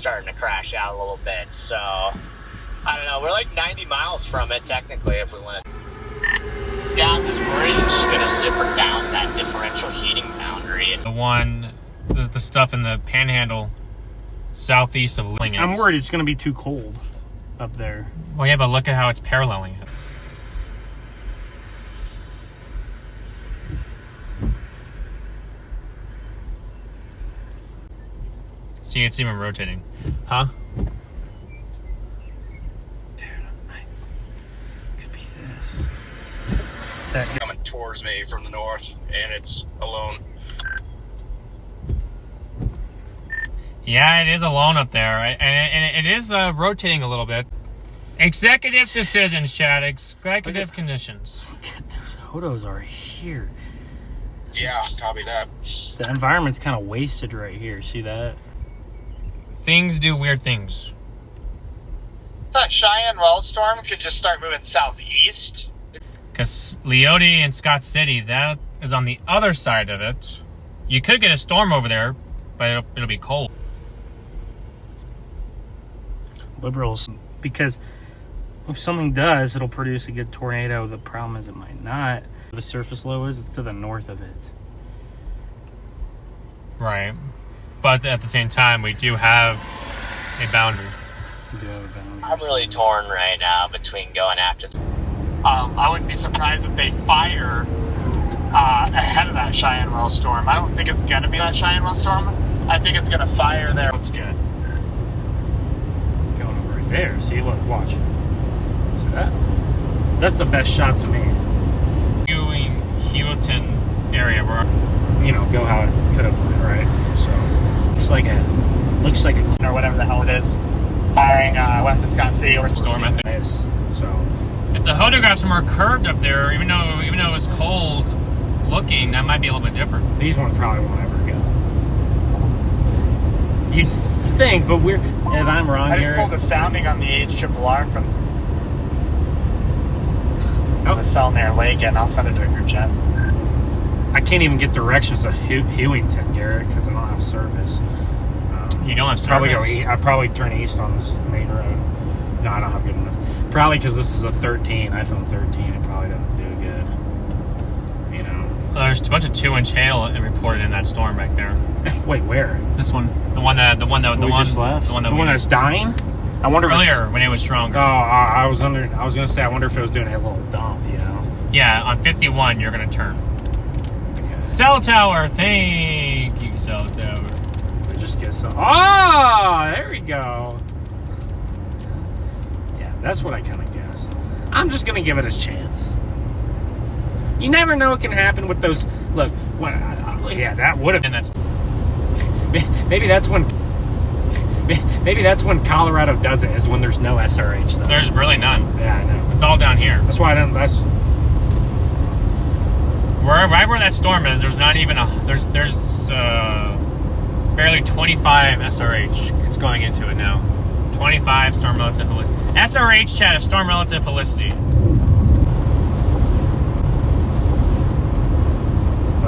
starting to crash out a little bit. So, I don't know. We're like 90 miles from it, technically, if we want to. Yeah, this bridge is going to zipper down that differential heating boundary. The stuff in the Panhandle southeast of Lincoln. I'm worried it's going to be too cold up there. Well, yeah, but look at how it's paralleling it. See, it's even rotating. Huh? Dude, could be this. Coming towards me from the north, and it's alone. Yeah, it is alone up there, and it is rotating a little bit. Executive decisions, Chad. Executive conditions. Look at those photos are here. Yeah, copy that. The environment's kind of wasted right here. See that? Things do weird things. That Cheyenne Wells storm could just start moving southeast. Because Leote and Scott City, that is on the other side of it. You could get a storm over there, but it'll be cold. Liberals, because if something does, it'll produce a good tornado. The problem is it might not. The surface low is, it's to the north of it. Right. But at the same time, we do have a boundary. We do have a boundary. I'm really torn right now between going after. I wouldn't be surprised if they fire ahead of that Cheyenne Wells storm. I don't think it's going to be that Cheyenne Wells storm. I think it's going to fire there. Looks good. Going over right there. See, look, watch. See that? That's the best shot to me. Hewlton area where, Go how it could have went, right? So looks like a Or whatever the hell it is. Firing west of Scott City or storm, I think. nice. So If the photographs are more curved up there, even though it's cold looking, that might be a little bit different. these ones probably won't ever go. You'd think, but if I'm wrong, I just Garrett, pulled a sounding on the HRRR from the Selnair Lake, and I'll send it to a group chat. I can't even get directions to Hewington, Garrett, because I don't have service. You don't have service? I'd probably turn east on this main road. No, I don't have good enough. Probably because this is a 13, iPhone 13. It probably doesn't do good. There's a bunch of 2-inch hail reported in that storm back there. Wait, where? This one, the one that we just left. The one that's dying. I wonder earlier when it was stronger. Oh, I was gonna say, I wonder if it was doing a little dump. Yeah, on 51 you're gonna turn. Okay. Cell tower, thank you, cell tower. We just get some. Oh, there we go. Yeah, that's what I kind of guessed. I'm just gonna give it a chance. You never know what can happen with those. Look, yeah, that would have. And that's maybe that's when Colorado does it. Is when there's no SRH though. there's really none. Yeah, I know. It's all down here. That's why I don't. That's right where that storm is. There's not even there's barely 25 SRH. It's going into it now. 25 storm relative felicity. SRH chat is storm relative felicity.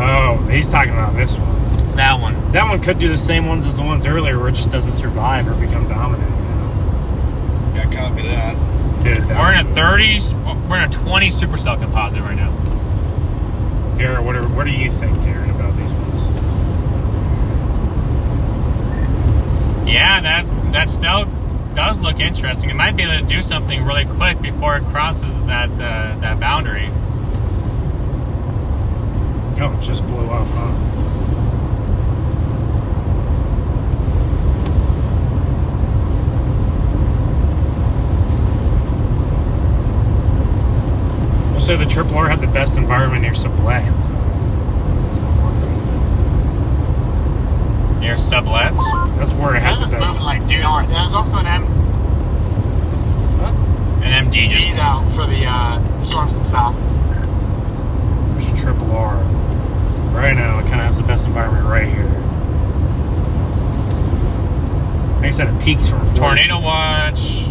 Oh, he's talking about this one. That one. That one could do the same ones as the ones earlier, where it just doesn't survive or become dominant. Yeah, copy that. Dude, We're in a 30s. We're in a 20 supercell composite right now. Garrett, what do you think, Garrett, about these ones? Yeah, that still does look interesting. It might be able to do something really quick before it crosses that boundary. Oh, it just blew up, huh? We'll say the Triple R had the best environment near Sublette. Near Sublette? That's where it It had says the it's moving like due north. There's also an An MD just MD out for the storms in the south. There's a Triple R. Right now, it kind of has the best environment right here. Like I said, it peaks from 46. Tornado watch.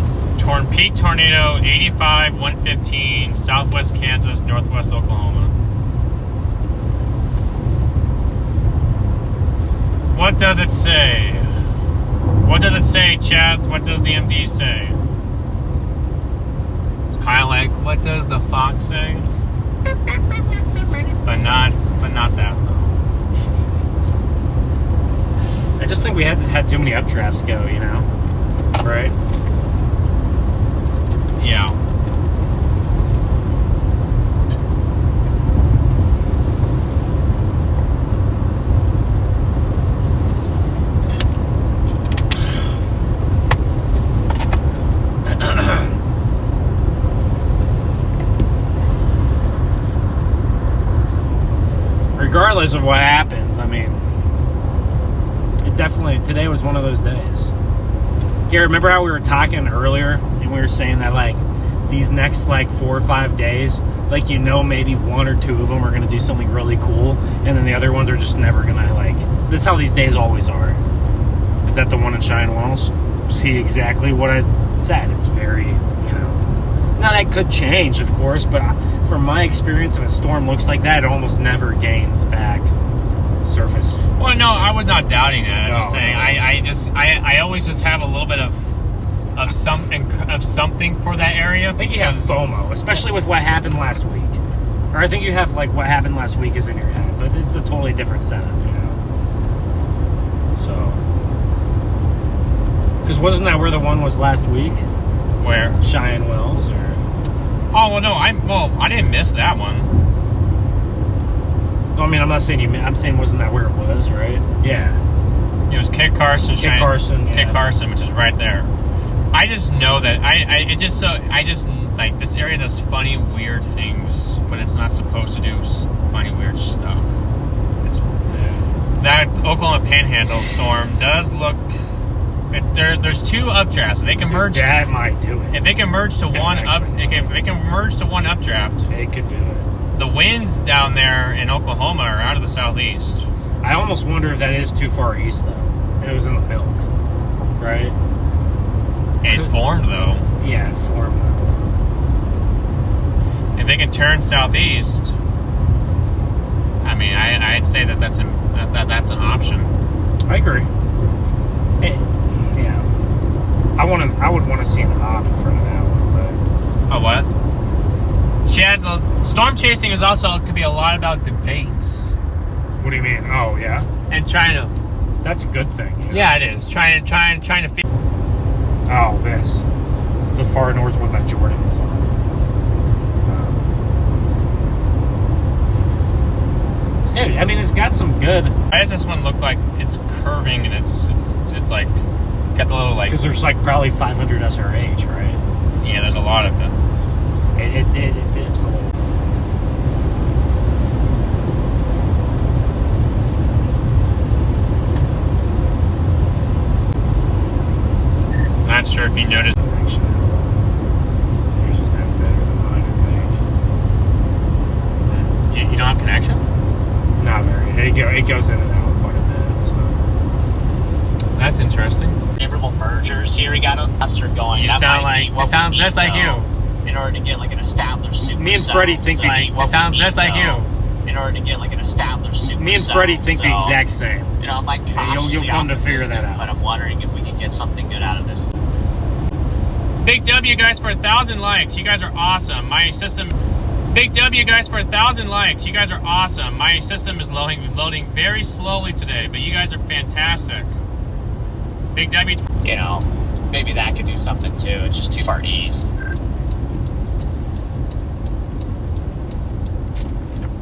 Peak tornado 85, 115, southwest Kansas, northwest Oklahoma. What does it say? What What does it say, Chad? What does the MD say? It's kind of like, what does the fox say? But not that. I just think we had too many updrafts go, you know? Right? Yeah. Regardless of what happens, I mean, it definitely, today was one of those days. Yeah, remember how we were talking earlier and we were saying that, like, these next, like, 4 or 5 days, like, you know, maybe 1 or 2 of them are going to do something really cool, and then the other ones are just never going to, like, this is how these days always are. Is that the one in Cheyenne Wells? See exactly what I said. It's very, you know. Now, that could change, of course, but from my experience, if a storm looks like that, it almost never gains back surface. Well, no, I was not doubting it. I'm just No. saying, I always just have a little bit of something for that area. I think you have FOMO, especially with what happened last week. Or I think you have, like, what happened last week is in your head, but it's a totally different setup, you know? So. Because wasn't that where the one was last week? Where? Cheyenne Wells, or? Oh, well, no, I didn't miss that one. I mean, I'm not saying I'm saying wasn't that where it was, right? Yeah. It was Kit Carson, Kit Carson, yeah. Kit Carson, which is right there. I just know that like, this area does funny, weird things when it's not supposed to do funny, weird stuff. That Oklahoma Panhandle storm does look. There's 2 updrafts. They can merge. That might do it. If they can merge to one updraft, they could do it. the winds down there in Oklahoma are out of the southeast. I almost wonder if that is too far east, though. It was in the milk, right? It formed though. Yeah, it formed. If they can turn southeast, I mean, I'd say that's an option. I agree. Yeah. I would want to see an op in front of that one, but. Oh, what? Chad, storm chasing is also could be a lot about debates. What do you mean? Oh, yeah. And trying to. That's a good thing. Yeah, it is. Trying to figure. Oh, this. It's the far north one that Jordan is on. Dude, I mean, it's got some good. Why does this one look like it's curving and it's like got the little, like, Because there's like probably 500 SRH, right? yeah, there's a lot of it. It dips a little. Not sure if you noticed. Actually, yours is doing better than mine, I think. You don't have connection? Not very. It goes in and out quite a bit. So. That's interesting. Favorable mergers here. We got a cluster going. You That sound might be like what it we sounds need, just like though, you. in order to get like an established super Me and cell. Freddie think So, the- like, It what we sounds need, just like though, you. in order to get like an established super Me and cell. Freddie think the So, exact same. You know, I'm like you'll cautiously come to figure that optimistic, out. But I'm wondering if we can get something good out of this. Big W, guys, for 1,000 likes. You guys are awesome. My system. Big W, guys, for 1,000 likes. You guys are awesome. My system is loading very slowly today, but you guys are fantastic. Big W. You know, maybe that could do something too. It's just too far east.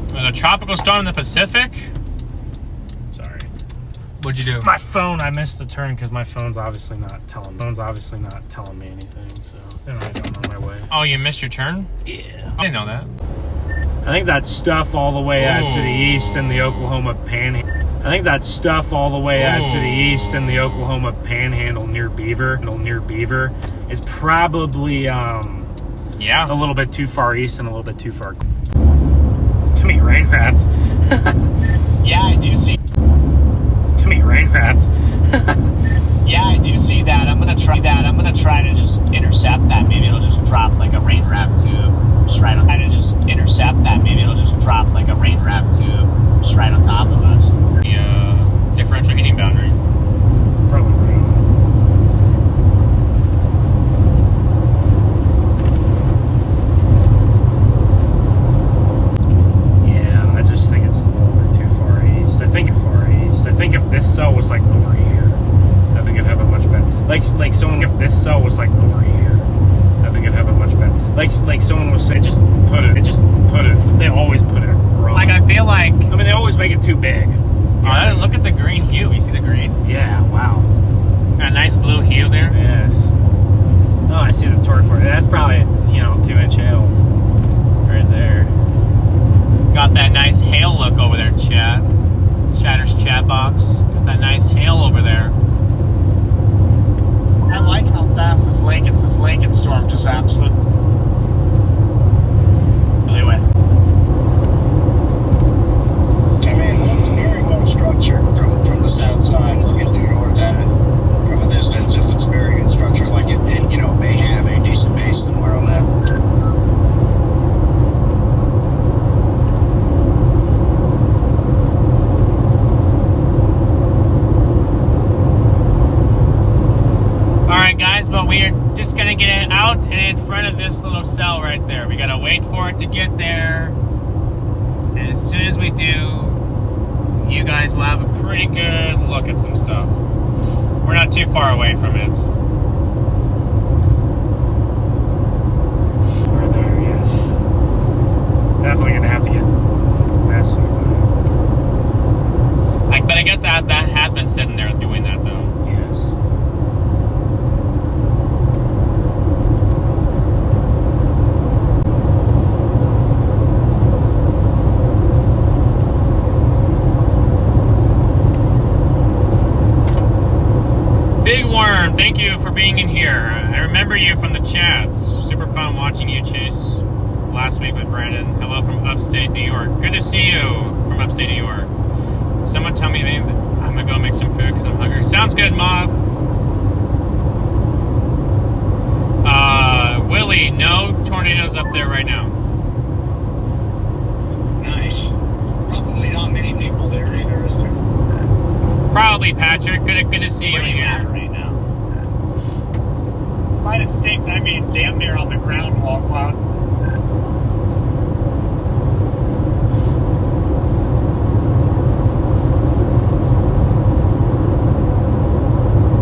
There's a tropical storm in the Pacific. Sorry. What'd you do? My phone, I missed the turn because my phone's obviously not telling me. Me anything, so and I don't know my way. Oh, you missed your turn? Yeah. I didn't know that. I think that stuff all the way out to the east in the Oklahoma Panhandle. Near Beaver is probably Yeah. a little bit too far east and a little bit too far. To me, rain wrapped. Yeah, I do see. Yeah, I do see that. I'm gonna try that. I'm gonna try to just intercept that. Maybe it'll just drop like a rain wrap tube. Just right on. Try to just intercept that. Maybe it'll just drop like a rain wrap tube. Just right on top of us. The differential heating boundary. Probably. like someone, if this cell was like over here, I think it'd have a much better. Like someone was saying, just put it. They always put it wrong. Like, I feel like... I mean, they always make it too big. Oh, look at the green hue. You see the green? Yeah, wow. Got a nice blue hue there. Yes. Oh, I see the torque bar. That's probably, 2-inch hail right there. Got that nice hail look over there, chat. Chatter's chat box. Got that nice hail over there. I like how fast this Lincoln storm just absolutely went. I mean, it looks very well structured from the south side, looking due north at it. From a distance, it looks very good structure, like it may have a decent base somewhere on that. But we are just gonna get it out and in front of this little cell right there. We gotta wait for it to get there. And as soon as we do, you guys will have a pretty good look at some stuff. We're not too far away from it. Right there, yes. Definitely gonna have to get messy. But I guess that has been sitting there doing that though. Yes. Thank you for being in here. I remember you from the chats. Super fun watching you chase last week with Brandon. Hello from upstate New York. Good to see you from upstate New York. Someone tell me I'm gonna go make some food because I'm hungry. Sounds good, Moth. Willie, no tornadoes up there right now. Nice. Probably not many people there either, is there? Probably, Patrick. Good to see you in here. Right now. Quite distinct. I mean, damn near on the ground, wall cloud.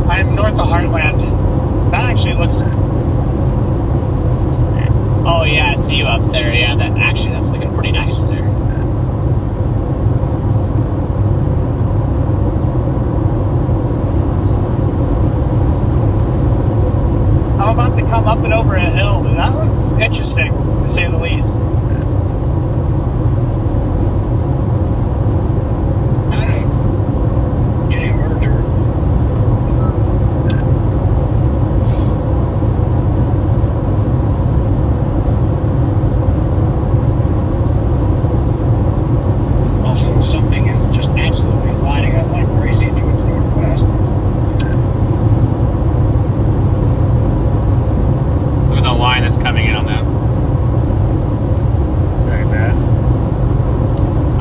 I'm north of Heartland. That actually looks. Oh yeah, I see you up there. Yeah, that's looking pretty nice there. I'm about to come up and over a hill. That looks interesting, to say the least. Kind of getting a merger. Also, something is just absolutely lining up like crazy towards the northwest. Look at the line that's coming in on that. Is that bad?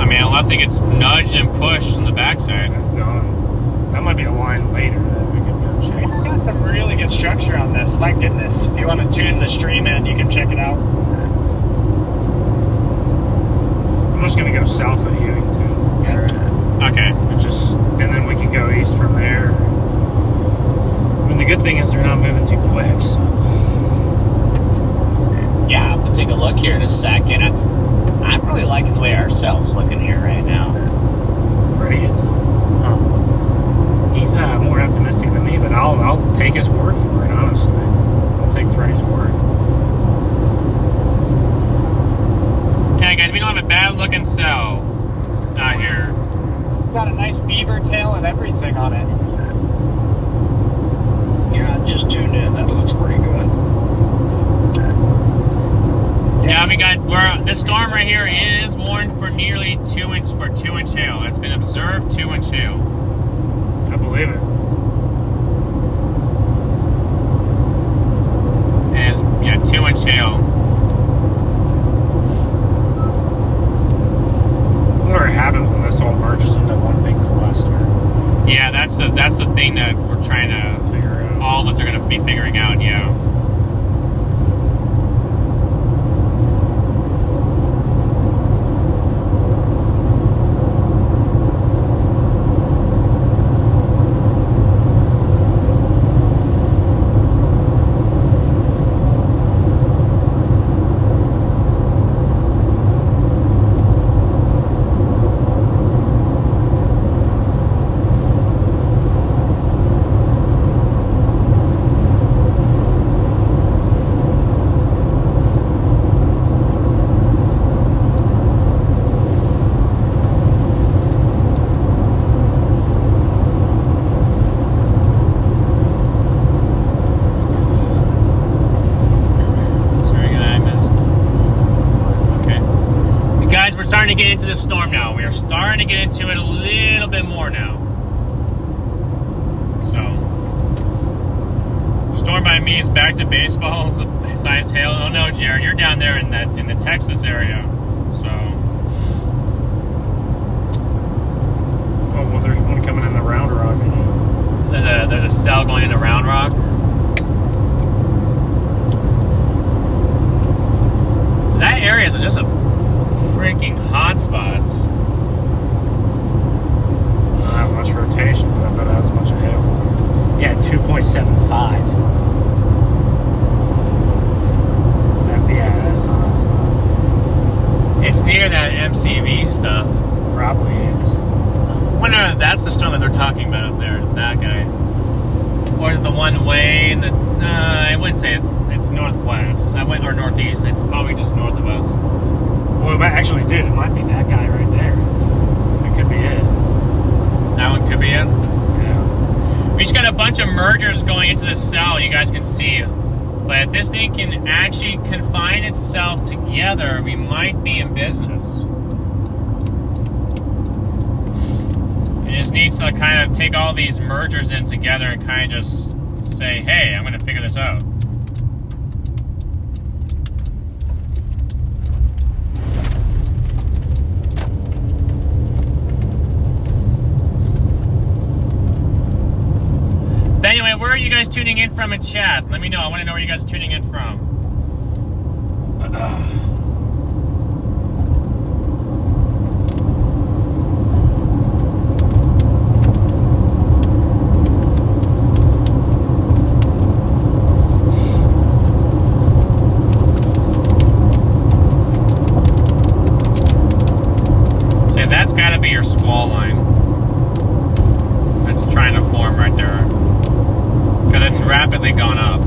I mean, unless it gets nudged and pushed on the backside. That's done. That might be a line later that we could go It's chase. got some really good structure on this. My goodness. If you want to tune the stream in, you can check it out. I'm just gonna go south of Hewington. Okay. And then we can go east from there. I mean, the good thing is they're not moving too quick, so. Yeah, I'm gonna take a look here in a second. I'm really liking the way our cell's looking here right now. Freddie is. Huh. He's more optimistic than me, but I'll take his word for it, honestly. I'll take Freddie's word. Yeah, guys, we don't have a bad looking cell out here. It's got a nice beaver tail and everything on it. Yeah, I just tuned in. That looks pretty good. Yeah, this storm right here is warned for nearly 2-inch hail. That's been observed 2-inch hail. I believe it. It is, 2-inch hail. I wonder what happens when this all merges into one big cluster. Yeah, that's the thing that we're trying to Figure out. all of us are going to be figuring out, yeah. this storm now. We are starting to get into it a little bit more now. So, storm by me is back to baseball. Size hail. Oh no, Jared, you're down there in the Texas area. So, Oh, well, there's one coming in the Round Rock. there's a cell going into Round Rock. That area is just a freaking hot spot. Not have much rotation, but I bet it has a bunch of hail. Yeah, 2.75. That's a hot spot. It's near that MCV stuff. Probably is. I wonder if that's the storm that they're talking about up there. Is that guy? Or is the one way in the... I wouldn't say it's northwest. Or northeast. It's probably just north of us. Well, actually, dude, it might be that guy right there. It could be it. That one could be it. Yeah. We just got a bunch of mergers going into this cell, you guys can see. But if this thing can actually confine itself together, we might be in business. It just needs to kind of take all these mergers in together and kind of just say, hey, I'm going to figure this out. But anyway, where are you guys tuning in from in chat? Let me know. I want to know where you guys are tuning in from. So that's got to be your squall line. That's trying to form right there. Because it's rapidly gone up.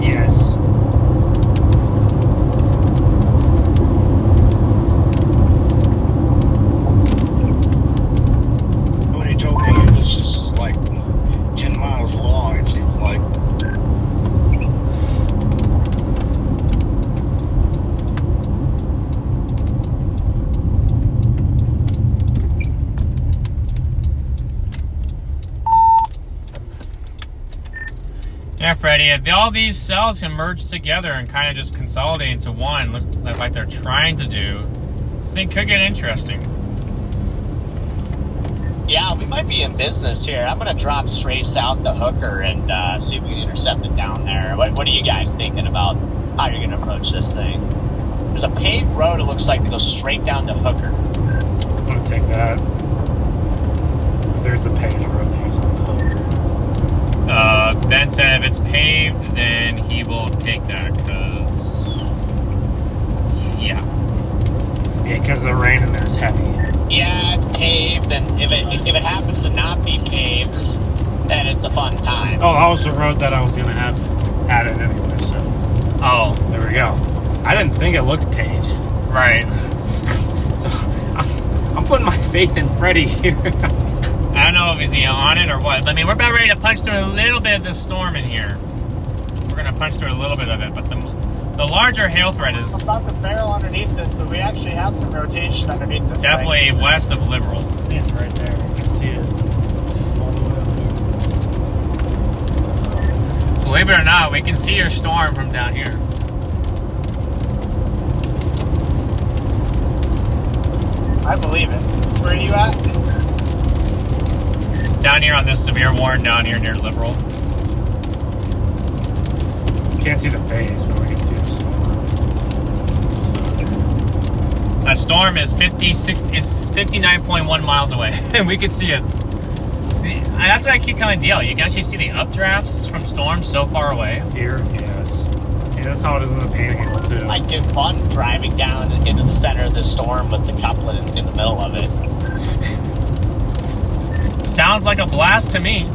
Yes. Somebody told me it was just like 10 miles long, it seems like. Yeah, Freddie, if all these cells can merge together and kind of just consolidate into one, like they're trying to do, this thing could get interesting. Yeah, we might be in business here. I'm going to drop straight south to Hooker and see if we can intercept it down there. What are you guys thinking about how you're going to approach this thing? There's a paved road, it looks like, that goes straight down to Hooker. I'm going to take that. If there's a page road that uses the hook. Ben said if it's paved, then he will take that, because... Yeah. Yeah, because the rain in there is heavy. Yeah, it's paved, and if it happens to not be paved, then it's a fun time. Oh, I also wrote that I was going to have added anyway, so... Oh, There we go. I didn't think it looked paved. right. So, I'm putting my faith in Freddie here. I don't know if he's on it or what. I mean, we're about ready to punch through a little bit of this storm in here. We're going to punch through a little bit of it, but the larger hail threat is... I'm about to barrel underneath this, but we actually have some rotation underneath this definitely west of Liberal. It's right there. You can see it. All the way up there. Believe it or not, we can see your storm from down here. I believe it. Where are you at? Down here on this severe warning, down here near Liberal. Can't see the base, but we can see the storm. So, That storm is 59.1 miles away, and we can see it. That's what I keep telling DL. You can actually see the updrafts from storms so far away. here, yes. Yeah, that's how it is in the Panhandle, too. Might get fun driving down into the center of the storm with the couplet in the middle of it. Sounds like a blast to me.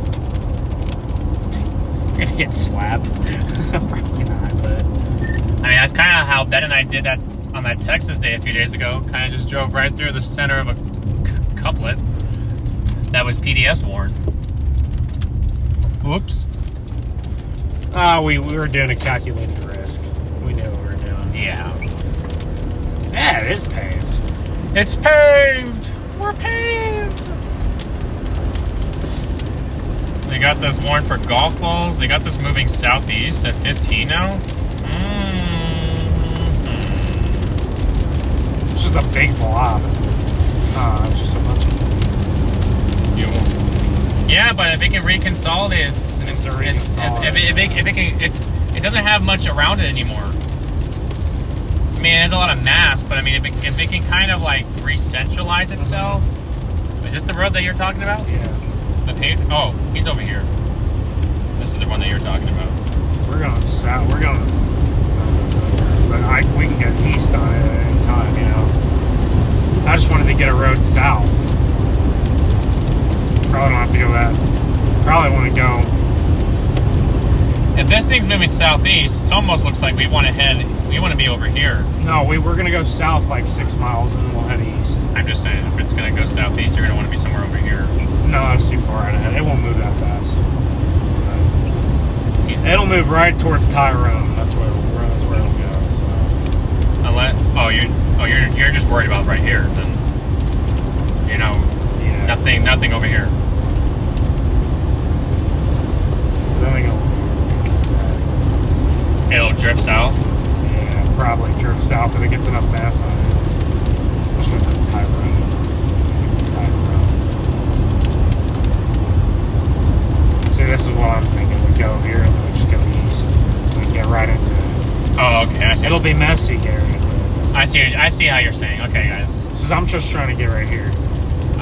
You're gonna get slapped. Probably not, but... I mean, that's kind of how Ben and I did that on that Texas day a few days ago. Kind of just drove right through the center of a couplet that was PDS warned. Whoops. We were doing a calculated risk. We knew what we were doing. Yeah. Yeah, it is paved. It's paved. We're paved. They got this warned for golf balls. They got this moving southeast at 15 now. It's just a big blob. It's just a bunch of. Yeah, but if it can reconsolidate, it doesn't have much around it anymore. I mean, it has a lot of mass, but I mean, if it can kind of like re-centralize itself. Is this the road that you're talking about? Yeah. The paved? Oh, he's over here. This is the one that you're talking about. We're going south. We're going. But we can get east on it at any time, you know. I just wanted to get a road south. Probably don't have to go that. Probably want to go. If this thing's moving southeast, it almost looks like we want to be over here. No, we're going to go south like 6 miles and then we'll head east. I'm just saying, if it's going to go southeast, you're going to want to be somewhere over here. No, that's too far out ahead. It won't move that fast. It'll move right towards Tyrone. That's where it'll go. So. You're just worried about right here. Then, you know, yeah. Nothing over here. It'll drift south. Yeah, probably drift south if it gets enough mass on it. I'm just going to put Tyrone. Get to Tyrone. See, this is what I'm thinking. We go here and then we just go east. We get right into it. Oh, okay. I see. It'll be messy, Gary. I see how you're saying. Okay, guys. So I'm just trying to get right here.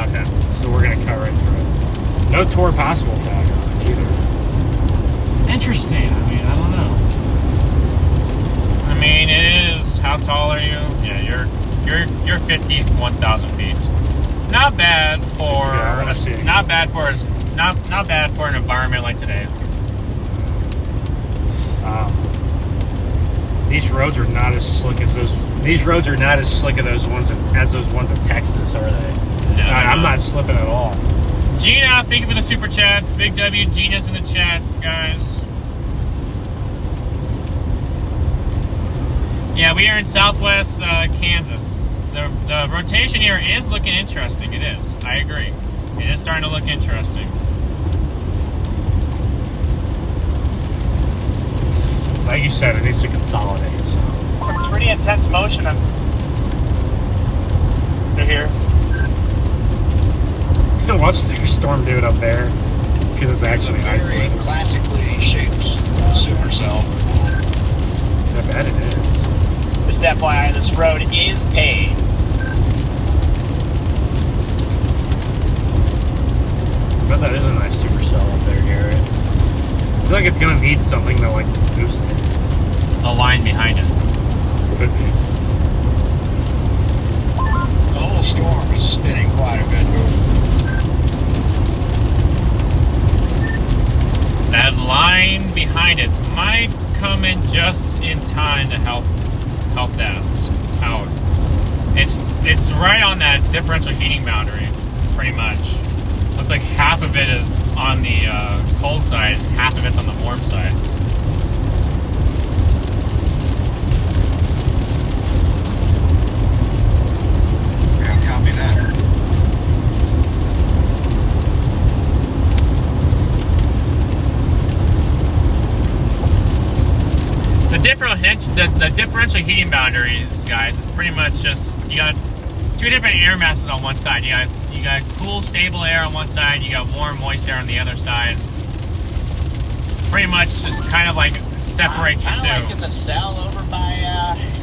Okay. So we're going to cut right through it. No tour possible tag on it either. Interesting. I mean, I don't know. I mean, it is. How tall are you? Yeah, you're 51,000 feet. Not bad for not bad for an environment like today. These roads are not as slick as those. These roads are not as slick as those ones in Texas, are they? No, I'm not slipping at all. Gina, thank you for the super chat. Big W, Gina's in the chat, guys. Yeah, we are in southwest Kansas. The rotation here is looking interesting. It is. I agree. It is starting to look interesting. Like you said, it needs to consolidate. So. Some pretty intense motion they're here. Watch the storm do it up there because it's actually It's a very isolated. classically shaped supercell. I bet it is. Just FYI, this road is paved. I bet that is a nice supercell up there, Garrett. I feel like it's gonna need something to like boost it. A line behind it. Could be. The whole storm is spinning quite a bit. That line behind it might come in just in time to help that out. It's right on that differential heating boundary, pretty much. Looks like half of it is on the cold side, half of it's on the warm side. Yeah, copy that. The differential heating boundaries, guys, is pretty much just you got two different air masses on one side. You got cool, stable air on one side. You got warm, moist air on the other side. Pretty much just kind of like separates the two. Kind of like in the cell over by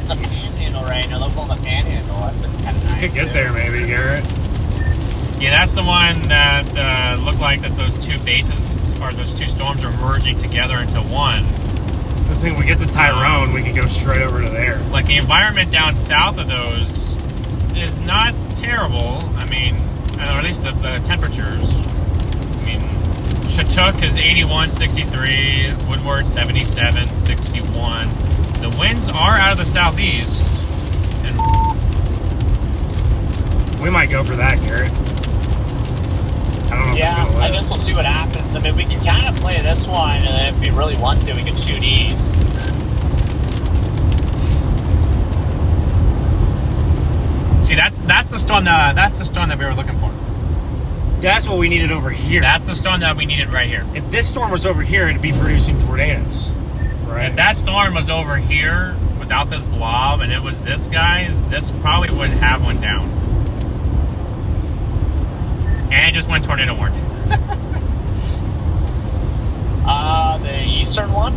the Panhandle right now. Local in the Panhandle. That's kind of nice. You could get there maybe, Garrett. Yeah, that's the one that looked like that those two bases or those two storms are merging together into one. The thing, we get to Tyrone, we can go straight over to there. Like the environment down south of those is not terrible. I mean, or at least the temperatures. I mean, Chatook is 81, 63, Woodward 77, 61. The winds are out of the southeast. And We might go for that, Garrett. I don't know if it's Yeah, gonna live. I guess we'll see what happens. I mean, we can kind of play this one, and then if we really want to, we can shoot east. See, that's the storm that we were looking for. That's what we needed over here. That's the storm that we needed right here. If this storm was over here, it'd be producing tornadoes. Right. If that storm was over here without this blob and it was this guy, this probably would have one down. And it just went tornado warned. The eastern one?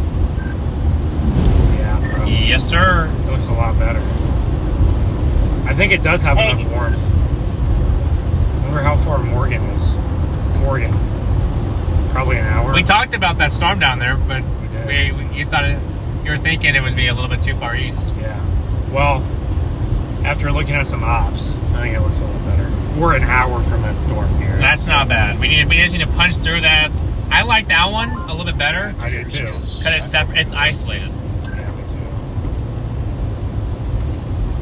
Yeah, bro. Yes, sir. It looks a lot better. I think it does have enough warmth. I wonder how far Morgan is. Morgan. Probably an hour. We talked about that storm down there, but you were thinking it would be a little bit too far east. Yeah. Well, after looking at some ops, I think it looks a little better. We're an hour from that storm here. That's not bad. We just need to punch through that. I like that one a little bit better. I do too. Because it's separate. It's isolated. Yeah, me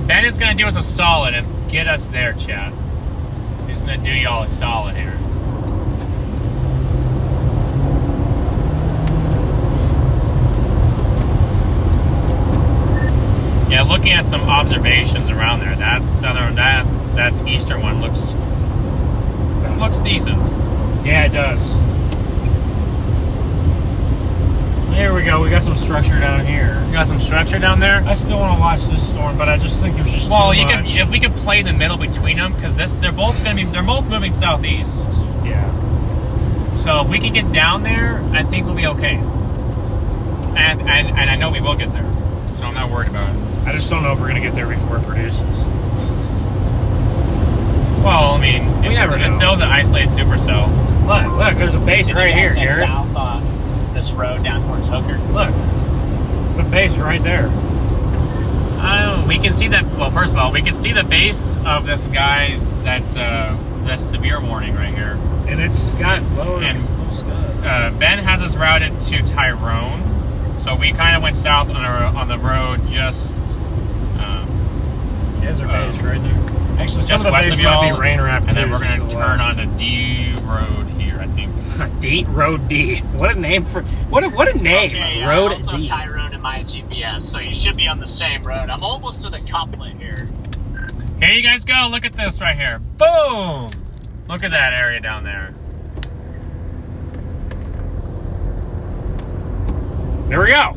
too. Ben is going to do us a solid and get us there, chat. He's going to do y'all a solid here. Yeah, looking at some observations around there, that eastern one looks decent. Yeah, it does. There we go. We got some structure down here. You got some structure down there? I still want to watch this storm, but I just think there's just too much. If we could play the middle between them, because they're both moving southeast. Yeah. So if we can get down there, I think we'll be okay. And I know we will get there, so I'm not worried about it. I just don't know if we're gonna get there before it produces. Well, I mean, it's still an isolated supercell. Look, there's a base right here, Garrett. South on this road down towards Hooker. Look, there's a base right there. We can see that. Well, first of all, we can see the base of this guy. That's severe warning right here. And it's got low. And Ben has us routed to Tyrone, so we kind of went south on the road just. There's our base right there. Actually, just some of the west base of y'all, might be rain wrapped, and then we're going to turn on to D Road here, I think. D Road D. What a name for what a name. Okay, Road I also D. have Tyrone in my GPS, so you should be on the same road. I'm almost to the couplet here. Here you guys go. Look at this right here. Boom! Look at that area down there. There we go.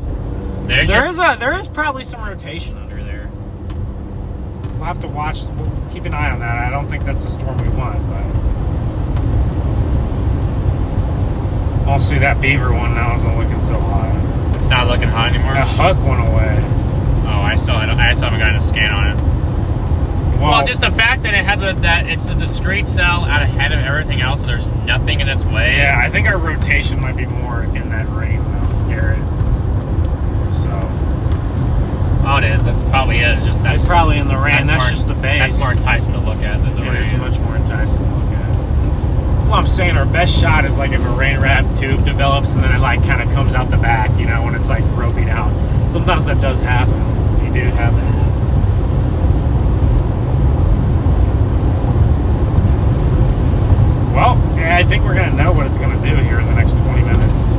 There is probably some rotation under there. We'll have to watch. We'll keep an eye on that. I don't think that's the storm we want, but I'll see that beaver one now isn't looking so hot. It's not looking hot anymore. That Huck went away. Oh, I still haven't gotten a scan on it. Well, just the fact that it's a discrete cell out ahead of everything else, and there's nothing in its way. Yeah, I think our rotation might be more in that range though, Garrett. Oh, it is. That's probably is. It's probably in the rain. That's just the base. That's more enticing to look at than the rain. It is much more enticing to look at. Well, I'm saying our best shot is like if a rain wrap tube develops and then it like kind of comes out the back, you know, when it's like roping out. Sometimes that does happen. You do have that. Well, yeah, I think we're gonna know what it's gonna do here in the next 20 minutes.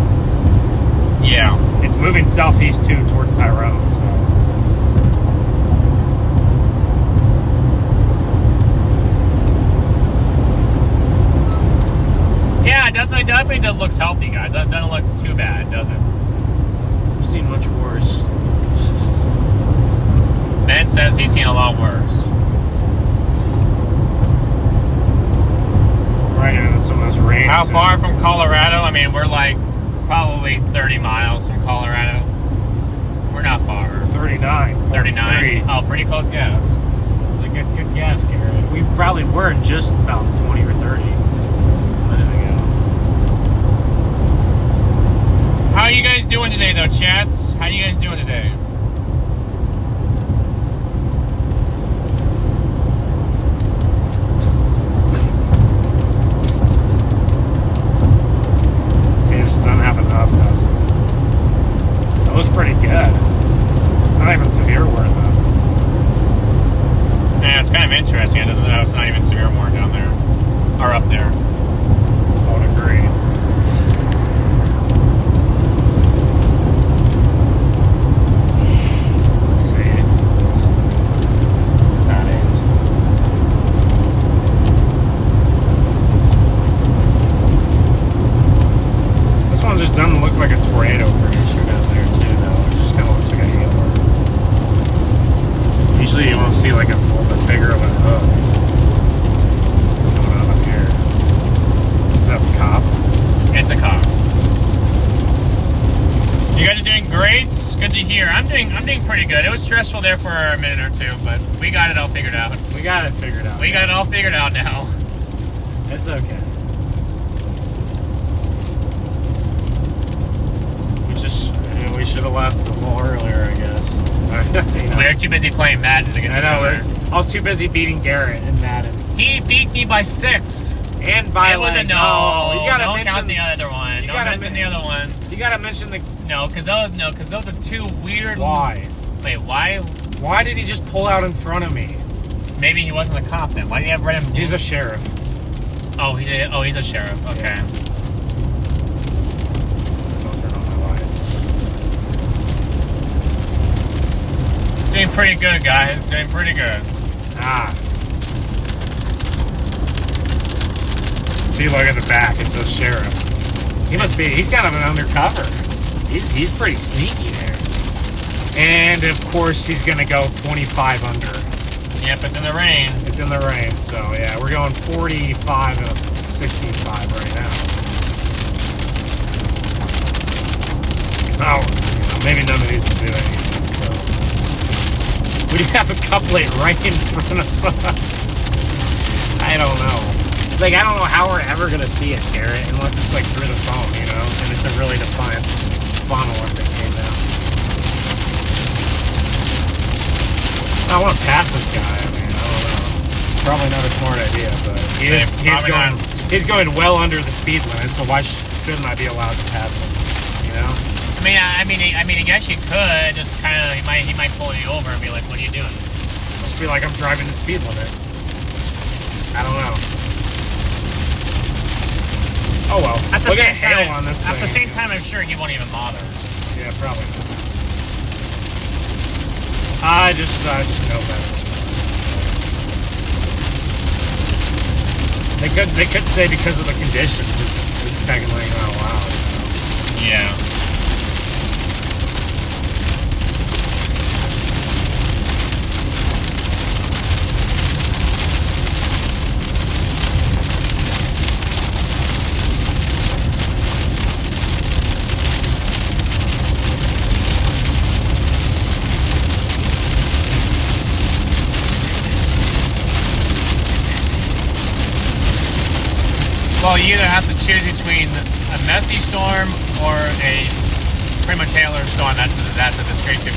Yeah. It's moving southeast too towards Tyrone, so. Yeah, it definitely looks healthy, guys. That doesn't look too bad, does it? I've seen much worse. Ben says he's seen a lot worse. Right into some of this rain. How far from Colorado? I mean, we're like probably 30 miles from Colorado. We're not far. 39. 39. Oh, pretty close guess. It's a good guess, Garrett. We probably were just about 20 or 30. How are you guys doing today, though, chats? How are you guys doing today? See, it just doesn't have enough, does it? That looks pretty good. It's not even severe warning, though. Yeah, it's kind of interesting. It doesn't know it's not even severe warning down there. Or up there. I would agree. You guys are doing great. Good to hear. I'm doing pretty good. It was stressful there for a minute or two, but we got it all figured out. We got it figured out. We got it all figured out now. It's okay. We should have left a little earlier, I guess. You know. We were too busy playing Madden to get I together. know. I was too busy beating Garrett in Madden. He beat me by 6. And by it wasn't you gotta don't mention count the other one. Don't mention the other one. You gotta mention the because those are two weird. Why? Wait, why? Why did he just pull out in front of me? Maybe he wasn't a cop then. Why did he have red and blue? He's a sheriff. Oh, he did. Oh, he's a sheriff. Okay. Yeah. Don't turn on my lights. Doing pretty good, guys. Doing pretty good. See, look at the back. It says sheriff. He's kind of an undercover. He's pretty sneaky there. And, of course, he's going to go 25 under. Yep, it's in the rain. It's in the rain, so, yeah. We're going 45 and 65 right now. Oh, maybe none of these will do anything, so. We have a couplet right in front of us. I don't know. Like, I don't know how we're ever going to see it, Garrett, unless it's, like, through the phone, you know? And it's a really defiant funnel if it came out. I want to pass this guy. I mean, I don't know. Probably not a smart idea, but he's going well under the speed limit, so why shouldn't I be allowed to pass him, you know? I mean, I guess you could just kind of, he might pull you over and be like, what are you doing? Must be like I'm driving the speed limit. I don't know. Oh well. At the same thing. time, I'm sure he won't even bother. Yeah, probably not. I just know better. They could say because of the conditions, it's technically not allowed. You know? Yeah. Well, you either have to choose between a messy storm or a Prima Taylor storm. That's a discrete 2%.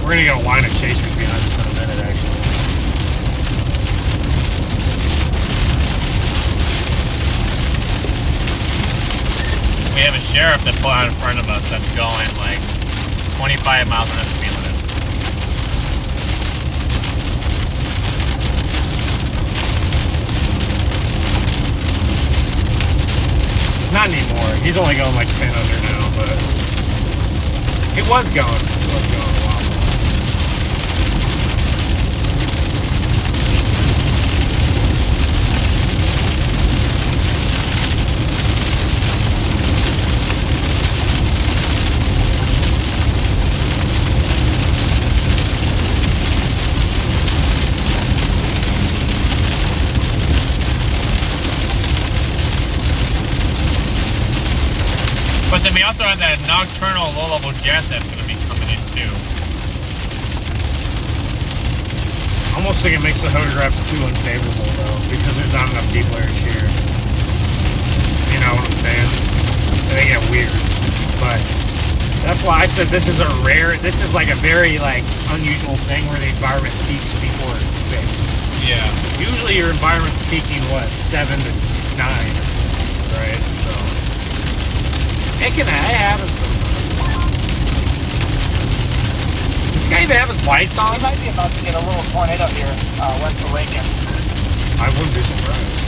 We're gonna get a line of chasers behind us in a minute, actually. We have a sheriff that pulled out in front of us that's going like 25 miles an hour speed limit. Not anymore. He's only going like 10 under now, but it was going a while more. But then we also have that Nocturnal low-level jet that's going to be coming in too. Almost think it makes the hovercraft too unfavorable though, because there's not enough deeplayers here. You know what I'm saying? They get weird. But that's why I said this is like a very like unusual thing where the environment peaks before it sinks. Yeah. Usually your environment's peaking 7 to 9, right? So it happens sometimes. Does this guy even have his lights on? We might be about to get a little tornado here west of Lincoln. I wouldn't be surprised.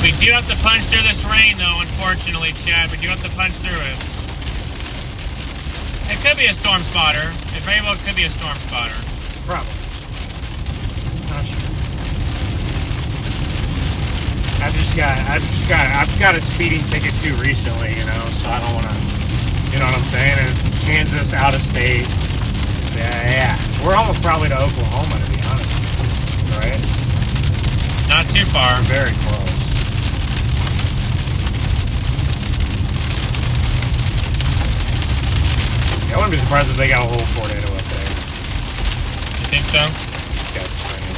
We do have to punch through this rain, though, unfortunately, Chad. We do have to punch through it. It could be a storm spotter. It very well could be a storm spotter. Probably. Not sure. I've got a speeding ticket too recently, you know, so I don't want to, you know what I'm saying? It's Kansas, out of state. Yeah. We're almost probably to Oklahoma, to be honest, right? Not too far. We're very close. I wouldn't be surprised if they got a little tornado up there. You think so? This guy's swinging.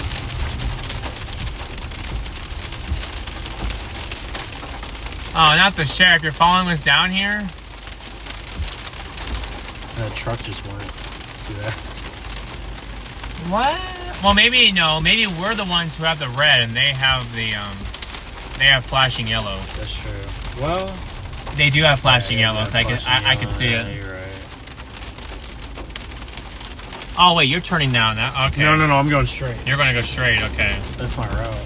Oh, not the sheriff. You're following us down here? That truck just went. See that? What? Well, maybe no. Maybe we're the ones who have the red, and they have the they have flashing yellow. That's true. Well, they do have flashing yeah, yellow. I could see yeah, it. You're right. Oh wait, you're turning down now. Okay. No, I'm going straight. You're going to go straight. Okay. That's my route.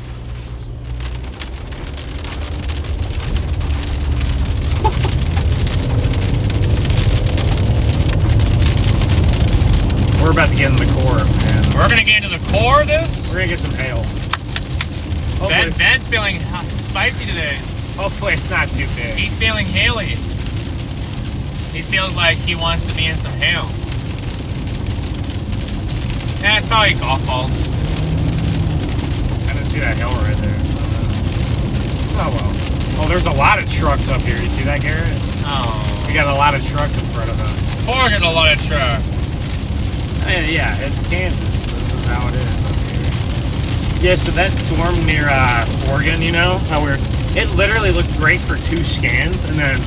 We're about to get in the core, man. We're going to get into the core of this? We're going to get some hail. Ben's feeling spicy today. Hopefully it's not too big. He's feeling haily. He feels like he wants to be in some hail. Yeah, it's probably golf balls. I didn't see that hail right there. Oh well. Oh, there's a lot of trucks up here. You see that, Garrett? Oh. We got a lot of trucks in front of us. We're getting a lot of truck. Yeah, it's Kansas. This is how it is up here. Yeah, so that storm near Oregon, you know, how it literally looked great for 2 scans and then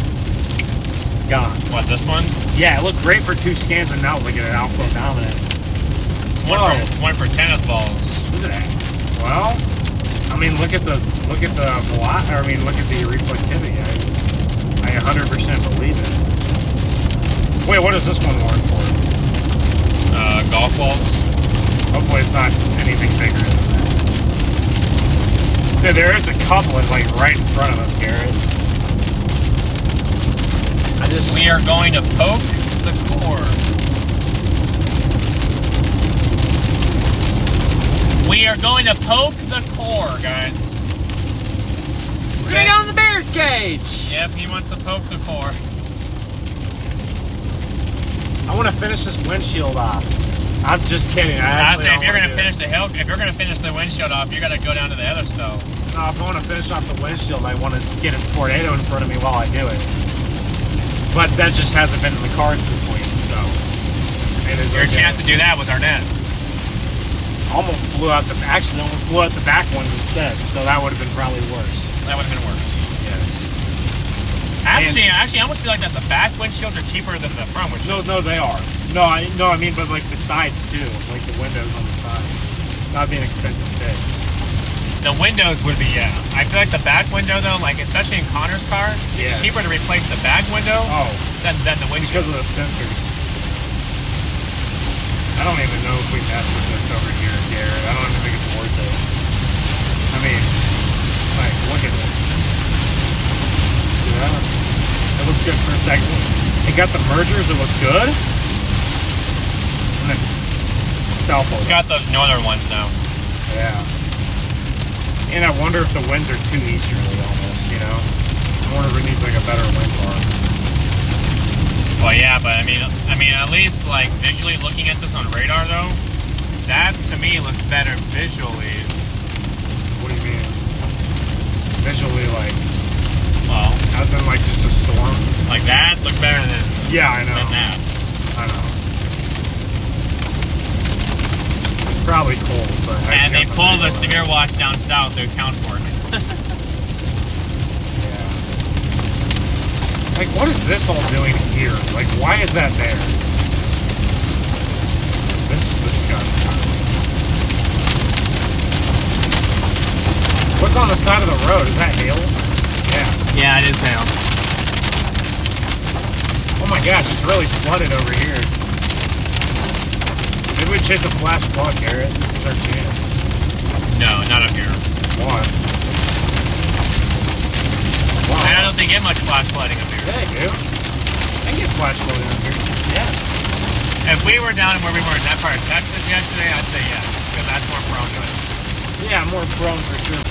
gone. What, this one? Yeah, it looked great for 2 scans and now look at it, outflow dominant. One for tennis balls. Look at that. Well, I mean, look at the look at the reflectivity. I 100% believe it. Wait, what is this one warn for? Golf balls. Hopefully it's not anything bigger than that. Yeah, there is a couple like right in front of us, Garrett. We are going to poke the core. We are going to poke the core, guys. We're gonna go in the bear's cage. Yep, he wants to poke the core. I want to finish this windshield off. I'm just kidding. If you're gonna finish the windshield off, you gotta go down to the other cell. No, if I want to finish off the windshield, I want to get a tornado in front of me while I do it. But that just hasn't been in the cards this week, so it is. Your chance to do that was Arnett. Almost blew out the back ones instead, so that would have been probably worse. That would have been worse. Yes. Actually, I almost feel like that the back windshields are cheaper than the front windshields. No, they are. I mean, but like the sides too, like the windows on the side. That'd be an expensive fix. The windows would be, yeah. I feel like the back window though, like especially in Connor's car, it's cheaper to replace the back window than the windshield. Because of the sensors. I don't even know if we mess with this over here, Garrett. I don't even think it's worth it. I mean, like, look at it. Yeah, it looks good for a second. It got the mergers, it looks good. And then It's got those northern ones now. Yeah. And I wonder if the winds are too easterly almost, you know? I wonder if it needs like a better wind bar. Well, yeah, but I mean, at least like visually looking at this on radar though, that to me looks better visually. What do you mean? Visually, like, well, as in like just a storm? Like that looked better than I know. Than that. I know. It's probably cold, but and they pulled the severe watch down south to account for it. Like, what is this all doing here? Like, why is that there? This is disgusting. What's on the side of the road? Is that hail? Yeah. Yeah, it is hail. Oh my gosh, it's really flooded over here. Maybe we should hit the flash flood, Garrett. This is our chance. No, not up here. Why? I don't think you get much flash flooding up here. Yeah, I do. I get flash flooding up here. Yeah. If we were down where we were in that part of Texas yesterday, I'd say yes, because that's more prone to it. Yeah, more prone for sure.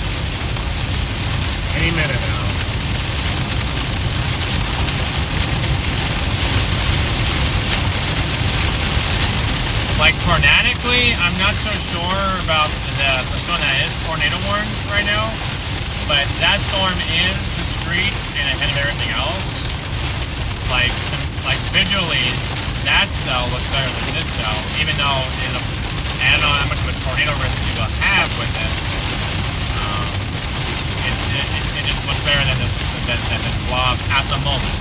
Any minute now. Like tornadically, I'm not so sure about the storm that is tornado warned right now, but that storm is discreet and ahead of everything else. Like visually, that cell looks better than this cell, even though I don't know how much of a tornado risk people have with it. It just looks better than this blob at the moment.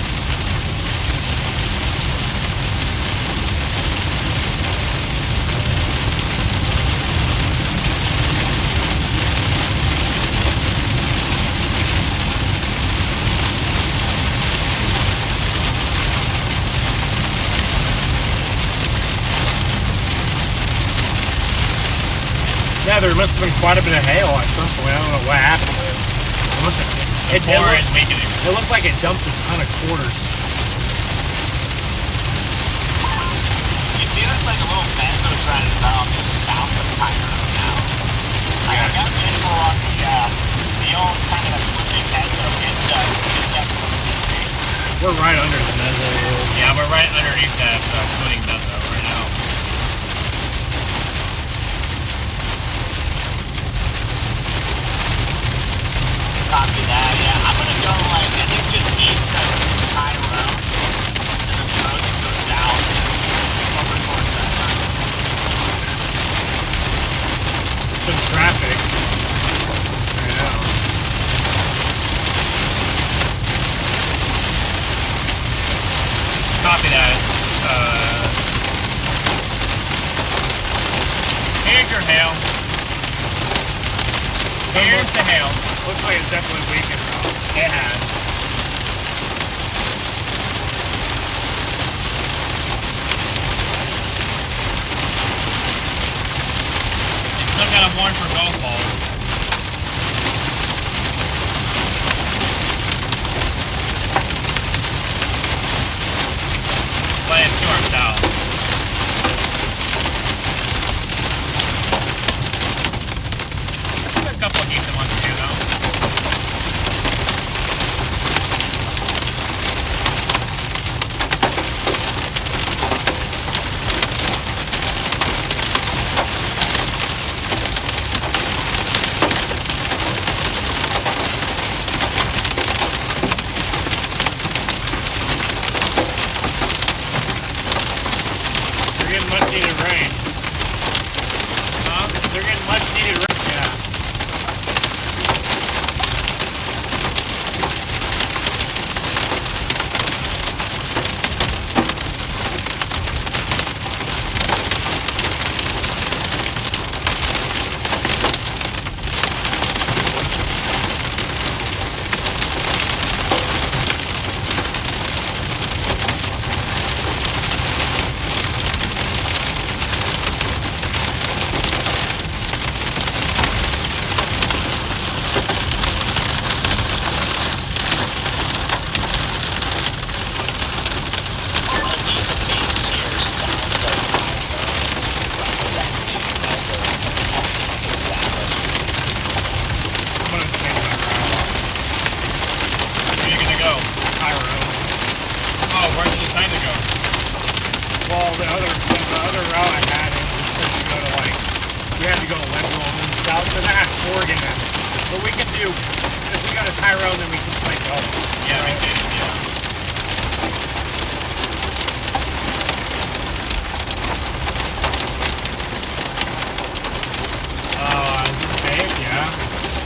Yeah, there must have been quite a bit of hail at some point. I don't know what happened to it. It looked like it dumped a ton of quarters. You see there's like a little benzo trying to develop just south of Tyrone now. I got info on the old kind of flipping benzo. It's definitely moving. We're right under the mezzo. Yeah, we're right underneath that footing mezzo right now. Copy that, yeah. I'm gonna go like, I think just east of Tyrone, and then the road that goes south over towards that time. Some traffic. Right now. Copy that. Here's your hail. Here's the hail. Looks like it's definitely weakened though. It has. It's still got a warrant for golf balls. But it's to our south. There's a couple of decent ones too though. Much needed rain. Huh? They're getting much needed rain. Yeah.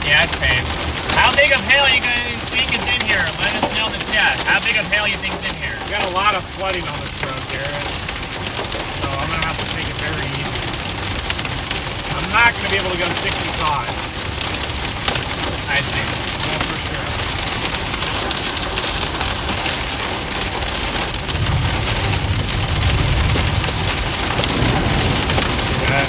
Yeah, it's paved. How big of hail you guys think is in here? Let us know in the chat. How big of hail you think is in here? We got a lot of flooding on this road, Garrett. So I'm gonna have to take it very easy. I'm not gonna be able to go 65. I see. Yeah, for sure. Yeah.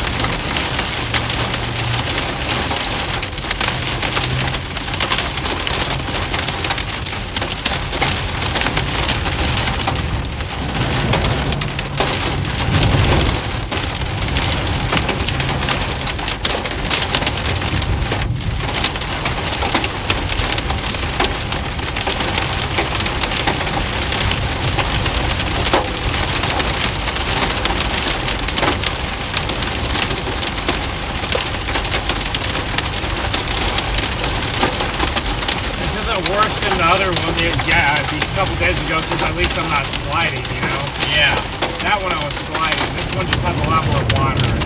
wasn't worse than the other one. Yeah, a couple days ago, because at least I'm not sliding, you know? Yeah. That one I was sliding. This one just has a lot more water in it.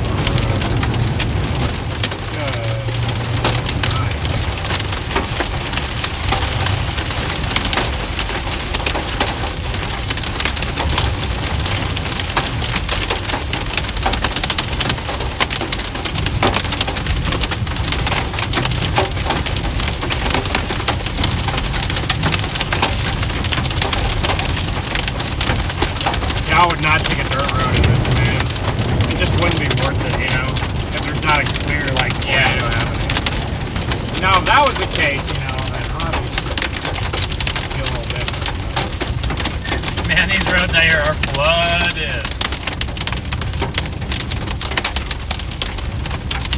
I would not take a dirt road in this, man. It just wouldn't be worth it, you know? If there's not a clear, like, tornado happening. Now, if that was the case, you know, then obviously it'd be a little different. Man, these roads out here are flooded.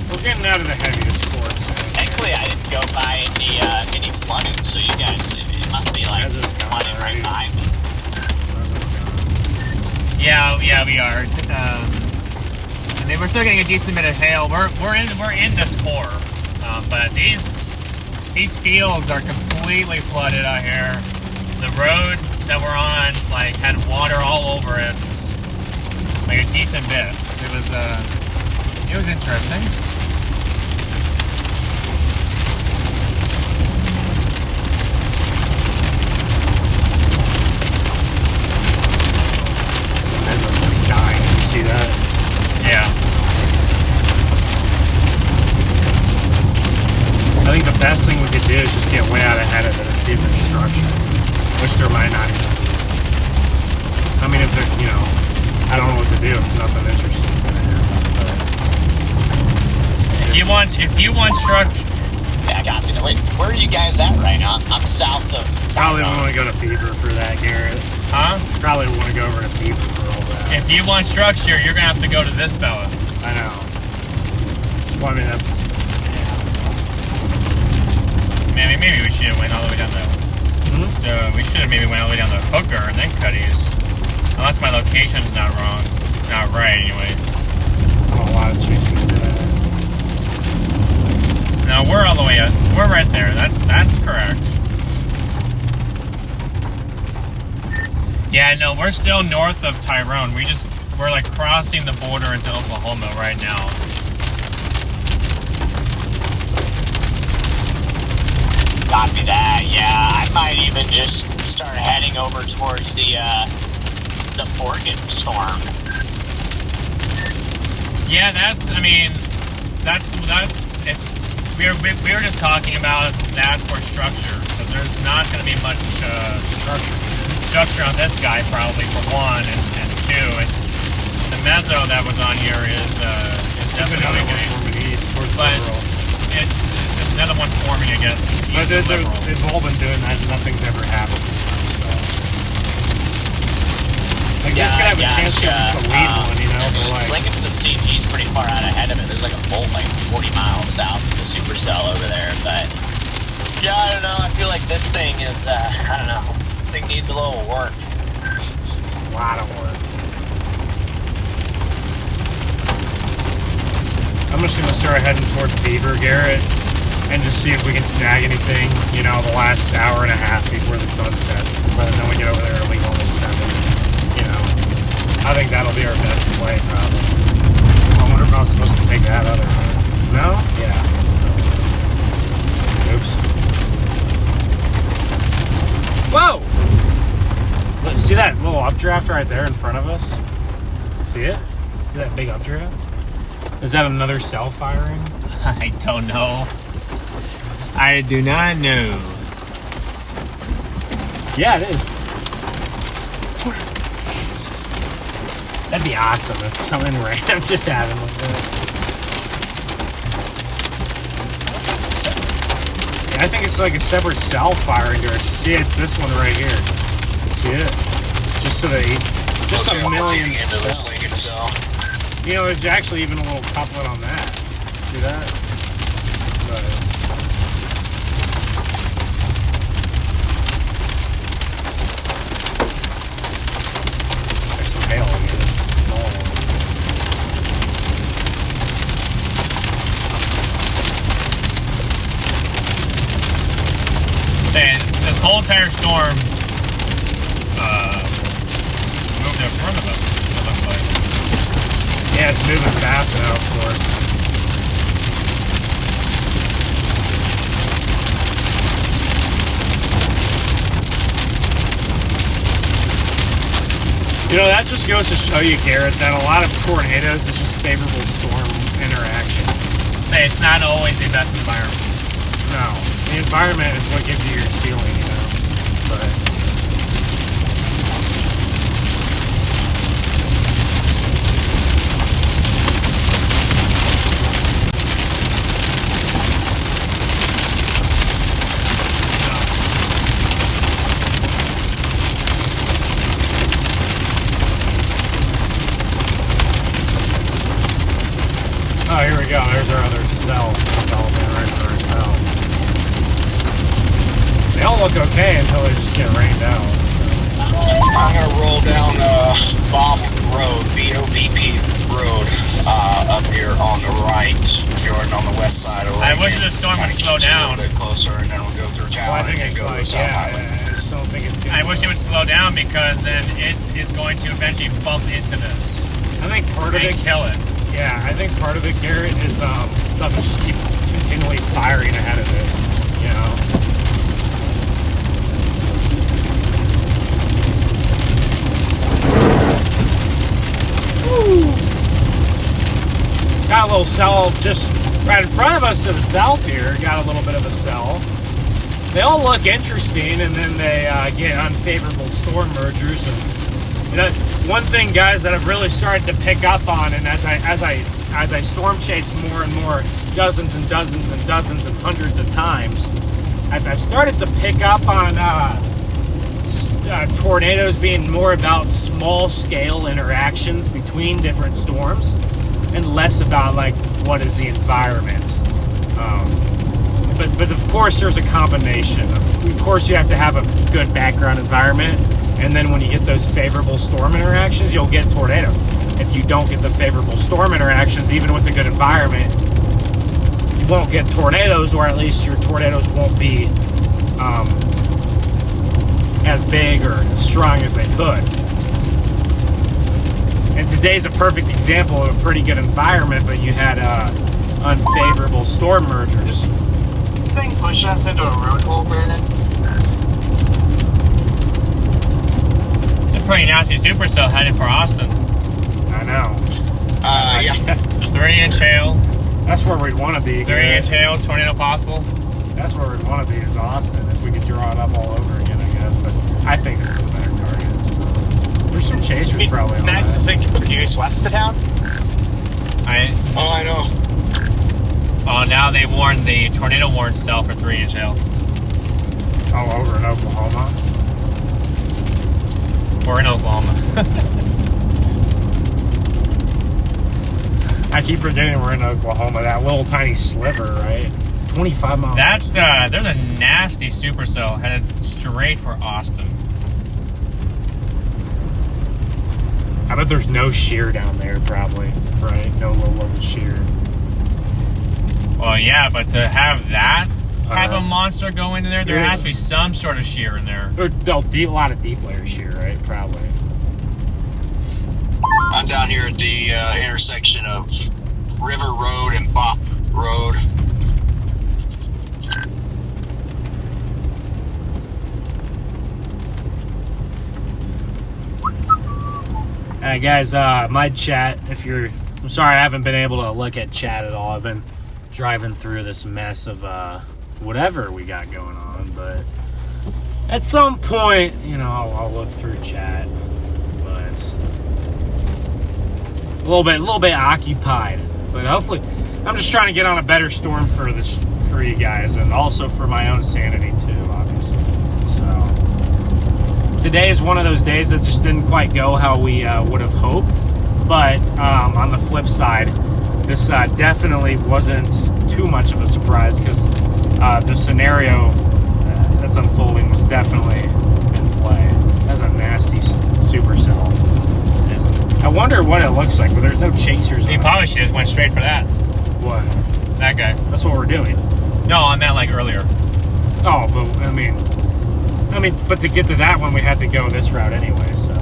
We're getting out of the heaviest sports. Thankfully, I didn't go by any flooding, so you guys, it must be like flooding right behind me. Yeah, we are. And then we're still getting a decent bit of hail. We're in this core, but these fields are completely flooded out here. The road that we're on like had water all over it, like a decent bit. It was interesting. See that? Yeah. I think the best thing we could do is just get way out ahead of it and see if there's structure, which there might not even. I mean, if it, you know, I don't know what to do if nothing interesting is gonna happen. If you want structure. Yeah, I got you. Wait, where are you guys at right now? I'm south of. Probably want to go to Beaver for that, Garrett. Huh? Probably want to go over to Beaver for all that. If you want structure, you're gonna have to go to this fella. I know. Well, I mean, that's. Maybe we should have went all the way down the. We should have maybe went all the way down the Hooker and then Cuddy's. Unless my location's not wrong, not right anyway. A lot of chasing for that. No, we're all the way up. We're right there. That's correct. Yeah, no, we're still north of Tyrone. We're like crossing the border into Oklahoma right now. Copy that. Yeah, I might even just start heading over towards the Morgan storm. Yeah, that's if we were just talking about that for structure, but there's not going to be much structure on this guy probably for one, and two, and the mezzo that was on here is definitely good, but it's another one forming, I guess. But they've all been doing that. Nothing's ever happened. Like, Yeah, this could have a chance to just a lead one, you know? I mean, But like, slinging some CG's pretty far out ahead of it. There's like a bolt like 40 miles south of the supercell over there, but yeah, I don't know. I feel like this thing is, I don't know. This thing needs a little work. it's a lot of work. I'm just gonna start heading towards Beaver, Garrett, and just see if we can snag anything, you know, the last hour and a half before the sun sets. By the time we get over there, it'll be almost 7, you know. I think that'll be our best play, probably. I wonder if I was supposed to take that other one. No? Yeah. Oops. Whoa! Look, see that little updraft right there in front of us? See it? See that big updraft? Is that another cell firing? I don't know. I do not know. Yeah, it is. That'd be awesome if something random just happened like that. Yeah, I think it's like a separate cell firing direction. See, it's this one right here. See it? Just to the just a million into this Lincoln cell. You know, there's actually even a little couplet on that. See that? But there's some hail in here. Small ones. saying this whole entire storm moved in front of us. It looks like. Yeah, it's moving fast now, of course. You know, that just goes to show you, Garrett, that a lot of tornadoes is just favorable storm interaction. Say it's not always the best environment. No, the environment is what gives you your ceiling, you know. But oh, here we go. There's our other cell development right for our cell. They all look okay until they just get rained out. I'm gonna roll down Bob Road, BOBP Road, up here on the right, Jordan, on the west side of I wish the storm would slow down. A little bit closer, and then we'll go through town. Well, I think and it's go to the like, South yeah, Highway. I just don't think it's good. I wish it would slow down because then it is going to eventually bump into this I think part of and it, kill it. yeah, I think part of it, Garrett, is stuff is just keep continually firing ahead of it, you know. Woo! Got a little cell just right in front of us to the south here. Got a little bit of a cell. They all look interesting, and then they get unfavorable storm mergers. And you know, one thing, guys, that I've really started to pick up on, and as I storm chase more and more, dozens and dozens and dozens and hundreds of times, I've started to pick up on tornadoes being more about small-scale interactions between different storms, and less about like what is the environment. But of course, there's a combination. Of course, you have to have a good background environment, and then when you get those favorable storm interactions, you'll get tornadoes. If you don't get the favorable storm interactions, even with a good environment, you won't get tornadoes, or at least your tornadoes won't be as big or as strong as they could. And today's a perfect example of a pretty good environment, but you had unfavorable storm mergers. This thing pushed us into a road hole, Brandon. It's a pretty nasty supercell headed for Austin. I know. Yeah. 3-inch hail. That's where we'd want to be. 3-inch hail, tornado possible. That's where we'd want to be, is Austin, if we could draw it up all over again, I guess. But I think this is a better target. So. There's some chasers probably on Nice to that. think produce west of town. Oh, I know. Oh, now they warned the tornado warned cell for 3-inch hail. All over in Oklahoma. Or in Oklahoma. I keep forgetting we're in Oklahoma. That little tiny sliver, right? 25 miles. There's a nasty supercell headed straight for Austin. I bet there's no shear down there, probably, right? No low shear. Well, yeah, but to have that type of monster go into there, there Yeah. has to be some sort of shear in there. There's a lot of deep layer shear, right? Probably. I'm down here at the intersection of River Road and Bop Road. Guys, my chat, I'm sorry I haven't been able to look at chat at all. I've been driving through this mess of whatever we got going on, but at some point, you know, I'll look through chat. But a little bit occupied, but hopefully I'm just trying to get on a better storm for you guys, and also for my own sanity too, obviously. So today is one of those days that just didn't quite go how we would have hoped, but on the flip side, this definitely wasn't too much of a surprise, because the scenario that's unfolding was definitely in play. That's a nasty supercell. I wonder what it looks like, but there's no chasers. He probably should have went straight for that. What? That guy. That's what we're doing. No, I meant like earlier. Oh, but I mean, but to get to that one, we had to go this route anyway. So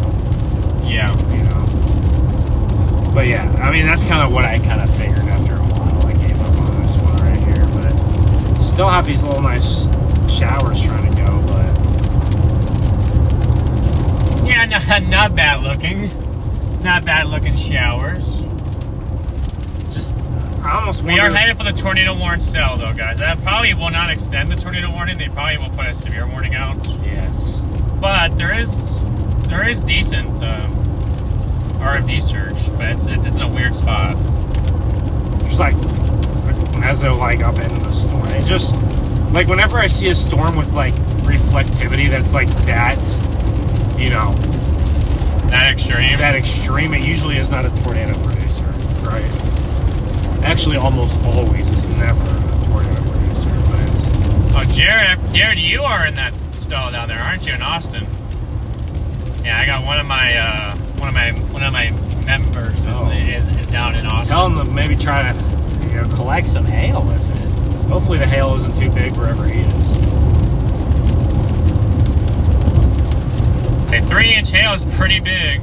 Yeah. you know. But yeah, I mean, that's kind of what I kind of figured after a while. I gave up on this one right here, but still have these little nice showers trying to go. But Yeah, not bad looking. Not bad looking showers. just, I almost We are wonder- headed for the tornado warning cell, though, guys. That probably will not extend the tornado warning. They probably will put a severe warning out. Yes. But there is decent RFD surge, but it's in a weird spot. Just like as they're like up in the storm. It just like whenever I see a storm with like reflectivity that's like that, you know, That extreme. it usually is not a tornado producer, right? Actually, almost always it's never a tornado producer, but it's Oh, Jared, you are in that stall down there, aren't you, in Austin? Yeah, I got one of my members is down in Austin. tell them to maybe try to collect some hail with it. Hopefully the hail isn't too big wherever he is. A 3-inch hail is pretty big.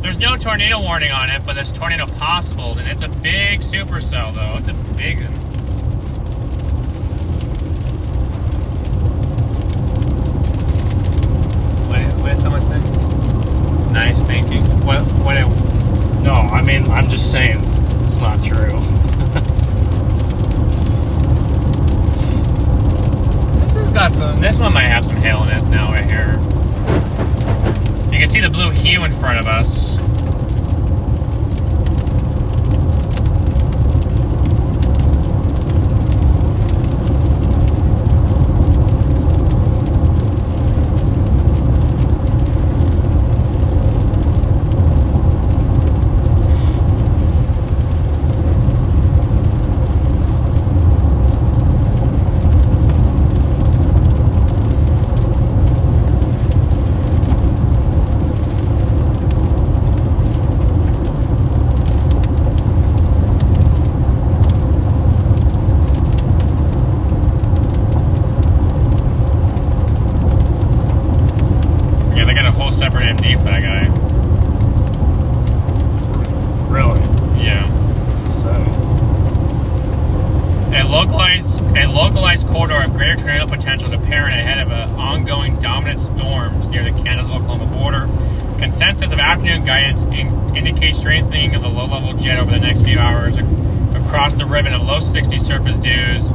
There's no tornado warning on it, but there's tornado possible, and it's a big supercell, though. It's a big one. What did someone say? Nice, thank you. What? No, I mean I'm just saying it's not true. This has got some. This one might have some hail in it now, right here. You can see the blue hue in front of us. Separate MD for that guy. Really? Yeah. What's it say? A localized corridor of greater tornado potential to parent ahead of ongoing dominant storms near the Kansas-Oklahoma border. Consensus of afternoon guidance indicates strengthening of the low-level jet over the next few hours across the ribbon of low 60 surface dews,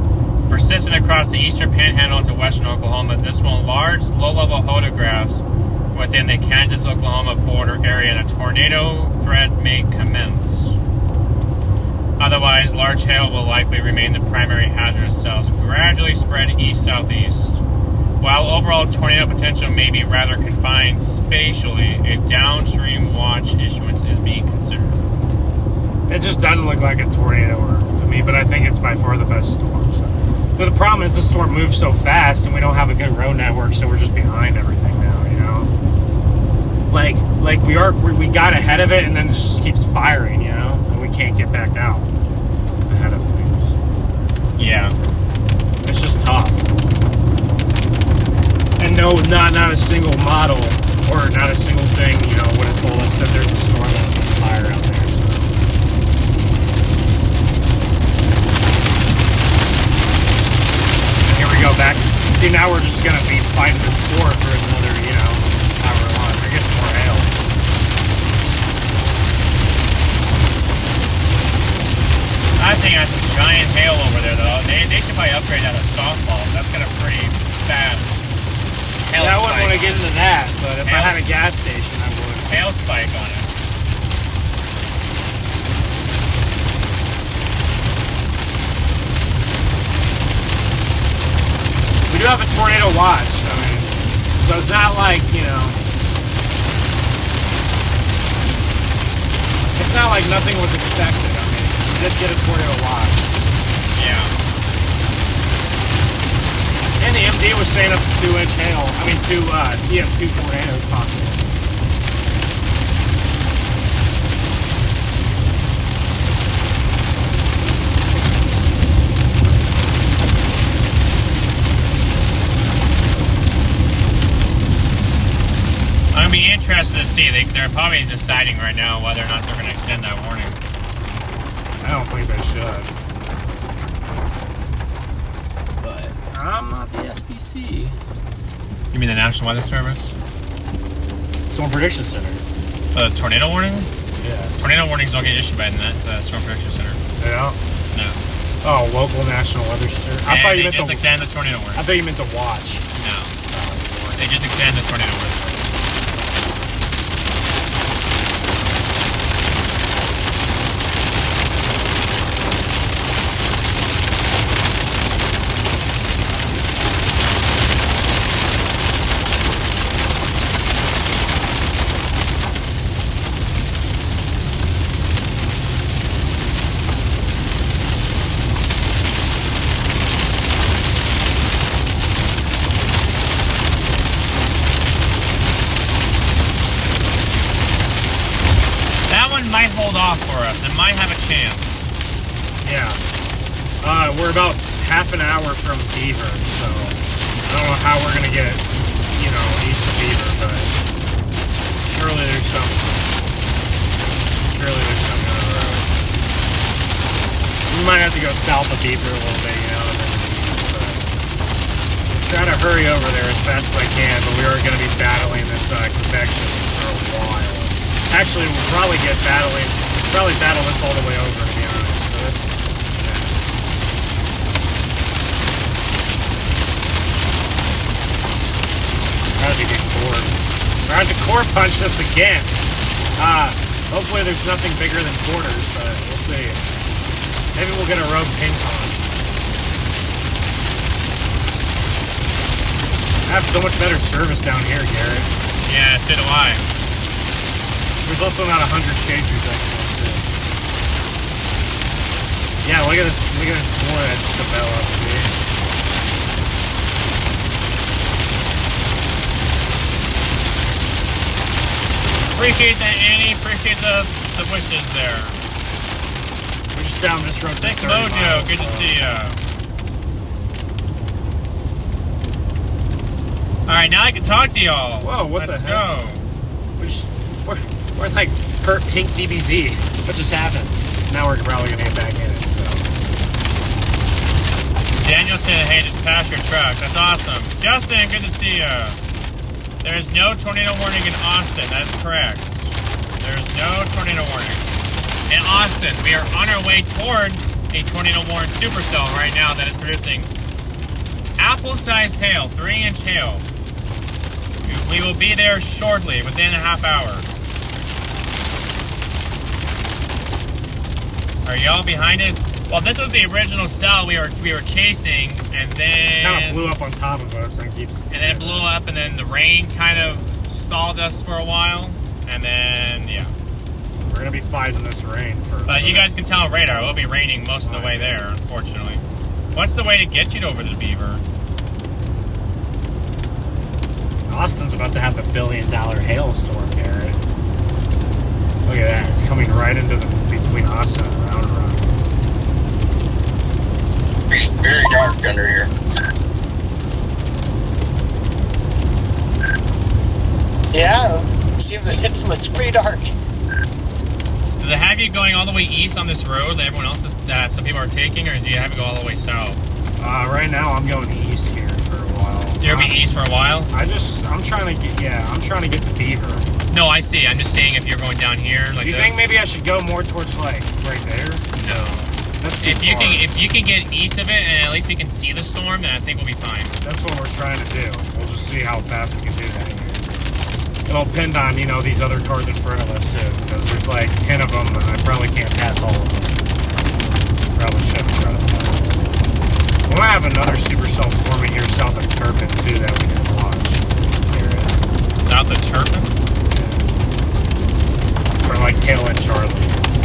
persistent across the eastern Panhandle into western Oklahoma. This will enlarge low-level photographs within the Kansas-Oklahoma border area, and a tornado threat may commence. Otherwise, large hail will likely remain the primary hazardous cells, gradually spread east-southeast. While overall tornado potential may be rather confined spatially, a downstream watch issuance is being considered. It just doesn't look like a tornado to me, but I think it's by far the best storm. So. But the problem is the storm moves so fast, and we don't have a good road network, so we're just behind everything now, you know? Like we got ahead of it, and then it just keeps firing, you know? And we can't get back out ahead of things. Yeah. It's just tough. And no, not a single model, or not a single thing, you know, would have told us that there's a storm that's on fire out there, so. And here we go back. See, now we're just gonna be fighting this floor for another, you know, however long. Or get some more hail. I think that's some giant hail over there, though. They should probably upgrade that to softball. That's got a pretty fast hail Yeah, I spike. wouldn't want to get into that, but if I Hail- had a gas station, I would. Hail spike on it. We do have a tornado watch, I mean, so it's not like, you know, it's not like nothing was expected. I mean, we did get a tornado watch. Yeah. And the MD was saying up to 2-inch hail. I mean, you have 2 tornadoes possible. be interested to see. They're probably deciding right now whether or not they're going to extend that warning. I don't think they should. But I'm not the SPC. You mean the National Weather Service? Storm Prediction Center. The tornado warning? Yeah. Tornado warnings don't get issued by the Storm Prediction Center. Yeah. No. Oh, local National Weather Service. I thought you meant just extend the tornado warning. I thought you meant to watch. No. They just extend the tornado warning. Might hold off for us. It might have a chance. Yeah. We're about half an hour from Beaver, so I don't know how we're gonna get, east of Beaver, but surely there's something on the road. We might have to go south of Beaver a little bit, and then east, but we'll try to hurry over there as fast as I can, but we are gonna be battling this convection for a while. Actually, we'll probably battle this all the way over, to be honest. So that's, Trying to get bored. Trying to core punch this again. Hopefully there's nothing bigger than quarters, but we'll see. Maybe we'll get a rogue ping pong. I have so much better service down here, Garrett. Yeah, so do I. There's also not 100 chasers I can do. Yeah, look at this boy that's developed, dude. Appreciate that, Annie. Appreciate the wishes there. We're just down this road. Sick Mojo, good to see ya. Alright, now I can talk to y'all. Whoa, what Let's the hell? go. We're like pink DBZ. What just happened? Now we're probably gonna get back in it. So. Daniel said, hey, just pass your truck. That's awesome. Justin, good to see ya. There's no tornado warning in Austin. That is correct. There's no tornado warning. In Austin, we are on our way toward a tornado warned supercell right now that is producing apple-sized hail, 3-inch hail. We will be there shortly, within a half hour. Are y'all behind it? Well, this was the original cell we were chasing, and then Kind of blew up on top of us and keeps. and then it blew up, and then the rain kind of stalled us for a while, and then yeah. We're gonna be fighting this rain for. But you guys can tell radar. It will be raining most of the way there, unfortunately. What's the way to get you over to the Beaver? Austin's about to have $1 billion hailstorm, Garrett. Look at that. It's coming right into between Austin and Round Rock. Very dark under here. Yeah, it seems like it's pretty dark. Does it have you going all the way east on this road that everyone else that some people are taking, or do you have to go all the way south? Right now I'm going east here for a while. You're gonna be east for a while? I'm trying to get to Beaver. No, I see. I'm just saying if you're going down here like Do you this. think maybe I should go more towards like right there? No. That's too If you far. can get east of it and at least we can see the storm, then I think we'll be fine. That's what we're trying to do. We'll just see how fast we can do that here. It'll depend on, these other cars in front of us too, because there's like 10 of them and I probably can't pass all of them. Probably shouldn't try to pass all of them. We might have another supercell forming here south of Turpin too that we can watch. South of Turpin? Yeah. Or like tail end Charlie.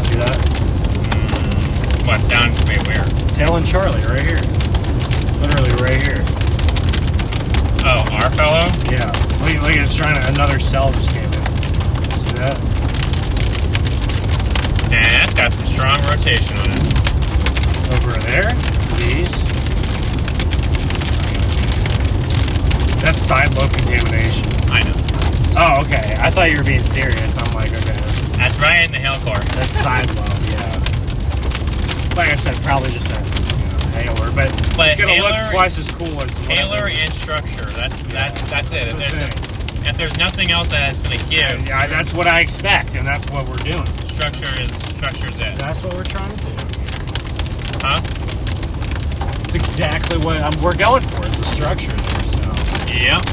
See that? What, down wait, where? Tail end Charlie, right here. Literally right here. Oh, our fellow? Yeah. Look, it's trying to, another cell just came in. See that? And that's got some strong rotation on it. Over there, please. That's side lobe contamination. I know. Oh, okay. I thought you were being serious. I'm like, okay. That's right in the hill core. That's side low, yeah. Like I said, probably just a hailer, but it's gonna hailer, look twice as cool as hailer and structure. That's it. If there's nothing else that it's gonna give, yeah, that's what I expect, and that's what we're doing. Structure's it. That's what we're trying to do. Huh? It's exactly what we're going for. The structure there. So. Yep.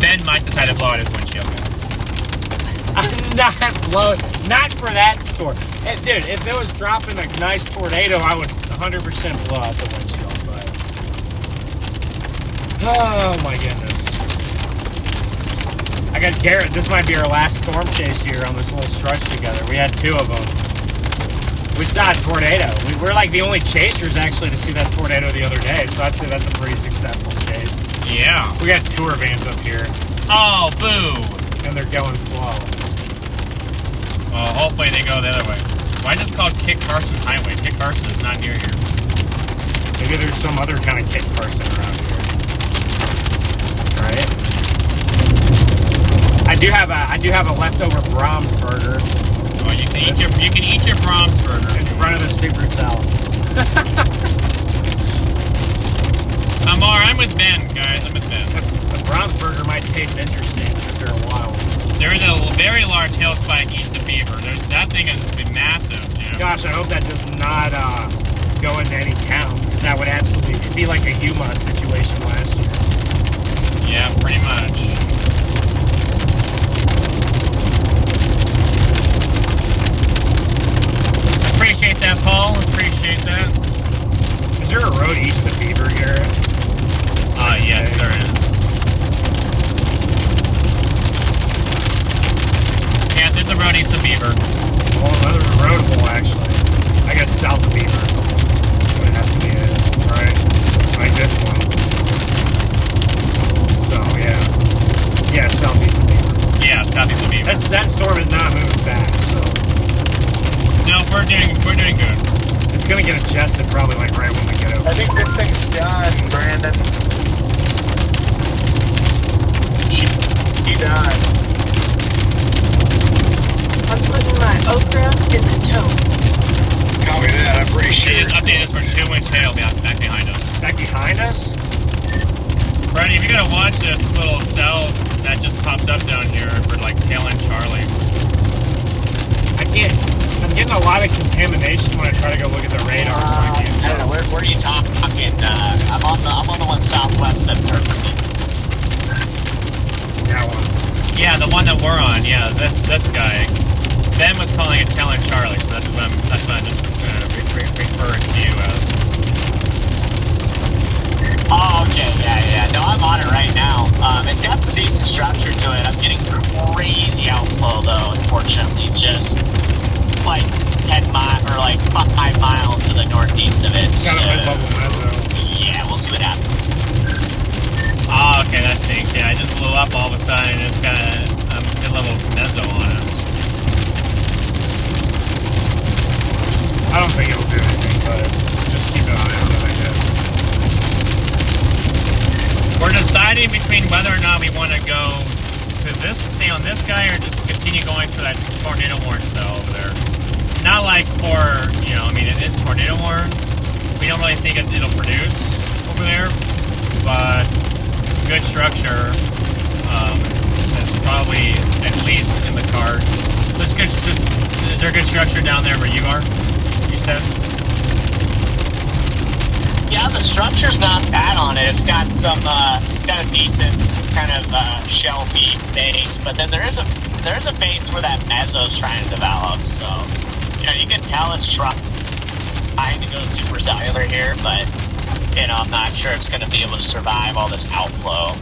Ben might decide to blow out his windshield. Not for that storm. Dude, if it was dropping a nice tornado, I would 100% blow out the windshield. But oh my goodness. I got Garrett. This might be our last storm chase here on this little stretch together. We had 2 of them. We saw a tornado. We were like the only chasers actually to see that tornado the other day, so I'd say that's a pretty successful chase. Yeah. We got tour vans up here. Oh, boo. And they're going slow. Well, hopefully they go the other way. Why is it called Kit Carson Highway? Kit Carson is not near here. Maybe there's some other kind of Kit Carson around here. Right? I do have a leftover Brahms burger. Oh, you can eat your Brahms burger in front of the Super Cell. I'm with Ben, guys. I'm with Ben. The Brahms burger might taste interesting after a while. There is a very large hill spike east of Beaver. That thing is massive. You know? Gosh, I hope that does not go into any count, because that would absolutely be like a Yuma situation last year. Yeah, pretty much. Appreciate that, Paul. Appreciate that. Is there a road east of Beaver, Garrett? Yes, there is. Yeah, there's a road east of Beaver. Well, another roadable, actually. I guess south of Beaver. So it has to be it, right? Like this one. So, yeah. Yeah, southeast of Beaver. Yeah, southeast of Beaver. That storm is not moving fast, so. No, we're doing good. It's gonna get adjusted probably like right when we get over. I think this thing's done, Brandon. She done. I'm putting my okra in the tote. Copy that, I'm pretty sure. They just updated us for 2-inch hail back behind us. Back behind us? Brady, if you're gonna watch this little cell that just popped up down here for like tailing Charlie. I'm getting a lot of contamination when I try to go look at the radar. So I don't know, where are you talking? I'm on the one southwest of Turkey. That one. Yeah, the one that we're on. Yeah, this guy. Ben was calling it tailing Charlie, so that's what I'm just referring to you as. Oh, okay, yeah. No, I'm on it right now. It's got some decent structure to it. I'm getting crazy outflow though, unfortunately. Just like 10 miles or like 5 miles to the northeast of it. Kind of mid-level mezzo. Yeah, we'll see what happens. Oh, okay, that stinks. Yeah, I just blew up all of a sudden, and it's got a mid-level mezzo on it. I don't think it'll do anything, but just keep an eye on it, I guess. We're deciding between whether or not we want to go to stay on this guy, or just continue going to that tornado warning cell over there. Not like for, I mean, it is tornado warning. We don't really think it'll produce over there, but good structure. It's probably at least in the cards. Is there good structure down there where you are? You said? Yeah, the structure's not bad on it. It's got some, got a decent kind of shelfy base, but then there is a base where that mezzo's trying to develop. So, you can tell it's trying to go super cellular here, but I'm not sure it's going to be able to survive all this outflow.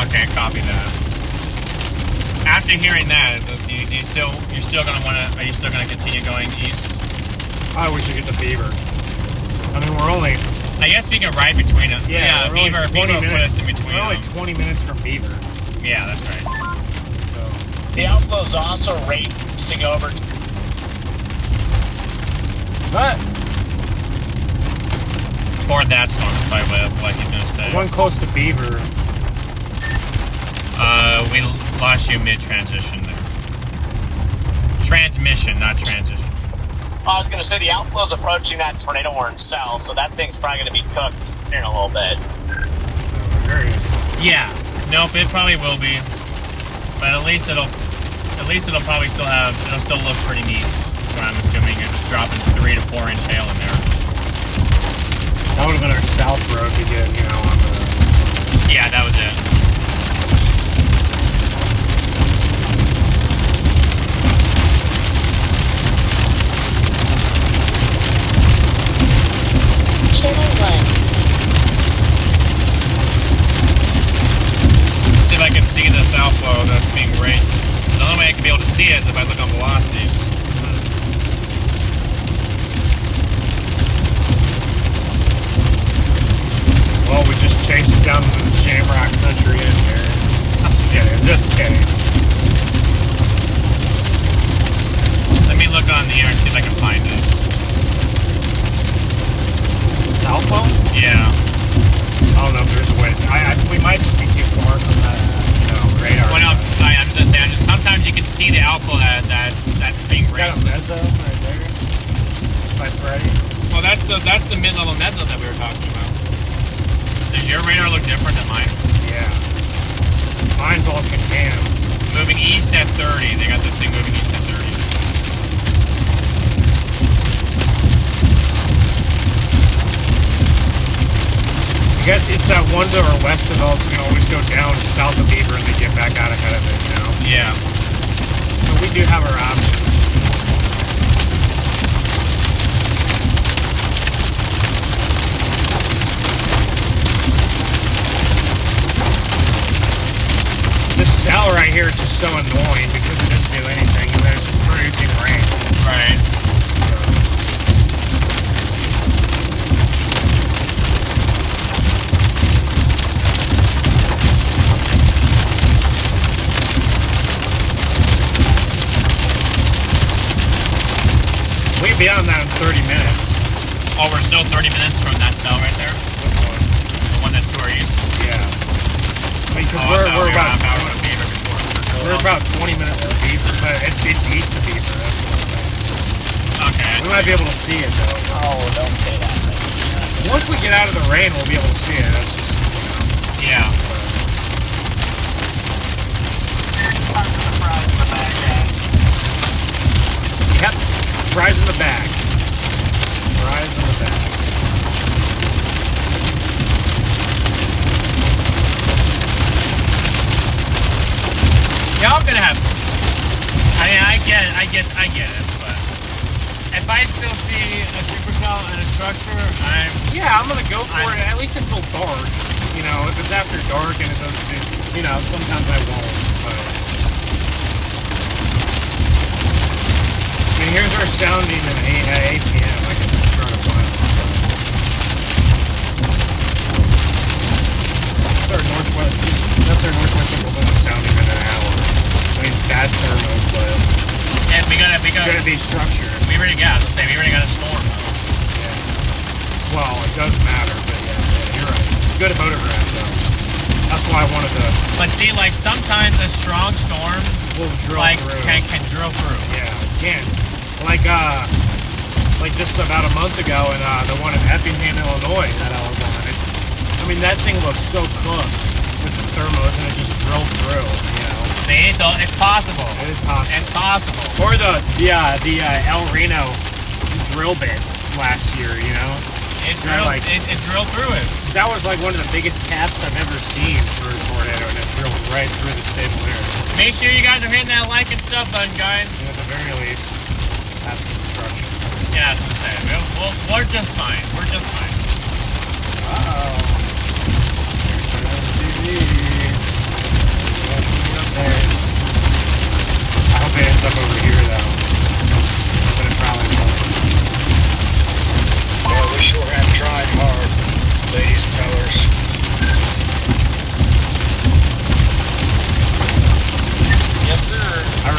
Okay, copy that. After hearing that, you're still going to are you still going to continue going east? I wish we get to Beaver. I mean, we're only... I guess we can ride between them. Yeah, Beaver put us in between. We're only 20 minutes from Beaver. Yeah, that's right. So the outflow's also racing over. But Toward that storm is probably what he's gonna say. One close to Beaver. We lost you mid-transition there. Transmission, not transition. I was going to say the outflow's approaching that tornado warning cell, so that thing's probably going to be cooked here in a little bit. Yeah. Nope, it probably will be. But at least it'll probably still look pretty neat. That's what I'm assuming. If it's dropping 3 to 4 inch hail in there. That would have been our south road to get, you know, on the... Yeah, that was it. Channel 1. See if I can see this outflow that's being raced. The only way I can be able to see it is if I look on velocities. Well, we just chased it down to the Shamrock country in here. Just kidding. Let me look on the air and see if I can find it. Alpha? Yeah. I don't know if there's a way. We might just be too far from the radar. Well, no, I'm just saying. Sometimes you can see the outflow that's being raced. Got a mezzo right there. By Freddy. Well, that's the mid-level mezzo that we were talking about. Does your radar look different than mine? Yeah. Mine's all can. Moving east at 30. They got this thing moving east at 30. I guess if that one to our west develops, we can always go down south of Beaver and then get back out ahead of it, you know? Yeah. So we do have our options. This cell right here is just so annoying because it doesn't do anything and then it's just producing rain. Right. We'd be on that in 30 minutes. Oh, we're still 30 minutes from that cell right there? Which one? The one that's to our east? Yeah. Because Oh, we're about... Beaver before. We're about 20 minutes from Beaver, but it's east of Beaver, that's what I'm saying. Okay. We might be able to see it, though. Oh, don't say that. Once we get out of the rain, we'll be able to see it. That's just, Yeah. Yep. Fries in the bag. Fries in the bag. Yeah, I'm gonna have. I mean, I get it, but if I still see a supercell and a structure, Yeah, I'm gonna go for it at least until dark. You know, if it's after dark and it doesn't do, you know, sometimes I won't. But I mean, here's our sounding at 8 p.m. I can try to find it. That's our northwest Oklahoma sounding in an hour. I mean, bad thermals, but and we gotta it's gonna be structured. we already got. Let's say we already got a storm. Yeah. Well, it doesn't matter, but yeah, you're right. Good photograph, though. That's why I wanted to. But see, like sometimes a strong storm We'll drill through. can drill through. Yeah, can. Like just about a month ago in the one in Effingham, Illinois that I was on. I mean, that thing looked so cooked with the thermos and it just drilled through, you know. It's possible. It is possible. It's possible. Or the El Reno drill bit last year, you know. It drilled through it. That was like one of the biggest caps I've ever seen for a tornado, and it drilled right through the stable there. Make sure you guys are hitting that like and sub button, guys. And at the very least, have some structure. Yeah, that's what I'm saying. We're just fine. We're just fine. Uh-oh. I hope it ends up over here, though. But it probably won't. Well, we sure have tried hard, ladies and fellas. Yes, sir.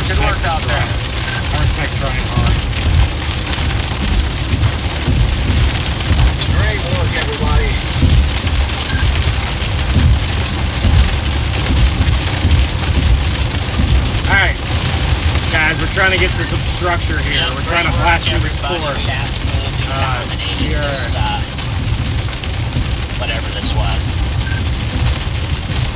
Good work out there. I respect trying hard. Great work, everyone. get to some structure here. Yeah, We're trying to great blast work, through this everybody. core. We absolutely dominated this, whatever this was.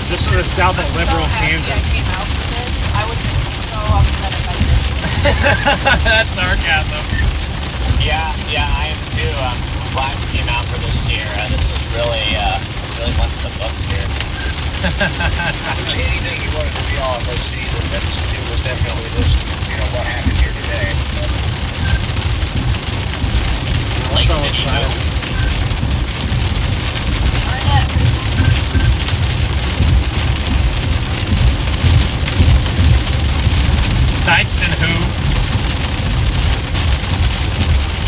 Just to the south of I'm Liberal, so happy Kansas. I came out for this. I would have been so upset if I missed it. That's sarcasm. Yeah, I am too. I'm glad we came out for this year. This was really went to the books here. If there's anything you wanted to be on this season, it was definitely this, what happened here today. Lake So City, excited. Darn it. Sykeston who?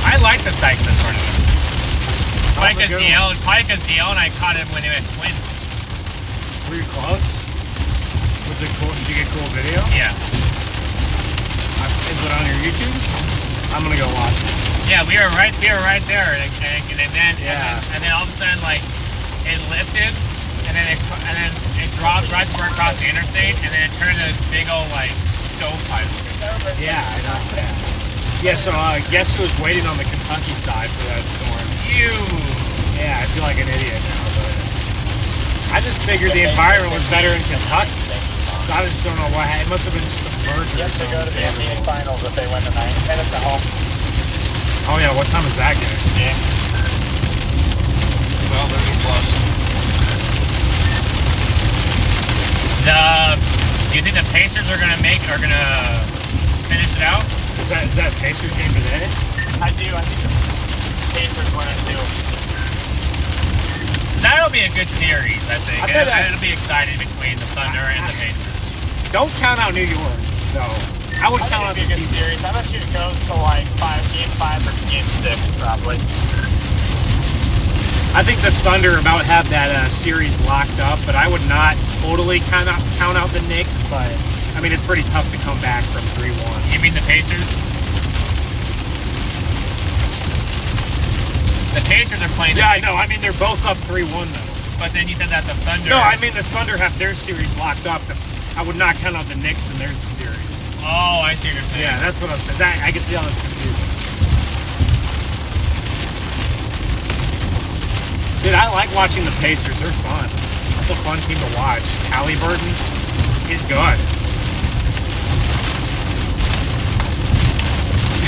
I like the Sykeston tournament. Probably because DL and I caught him when they had twins. Were you close? Was it cool? Did you get cool video? Yeah. Is it on your YouTube? I'm gonna go watch it. Yeah, we were right there, and then all of a sudden, like, it lifted, and then it dropped right before it crossed the interstate, and then it turned into a big old like stovepipe. Yeah, I know. Yeah. So guess who was waiting on the Kentucky side for that storm? You. Yeah, I feel like an idiot now, but I just figured the environment was better in Kentucky. I just don't know why. It must have been just a merger. Yep, they go to the NBA Finals if they win tonight, and it's at home. Oh yeah, what time is that game? Yeah. Well, there's a plus. Do you think the Pacers are gonna finish it out? Is that Pacers game today? I do. I think the Pacers win it too. That'll be a good series, I think. I bet It'll be exciting between the Thunder and the Pacers. Don't count out New York, though. I would I count out think the it'd be a good series. I bet you it goes to like game 5 or game 6 probably. I think the Thunder about have that series locked up, but I would not totally count out the Knicks. But I mean, it's pretty tough to come back from 3-1. You mean the Pacers? The Pacers are playing. Yeah, I know. I mean, they're both up 3-1 though. But then you said that the Thunder. No, I mean the Thunder have their series locked up. I would not count out the Knicks in their series. Oh, I see what you're saying. Yeah, that's what I'm saying. I can see how that's confusing. Dude, I like watching the Pacers. They're fun. That's a fun team to watch. Halliburton is good.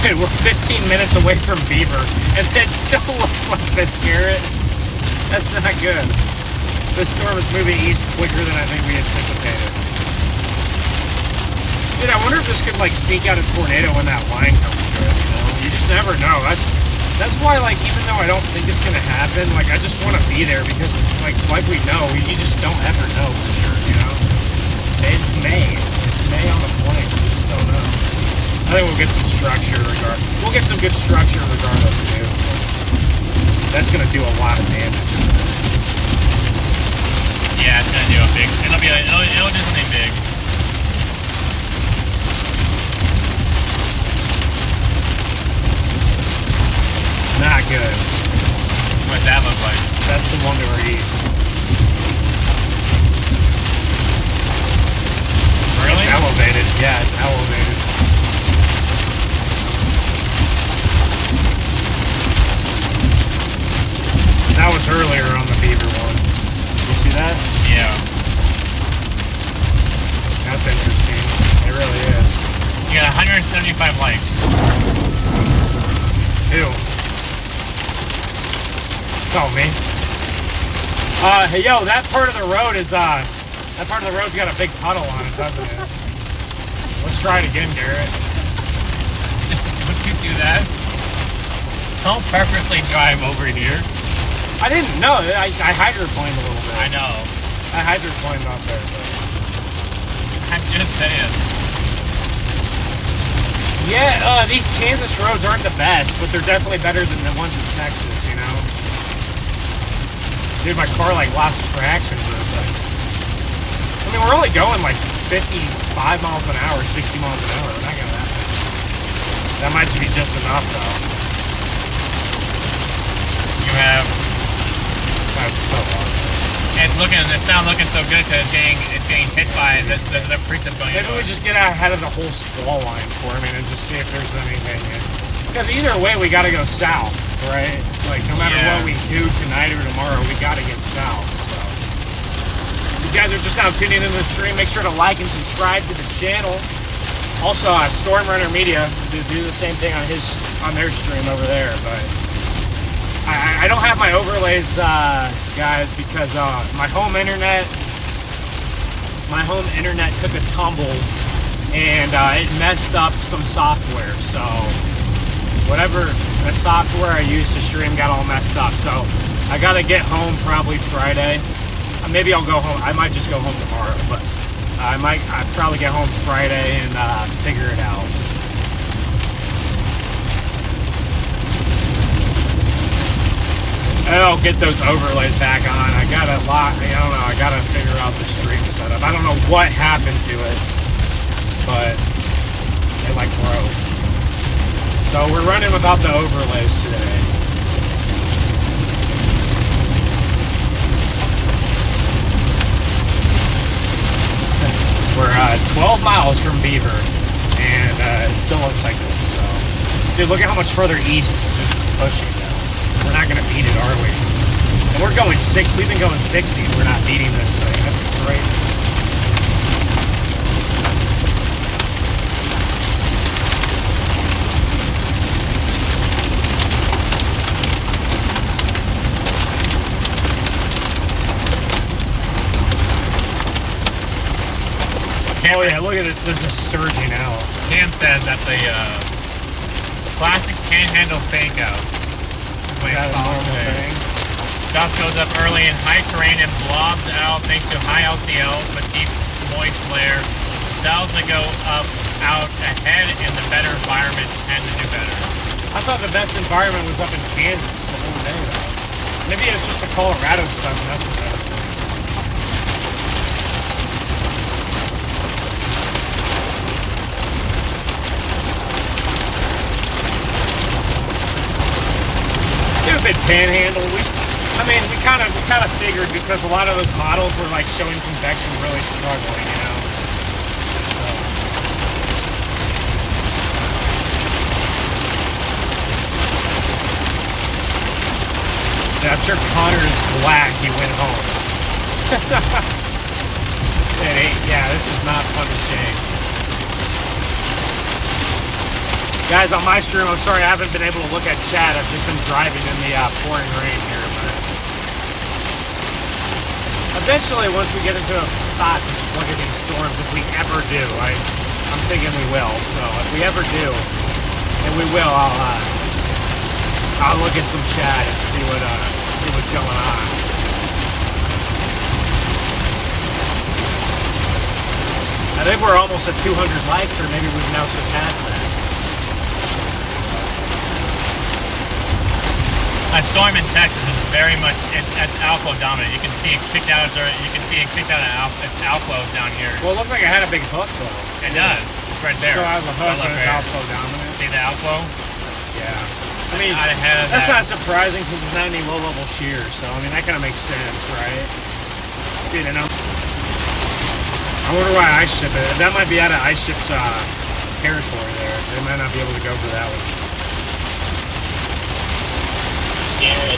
Dude, we're 15 minutes away from Beaver, and it still looks like this, Garrett. That's not good. This storm is moving east quicker than I think we anticipated. Dude, I wonder if this could, like, sneak out a tornado when that line comes through, you know? You just never know. That's why, like, even though I don't think it's gonna happen, like, I just want to be there because, like we know, you just don't ever know for sure, you know? It's May. It's May on the plane. You just don't know. I think we'll get some structure regardless. We'll get some good structure regardless, too. That's gonna do a lot of damage. Yeah, it's gonna do a big. It'll do something big. Not good. What's that look like? That's the one to our east. Really? It's elevated. Yeah, it's elevated. That was earlier on the Beaver one. You see that? Yeah. That's interesting. It really is. You got 175 likes. Ew. Oh, me. Hey, yo, that part of the road is, that part of the road's got a big puddle on it, doesn't it? Let's try it again, Garrett. Don't you do that? Don't purposely drive over here. I didn't know. I hydroplaned a little bit. I know. I hydroplaned off there. But... I'm just saying. Yeah, these Kansas roads aren't the best, but they're definitely better than the ones in Texas, you know? Dude, my car, like, lost traction for a second. I mean, we're only going, like, 55 miles an hour, 60 miles an hour. We're not going that fast. That might be just enough, though. You have. That's so hard. It's It's not looking so good because it's getting hit by the precip going Maybe into we it. just get ahead of the whole squall line forming and just see if there's anything. Because either way, we got to go south, right? Like, no matter what we do tonight or tomorrow, we got to get south. So, if you guys are just now tuning into the stream, make sure to like and subscribe to the channel. Also, Stormrunner Media do the same thing on their stream over there. But I don't have my overlays, guys, because my home internet took a tumble and it messed up some software. So whatever the software I used to stream got all messed up. So I gotta get home probably Friday. Maybe I'll go home. I might just go home tomorrow, but I'd probably get home Friday and figure it out. I'll get those overlays back on. I don't know. I gotta figure out the stream setup. I don't know what happened to it, but it like broke. So we're running without the overlays today. We're 12 miles from Beaver, and it still looks like this. So, dude, look at how much further east it's just pushing now. We're not going to beat it, are we? And we're going 6. We've been going 60. We're not beating this thing. That's great. Oh yeah, look at this. This is surging out. Cam says that the classic Panhandle fake out. Is that a normal thing? Stuff goes up early in high terrain and blobs out thanks to high LCL, but deep moist layer. Cells that go up out ahead in the better environment tend to do better. I thought the best environment was up in Kansas the whole day though. Maybe it's just the Colorado stuff and that's the better thing. Stupid Panhandle. We kind of figured because a lot of those models were like showing convection really struggling, you know. Yeah, I'm sure Connor is glad he went home. Yeah, this is not fun to chase. Guys, on my stream, I'm sorry I haven't been able to look at chat. I've just been driving in the pouring rain here. But eventually, once we get into a spot to just look at these storms, if we ever do, I'm thinking we will. So if we ever do, and we will, I'll look at some chat and see what's going on. I think we're almost at 200 likes, or maybe we've now surpassed that. A storm in Texas is very much it's outflow dominant. You can see it kicked out. You can see it kicked out of its outflows down here. Well, it looked like it had a big hook though. It does. It's right there. So I have a hook and it's outflow dominant. See the outflow? Yeah. I mean, that's not surprising because there's not any low-level shear. So I mean, that kind of makes sense, right? Dude, I wonder why ice ship it. That might be out of ice ship's territory there. They might not be able to go for that one. Garrett,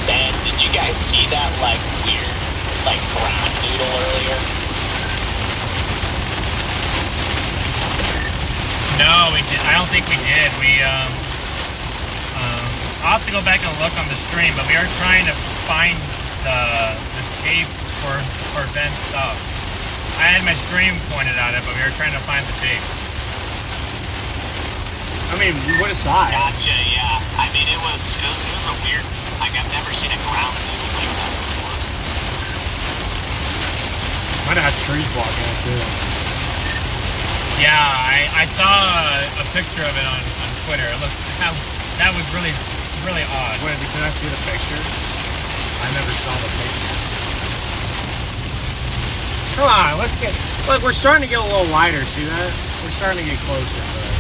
Ben, did you guys see that weird ground noodle earlier? No, we did. I don't think we did. I'll have to go back and look on the stream, but we are trying to find the tape for Ben's stuff. I had my stream pointed at it, but we were trying to find the tape. I mean, we would have saw it. Gotcha, yeah. I mean, it was a weird, I've never seen a ground noodle like that before. Might have had trees blocking it too. Yeah, I saw a picture of it on Twitter. It looked, that was really odd. Wait, can I see the picture? I never saw the picture. Come on, let's get... Look, we're starting to get a little lighter, see that? We're starting to get closer, but...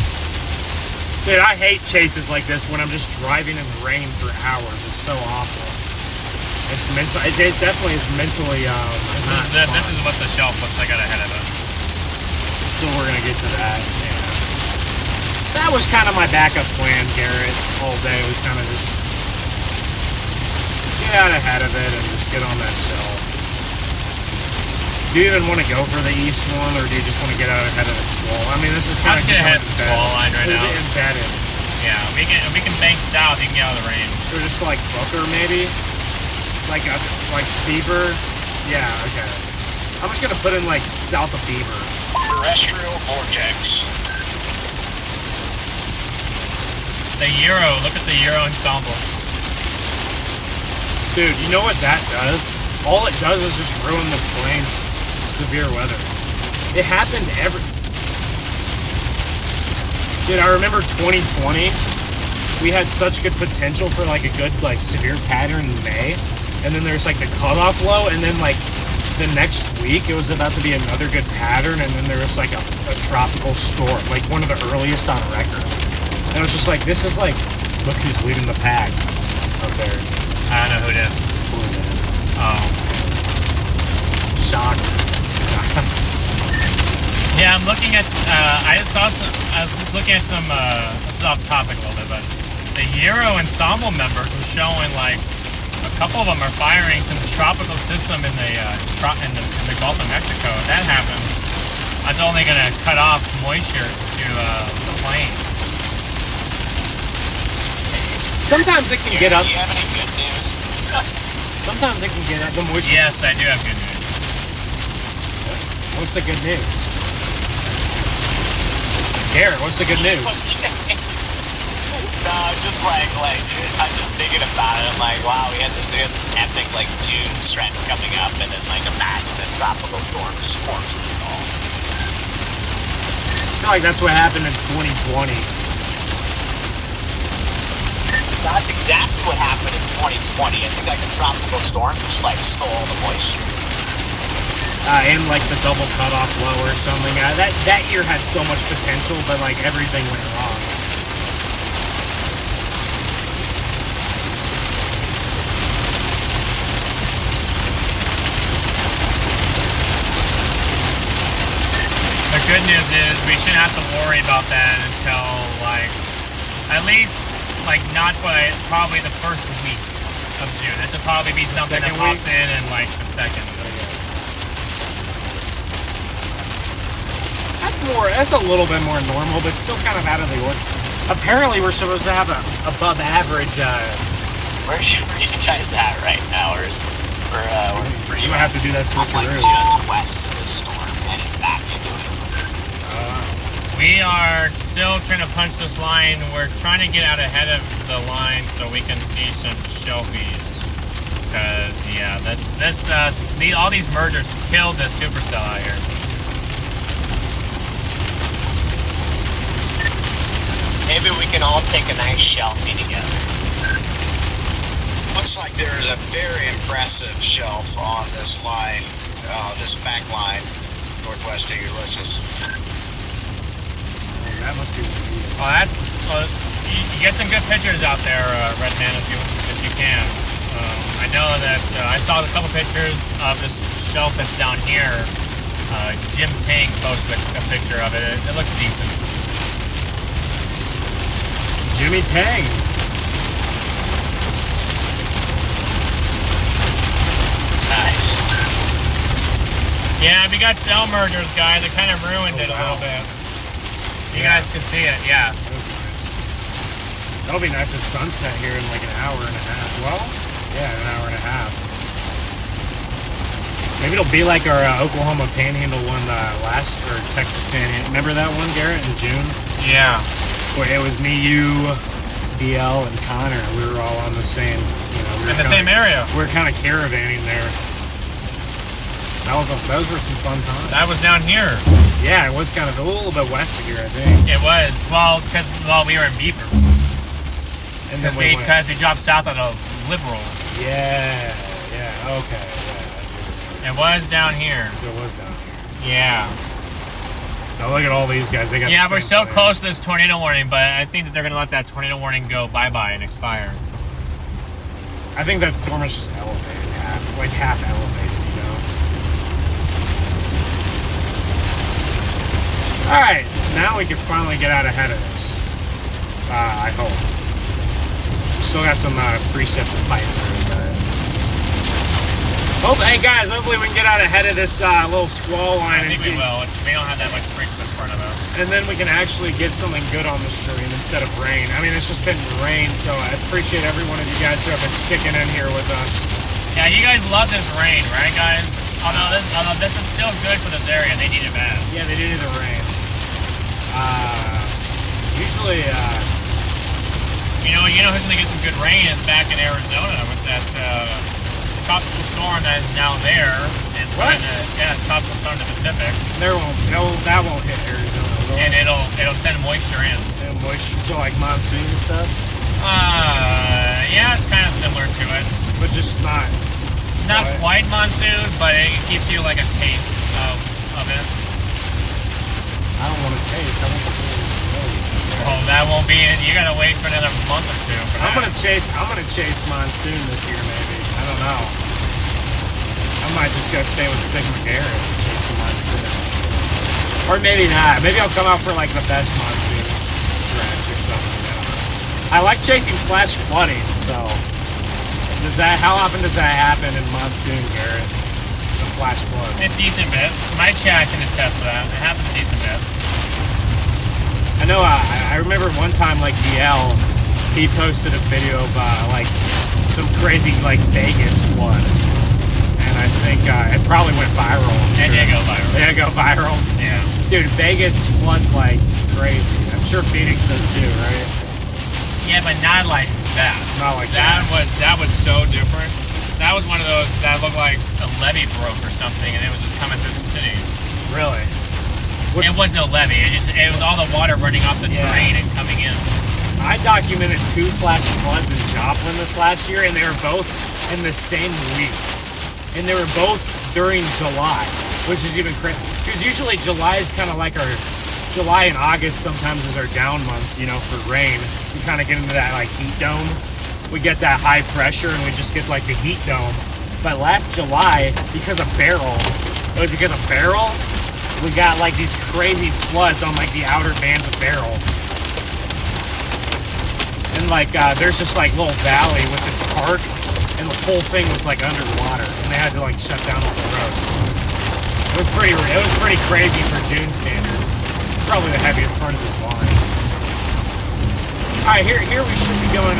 Dude, I hate chases like this when I'm just driving in the rain for hours. It's so awful. It's mental. It definitely is mentally. This is what the shelf looks like out ahead of it. So we're gonna get to that. Yeah. That was kind of my backup plan, Garrett. All day was kind of just get out ahead of it and just get on that shelf. Do you even want to go for the east one, or do you just want to get out ahead of the squall? I mean, this is kind of get ahead of the squall line right now. Embedded. Yeah, we can bank south. You can get out of the range. So just like Booker, maybe, like Beaver. Yeah, okay. I'm just gonna put in like south of Beaver. Terrestrial vortex. The Euro. Look at the Euro ensemble. Dude, you know what that does? All it does is just ruin the plane's severe weather. It happened Dude, I remember 2020. We had such good potential for like a good like severe pattern in May, and then there's like the cutoff low, and then like the next week it was about to be another good pattern, and then there was like a tropical storm, like one of the earliest on record. And it was just like, this is like, look who's leading the pack up there. I don't know who did. Oh. Shock. Yeah, I'm looking at, I was just looking at some, this is off topic a little bit, but the Euro ensemble members were showing like, a couple of them are firing some tropical system in the Gulf of Mexico. If that happens, that's only going to cut off moisture to the plains. Sometimes it can get up. Do you have any good news? Sometimes it can get up the moisture. Yes, I do have good news. What's the good news? Garrett, what's the good news? No, just like I'm just thinking about it. I'm like, wow, we had this epic like June stretch coming up, and then like imagine a tropical storm just forms it all. I feel like that's what happened in 2020. That's exactly what happened in 2020. I think like a tropical storm just like stole all the moisture. And like the double cutoff low or something. That year had so much potential, but like everything went wrong. The good news is we shouldn't have to worry about that until like at least like not by probably the first week of June. This would probably be something that pops in like the second. That's a little bit more normal, but still kind of out of the ordinary. Apparently, we're supposed to have a above average. Where are you guys at right now? Or we're You might have to do that I'm like switcheroo. just west of this storm, heading back into it. We are still trying to punch this line. We're trying to get out ahead of the line so we can see some shelfies. Because yeah, all these mergers killed the supercell out here. Maybe we can all take a nice shelfie together. Looks like there is a very impressive shelf on this line, this back line, northwest of Ulysses. That must be. Oh, that's you get some good pictures out there, Red Man, if you can. I know that I saw a couple pictures of this shelf that's down here. Jim Tank posted a picture of it. It looks decent. Jimmy Tang. Nice. Yeah, we got cell mergers, guys. It kind of ruined it a little bit. You guys can see it, yeah. That was nice. That'll be nice at sunset here in like an hour and a half. Well, yeah, an hour and a half. Maybe it'll be like our Oklahoma Panhandle one or Texas Panhandle. Remember that one, Garrett, in June? Yeah. Where it was me, you, DL, and Connor. We were all on the same, In the same area. We were kind of caravanning there. Those were some fun times. That was down here. Yeah, it was kind of a little bit west of here, I think. It was. Well, because we were in Beaver. And then Because we dropped south out of Liberal. Yeah, okay. Yeah, It was down here. so it was down here. Yeah. Now look at all these guys. They got Yeah, the we're same so plan. close to this tornado warning, but I think that they're going to let that tornado warning go bye-bye and expire. I think that storm is just elevated, half elevated, you know. All right, now we can finally get out ahead of this. I hope. Still got some preset to fight through, but hey guys, hopefully we can get out ahead of this little squall line. I think we will. We don't have that much preset in front of us. And then we can actually get something good on the stream instead of rain. I mean, it's just been rain, so I appreciate every one of you guys who have been sticking in here with us. Yeah, you guys love this rain, right, guys? Although this is still good for this area, they need it bad. Yeah, they do need the rain. Usually, you know who's gonna get some good rain is back in Arizona with that tropical storm that is now there. It's tropical storm in the Pacific. That won't hit Arizona. And it'll send moisture in. And moisture, so like monsoon and stuff. Yeah, it's kind of similar to it, but just not quite monsoon, but it gives you like a taste of it. I don't want to taste. I want the whole. Oh, that won't be it. You gotta wait for another month or two. I'm gonna chase monsoon this year, maybe. I don't know. I might just go stay with Sigma Garrett and chase some monsoon. Or maybe not. Maybe I'll come out for like the best monsoon stretch or something. I like chasing flash flooding, so how often does that happen in monsoon, Garrett? The flash floods. A decent bit. My chat can attest to that. It happens a decent bit. I know. I remember one time, like DL, he posted a video of like some crazy like Vegas flood, and I think it probably went viral. It did go viral. Did it go viral? Yeah. Dude, Vegas floods like crazy. I'm sure Phoenix does too, right? Yeah, but not like that. Not like that. That was so different. That was one of those that looked like a levee broke or something, and it was just coming through the city. Really? It was no levee. It was all the water running off the drain and coming in. I documented 2 flash floods in Joplin this last year, and they were both in the same week. And they were both during July, which is even crazy. Because usually July is kind of like July and August sometimes is our down month, you know, for rain. We kind of get into that like heat dome. We get that high pressure and we just get like the heat dome. But last July, because of Beryl, we got like these crazy floods on like the outer bands of Beryl. And like there's just like little valley with this park, and the whole thing was like underwater, and they had to like shut down all the roads. It was pretty crazy for June standards. Probably the heaviest part of this line. All right, here we should be going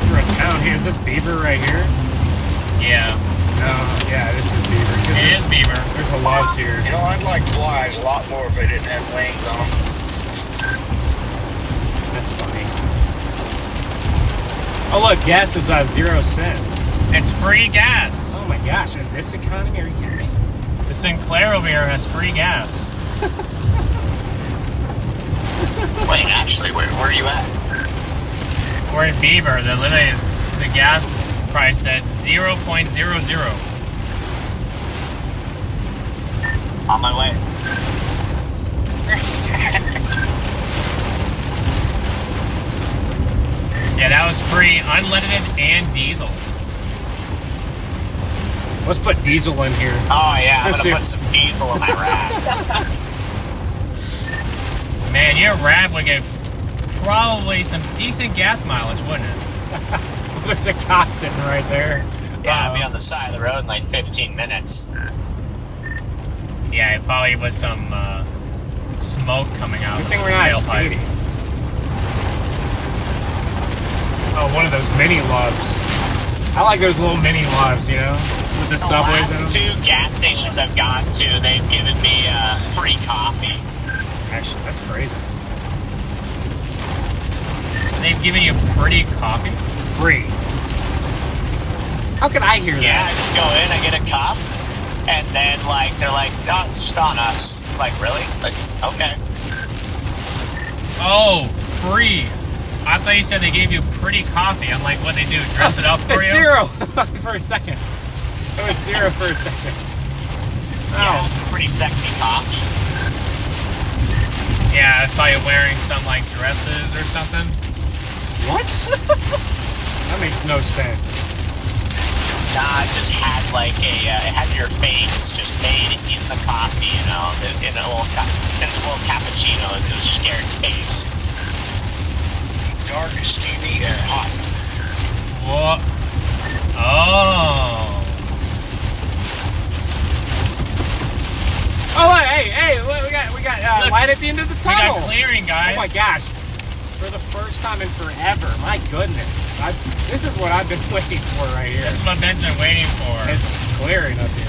through a town here. Is this Beaver right here? Yeah. No, yeah, this is Beaver. It is Beaver. There's the loves here. You know, I'd like flies a lot more if they didn't have wings on them. That's funny. Oh look, gas is 0 cents. It's free gas. Oh my gosh, in this economy, are you kidding me? The Sinclair over here has free gas. Wait, actually, where are you at? We're in Beaver. They're literally the gas price at 0.00. On my way. Yeah, that was free, unleaded and diesel. Let's put diesel in here. Oh yeah, I'm gonna put some diesel in my rad. Man, your rad would get probably some decent gas mileage, wouldn't it? There's a cop sitting right there. Yeah, I'll be on the side of the road in like 15 minutes. Yeah, it probably was some smoke coming out. Good thing we're not speeding. Oh, one of those mini loves. I like those little mini loves, you know, with the subways. The last 2 gas stations I've gone to, they've given me free coffee. Actually, that's crazy. They've given you pretty coffee? Free. How can I hear that? Yeah, I just go in, I get a cup, and then like they're like, "Oh, it's just on us." Like, really? Like, okay. Oh, free. I thought you said they gave you pretty coffee. I'm like, what they do? Dress it up for you? 0 for a second. It was 0 for a second. Yeah, it's a pretty sexy coffee. Yeah, it's probably wearing some like dresses or something. What? That makes no sense. Nah, it just had like it had your face just made in the coffee, you know, in a little cappuccino. It was just Garrett's face. Dark, steamy, and hot. What? Oh. Oh, hey, we got Look, light at the end of the We tunnel. got clearing, guys. Oh my gosh. For the first time in forever. My goodness. This is what I've been waiting for right here. This is what Ben's been waiting for. It's clearing up here.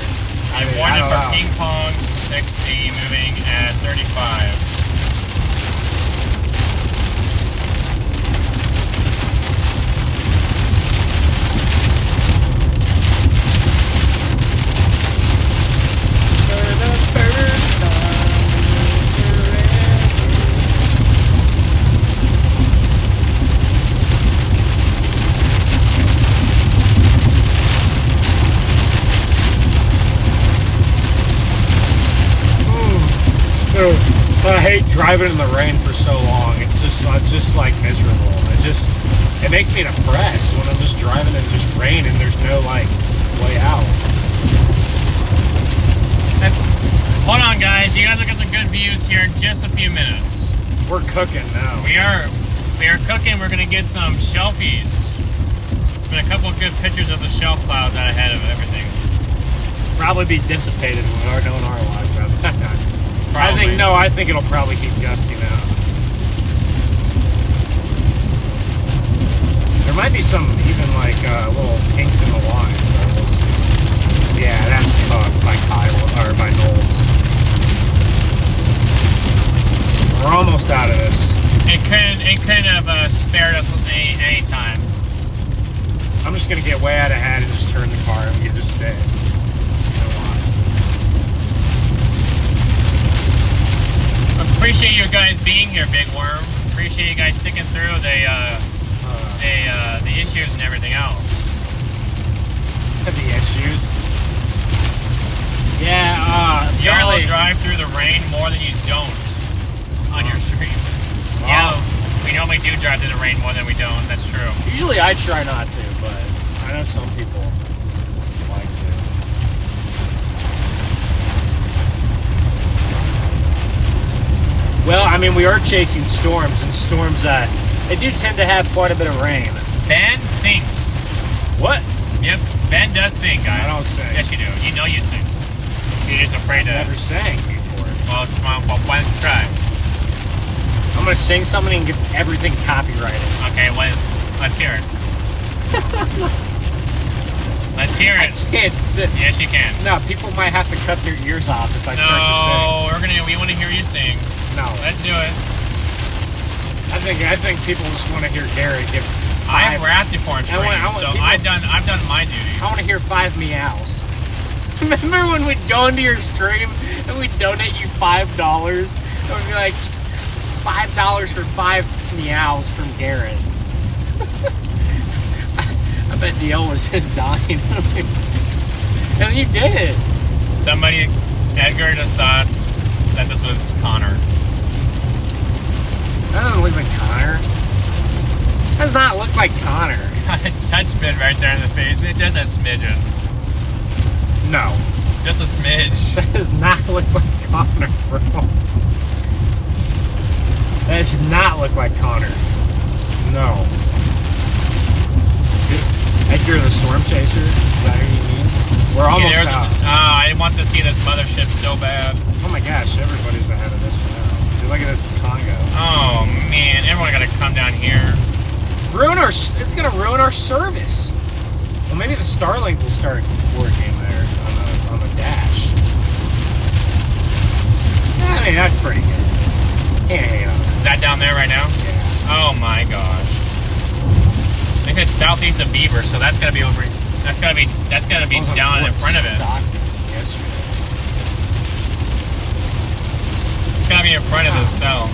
I warned him for ping pong 60 moving at 35. I hate driving in the rain for so long. It's just like miserable. It makes me depressed when I'm just driving in just rain and there's no like way out. Hold on, guys. You guys will get some good views here in just a few minutes. We're cooking now. We are cooking. We're gonna get some shelfies. There's been a couple of good pictures of the shelf clouds out ahead of everything. Probably be dissipated when we are doing our live. Probably. I think it'll probably keep gusting out. There might be some even like little kinks in the line. But we'll see. Yeah, that's by Kyle or by Knowles. We're almost out of this. It couldn't have spared us any time. I'm just gonna get way out ahead and just turn the car and we can just sit. Appreciate you guys being here, Big Worm. Appreciate you guys sticking through the issues and everything else. The issues. Yeah, You all apparently drive through the rain more than you don't on your stream. Wow. Yeah, we normally do drive through the rain more than we don't. That's true. usually I try not to, but I know some people like to. Well, I mean, we are chasing storms, and storms, they do tend to have quite a bit of rain. Ben sings. What? Yep, Ben does sing, guys. I don't sing. Yes, you do. You know you sing. You're just afraid to. Never sang before. Well, why don't you try? I'm gonna sing something and get everything copyrighted. Okay, let's hear it. Let's hear it. I can't sing. Yes, you can. No, people might have to cut their ears off if I start to sing. No, we want to hear you sing. No, Let's do it. I think people just want to hear Gary give. I have wrapped before in stream, so I've done my duty. I want to hear 5 meows. Remember when we'd go into your stream and we'd donate you $5? It would be like $5 for 5 meows from Garrett. I bet DL was just dying. And you did it. Edgar just thought that this was Connor. That doesn't look like Connor. That does not look like Connor. Touch bit right there in the face. Just a smidgen. No. Just a smidge. That does not look like Connor, bro. That does not look like Connor. No. Edgar the Storm Chaser? Is that who you mean? We're almost out. I want to see this mothership so bad. Oh my gosh, everybody's ahead of this one now. See, look at this Congo. Oh man, everyone gotta come down here. It's gonna ruin our service. Well, maybe the Starlink will start working there on the dash. I mean, that's pretty good. Can't hate on it. Is that down there right now? Yeah. Oh my gosh. They said southeast of Beaver, so that's gotta be over. That's gotta be down in front of it. Yesterday. It's gotta be in front of the cell.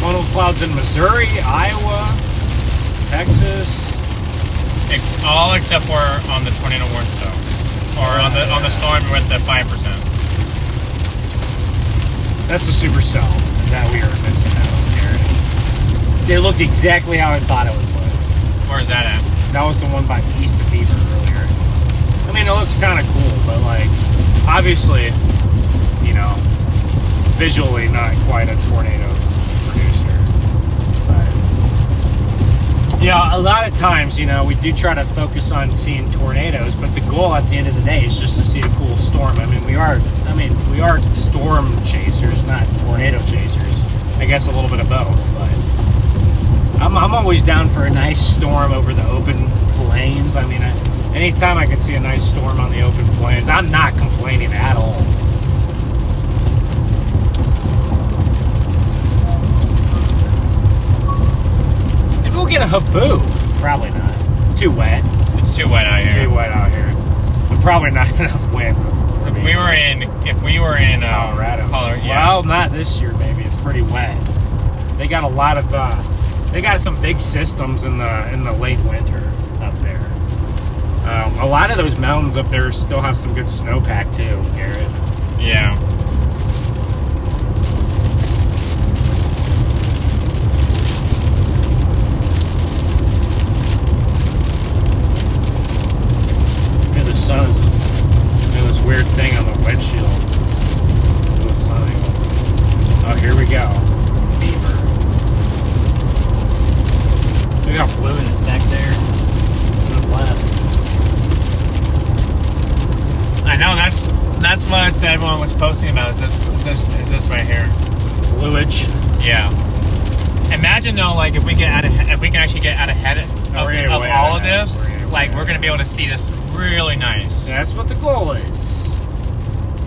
Funnel clouds in Missouri, Iowa, Texas. It's all except for on the tornado warning cell, or on the storm with the 5%. That's a supercell that we are missing out on here. It looked exactly how I thought it would look. Where's that at? That was the one by east of Beaver earlier. I mean, it looks kind of cool, but like, obviously, you know, visually not quite a tornado producer. But, you know, a lot of times, you know, we do try to focus on seeing tornadoes, but the goal at the end of the day is just to see a cool storm. I mean, we are storm chasers, not tornado chasers. I guess a little bit of both, but I'm always down for a nice storm over the open plains. I mean, anytime I can see a nice storm on the open plains, I'm not complaining at all. Maybe we'll get a haboo. Probably not. It's too wet. It's too wet out here. Too wet out here. But probably not enough wind. If we were in Colorado. Yeah. Well, not this year, maybe. It's pretty wet. They got a lot of they got some big systems in the late winter up there. A lot of those mountains up there still have some good snowpack too, Garrett. Yeah. Yeah, the sun is this weird thing on the windshield. It's a little sun angle. Oh, here we go. Beaver. Look how blue it is back there. To the left. I know that's what everyone was posting about. Is this right here? Bluage. Yeah. Imagine though, like if we can actually get out ahead of all of this, like we're gonna be able to see this really nice. Yeah, that's what the goal is.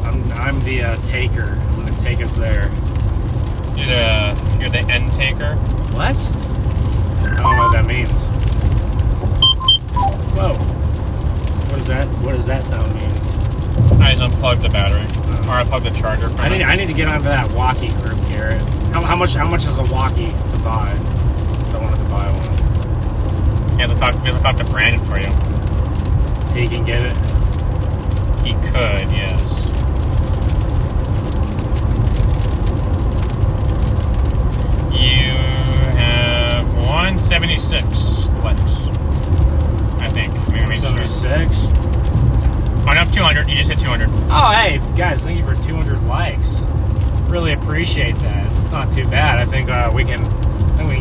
I'm the taker. I'm gonna take us there. You're the end taker. What? I don't know what that means. Whoa. What does that sound mean? I just unplugged the battery, or I plugged the charger. From I need to get onto that walkie group, Garrett. How much is a walkie to buy? If I wanted to buy one. Yeah, we have to talk to Brandon for you. He can get it. He could, yes. You have 176 likes, I think. Maybe 76. Oh, no, 200. You just hit 200. Oh, hey, guys, thank you for 200 likes. Really appreciate that. It's not too bad. I think we can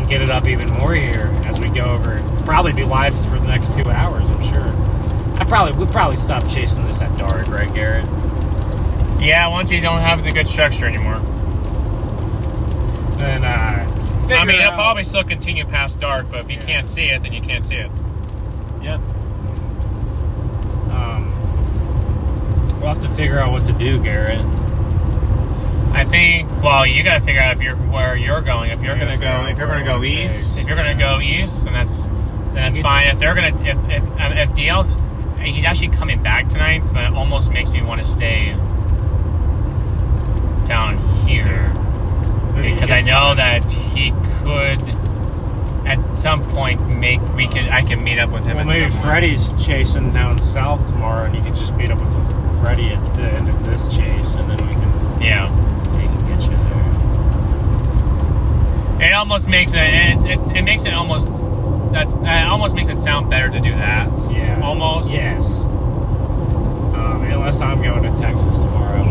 get it up even more here as we go over. Probably be live for the next 2 hours, I'm sure. We'll probably stop chasing this at dark, right, Garrett? Yeah, once we don't have the good structure anymore. And it'll probably still continue past dark, but if you can't see it, then you can't see it. Yep. We'll have to figure out what to do, Garrett. I think. Well, you got to figure out where you're going. If you're gonna go east, then that's fine. If they're gonna, if DL's, he's actually coming back tonight, so that almost makes me want to stay down here because I know that he could at some point I can meet up with him. Well, maybe Freddie's chasing down south tomorrow, and you can just meet up with Freddie at the end of this chase, and then we can he can get you there. It almost makes it makes it almost makes it sound better to do that. Yeah. Almost. Yes. Unless I'm going to Texas tomorrow.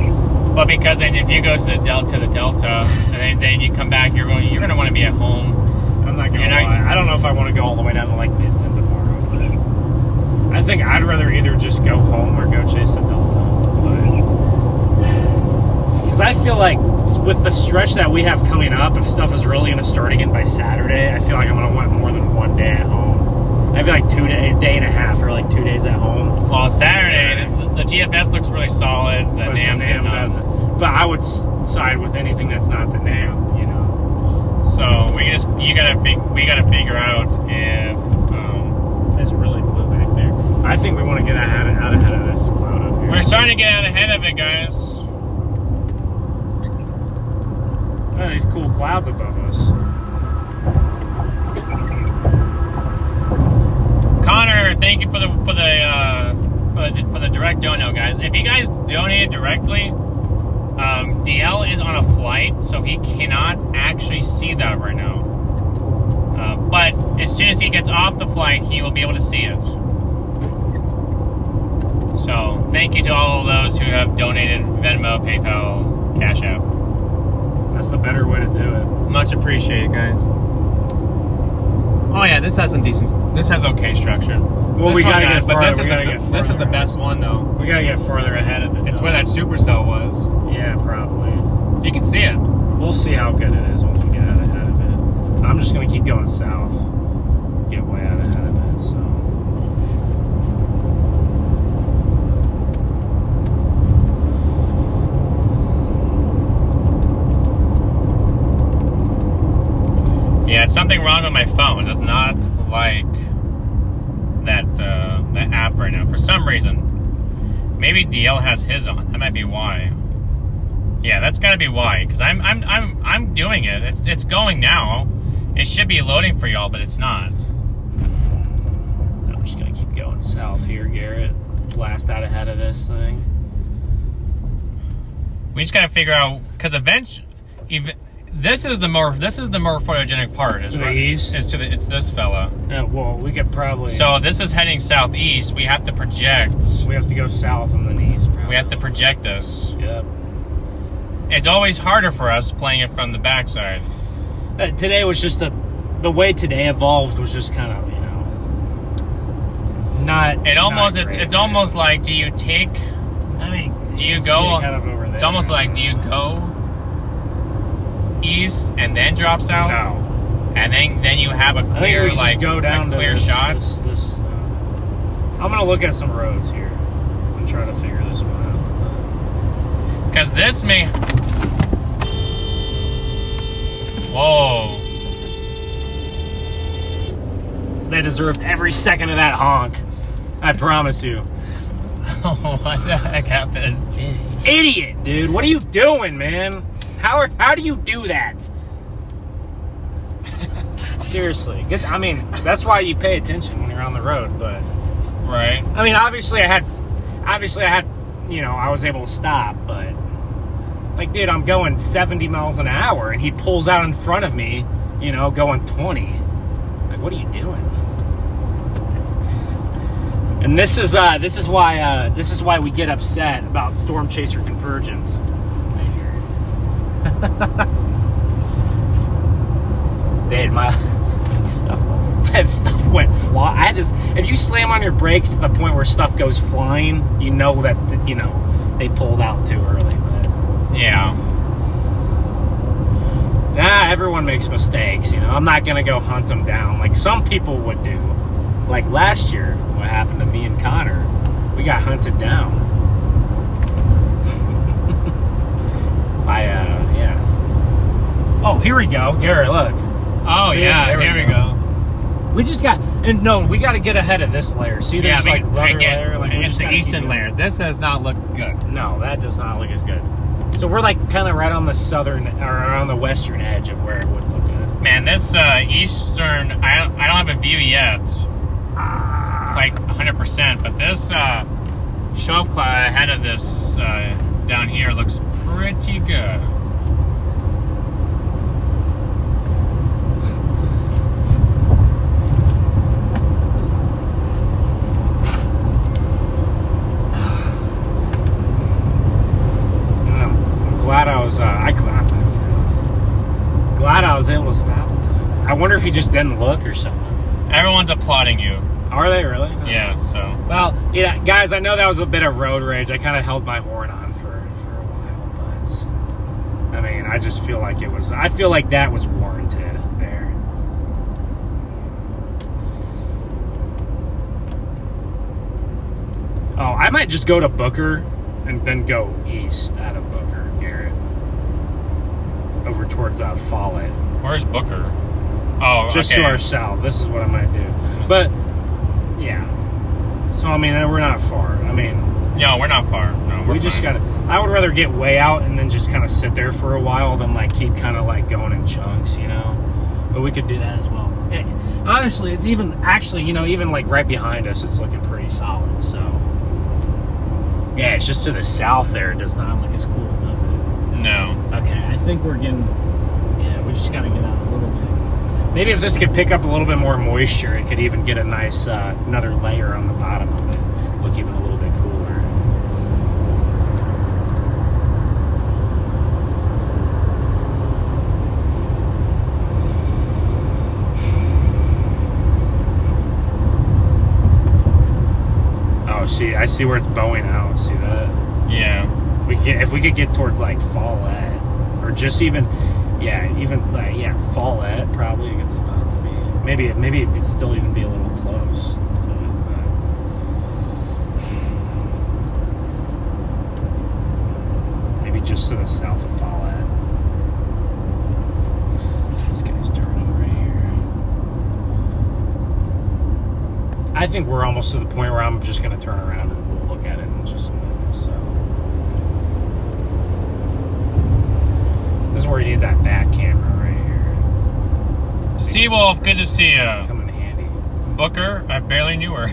But because then if you go to the Delta, and then you come back, you're going to want to be at home. I'm not gonna lie. I don't know if I want to go all the way down to like Midland tomorrow, but I think I'd rather either just go home or go chase the Delta. Because I feel like with the stretch that we have coming up, if stuff is really going to start again by Saturday, I feel like I'm going to want more than 1 day at home. I feel like a day and a half or like 2 days at home. Well, Saturday, the GFS looks really solid. The NAM doesn't. But I would side with anything that's not the NAM, you know. So we gotta figure out if it's really blue back there. I think we want to get out ahead of this cloud up here. We're starting to get out ahead of it, guys. Oh, these cool clouds above us. Connor, thank you for the direct dono, guys. If you guys donated directly, DL is on a flight, so he cannot actually see that right now. But as soon as he gets off the flight, he will be able to see it. So, thank you to all of those who have donated Venmo, PayPal, Cash App. That's the better way to do it. Much appreciated, guys. Oh yeah, this has okay structure. Well, This we one gotta does, get but farther. this is the best one though. We gotta get farther ahead of it. It's though. where that supercell was. Yeah, probably. You can see it. We'll see how good it is once we get out ahead of it. I'm just gonna keep going south. Get way out ahead of it, so. Yeah, something wrong with my phone. It does not like that app right now for some reason. Maybe DL has his on. That might be why. Yeah, that's got to be why. Because I'm doing it. It's going now. It should be loading for y'all, but it's not. I'm just gonna keep going south here, Garrett. Blast out ahead of this thing. We just got to figure out because eventually, this is the more photogenic part. To the east? It's this fella. Yeah, well, we could probably. So if this is heading southeast, we have to project. We have to go south and then east. Probably. We have to project this. Yep. It's always harder for us playing it from the backside. Today was just the way today evolved was just kind of, not. It almost not great, it's almost like do you take? I mean, Do you see go? it kind of over there. It's almost like do you go east and then drop south? No. And then you have a I think clear we just like go down a to clear this, shot. This, I'm gonna look at some roads here and try to figure this one out. Because this may. Whoa. They deserved every second of that honk. I promise you. Oh, what the heck happened? Idiot, dude. What are you doing, man? How do you do that? Seriously. I mean, that's why you pay attention when you're on the road, but Right. I mean, obviously I had I was able to stop, but like, dude, I'm going 70 miles an hour and he pulls out in front of me, going 20. Like, what are you doing? And this is why we get upset about Storm Chaser convergence. Dude, my stuff went flying. I had this. If you slam on your brakes to the point where stuff goes flying, you know that they pulled out too early. But Yeah. everyone makes mistakes. I'm not gonna go hunt them down like some people would do. Like last year, what happened to me and Connor, we got hunted down. Yeah. Oh, here we go, Garrett. Look. Oh, See, yeah. there we Here we go. go. We just got, and no, we got to get ahead of this layer. See, there's like rudder layer. Like, we it's just the gotta eastern keep layer. This does not look good. No, that does not look as good. So we're like kind of right on the southern or on the western edge of where it would look good. Man, this eastern, I don't have a view yet. It's like 100%, but this shelf cloud ahead of this down here looks pretty good. Glad I was able to stop in time. I wonder if he just didn't look or something. Everyone's applauding you. Are they really? Yeah, so. Well, yeah, guys, I know that was a bit of road rage. I kind of held my horn on for a while, but I mean, I just feel like I feel like that was warranted there. Oh, I might just go to Booker and then go east out of Booker, Garrett. Over towards Follett. Where's Booker? Oh, Just okay. to our south. This is what I might do. But, yeah. So, I mean, we're not far. I mean... No, we're not far. No, we just gotta... I would rather get way out and then just kind of sit there for a while than, like, keep kind of, like, going in chunks, But we could do that as well. Honestly, it's even... Actually, even, like, right behind us, it's looking pretty solid, so... Yeah, it's just to the south there. It does not look as cool, does it? No. Okay, I think we're getting... Yeah, we just gotta get out a little bit. Maybe if this could pick up a little bit more moisture, it could even get a nice another layer on the bottom of it. Look even a little bit cooler. Oh, see, I see where it's bowing out. See that? Yeah. If we could get towards like Follett, or just even, Follett, probably a good spot to be. Maybe it could still even be a little close to it, but maybe just to the south of Follett. This guy's turning right here. I think we're almost to the point where I'm just going to turn around and we'll look at it in just a minute. So this is where you need that back camera right here. Seawolf, good to see you. Come in handy. Booker, I barely knew her.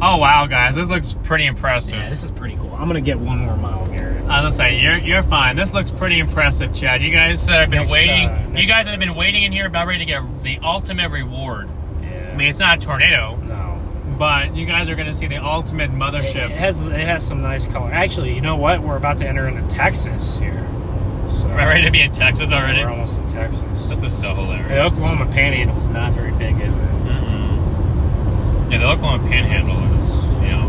Oh wow, guys, this looks pretty impressive. Yeah, this is pretty cool. I'm gonna get one more mile, Garrett. I was gonna say you're fine. This looks pretty impressive, Chad. You guys that have been waiting. You guys that have been waiting in here about ready to get the ultimate reward. Yeah. I mean, it's not a tornado, No. but you guys are gonna see the ultimate mothership. It has some nice color. Actually, you know what? We're about to enter into Texas here. So Am I ready to be in Texas already? We're almost in Texas. This is so hilarious. The Oklahoma Panhandle is not very big, is it? Yeah, the Oklahoma Panhandle is,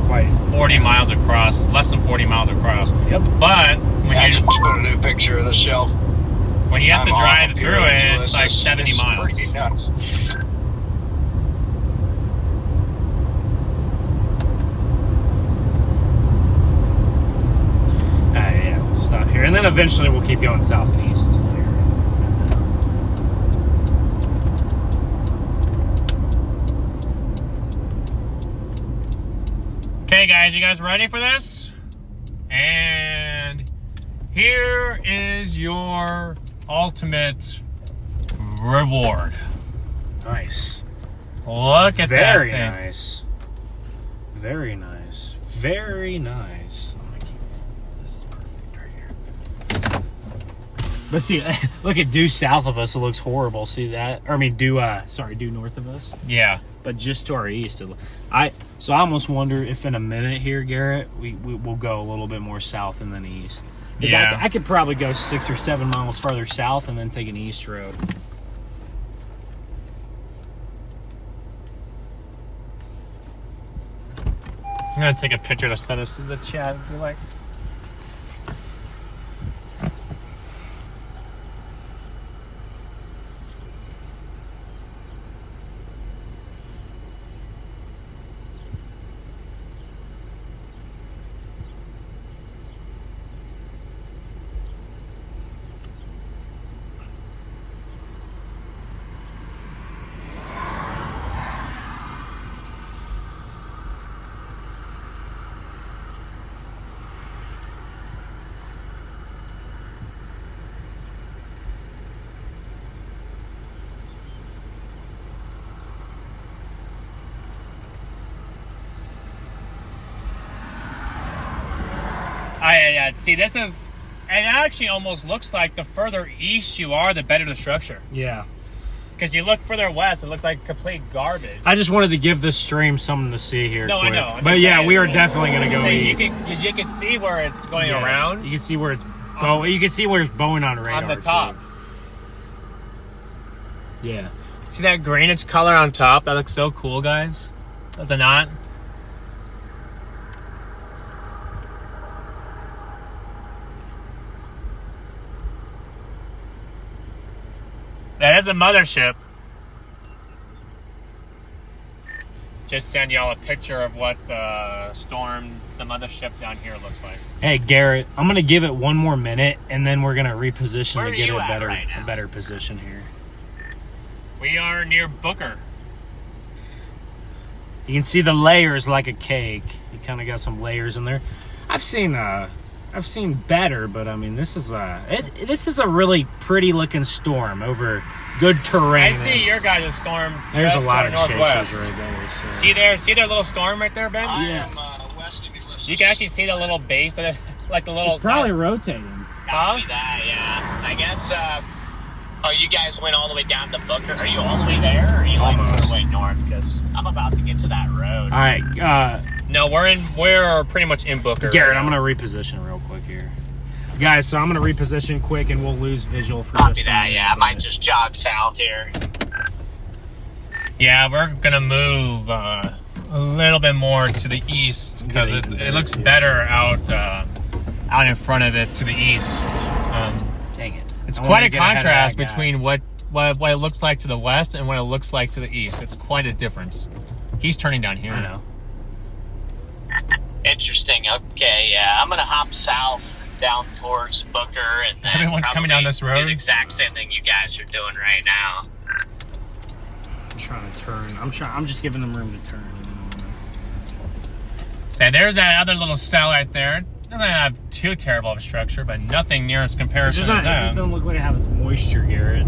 Quite 40 miles across, less than 40 miles across. Yep. But when I you just put a new picture of the shelf. when you have to I'm drive off through here, it, it's like 70 it's miles. Pretty nuts. Yeah, we'll stop here, and then eventually we'll keep going south and east. Okay, guys, you guys ready for this? And here is your ultimate reward. Nice. Look at Very that thing. nice. Very nice. Very nice. I'm gonna keep this is perfect right here. But see, look at due south of us. It looks horrible. See that? Or I mean, due north of us. Yeah. But just to our east, so I almost wonder if in a minute here, Garrett, we'll go a little bit more south and then east. 'Cause Yeah. I could probably go 6 or 7 miles farther south and then take an east road. I'm gonna take a picture to send us to the chat. Be like, see, this is. It actually almost looks like the further east you are, the better the structure. Yeah. Because you look further west, it looks like complete garbage. I just wanted to give this stream something to see here. No, quick. I know. I'm But just yeah, saying, we are definitely going to go So east. you can see where it's going Yes. around You can see where it's you can see where it's bowing on radar. on the top. too. Yeah. See that greenish color on top? That looks so cool, guys. Does it not? That is a mothership. Just send y'all a picture of what the mothership down here looks like. Hey Garrett, I'm gonna give it one more minute, and then we're gonna reposition Where to are get you a at right now? better position here. We are near Booker. You can see the layers like a cake. You kind of got some layers in there. I've seen better, but I mean this is a really pretty looking storm over good terrain. I see your guys' storm. There's just a lot to of the northwest. chasers right there. So. See their little storm right there, Ben? I Yeah. am west of Ulysses. You can actually see the little base that, like the little. Probably rotating. Copy that, yeah. I guess, you guys went all the way down to Booker. Are you all the way there, or are you like all the way north? Because I'm about to get to that road. All right. No, we're pretty much in Booker. Garrett, right I'm going to reposition real quick here. Guys, so I'm going to reposition quick, and we'll lose visual for Copy just that, yeah. I might just jog south here. Yeah, we're gonna move a little bit more to the east because it looks better out in front of it to the east. Dang it. It's quite a contrast between what it looks like to the west and what it looks like to the east. It's quite a difference. He's turning down here. I know. Interesting. Okay, yeah. I'm gonna hop south down towards Booker, and then everyone's coming down this road. Do the exact same thing you guys are doing right now. I'm trying to turn. I'm just giving them room to turn. So there's that other little cell right there. It doesn't have too terrible of a structure, but nothing near its comparison to It that. just doesn't look like it has moisture, Garrett.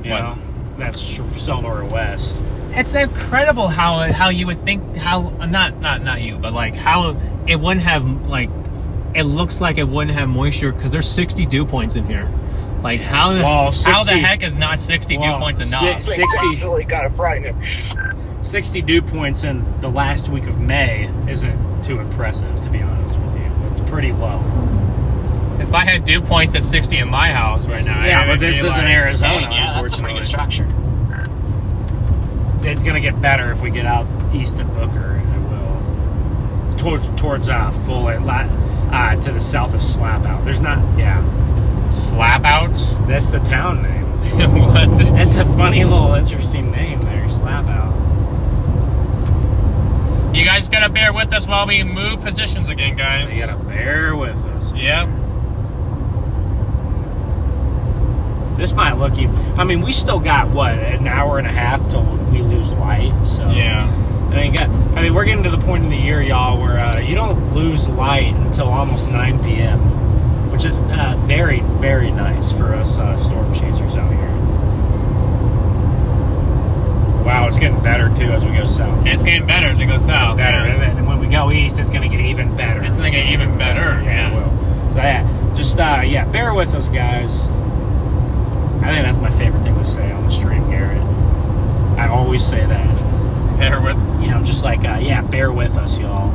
You What? know, that's cell northwest. It's incredible how you would think not you, but like how it wouldn't have like it looks like it wouldn't have moisture because there's 60 dew points in here. Like how the heck is not 60 dew points enough? 60 really kind of frightening. 60 dew points in the last week of May isn't too impressive, to be honest with you. It's pretty low. If I had dew points at 60 in my house right now, yeah, but this isn't Arizona. Yeah, that's a pretty good structure. It's gonna get better if we get out east of Booker, and it will towards full to the south of Slap Out. There's not, Slap Out. That's the town name. What? It's a funny little interesting name there, Slap Out. You guys gotta bear with us while we move positions again, guys. You gotta bear with us. Yep. This might look even. I mean, we still got an hour and a half till we lose light. So yeah. I mean, we're getting to the point in the year, y'all, where you don't lose light until almost 9 p.m., which is very, very nice for us storm chasers out here. Wow, it's getting better too as we go south. It's getting better as we go south. Better, Yeah. and when we go east, it's going to get even better. It's gonna get even better. Yeah, it will. So just bear with us, guys. I think that's my favorite thing to say on the stream, Garrett. I always say that. Bear with. I'm just like, bear with us, y'all.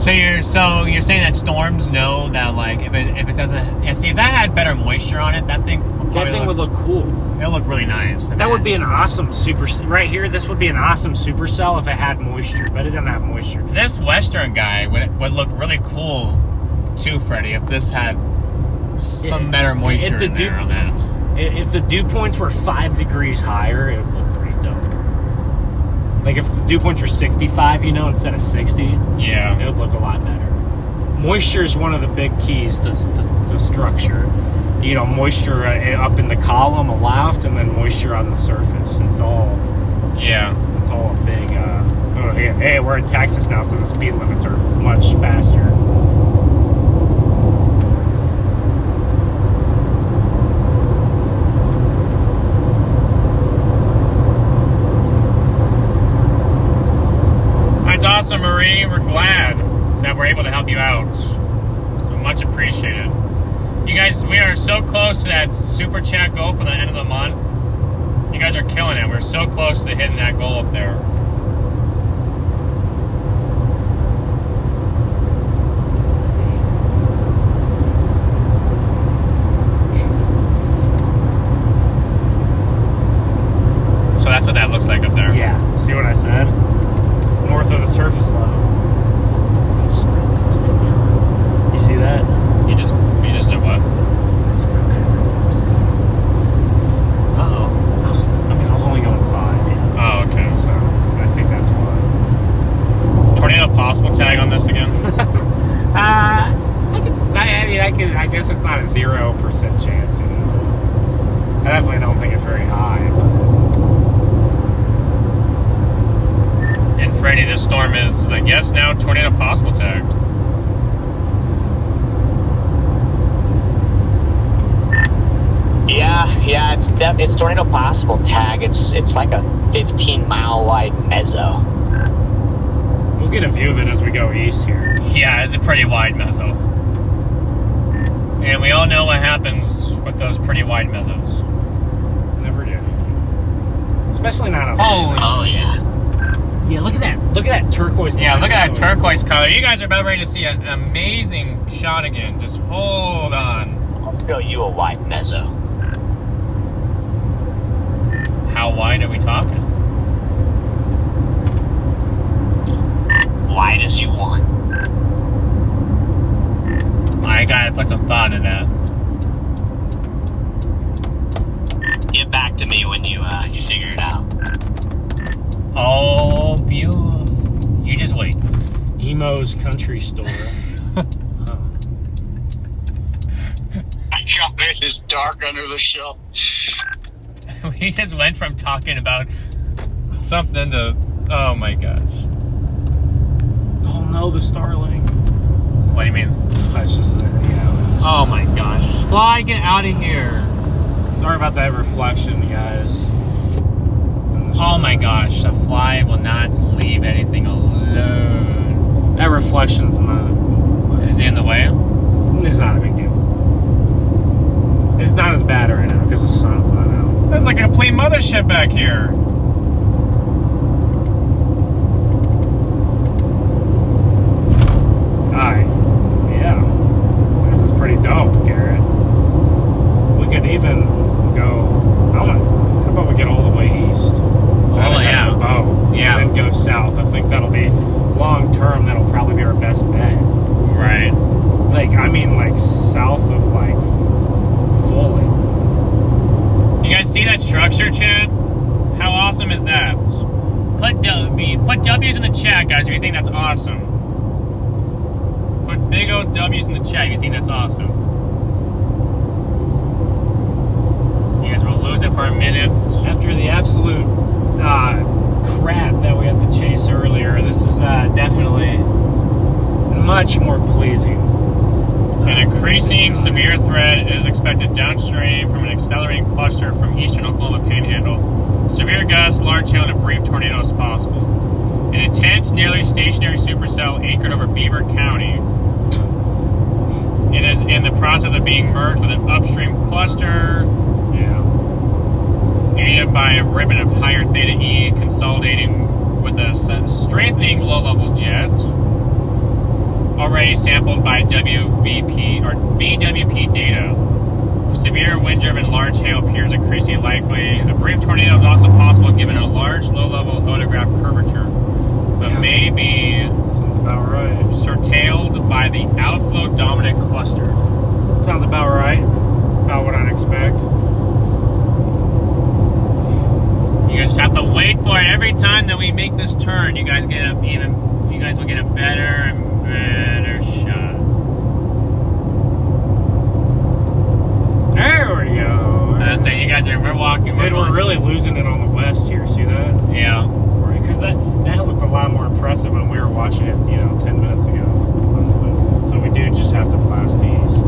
So you're saying that storms know that like if it doesn't see if that had better moisture on it, that thing would look cool. It'll look really nice. That would be an awesome super right here. This would be an awesome supercell if it had moisture, but it doesn't have moisture. This western guy would look really cool too, Freddie, if this had some better moisture in there on that. If the dew points were 5 degrees higher, it would look pretty dope. Like if the dew points were 65, instead of 60, yeah, it would look a lot better. Moisture is one of the big keys to structure. Moisture up in the column aloft, and then moisture on the surface. It's all a big. Hey, we're in Texas now, so the speed limits are much faster. That's awesome, Marie. We're glad that we're able to help you out. So much appreciated. You guys, we are so close to that super chat goal for the end of the month. You guys are killing it. We're so close to hitting that goal up there. So that's what that looks like up there. Yeah. See what I said? North of the surface level. You see that? You just did what? I was only going 5. Yeah. Oh, okay. So I think that's why. Tornado possible tag on this again? I guess it's not a 0% chance. I definitely don't think it's very high. And Freddie, this storm is, I guess, now tornado possible tagged. Yeah, it's tornado possible tag. It's like a 15-mile wide mezzo. We'll get a view of it as we go east here. Yeah, it's a pretty wide mezzo. And we all know what happens with those pretty wide mezzos. Never do. Especially not on. Oh yeah. Yeah, look at that. Look at that turquoise. Yeah, line. look at that That's always turquoise color. You guys are about ready to see an amazing shot again. Just hold on. I'll show you a wide mezzo. How wide are we talking? Wide as you want. I gotta put some thought in that. Get back to me when you figure it out. Oh, you just wait. Emo's country store. God, it is dark under the shelf. We just went from talking about something to, oh my gosh. Oh no, the Starlink. What do you mean? That's just yeah. Oh my gosh. Fly, get out of here. Sorry about that reflection, guys. Oh my gosh, the fly will not leave anything alone. That reflection's not cool. Is it in the way? It's not a big deal. It's not as bad right now because the sun's not out. That's like a complete mothership back here. Alright. Yeah. This is pretty dope, Garrett. We could even go. How about we get all the way east? Oh, yeah. Yeah. And then go south. I think that'll be long term. That'll probably be our best bet. Right. Like, I mean, like south of like Foley. You guys see that structure, Chad? How awesome is that? Put W's in the chat, guys, if you think that's awesome. Put big old W's in the chat if you think that's awesome. You guys will lose it for a minute. After the absolute crap that we had to chase earlier, this is definitely much more pleasing. An increasing severe threat is expected downstream from an accelerating cluster from eastern Oklahoma Panhandle. Severe gusts, large hail, and a brief tornado is possible. An intense, nearly stationary supercell anchored over Beaver County. It is in the process of being merged with an upstream cluster. Yeah. Aided by a ribbon of higher theta E, consolidating with a strengthening low-level jet. Already sampled by VWP data. Severe wind-driven large hail appears increasingly likely. A brief tornado is also possible given a large low-level photograph curvature, but may be sounds about right. surtailed by the outflow dominant cluster. Sounds about right. About what I'd expect. You guys have to wait for it. Every time that we make this turn, you guys will get a better and better shot. There we go. So you guys we're walking. We're really losing it on the west here. See that? Yeah. Because that looked a lot more impressive when we were watching it, 10 minutes ago. So we do just have to blast east.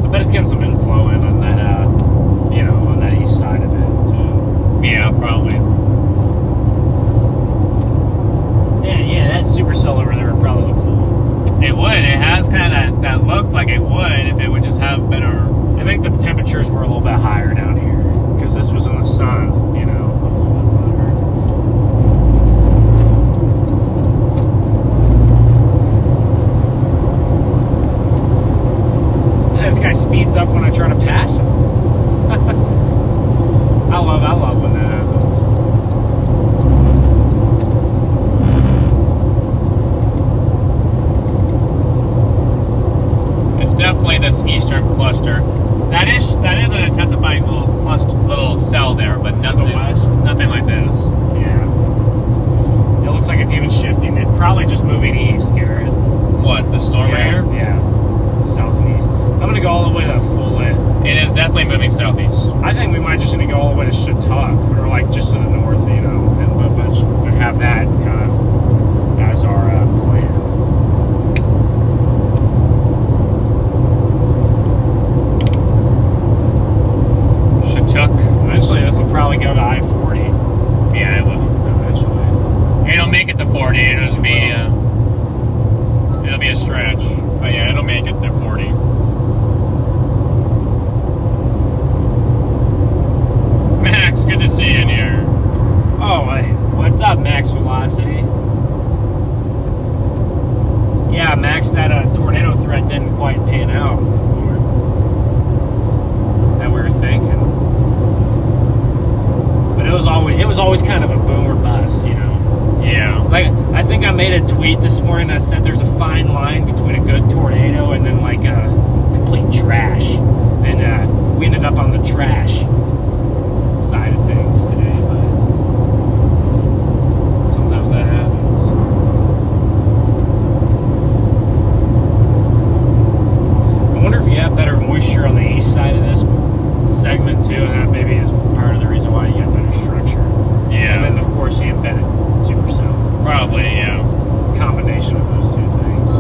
I bet it's getting some inflow in on that, on that east side of it too. Yeah, probably. Yeah, that supercell over there would probably look cool. It would. It has kind of that look like it would if it would just have better. I think the temperatures were a little bit higher down here because this was in the sun, a little bit better. This guy speeds up when I try to pass him. I love when that happens. It's definitely this eastern cluster. That is an intensifying little cell there, but nothing. max velocity. Yeah, Max, that tornado threat didn't quite pan out that we were thinking. But it was always kind of a boom or bust, you know. Yeah. Like, I think I made a tweet this morning that said there's a fine line between a good tornado and then like a complete trash. And we ended up on the trash side of things today, but sometimes that happens. I wonder if you have better moisture on the east side of this segment too, and that maybe is part of the reason why you get better structure. Yeah. And then of course the embedded supercell. Probably, yeah. Combination of those two things.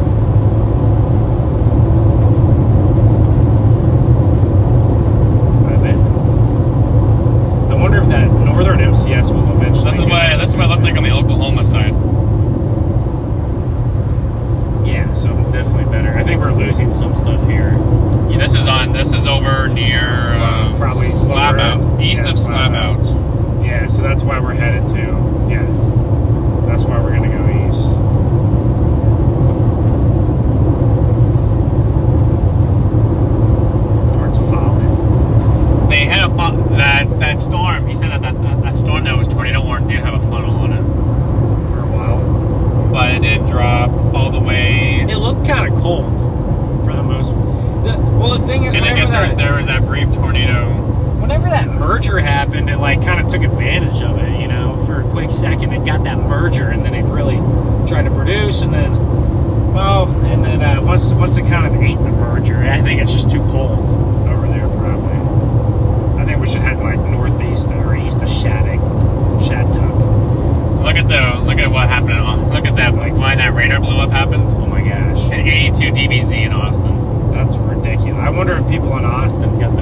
I wonder if that northern MCS will eventually. This is what it looks like on the Oklahoma side. Yeah, so definitely better. I think we're losing some stuff here. Yeah, this is over near probably Slab over- Out, east yeah, of Slab Out. Yeah, so that's why we're headed to. Yes, that's why we're gonna go east. Towards Fallen. They had that storm. He said that storm that was tornado warned did have a funnel on it, For a while. but it did drop all the way. It looked kind of cold for the most. Well, the thing is, And I guess there was that brief tornado. whenever that merger happened, it like kind of took advantage of it, you know, for a quick second. It got that merger, and then it really tried to produce, and then, once it kind of ate the merger, I think it's just too cold over there, probably. I think we should head like northeast or east of Shattuck. Look at what happened. Look at that, like why that radar blew up happened. Oh my gosh, At 82 dBz in Austin. that's ridiculous. I wonder if people in Austin got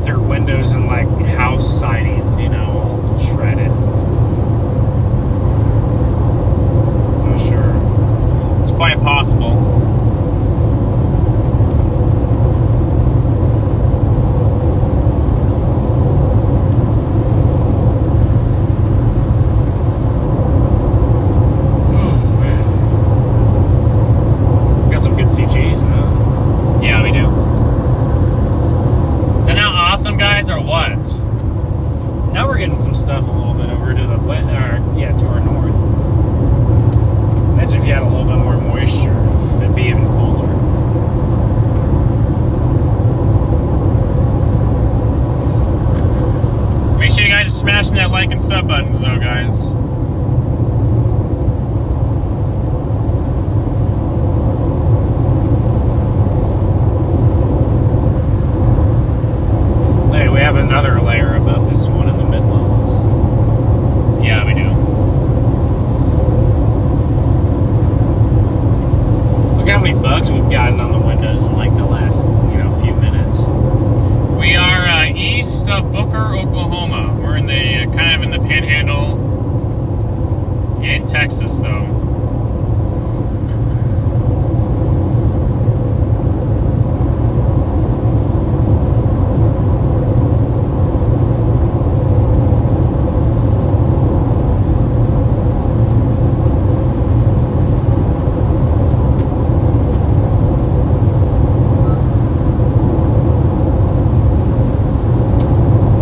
their windows and like house sidings, you know, all shredded. Not sure. It's quite possible. Got some good CGs, no? Yeah, we do. Is that now awesome, guys, or what? Now we're getting some stuff a little bit over to the to our north. Imagine if you had a little bit more moisture, it'd be even cooler. Make sure you guys are smashing that like and sub buttons, though, guys. Hey, we have another layer above this one in the mid levels. Yeah, we do. Look how many bugs we've gotten on the windows in like the last, few minutes. We are east of Booker, Oklahoma. We're in the kind of in the Panhandle in Texas, though.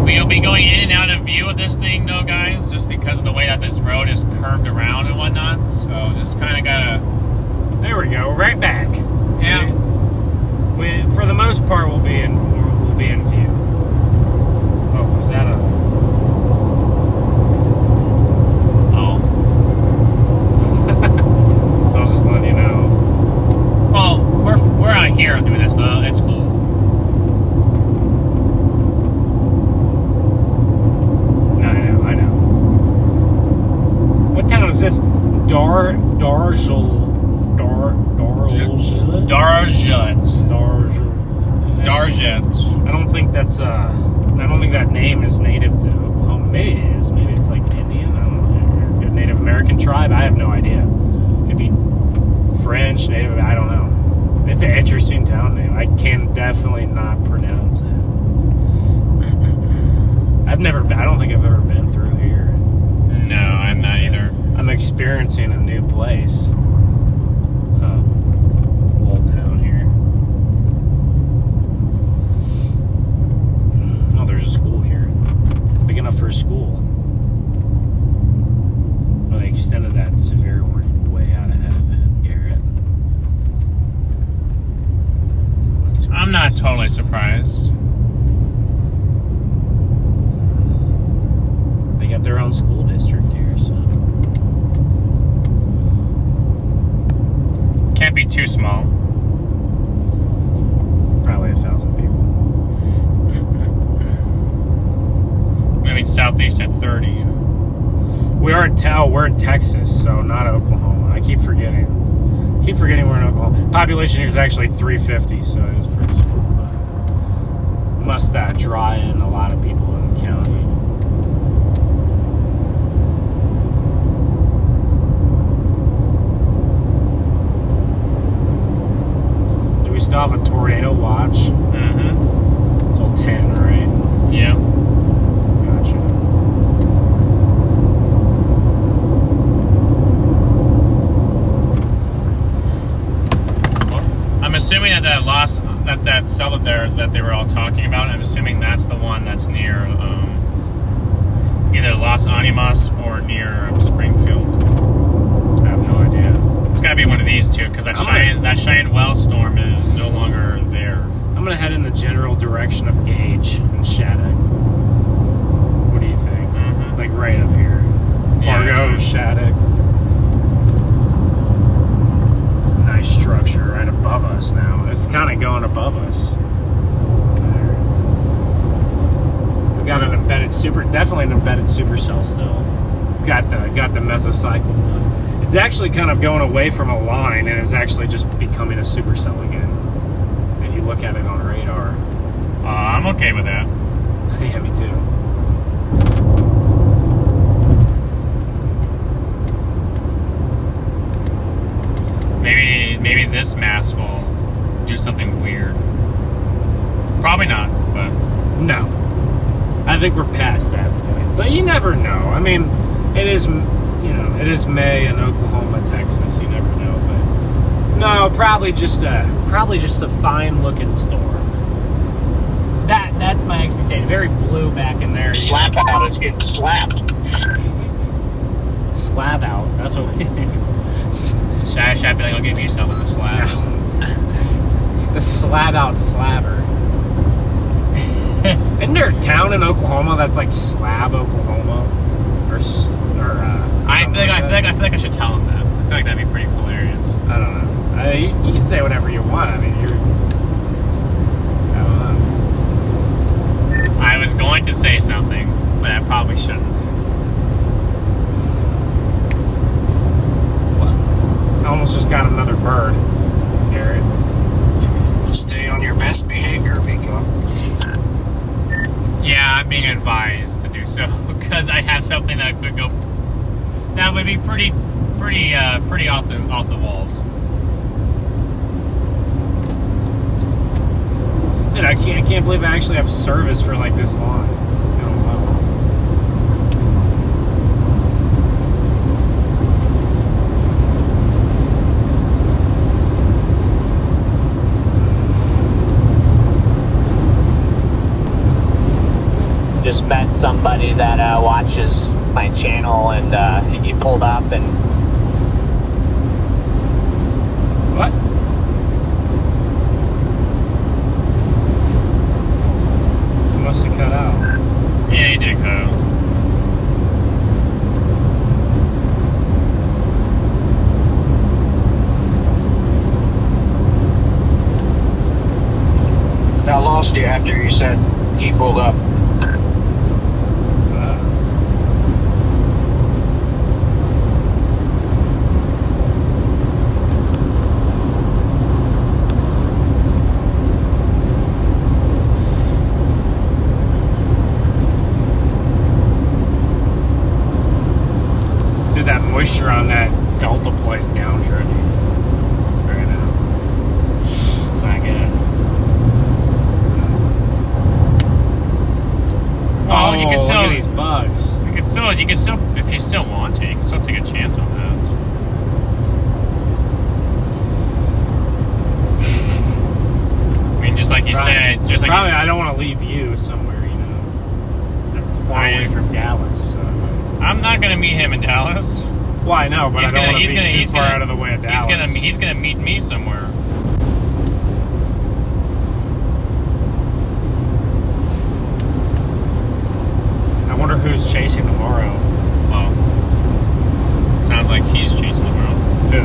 We'll be going in and out of view of this thing, though, guys, just because of the way that this road is curved around and whatnot. So just kind of gotta. There we go, right back. Yeah. See? For the most part, we'll be in view. Oh, was that a? Oh. So I was just letting you know. Well, we're out here doing this, though. It's cool. No, I know. What town is this? Darjut. Darjet. I don't think that's I don't think that name is native to Oklahoma. Maybe it is. Maybe it's like Indian. I don't know. A Native American tribe. I have no idea. Could be French, Native. I don't know. It's an interesting town name. I can definitely not pronounce it. I don't think I've ever been through here. No, I'm not either. experiencing a new place. Little town here. Oh, there's a school here. Big enough for a school. Well, they extended that severe warning way out ahead of it, Garrett. I'm not totally surprised. They got their own school district here, so. Can't be too small. Probably 1,000 people. Moving southeast at 30. We're in Texas, so not Oklahoma. I keep forgetting. We're in Oklahoma. Population here is actually 350, so it is pretty small. But must draw in a lot of people in the county. Do we still have a tornado watch? Mm-hmm. Till 10, right? Yeah. Gotcha. I'm assuming that cell that they were all talking about, I'm assuming that's the one that's near either Las Animas or near Springfield. I have no idea. It's got to be one of these two, because that Cheyenne Well storm is no longer there. I'm gonna head in the general direction of Gage and Shattuck. What do you think? Mm-hmm. Like right up here. Fargo, that's Shattuck. Nice structure right above us now. It's kind of going above us. There. We got an definitely an embedded supercell still. It's got the mesocycle. It's actually kind of going away from a line and is actually just becoming a supercell again. If you look at it on radar. I'm okay with that. Yeah, me too. Maybe this mass will do something weird. Probably not, but No. I think we're past that point. But you never know. I mean, it is May in Oklahoma, Texas. You never know. But no, probably just a fine looking storm. That's my expectation. Very blue back in there. Slap out is getting slapped. Slab out. That's what we think. should I be like, I'll give you some of the slab? The slab out slabber. Isn't there a town in Oklahoma that's like Slab, Oklahoma, I feel like I should tell him that. I feel like that'd be pretty hilarious. I don't know. You can say whatever you want. I mean, I don't know. I was going to say something, but I probably shouldn't. I almost just got another bird, Garrett. Stay on your best behavior, Miko. Yeah, I'm being advised to do so because I have something that could go. That would be pretty off the walls. Dude, I can't believe I actually have service for like this long. It's going well. Just met somebody that watches my channel, and he pulled up and What? You must have cut out. Yeah, he did cut out. I lost you after you said he pulled up. Dude, that moisture on that Delta play is downtrodden right now. It's not good. Well, you can still look at these bugs. You can still, if you still want to, you can still take a chance on that. I mean, just like you said, just like probably you said, I don't want to leave you somewhere, you know, that's far away from Dallas. So. I'm not going to meet him in Dallas. Well, I know, but I don't want to be too far out of the way of Dallas. He's gonna meet me somewhere. I wonder who's chasing tomorrow. Well, sounds like he's chasing tomorrow. Who?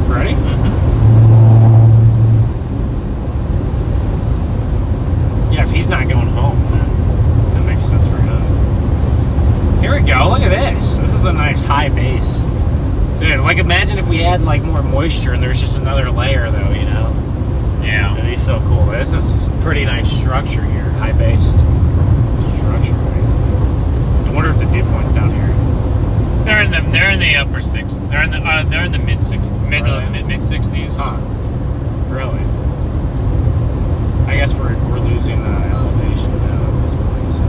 Freddie? Mm-hmm. Yeah, if he's not going home, then that makes sense for him. Here we go. Look at this. This is a nice high base. Dude, like imagine if we had like more moisture and there's just another layer though, you know? Yeah. It'd be so cool. This is pretty nice structure here. High based structure. I wonder if the dew point's down here. They're in the upper six. They're in the mid six, mid 60s. Huh. Really? I guess we're losing elevation now at this point, so.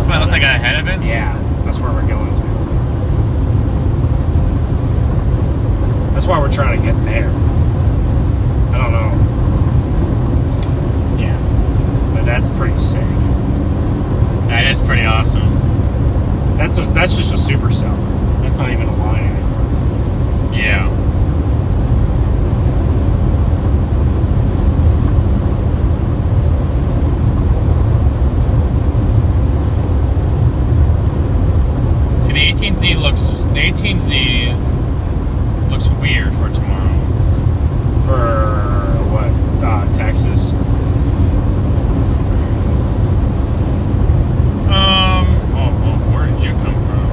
Well, it looks like ahead of it? Yeah, that's where we're going to. That's why we're trying to get there. I don't know. Yeah. But that's pretty sick. That is pretty awesome. That's just a supercell. That's not even a line anymore. Yeah. See, the 18Z looks weird for tomorrow. For what? Texas. Where did you come from?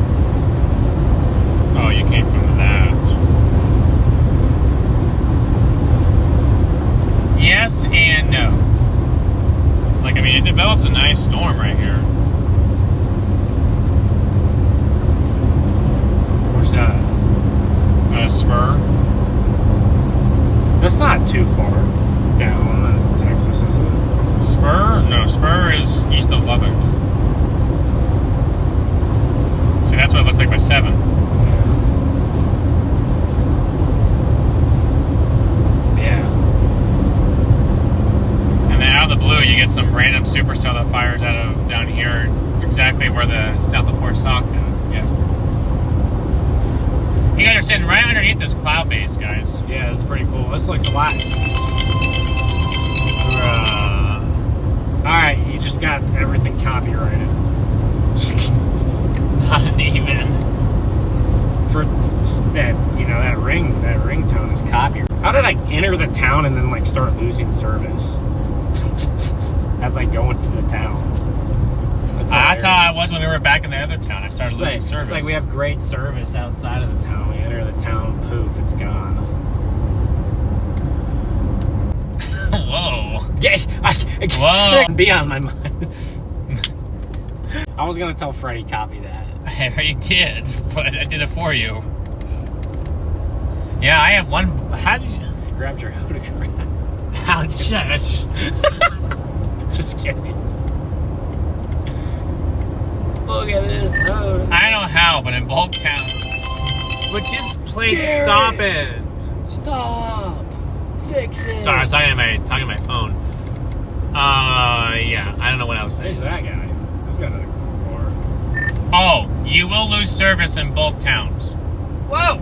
Oh, you came from that. Yes and no. Like, I mean, it develops a nice storm right here. Where's that? Spur. That's not too far down in Texas, is it? Spur? No, Spur is east of Lubbock. See, that's what it looks like by 7. Yeah. And then out of the blue, you get some random supercell that fires out of down here, exactly where the south of Fort Stockton. Yes. You guys are sitting right underneath this cloud base, guys. Yeah, it's pretty cool. This looks a lot. Alright, you just got everything copyrighted. Not even. For that, you know, that ringtone is copyrighted. How did I enter the town and then like start losing service as I go into the town? That's how I was when we were back in the other town. I started losing service. It's like we have great service outside of the town. We enter the town, poof, it's gone. Whoa. Yeah, Whoa. be on my mind. I was gonna tell Freddie copy that. I already did, but I did it for you. Yeah, I have one. How did you? I grabbed your photograph. How just? Just kidding. Look at this hoe. I don't know how, but in both towns. But just please stop it. Stop. Fix it. Sorry, I was talking to my phone. Yeah, I don't know what I was saying. Who's that guy? He's got another car. Oh, you will lose service in both towns. Whoa!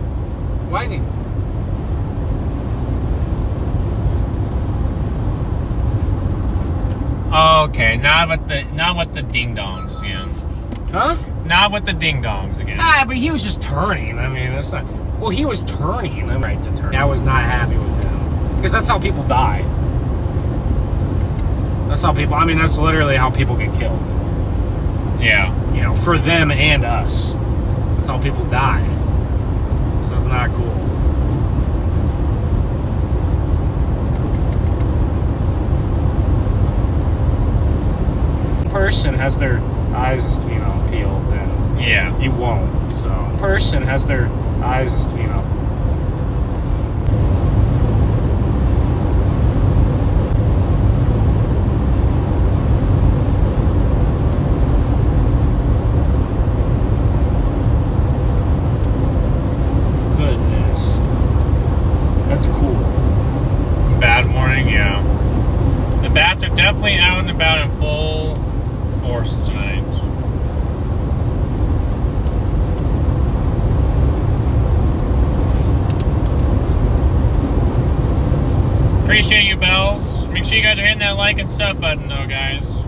Why did Okay, not with the ding dongs again. Huh? Not with the ding dongs again. Ah, but he was just turning. I mean, that's not. Well, he was turning. I'm right to turn. I was not happy with him because that's how people die. That's how people. I mean, that's literally how people get killed. Yeah. You know, for them and us. That's how people die. So it's not cool. Person has their eyes, you know, peeled, then Yeah. you won't. So, person has their eyes, you know. course tonight. Appreciate you, Bells. Make sure you guys are hitting that like and sub button, though, guys.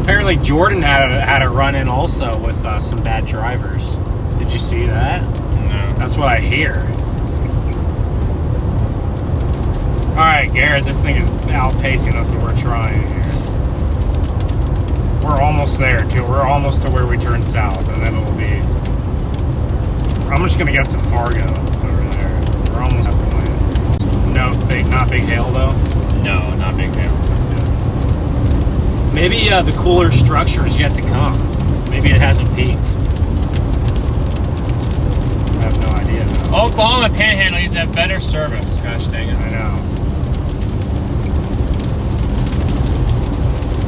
Apparently Jordan had a run-in also with some bad drivers. Did you see that? No. That's what I hear. Alright, Garrett, this thing is outpacing us, but we're trying here. We're almost there, too. We're almost to where we turn south, and then it'll be... I'm just going to get up to Fargo over there. We're almost at the point. No, not big hail, though? No, not big hail. That's good. Maybe the cooler structure is yet to come. Maybe it hasn't peaked. I have no idea, though. Oklahoma Panhandle needs to have better service. Gosh dang it. I know.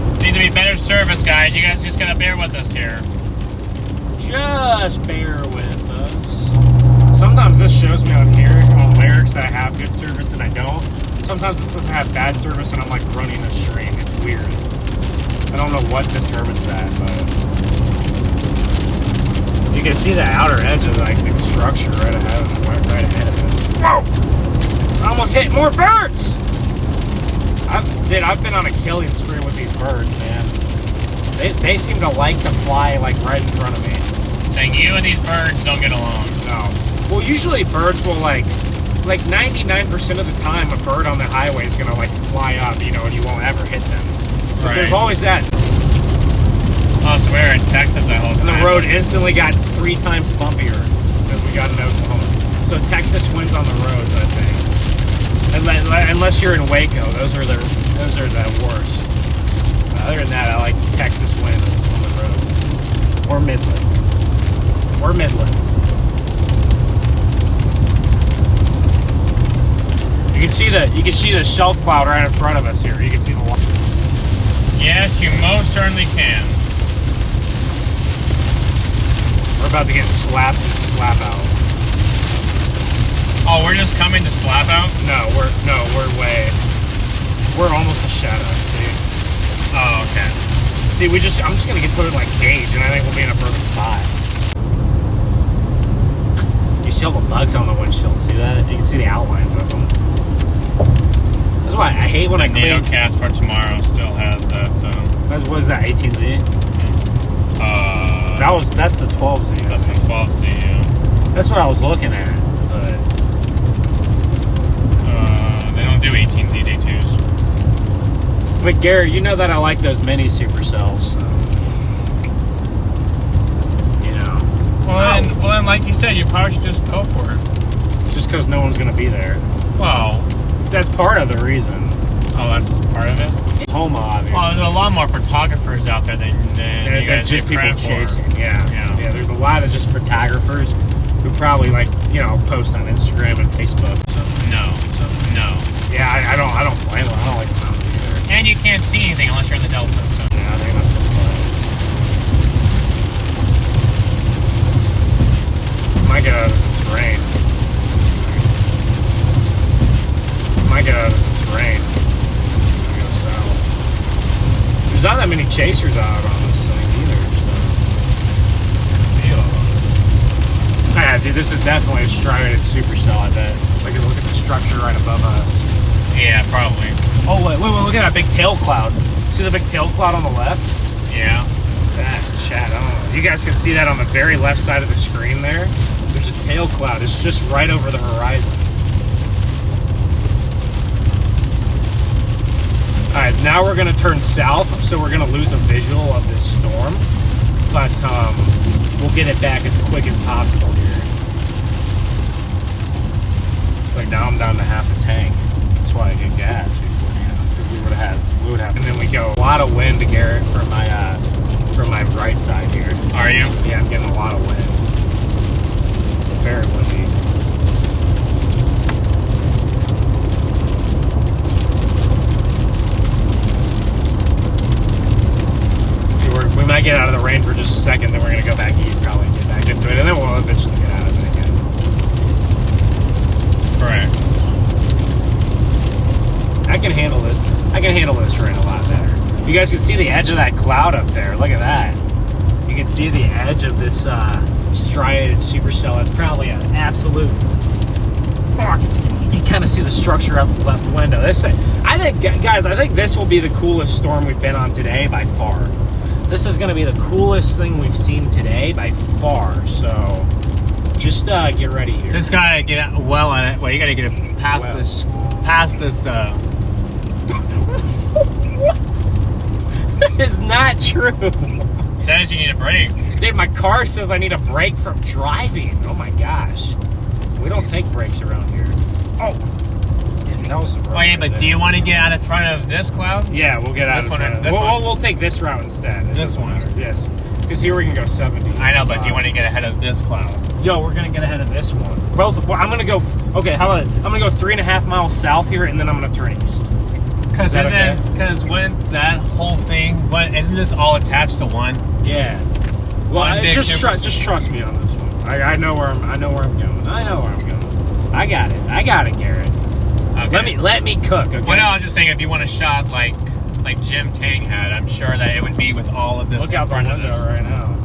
This needs to be better service, guys. You guys just gotta bear with us here. Just bear with us. Sometimes this shows me on here, on lyrics, that I have good service and I don't. Sometimes it says I have bad service and I'm like running a stream. It's weird. I don't know what determines that, but you can see the outer edge of like the structure right ahead of us. Whoa! I almost hit more birds! I've been on a killing spree with these birds, man. They seem to like to fly like right in front of me. Saying you and these birds don't get along. No. Well, usually birds will like 99% of the time a bird on the highway is gonna like fly up, you know, and you won't ever hit them. But Right. there's always that. Oh, so we're in Texas that whole And time. the road instantly got 3 times bumpier because we got in Oklahoma. So Texas wins on the roads, I think. Unless you're in Waco, those are the worst. Other than that, I like Texas wins on the roads, or Midland, You can see the shelf cloud right in front of us here. You can see the water. Yes, you most certainly can. We're about to get slapped and slap out. Oh, we're just coming to slap out? We're almost a shadow, see? Oh, okay. See, I'm just gonna get put in like gauge, and I think we'll be in a perfect spot. You see all the bugs on the windshield, see that? You can see the outlines of them. That's why I hate when I clean. NATO cast for tomorrow still has that. What is that, 18Z? That's the 12Z. That's the 12Z, yeah. That's what I was looking at, but They don't do 18Z D2s. But Garrett, you know that I like those mini supercells, so you know. Well, then, like you said, you probably should just go for it. Just because no one's gonna be there. Well, That's part of the reason. oh, that's part of it. Homa, obviously. Well, there's a lot more photographers out there than you guys just give people credit for. chasing. Yeah. Yeah. There's a lot of just photographers who probably post on Instagram and Facebook. So. No. Yeah, I don't blame them. I don't like the mountain either. And you can't see anything unless you're in the Delta. So. Yeah, I think that's the point. Might get out of this rain. Might get out of this rain. Go south. There's not that many chasers out on this thing either. So. Yeah, dude, this is definitely a striated supercell, I bet. Look at the structure right above us. Yeah, probably. Oh, wait, look at that big tail cloud. See the big tail cloud on the left? Yeah. That, chat, I don't know. You guys can see that on the very left side of the screen there. There's a tail cloud. It's just right over the horizon. Alright, now we're going to turn south, so we're going to lose a visual of this storm. But we'll get it back as quick as possible here. Like now I'm down to half a tank. That's why I get gas before, because we would have, and then we go a lot of wind to Garrett from my right side here. Are you? Yeah, I'm getting a lot of wind. Very windy. just a second, then we're going to go back east, probably get back into it, and then we'll eventually get out of it again. Correct. I can handle this. I can handle this terrain a lot better. You guys can see the edge of that cloud up there. Look at that. You can see the edge of this striated supercell. That's probably an absolute. You kind of see the structure up the left window. I think, guys, I think this will be the coolest storm we've been on today by far. This is going to be the coolest thing we've seen today by far. So, just get ready here. Just gotta get well on it. Well, you gotta get it past this. Past this. What? That is not true. Says you need a break. Dude, my car says I need a break from driving. Oh my gosh. We don't take breaks around here. Oh. That was the road. Oh, yeah, but do you want to get out in front of this cloud? Yeah, we'll get out This in one, front of this one. We'll take this route instead. This one. Yes. Because here we can go 70. I know, but do you want to get ahead of this cloud? Yo, we're going to get ahead of this one. Well, I'm going to go... Okay, how about it? I'm going to go 3.5 miles south here, and then I'm going to turn east. Because okay? when that whole thing... Isn't this all attached to one? Yeah. Well, just trust me on this one. I know where I'm going. I know where I'm going. I got it, Garrett. Okay. Let me cook, okay? Well, no, I was just saying, if you want a shot like Jim Tang had, I'm sure that it would be with all of this. Look out the window right now.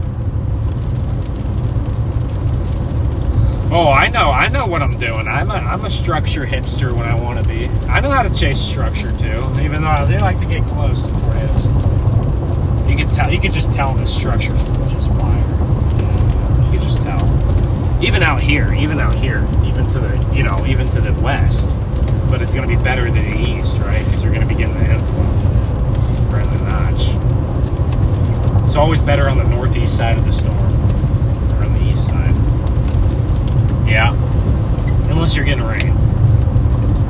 Oh, I know what I'm doing. I'm a structure hipster when I want to be. I know how to chase structure too, even though they like to get close to Cortez. You can just tell the structure's just fire. You can just tell. Even out here, even to the west. But it's going to be better than the east, right? Because you're going to be getting the inflow right in the notch. It's always better on the northeast side of the storm, or on the east side. Yeah. Unless you're getting rain.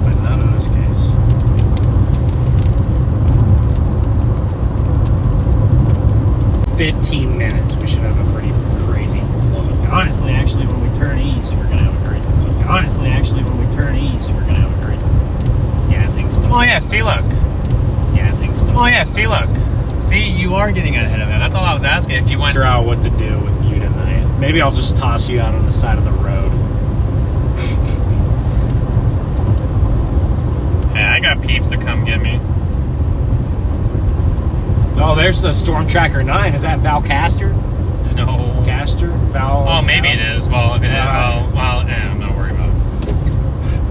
But not in this case. "15 minutes, we should have a pretty crazy look. Honestly, actually, when we turn east, we're going to have a crazy look. Yeah, things don't. Oh, yeah, see, look. Yeah, things don't. Oh, yeah, see, look. See, you are getting ahead of it. That's all I was asking. If you went... Figure out what to do with you tonight. Maybe I'll just toss you out on the side of the road. Yeah, I got peeps to come get me. Oh, there's the Storm Tracker 9. Is that Val Castor? No. Castor? Val? Oh, maybe it is. Well, if it is, I'm not worried about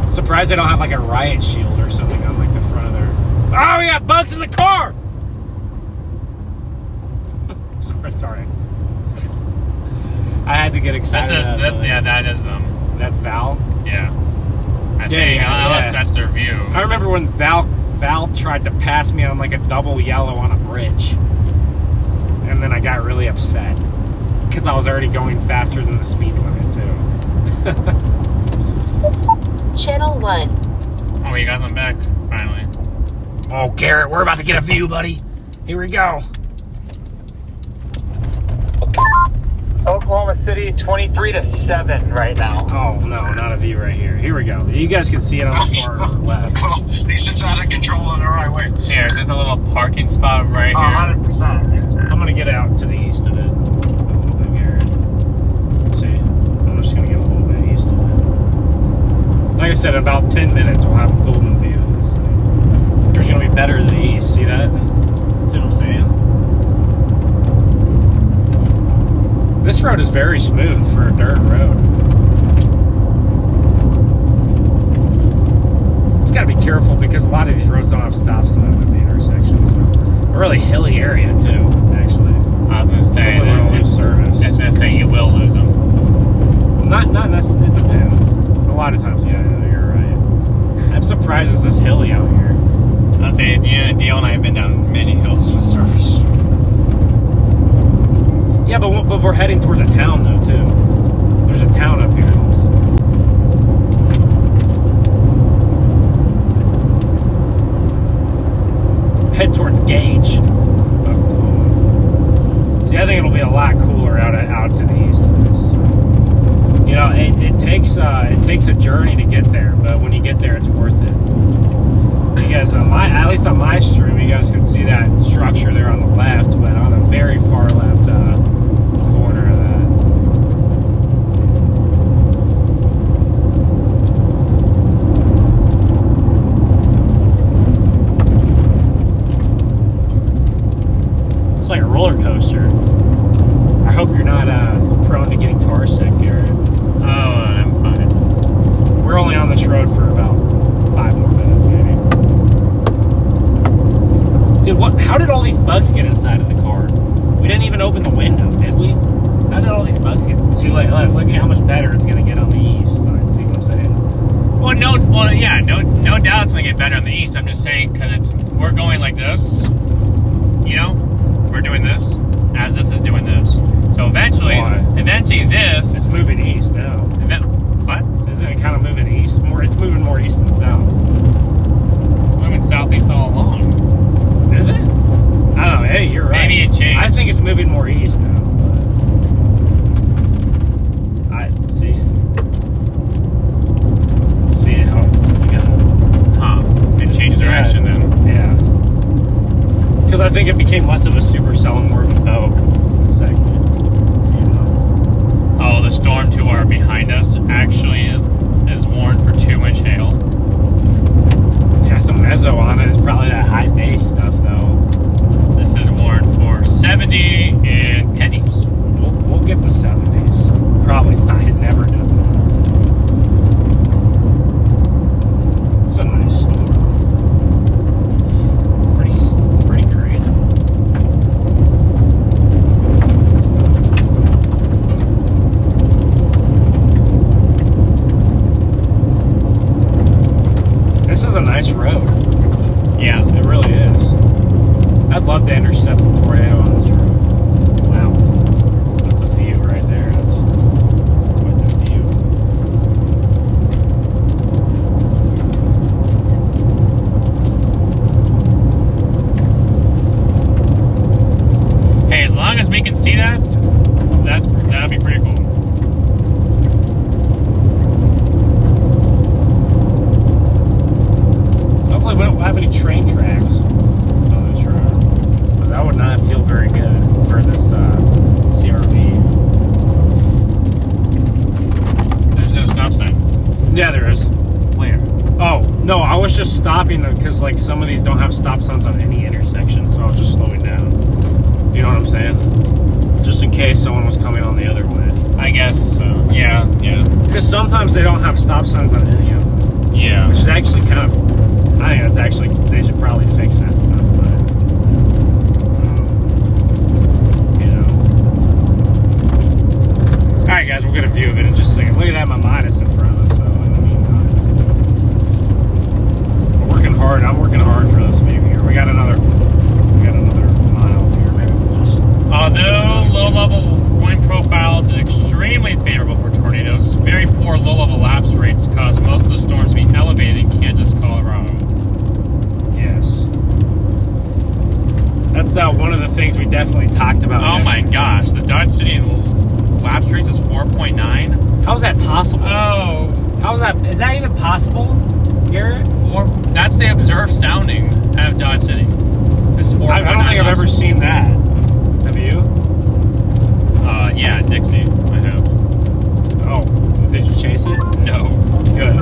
it. Surprised they don't have like a riot shield or something on like the front of their... Oh, we got bugs in the car! Sorry. I had to get excited. That is them. That's Val? Yeah. I think, unless that's their view. I remember when Val tried to pass me on like a double yellow on a bridge. And then I got really upset. Because I was already going faster than the speed limit, too. Channel 1. Oh, you got them back, finally. Oh, Garrett, we're about to get a view, buddy. Here we go. Oklahoma City, 23-7 right now. Oh, no, not a view right here. Here we go. You guys can see it on the far left. Well, at least it's out of control on the right way. Here, is this a little parking spot right here? 100%. I'm going to get out to the east of it. A little bit, Garrett. See? I'm just going to get a little bit east of it. Like I said, in about 10 minutes, we'll have a golden view of this thing. It's going to be better to the east. See that? See what I'm saying? This road is very smooth for a dirt road. You gotta be careful because a lot of these roads don't have stop signs at the intersections. So. A really hilly area too, actually. I was gonna say, it's gonna say you will lose them. Not necessarily. It depends. A lot of times, yeah, you're right. I'm surprised it's this hilly out here. I'll say, Dale and I have been down many hills with surfers. Yeah, but we're heading towards a town, though, too. There's a town up here. Head towards Gage, Oklahoma. See, I think it'll be a lot cooler out to the east of this. You know, it takes a journey to get there, but when you get there, it's worth it. You guys, at least on my stream, you guys can see that structure there on the left, but on the very far left, on this road for about 5 more minutes, maybe. Dude, what? How did all these bugs get inside of the car? We didn't even open the window, did we? How did all these bugs get? See, look at how much better it's gonna get on the east side. See what I'm saying? Well, no doubt it's gonna get better on the east. I'm just saying because we're going like this. You know, we're doing this as this is doing this. So eventually this it's moving east now. What? Isn't it kind of moving east? It's moving more east than south. Moving southeast all along. Is it? I don't know. Hey, you're right. Maybe it changed. I think it's moving more east now. I see. See it? Oh, you got it. It changed direction then. Yeah. Because I think it became less of a supercell and more of a boat segment. You know. Oh, the storm to our behind us actually is warned for 2-inch hail. Has some mezzo on it. It's probably that high base stuff, though. This is warned for 70 in pennies. We'll get the 70s. Probably not. It never does that. It's a nice storm. Pretty crazy. This is a nice road. Yeah. It really is. I'd love to intercept a tornado on this road. Wow. That's a view right there. That's quite the view. Hey, as long as we can see that, that'd be pretty cool. Hopefully we don't have any train tracks on this road. But that would not feel very good for this CRV. There's no stop sign. Yeah, there is. Where? Oh, no, I was just stopping because like some of these don't have stop signs on any intersection, so I was just slowing down. You know what I'm saying? Just in case someone was coming on the other way. I guess so. Yeah. Because sometimes they don't have stop signs on any of them. Yeah. Which is actually kind of, I think that's actually, they should probably fix that stuff, but, you know. Alright guys, we'll get a view of it in just a second. Look at that, my minus in front of us, so in the meantime. We're working hard, I'm working hard for this view here. We got another mile here, maybe we'll just. Although low-level wind profiles is extremely favorable for tornadoes, very poor low-level lapse rates cause most of the storms to be elevated in Kansas, Colorado. Yes. That's one of the things we definitely talked about. Oh my gosh, the Dodge City lapse rates is 4.9. How's that possible? Oh. How's that? Is that even possible, Garrett? That's the observed sounding out of Dodge City. It's 4.9. I don't think I've ever seen that. Have you? Yeah, Dixie. I have. Oh, did you chase it? No. Good.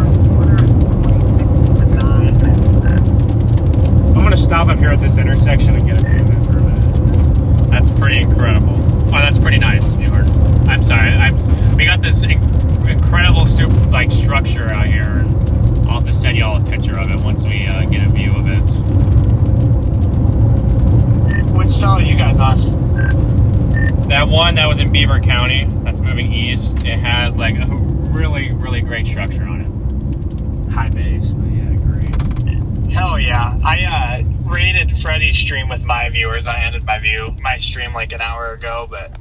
I'm gonna stop up here at this intersection and get a view of it for a minute. That's pretty incredible. Oh, that's pretty nice, sweetheart. I'm sorry. We got this incredible structure out here, and I'll have to send y'all a picture of it once we get a view of it. Which cell are you guys on? That one that was in Beaver County, that's moving east. It has like a really, really great structure on it. High base, but yeah, great. Hell yeah. I rated Freddie's stream with my viewers. I ended my stream like an hour ago, but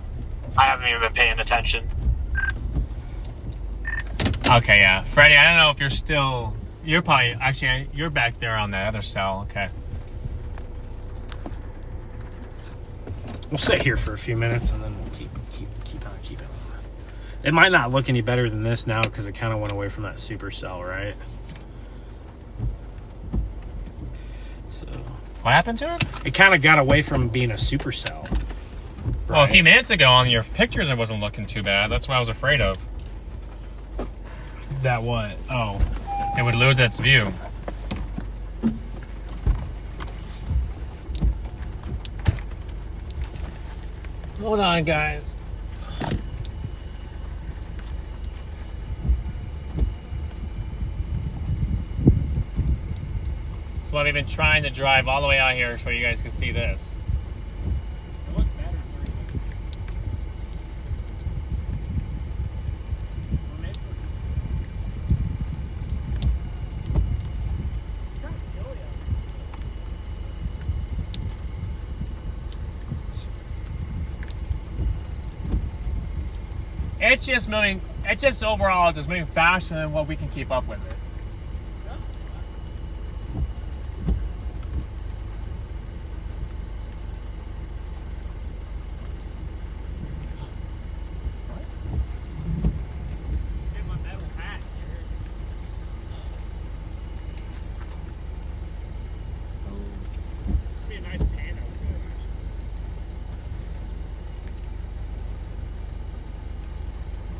I haven't even been paying attention. Okay, yeah. Freddie, I don't know if you're still... You're back there on the other cell. Okay. We'll sit here for a few minutes and then we'll keep on keeping on. It might not look any better than this now because it kind of went away from that supercell, right? So What happened to it? it kind of got away from being a supercell. Well, a right? few minutes ago on your pictures, it wasn't looking too bad. That's what I was afraid of. That what? Oh, It would lose its view. hold on, guys. why we've been trying to drive all the way out here so you guys can see this. It looks better. It's just moving. It's just overall just moving faster than what we can keep up with it.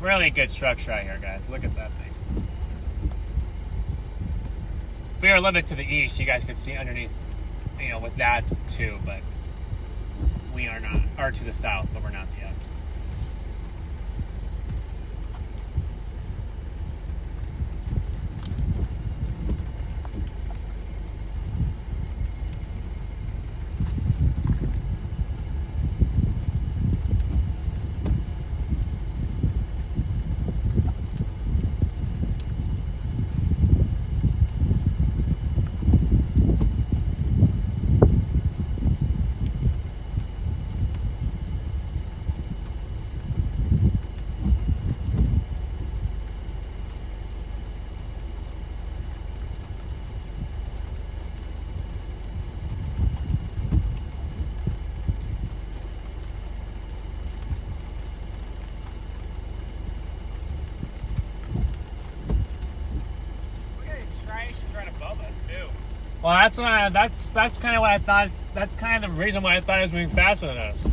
Really good structure out here, guys. Look at that thing. If we were a little bit to the east, you guys could see underneath, you know, with that too, but we are not. Or to the south, but we're not yet. Well, that's kind of what I thought. That's kind of the reason why I thought it was moving faster than us.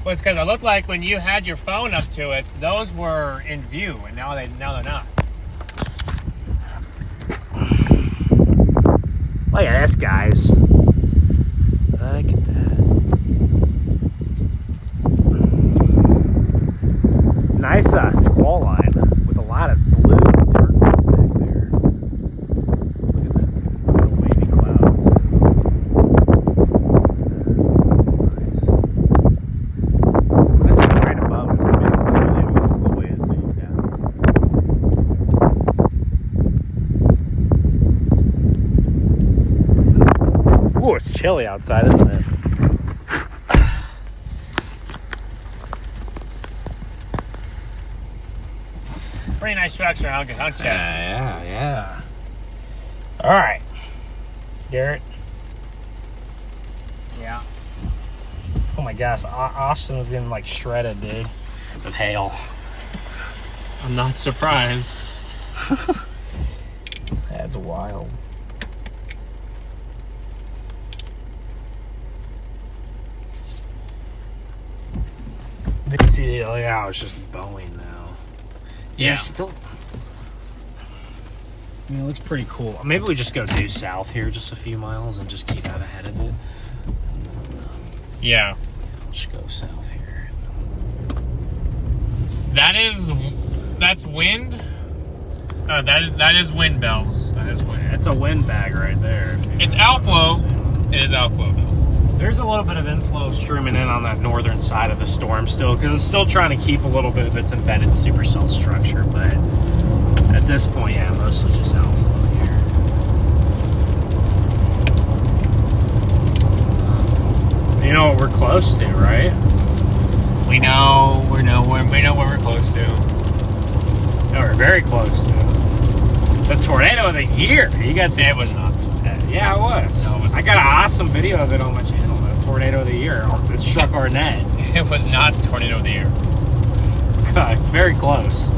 Was because it looked like when you had your phone up to it, those were in view, and now they're not. Look at this, guys. Look at that. Nice squall line with a lot of blue turquoise back there. Look at that. Little wavy clouds, too. That's nice. This is right above us. I mean, literally a little way to zoom down. Ooh, it's chilly outside, isn't it? Pretty nice structure, huh, don't you? Yeah. All right, Garrett. Yeah. Oh my gosh, Austin was getting like shredded, dude, with hail. I'm not surprised. That's wild. Did you see? Oh yeah, it's just bowing now. Yeah. Still. I mean, it looks pretty cool. Maybe we just go due south here just a few miles and just keep out ahead of it. Yeah. Let's go south here. That's wind. That is wind bells. That is wind. That's a wind bag right there. It's outflow. It is outflow though. There's a little bit of inflow streaming in on that northern side of the storm still, because it's still trying to keep a little bit of its embedded supercell structure, but at this point, yeah, mostly just outflow here. You know what we're close to, right? We know where we're close to. No, we're very close to the tornado of the year. You guys, It was not. yeah, it was. No, it wasn't. I got an awesome video of it on my channel. The tornado of the year. It struck our net. It was not tornado of the year. God, very close.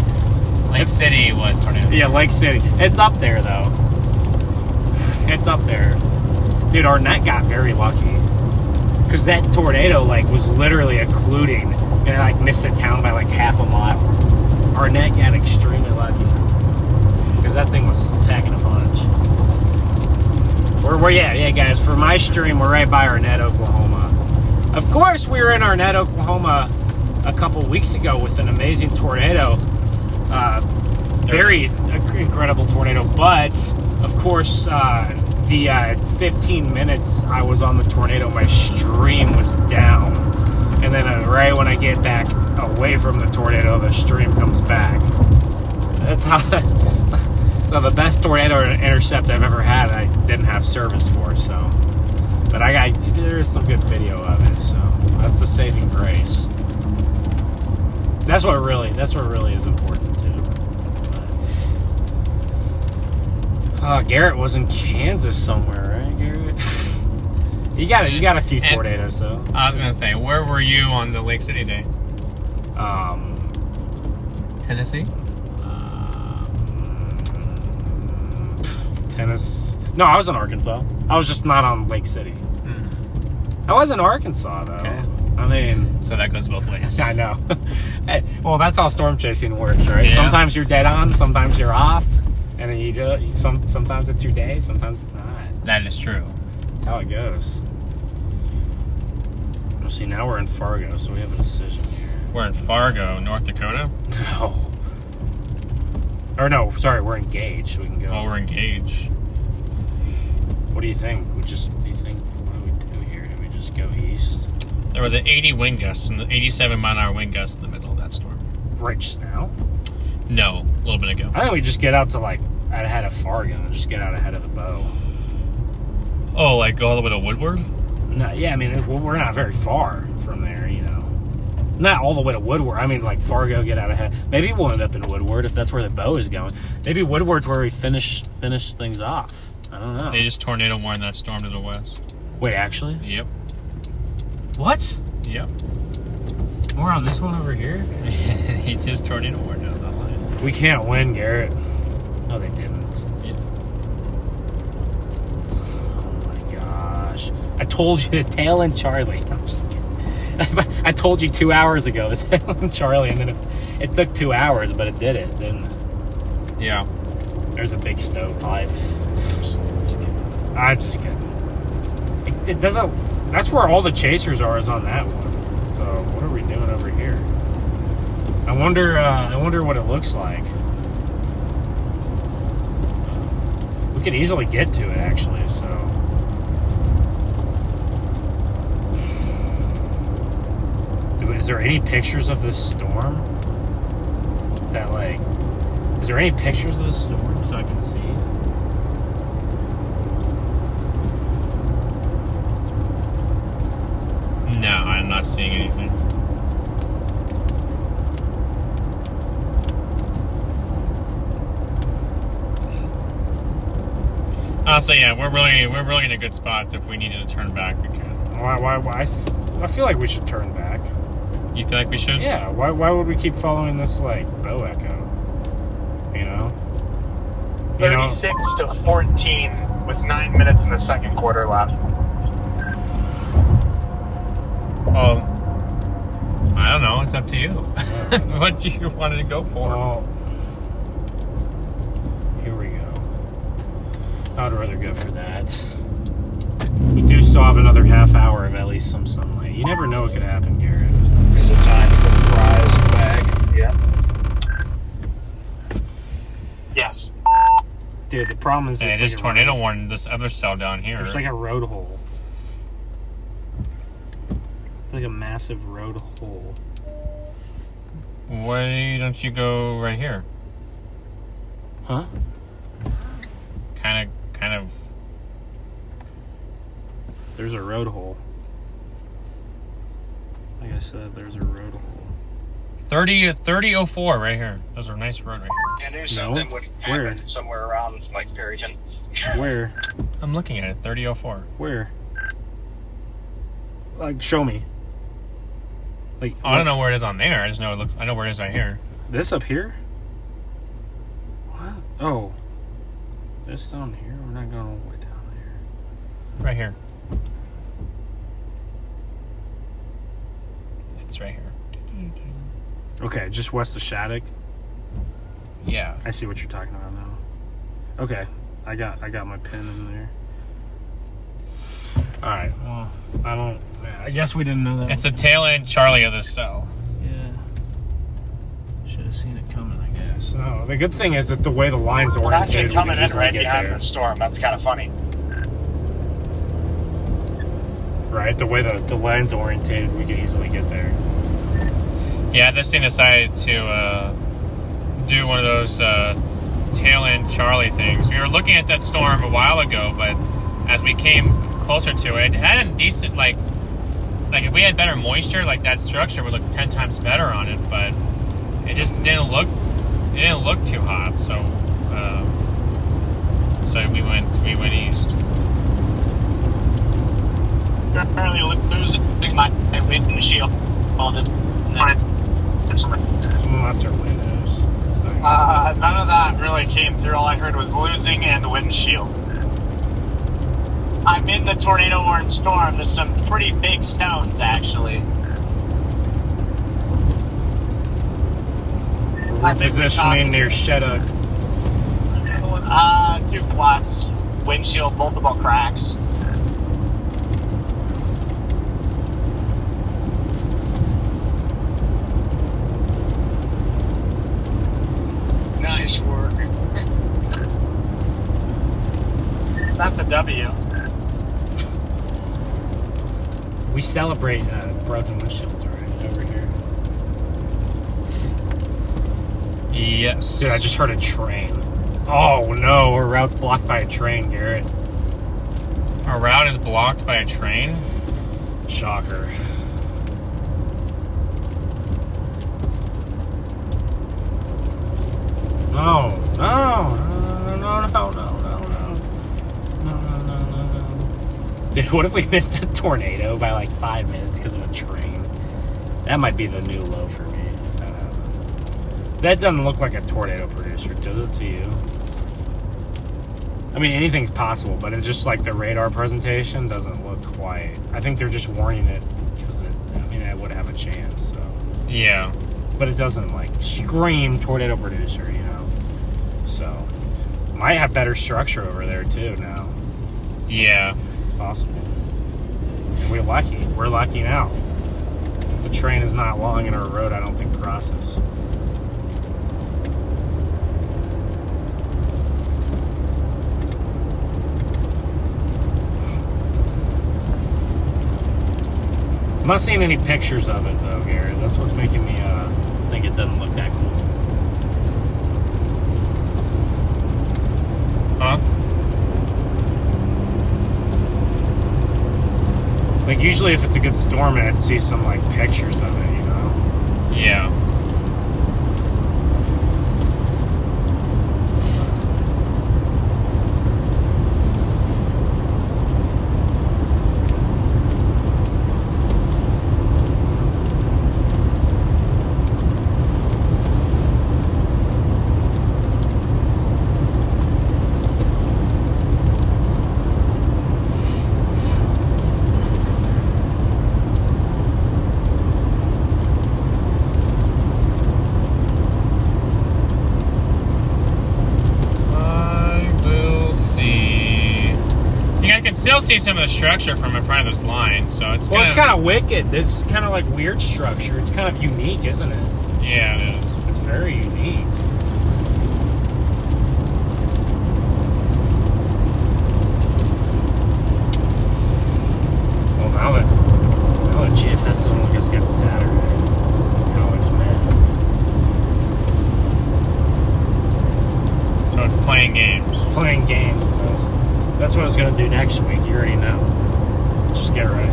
Lake City was tornado. Yeah, Lake City. It's up there, though. It's up there. Dude, our net got very lucky. Because that tornado, like, was literally occluding. And it, like, missed the town by, like, half a mile. Our net got extremely lucky. Because that thing was packing a punch. Yeah, guys, for my stream, we're right by Arnett, Oklahoma. Of course, we were in Arnett, Oklahoma a couple weeks ago with an amazing tornado. Very incredible tornado, but of course, the 15 minutes I was on the tornado, my stream was down. And then right when I get back away from the tornado, the stream comes back. So the best tornado intercept I've ever had, I didn't have service for, so. But there is some good video of it, so that's the saving grace. That's what really is important too. Garrett was in Kansas somewhere, right, Garrett? you got a few tornadoes though. I was gonna say, where were you on the Lake City day? Tennessee. No, I was in Arkansas. I was just not on Lake City. I was in Arkansas though. Okay. I mean, so that goes both ways. I know. Hey, well, that's how storm chasing works, right? Yeah. Sometimes you're dead on, sometimes you're off, and then you do. Sometimes it's your day, sometimes it's not. That is true. That's how it goes. Well, see, now we're in Fargo, so we have a decision here. We're in Fargo, North Dakota. No. Or no, sorry, we're in Gage. We can go. Oh, we're in Gage. What do you think? What do you think? What do we do here? Do we just go east? There was an 80 wind gust, and 87 mile an hour wind gust in the middle of that storm. Right just now? No, a little bit ago. I think we just get out to ahead of Fargo and just get out ahead of the bow. Oh, like go all the way to Woodward? No, yeah, I mean we're not very far from there, you know. Not all the way to Woodward. I mean, like Fargo, get out ahead. Maybe we'll end up in Woodward if that's where the bow is going. Maybe Woodward's where we finish things off. I don't know. They just tornado warned that storm to the west. Wait, actually? Yep. What? Yep. We're on this one over here? He just tornado warned out that line. We can't win, Garrett. No, they didn't. Yeah. Oh my gosh. I told you to tail end Charlie. I'm just kidding. I told you 2 hours ago to tail end Charlie, and then it took 2 hours, but it did it, didn't it? Yeah. There's a big stovepipe. I'm just kidding. It doesn't. That's where all the chasers are, is on that one. So what are we doing over here? I wonder what it looks like. We could easily get to it, actually. So. Is there any pictures of this storm? Is there any pictures of this storm so I can see? No, I'm not seeing anything. So yeah, we're really in a good spot. If we needed to turn back, we can. Why? I feel like we should turn back. You feel like we should? Yeah. Why would we keep following this bow echo? You know. 36 to 14 with 9 minutes in the second quarter left. Well, I don't know. It's up to you. What do you wanted to go for? Well, here we go. I'd rather go for that. We do still have another half hour of at least some sunlight. You never know what could happen, Garrett. Is it time to put the prize in the bag? Yeah. Yes. Dude, the problem is And it is tornado warned this other cell down here. It's like a road hole. It's like a massive road hole. Why don't you go right here? Huh? Kind of. There's a road hole. Like I said, there's a road hole. 3004 right here. There's a nice road right here. I knew something would happen somewhere around Perryton. Where? I'm looking at it. 3004. Where? Show me. I don't know where it is on there. I just know I know where it is right here. This up here? What? Oh. This down here? We're not going all the way down there. Right here. It's right here. Okay, just west of Shattuck. Yeah. I see what you're talking about now. Okay, I got my pin in there. All right. Well, I guess we didn't know that. It's a tail end Charlie of this cell. Yeah. Should have seen it coming, I guess. No, the good thing is that the way the lines We're oriented, actually coming in right get behind there. the storm. That's kind of funny. right? The way the line's orientated, we can easily get there. Yeah, this thing decided to do one of those tail end Charlie things. We were looking at that storm a while ago, but as we came closer to it, it had a decent, like if we had better moisture, like that structure would look 10 times better on it, but it just didn't look too hot, so we went east. Currently losing my windshield. Unless they're windows. So, None of that really came through. All I heard was losing and windshield. I'm in the tornado warning storm. There's some pretty big stones, actually. repositioning near Sheddock. 2+. Windshield, multiple cracks. Nice work. That's a W. We celebrate broken windshields right over here. Yes. Dude, I just heard a train. Oh no, our route's blocked by a train, Garrett. Our route is blocked by a train? Shocker. No, no, no, no, no, no, no, no, no, no, no. Dude, what if we missed a tornado by like 5 minutes because of a train? That might be the new low for me if that happened. That doesn't look like a tornado producer, does it to you? I mean, anything's possible, but it's just like the radar presentation doesn't look quite. I think they're just warning it because it would have a chance. So. Yeah. But it doesn't like scream tornado producer, you know. So might have better structure over there too now. Yeah. It's possible. And we're lucky. We're lucky now. The train is not long in our road, I don't think, crosses. I'm not seeing any pictures of it though, Garrett. That's what's making me think it doesn't look that cool. Huh? Like usually if it's a good storm, I'd see some like pictures of it, you know? Yeah. Still see some of the structure from in front of this line, so it's well, it's kind of wicked. This is kind of like weird structure. It's kind of unique, isn't it? Yeah, it is. It's very unique. Well, now that GFS doesn't look as good Saturday, now it's mid. So it's playing games. Playing games. That's what I was going to do next week. You already know. Just get ready.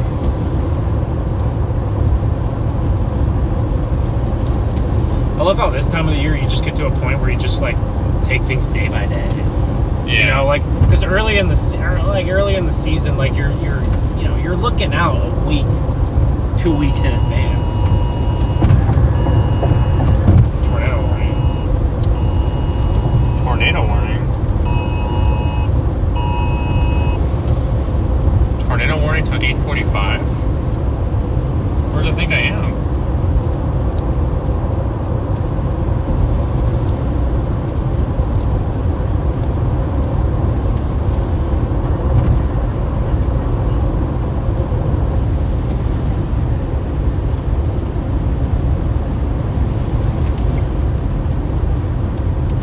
I love how this time of the year you just get to a point where you just like take things day by day. Yeah. You know, like because early in the season, like you're looking out a week, 2 weeks in advance. Tornado warning. Tornado warning. Tornado warning till 8:45. Where do I think I am?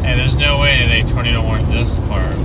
Hey, there's no way they tornado warned this part.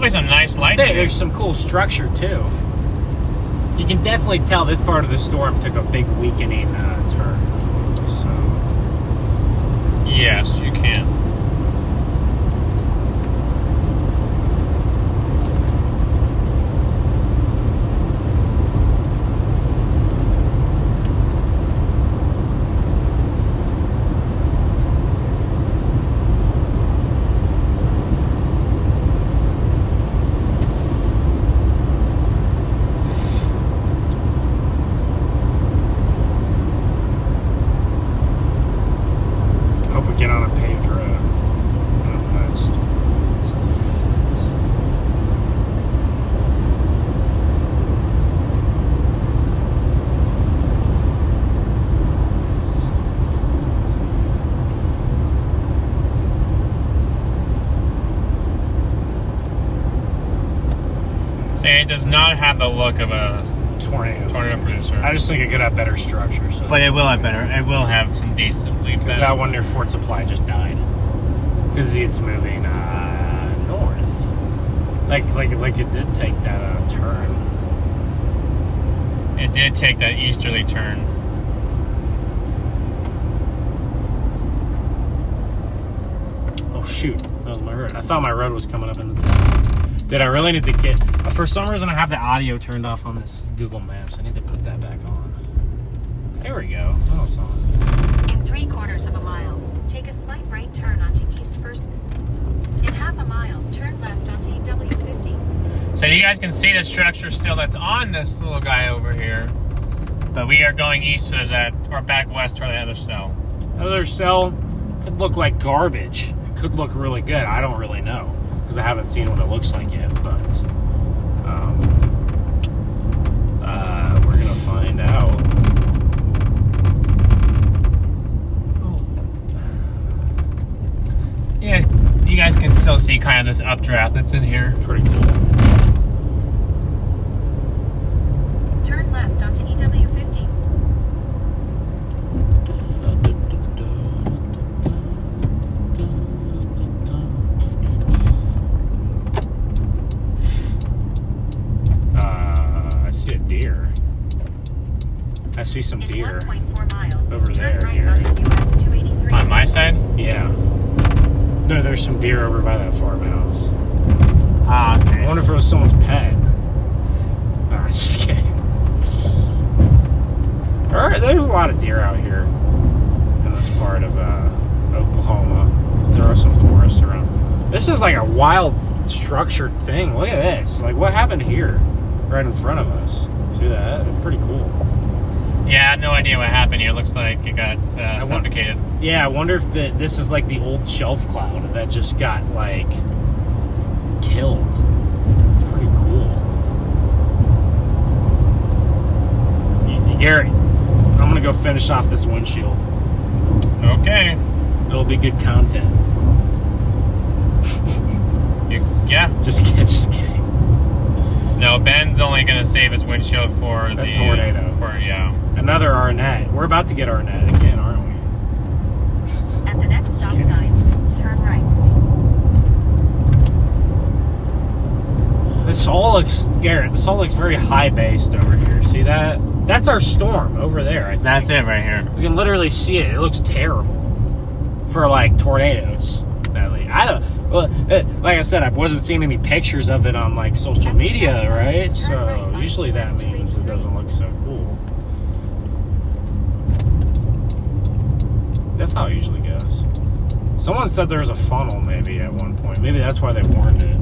Probably some nice lighting. There's some cool structure too. You can definitely tell this part of the storm took a big weakening turn. So yes, you can. get on a paved road. Out west. South of Florence. See, it does not have the look of a tornado producer. I just think it could have better structure. So but it will have better. It will have some decently better. Because that one near Fort Supply just died. Because it's moving north. Like it did take that turn. It did take that easterly turn. Oh shoot, that was my road. I thought my road was coming up in the town. Did I really need to get... for some reason, I have the audio turned off on this Google Maps. I need to put that back on. There we go. Oh, it's on. In 3/4 of a mile, take a slight right turn onto East First. In half a mile, turn left onto EW50. So you guys can see the structure still that's on this little guy over here. But we are going east to that, or back west toward the other cell. Another cell could look like garbage. It could look really good. I don't really know. Because I haven't seen what it looks like yet, but we're gonna find out. Yeah, you guys can still see kind of this updraft that's in here. Pretty cool. Turn left onto EW50. I see a deer. I see some deer. 1.4 miles, over turn there, right Gary. onto US 283. On my side? Yeah. No, there's some deer over by that farmhouse. Ah, okay. I wonder if it was someone's pet. Ah, just kidding. Alright, there's a lot of deer out here in this part of Oklahoma. There are some forests around. This is like a wild structured thing. Look at this. Like, what happened here? Right in front of us. See that? It's pretty cool. Yeah, I have no idea what happened here. It looks like it got suffocated. Yeah, I wonder if this is like the old shelf cloud that just got, like, killed. It's pretty cool. Gary, I'm going to go finish off this windshield. Okay. It'll be good content. Yeah. Just kidding. No, Ben's only going to save his windshield for the tornado. Another Arnett. We're about to get Arnett again, aren't we? At the next stop sign, turn right. This all looks, Garrett, this all looks very high-based over here. See that? That's our storm over there, I think. That's it right here. We can literally see it. It looks terrible for, like, tornadoes. I don't... Well, like I said, I wasn't seeing any pictures of it on, like, social media, right? So usually that means it doesn't look so cool. That's how it usually goes. Someone said there was a funnel maybe at one point. Maybe that's why they warned it.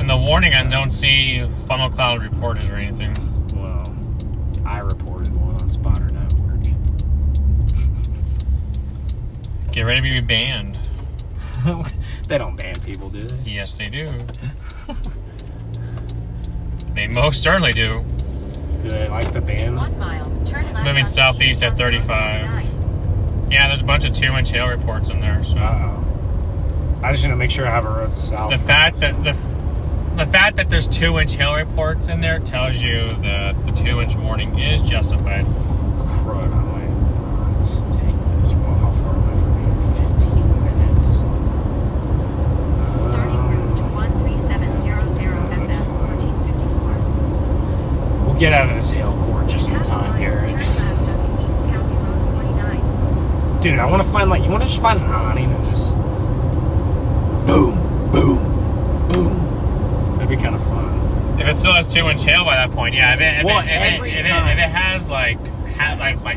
In the warning, I don't see funnel cloud reported or anything. Well, I reported one on Spotter Network. Get ready to be banned. They don't ban people, do they? Yes, they do. They most certainly do. Do they like the ban? In 1 mile, turn left. Moving southeast at 35. Yeah, there's a bunch of 2-inch hail reports in there. So. Uh-oh. I just need to make sure I have a road south. The fact that there's 2-inch hail reports in there tells you that the 2-inch warning is justified. Crud, I might not take this. Well, how far away from here? 15 minutes. get out of this hail court just in Half a time mile, here. turn left onto East County Road 49. Dude, I want to find you want to just find an awning and just boom, boom, boom. That'd be kind of fun. If it still has 2-inch hail by that point, yeah. If it time. has like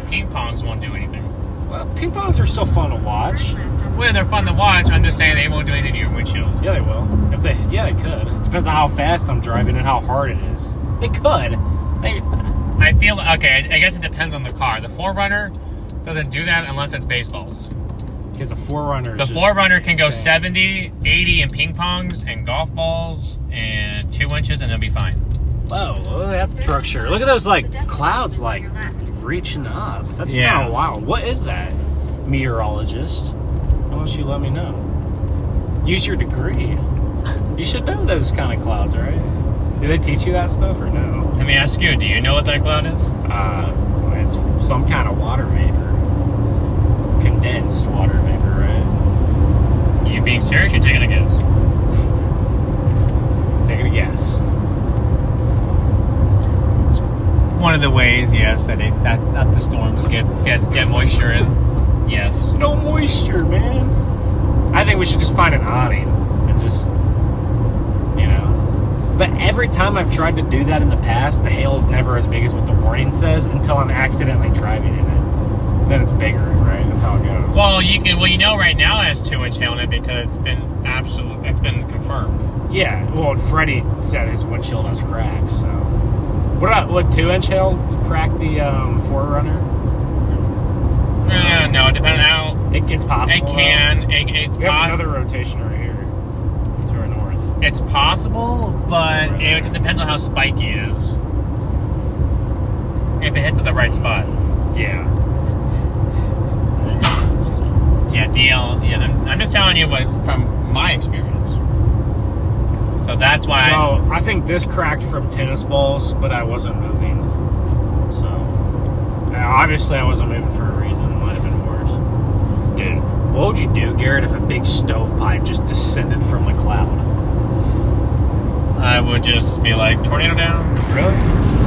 ping pongs, won't do anything. Well, ping pongs are still fun to watch. Turn left onto Well, they're East fun to County watch. Road I'm just saying they won't do anything to your windshield. Yeah, they will. They could. It depends on how fast I'm driving and how hard it is. They could. I feel okay. I guess it depends on the car. The 4Runner doesn't do that unless it's baseballs. Because the 4Runner. The 4Runner can go 70, 80 in ping pongs and golf balls and 2 inches, and it'll be fine. Whoa, look at that structure. Look at those like clouds like reaching up. That's kind of wild. What is that, meteorologist? Why don't you let me know? Use your degree. You should know those kind of clouds, right? Do they teach you that stuff or no? Let me ask you, do you know what that cloud is? It's some kind of water vapor. Condensed water vapor, right? You being serious? You're taking a guess. Taking a guess. It's one of the ways, yes, that the storms get moisture in. Yes. No moisture, man. I think we should just find an awning and just, you know. But every time I've tried to do that in the past, the hail is never as big as what the warning says until I'm accidentally driving in it. Then it's bigger, right? That's how it goes. Well, you know right now it has 2-inch hail in it because it's been confirmed. Yeah, well, Freddie said his windshield has cracks, so. What about, 2-inch hail crack the 4Runner? No, depending on how It's possible. it can. It's We have possible. another rotation right here to our north. It's possible, but it just depends on how spiky it is. If it hits at the right spot. Yeah. Yeah, DL. Yeah, I'm just telling you what from my experience. So that's why. So I think this cracked from tennis balls, but I wasn't moving. So obviously I wasn't moving for a reason. It might have been worse. Dude, what would you do, Garrett, if a big stovepipe just descended from the cloud? I would just be like, tornado down. Really?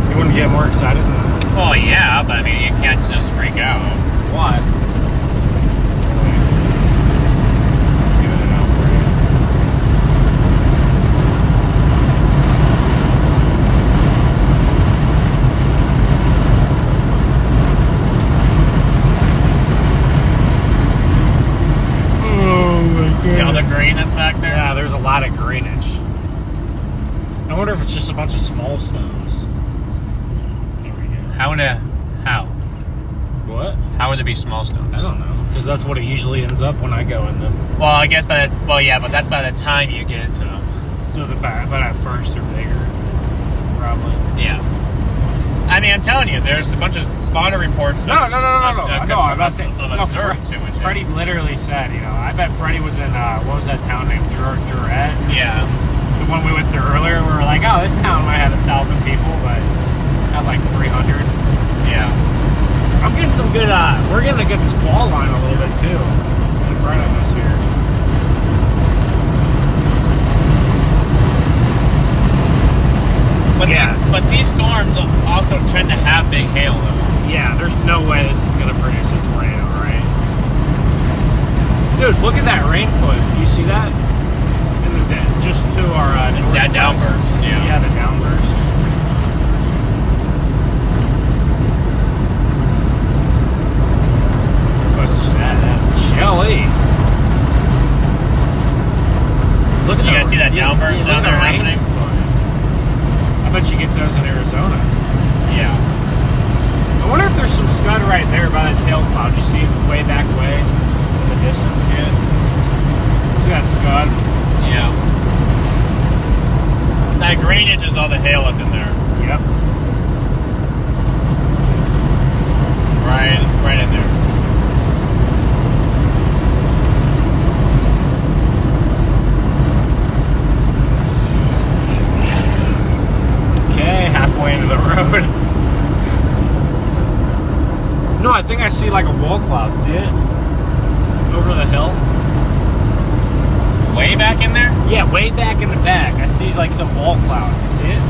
You wouldn't get more excited than that? Oh yeah, but I mean you can't just freak out. Why? Giving it out for you. Oh my god. See all the green that's back there? Yeah, there's a lot of greenage. I wonder if it's just a bunch of small stones. There we go. How? What? How would there be small stones? I don't know. Because that's what it usually ends up when I go in them. Well, I guess but that's by the time you get into them. So but at first they're bigger. Probably. Yeah. I mean, I'm telling you, there's a bunch of spotter reports. No. I'm not saying. No, observed too much. Freddie literally said, I bet Freddie was in, what was that town named? Jurette? Yeah. The one we went through earlier, we were like, oh, this town might have 1,000 people, but had like 300. Yeah. I'm getting some good, we're getting a good squall line a little bit too in front of us here. But these storms also tend to have big hail though. Yeah, there's no way this is going to produce a tornado, right? Dude, look at that rain foot. You see that? Just to our that downburst. Yeah, the downburst. What's that? That's chilly. Look at You guys see that downburst down there happening? I bet you get those in Arizona. Yeah. I wonder if there's some scud right there by that tail cloud. You see it way back way in the distance yet? See that scud? Yeah. That greenage is all the hail that's in there. Yep. Right in there. Okay, halfway into the road. No, I think I see like a wall cloud. See it? Over the hill. Way back in there? Yeah, way back in the back. I see like some wall cloud. See it?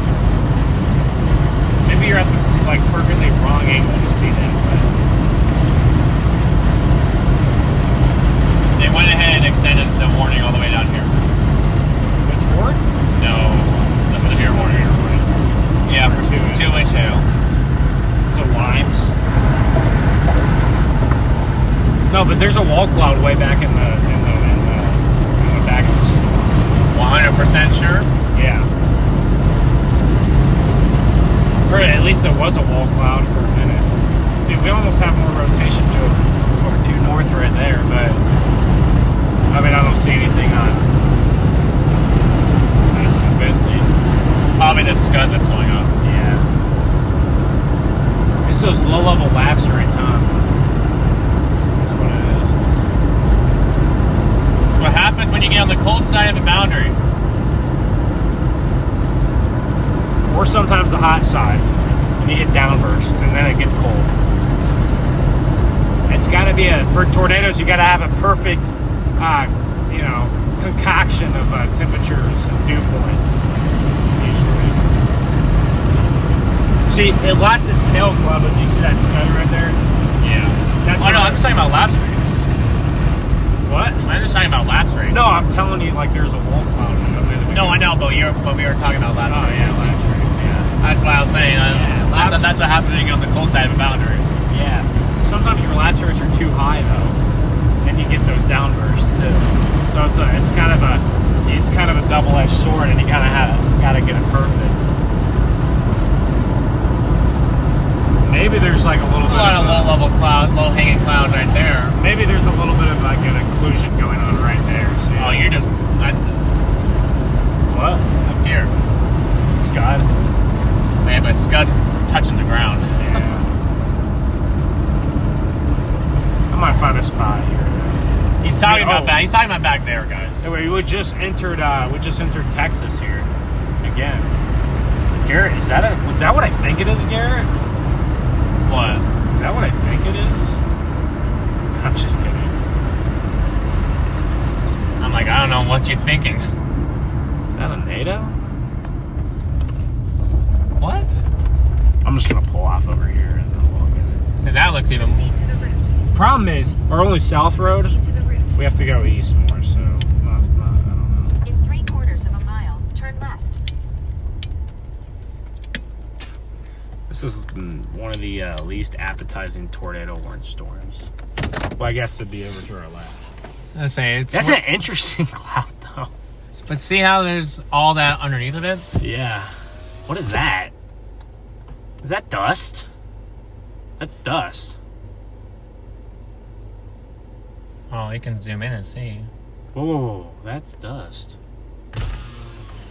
Maybe you're at the like perfectly wrong angle to see that. But They went ahead and extended the warning all the way down here. which ward? No, the severe warning. Yeah, for 2-inch hail. So limes. No, but there's a wall cloud way back in the back of us. 100% sure? Yeah. Or at least it was a wall cloud for a minute. Dude, we almost have more rotation due north right there, but I mean I don't see anything on that's convincing. It's probably the scud that's going up. Yeah. It's those low level lapse rates, huh? That's what it is. It's what happens when you get on the cold side of the boundary. Or sometimes the hot side. And you hit downburst and then it gets cold. It's gotta be for tornadoes you gotta have a perfect concoction of temperatures and dew points. Usually. See, it lost its tail club, but you see that scud right there? Yeah. That's Oh no, I'm just talking about lapse rates. What? I'm just talking about lapse rates. No, I'm telling you, like there's a wall cloud. No, I know, but we were talking about lapse rates. Yeah, lapse rates, yeah. That's why I was saying. That's what happens when you get on the cold side of a boundary. Yeah. Sometimes your lapse rates are too high though, and you get those downbursts too. So it's kind of a double-edged sword, and you kind of gotta get it perfect. Maybe there's like a little bit of low-level cloud, low-hanging cloud right there. Maybe there's a little bit of like an occlusion going on right there. See? Oh, you're just What? up here. Scud. Man, but Scud's touching the ground. Yeah. I might find a spot here. He's talking about back. He's talking about back there, guys. Anyway, we just entered Texas here again. Garrett, was that what I think it is, Garrett? What? Is that what I think it is? I'm just kidding. I'm like, I don't know what you're thinking. Is that a NATO? What? I'm just gonna pull off over here and then walk in. See, that looks even. Proceed to the route. Problem is, our only south road, Proceed to the route. we have to go east more, so I don't know. In 3/4 of a mile, turn left. This is one of the least appetizing tornado warning storms. Well, I guess it'd be over to our left. I say it's. That's an interesting cloud, though. But see how there's all that underneath of it? Yeah. What is that? Is that dust? That's dust. Oh, you can zoom in and see. Whoa, that's dust.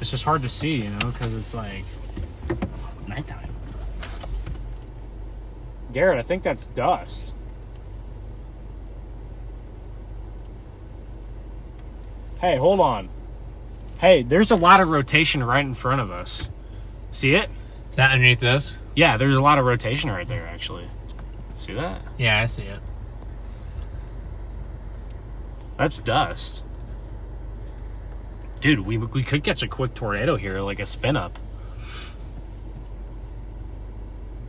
It's just hard to see, you know, because it's like nighttime. Garrett, I think that's dust. Hey, hold on. Hey, there's a lot of rotation right in front of us. See it? Is that underneath this? Yeah, there's a lot of rotation right there, actually. See that? Yeah, I see it. That's dust. Dude, we could catch a quick tornado here, like a spin up.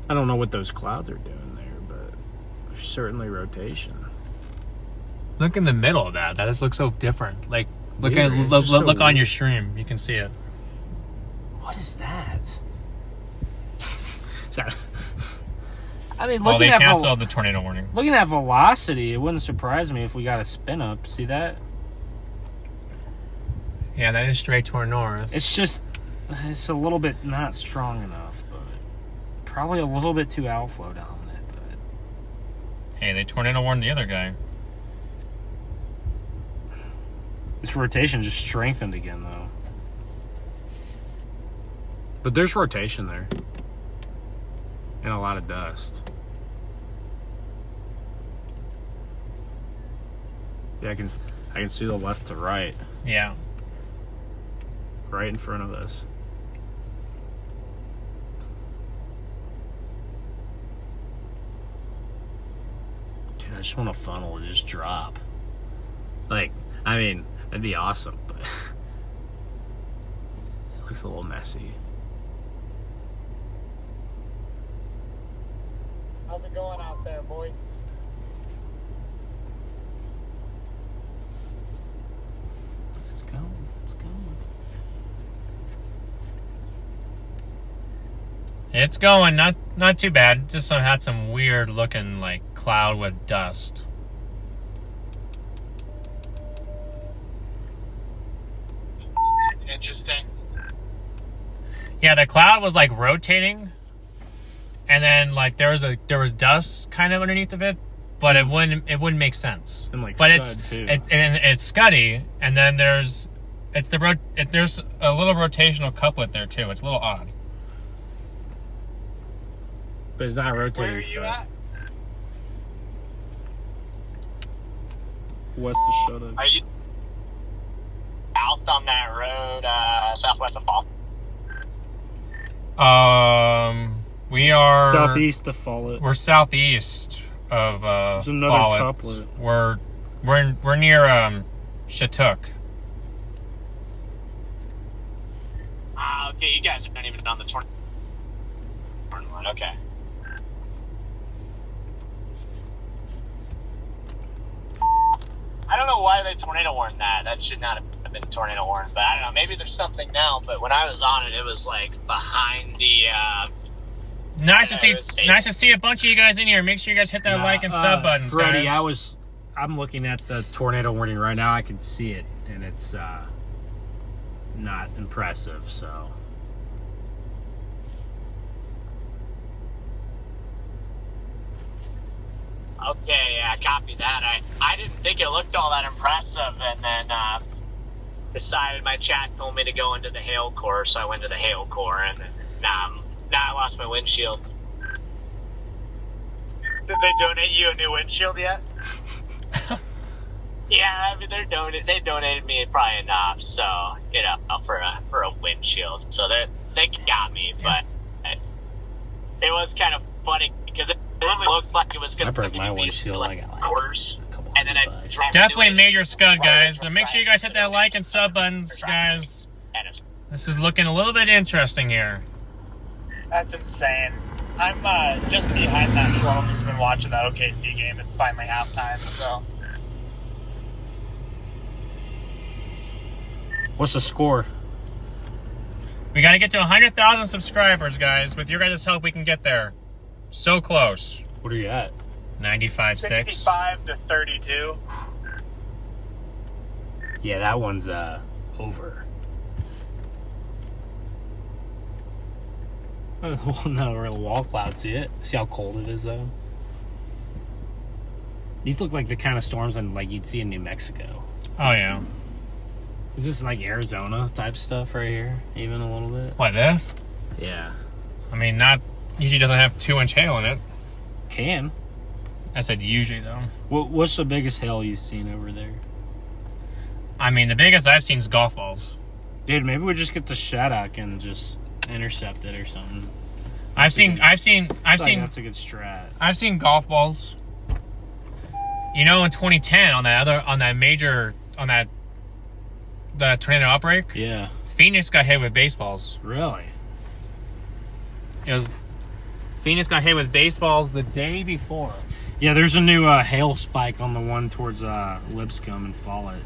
I don't know what those clouds are doing there, but there's certainly rotation. Look in the middle of that. That just looks so different. Like, look Weird. at It's look, just so look on weird. your stream. You can see it. What is that? Is that? I mean, Well, looking they at canceled the tornado warning. looking at velocity, it wouldn't surprise me if we got a spin up. See that? Yeah, that is straight toward north. It's just, it's a little bit not strong enough, but probably a little bit too outflow dominant. But Hey, they tornado warned the other guy. this rotation just strengthened again, though. But there's rotation there, and a lot of dust. Yeah, I can see the left to right, Yeah. right in front of us. Dude, I just want a funnel to just drop. Like, I mean, that'd be awesome, but it looks a little messy. going out there, boys? Let's go. Let's go. It's going, not too bad. Just had some weird looking like cloud with dust. Interesting. Yeah, the cloud was like rotating, and then like there was dust kind of underneath of it, but it wouldn't make sense. And like but scud, it's scuddy, and then there's a little rotational couplet there too. It's a little odd. But it's not rotating. Where are you at? West of Shutter. Are you south on that road, southwest of Fall? We are Southeast of Follett. We're southeast of There's another Follett. couplet. We're near Chatook. Okay, you guys are not even on the tornado line. Okay. I don't know why they tornado warned that. That should not have been tornado warned, but I don't know. Maybe there's something now. But when I was on it, it was like behind the. Nice to see a bunch of you guys in here. Make sure you guys hit that like and sub buttons, Freddie, guys. I'm looking at the tornado warning right now. I can see it, and it's not impressive. So. Okay, yeah, copy that. I didn't think it looked all that impressive, and then decided my chat told me to go into the hail core, so I went to the hail core, and now I lost my windshield. Did they donate you a new windshield yet? Yeah, I mean they donated me probably enough, so for a windshield. So they got me, but it was kind of funny because it really looked like it was going to broke my windshield. like I got like hours, and then I dropped Definitely major scud, guys. But make sure you guys hit that like and sub buttons, guys. This is looking a little bit interesting here. That's insane. I'm just behind that storm. Just been watching the OKC game. It's finally halftime, so. What's the score? We got to get to 100,000 subscribers, guys. With your guys' help, we can get there. So close. What are you at? 95.6. 65 to 32. Yeah, that one's over. Well, no, real wall cloud. See it? See how cold it is, though? These look like the kind of storms like you'd see in New Mexico. Oh, yeah. Is this like Arizona type stuff right here? Even a little bit? What, this? Yeah. I mean, not usually doesn't have 2-inch hail in it. Can. I said usually, though. What's the biggest hail you've seen over there? I mean, the biggest I've seen is golf balls. Dude, maybe we just get the Shattuck and just intercept it or something. I've seen that's a good strat. I've seen golf balls. You know, in 2010 the tornado outbreak, Yeah. Phoenix got hit with baseballs. Really? Phoenix got hit with baseballs the day before. Yeah, there's a new hail spike on the one towards Lipscomb and Follett.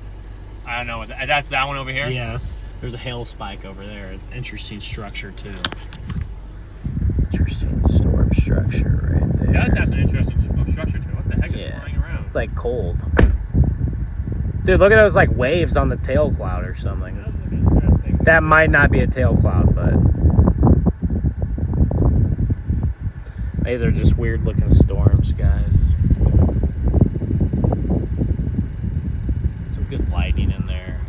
I don't know. That's that one over here? Yes. There's a hail spike over there. It's an interesting structure, too. Interesting storm structure right there. It does have some interesting structure to it. What the heck is flying around? It's like cold. Dude, look at those like waves on the tail cloud or something. That might not be a tail cloud, but these are just weird looking storms, guys. Some good lighting in there.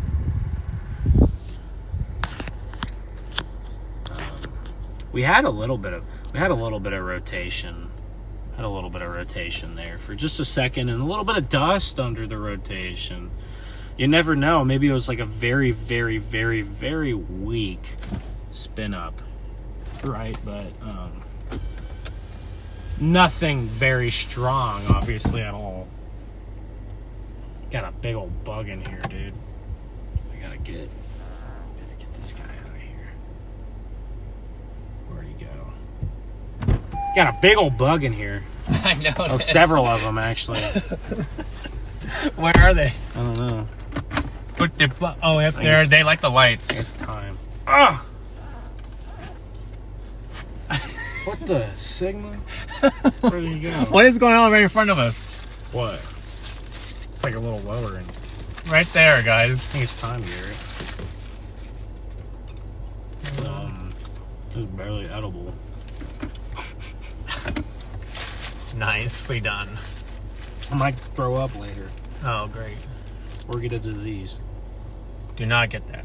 We had a little bit of rotation. Had a little bit of rotation there for just a second, and a little bit of dust under the rotation. You never know. Maybe it was like a very, very, very, very weak spin up, right? But nothing very strong, obviously, at all. Got a big old bug in here, dude. I gotta get this guy out of here. Where'd he go? Got a big old bug in here. I know. Oh, several of them, actually. Where are they? I don't know. Put the up there. They like the lights. It's time. Ah! What the Sigma? Where did you go? What is going on right in front of us? What? It's like a little lower. Right there, I guys. think it's time, Gary. It's barely edible. Nicely done. I might throw up later. Oh, great. Or get a disease. Do not get that.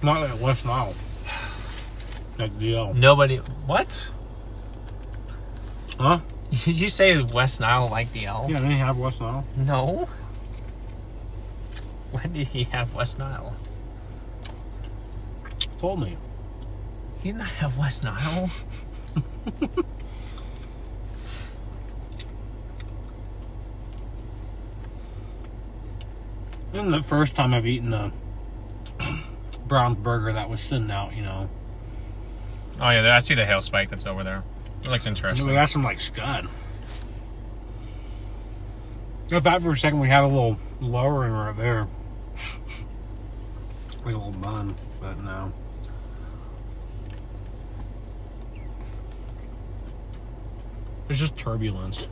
Not at West Nile. Like DL. Nobody. What? Huh? Did you say West Nile like the L? Yeah, didn't he have West Nile? No. When did he have West Nile? Told me. He did not have West Nile. And the first time I've eaten a brown burger that was sitting out, you know. Oh yeah, I see the hail spike that's over there. It looks interesting. We got some like scud. I thought for a second we had a little lowering right there. Like a little bun, but no. There's just turbulence.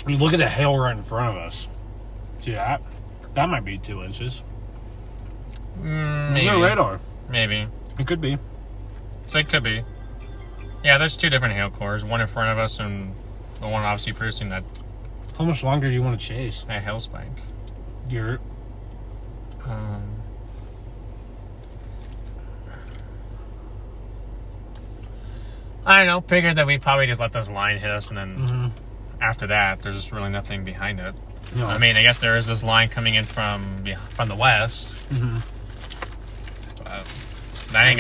I mean, look at the hail right in front of us. See that? That might be 2 inches. Maybe. No radar. Maybe. It could be. So it could be. Yeah, there's 2 different hail cores. One in front of us and the one obviously producing that How much longer do you want to chase? hail spike. You're... I don't know. Figured that we probably just let this line hit us, and then after that, there's just really nothing behind it. No. I mean, I guess there is this line coming in from the west. But that ain't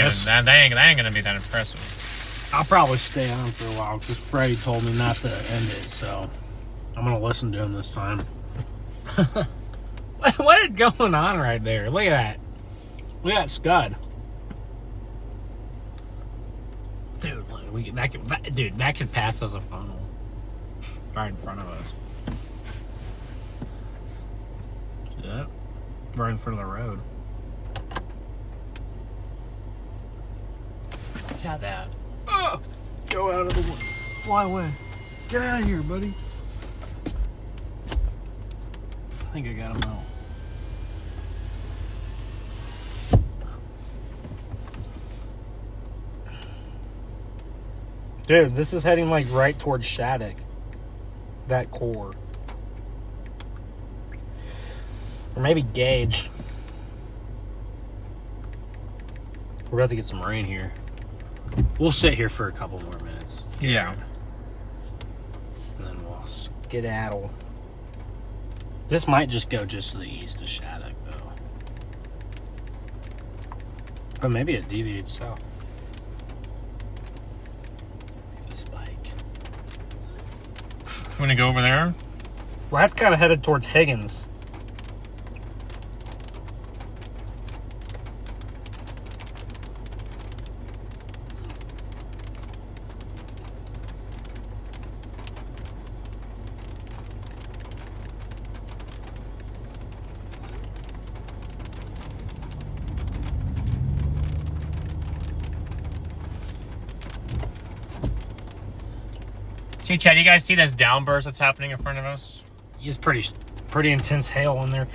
gonna be that impressive. I'll probably stay on for a while because Freddie told me not to end it, so I'm gonna listen to him this time. What is going on right there? Look at that. Look at that scud. Dude, that could pass as a funnel right in front of us. See that? Right in front of the road. Got that. Go out of the way. Fly away. Get out of here, buddy. I think I got him out. Dude, this is heading like right towards Shattuck. That core. Or maybe Gage. We're about to get some rain here. We'll sit here for a couple more minutes. Yeah. And then we'll skedaddle. This might just go just to the east of Shattuck, though. But maybe it deviates south. The spike. You want to go over there? Well, that's kind of headed towards Higgins. See, Chad, you guys see this downburst that's happening in front of us? It's pretty intense hail in there.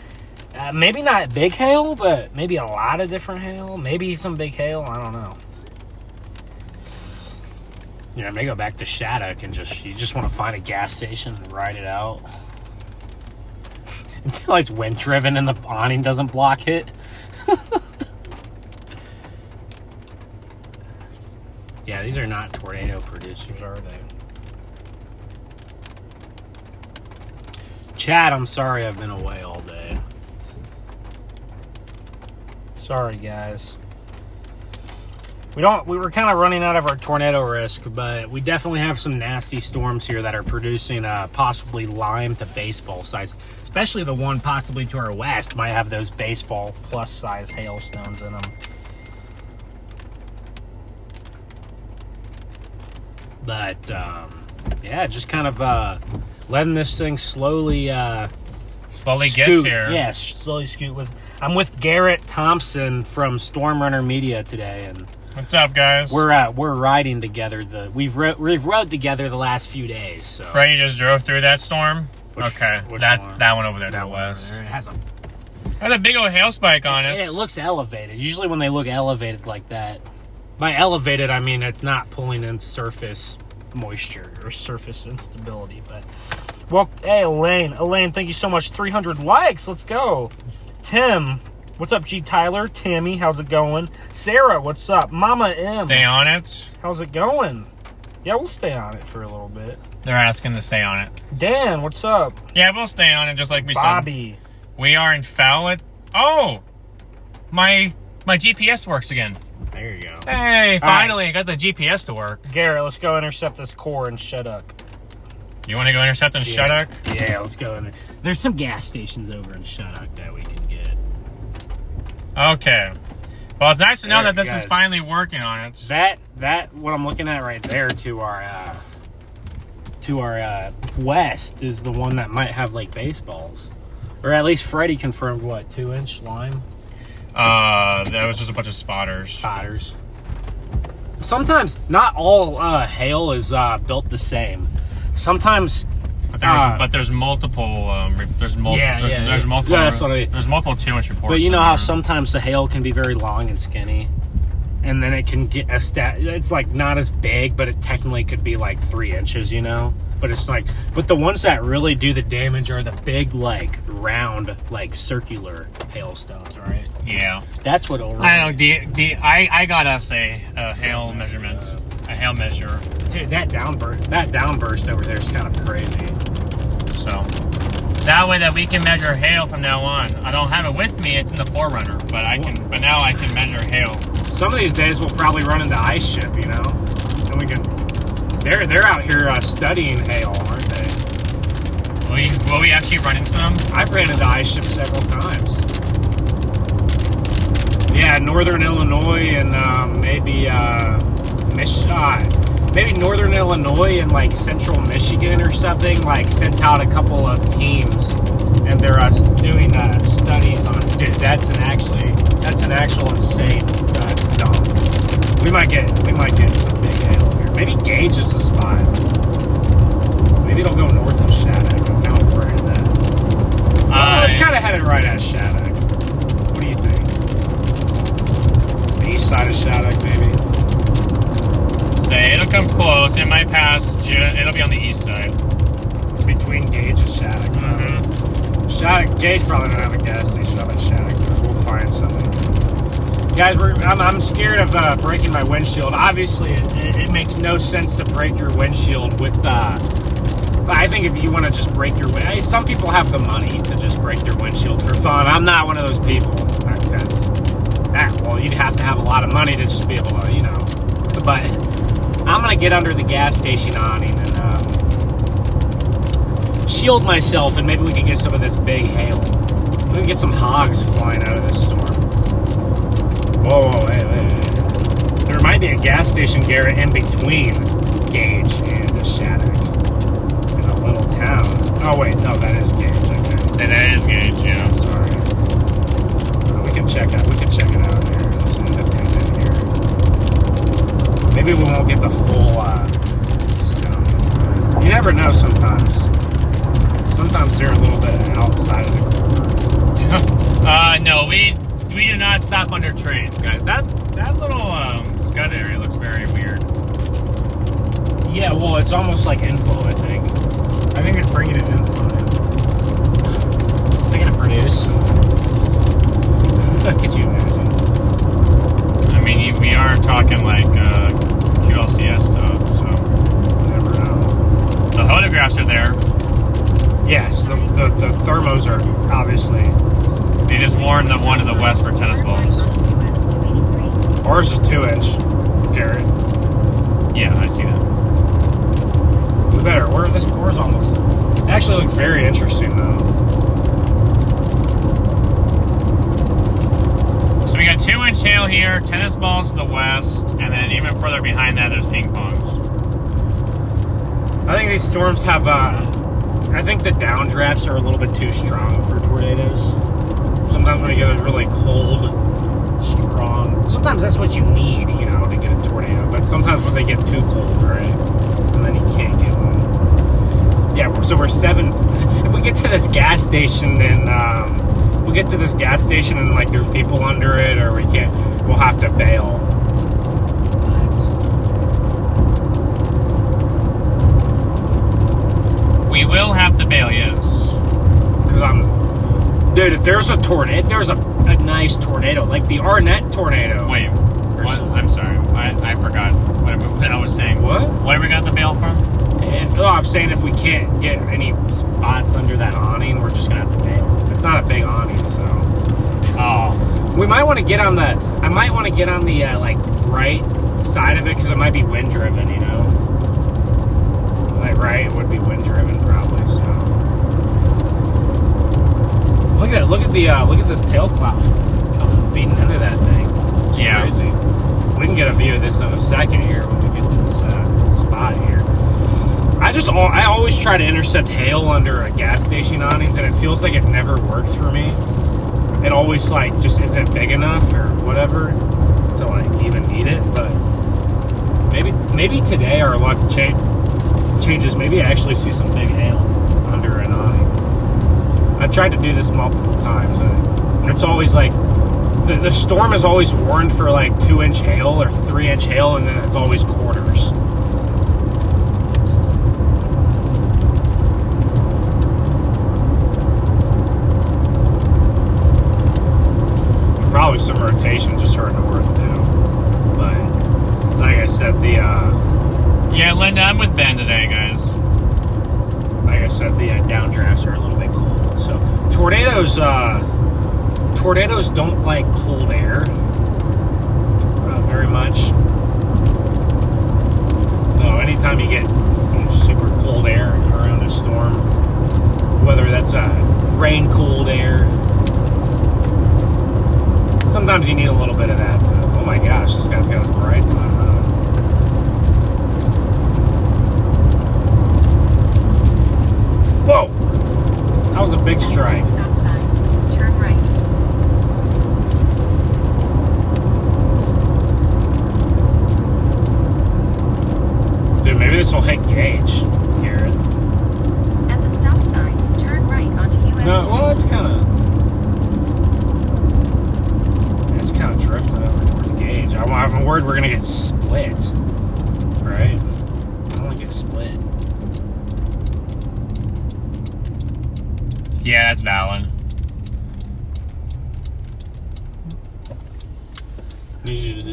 Maybe not big hail, but maybe a lot of different hail. Maybe some big hail. I don't know. Yeah, I may go back to Shattuck and you just want to find a gas station and ride it out. Until it's wind driven and the awning doesn't block it. Yeah, these are not tornado producers, are they? Chad, I'm sorry I've been away all day. Sorry, guys. We were kind of running out of our tornado risk, but we definitely have some nasty storms here that are producing possibly lime to baseball size. Especially the one possibly to our west might have those baseball plus size hailstones in them. But yeah, just kind of letting this thing slowly Slowly scoot. gets here. Yeah, slowly scoot with. I'm with Garrett Thompson from Stormrunner Media today, and What's up, guys? we're riding together. We've rode together the last few days. So Freddie just drove through that storm. Which Okay, one? that one over there to that the one west. there, it has a. Has a big old hail spike on it. It looks elevated. Usually when they look elevated like that, by elevated I mean it's not pulling in surface moisture or surface instability. But well, hey Elaine, thank you so much. 300 likes. Let's go. Tim, what's up? G Tyler, Tammy, how's it going? Sarah, what's up? Mama M, Stay on it. how's it going? Yeah, we'll stay on it for a little bit. They're asking to stay on it. Dan, what's up? Yeah, we'll stay on it just like we said. Bobby, We are in Fowlet. Oh! My GPS works again. there you go. Hey, finally, I got the GPS to work. Garrett, let's go intercept this core in Shuddock. You want to go intercept in Shuddock? Yeah, let's go in there. There's some gas stations over in Shuddock that we can get. Okay. Well, it's nice to know There, that this guys. is finally working on it. That what I'm looking at right there to our west is the one that might have like baseballs, or at least Freddie confirmed 2-inch lime That was just a bunch of spotters. Sometimes not all hail is built the same. Sometimes. But there's multiple. There's multiple. Yeah, that's what I mean. There's multiple 2-inch reports. But you know in how there. sometimes the hail can be very long and skinny, and then it can get it's like not as big, but it technically could be like 3 inches, you know. But it's like, but the ones that really do the damage are the big, like round, like circular hailstones, right? Yeah. That's what it'll. I don't know. I got us a hail measurement, a hail measure. Dude, that downburst over there is kind of crazy. So that way that we can measure hail from now on. I don't have it with me; it's in the Forerunner, but I can. But now I can measure hail. Some of these days we'll probably run into ice ship, you know, and we can. They're out here studying hail, aren't they? Will we actually run into them? I've ran into ice ship several times. Yeah, northern Illinois and maybe northern Illinois and like central Michigan or something. Like sent out a couple of teams, and they're doing studies on it. Dude, that's an actual insane dump. We might get some big hail here. Maybe Gage is the spot. Maybe it'll go north of Shattuck. I'm kind of worried of that. It's kind of headed right at Shattuck. What do you think? The east side of Shattuck, maybe. Say it'll come close. It might pass. It'll be on the east side. Between Gage and Shattuck. Mm-hmm. Shattuck, Gage probably don't have a gas station up at Shattuck. We'll find something. Guys, I'm scared of breaking my windshield. Obviously, it makes no sense to break your windshield with. I think if you want to just break your windshield, some people have the money to just break their windshield for fun. I'm not one of those people because you'd have to have a lot of money to just be able to, you know. But I'm gonna get under the gas station awning and shield myself, and maybe we can get some of this big hail. We can get some hogs flying out of this storm. Whoa, hey. There might be a gas station, Garrett, in between Gage and Shattuck. In a little town. Oh, wait, no, that is Gage, okay. Say that is Gage, yeah. Sorry. We can check it out here. There's an independent here. Maybe we won't get the full stone. You never know sometimes. Sometimes they're a little bit outside of the corner. No, we do not stop under trains, guys. That little scud area looks very weird. Yeah, well, it's almost like inflow, I think. I think it's bringing in inflow. They're gonna produce. Could you imagine? I mean, we are talking like QLCS stuff, so You never know. the photographs are there. Yes, the thermos are obviously. They just warned the one to the west for tennis balls. Ours is 2-inch, Garrett. Yeah, I see that. We better. This core's almost. It actually looks very interesting, though. So we got 2-inch hail here, tennis balls to the west, and then even further behind that, there's ping pongs. I think these storms have, I think the downdrafts are a little bit too strong for tornadoes. Sometimes when you get a really cold, strong, sometimes that's what you need, you know, to get a tornado. But sometimes when they get too cold, right, and then you can't get one. Yeah, so we're 7. If we get to this gas station and, if we get to this gas station and, like, there's people under it or we can't, we'll have to bail. We will have to bail, yes. Because dude, if there's a tornado, if there's a nice tornado, like the Arnett tornado. Wait, what? I'm sorry. I forgot what I was saying. What? What are we got the bail from? I'm saying if we can't get any spots under that awning, we're just gonna have to bail. It's not a big awning, so. Oh. We might want to get on the. I might want to get on the like right side of it because it might be wind driven, you know. Like right, it would be wind driven probably. So. Look at it. Look at the tail cloud coming feeding into that thing. It's crazy. We can get a view of this in a second here when we get to this spot here. I always try to intercept hail under a gas station awnings, and it feels like it never works for me. It always like just isn't big enough or whatever to like even eat it. But maybe today our luck changes. Maybe I actually see some big hail under an awning. I've tried to do this multiple times, and it's always like the storm is always warned for like 2-inch hail or 3-inch hail, and then it's always quarters. Probably some rotation just to our north too, but like I said, yeah, Linda, I'm with Ben today, guys. Like I said, the downdrafts are a little bit cold. So tornadoes don't like cold air very much. So anytime you get super cold air around a storm, whether that's rain cooled air. Sometimes you need a little bit of that. Oh my gosh, this guy's got his brights on. Whoa! That was a big strike. Stop sign. Turn right. Dude, maybe this will hit gauge, Garrett. At the stop sign, turn right onto US No, 2. well, it's kind of drifting over towards gauge. I'm worried we're gonna get split, right? I don't want to get split. Yeah, that's valid.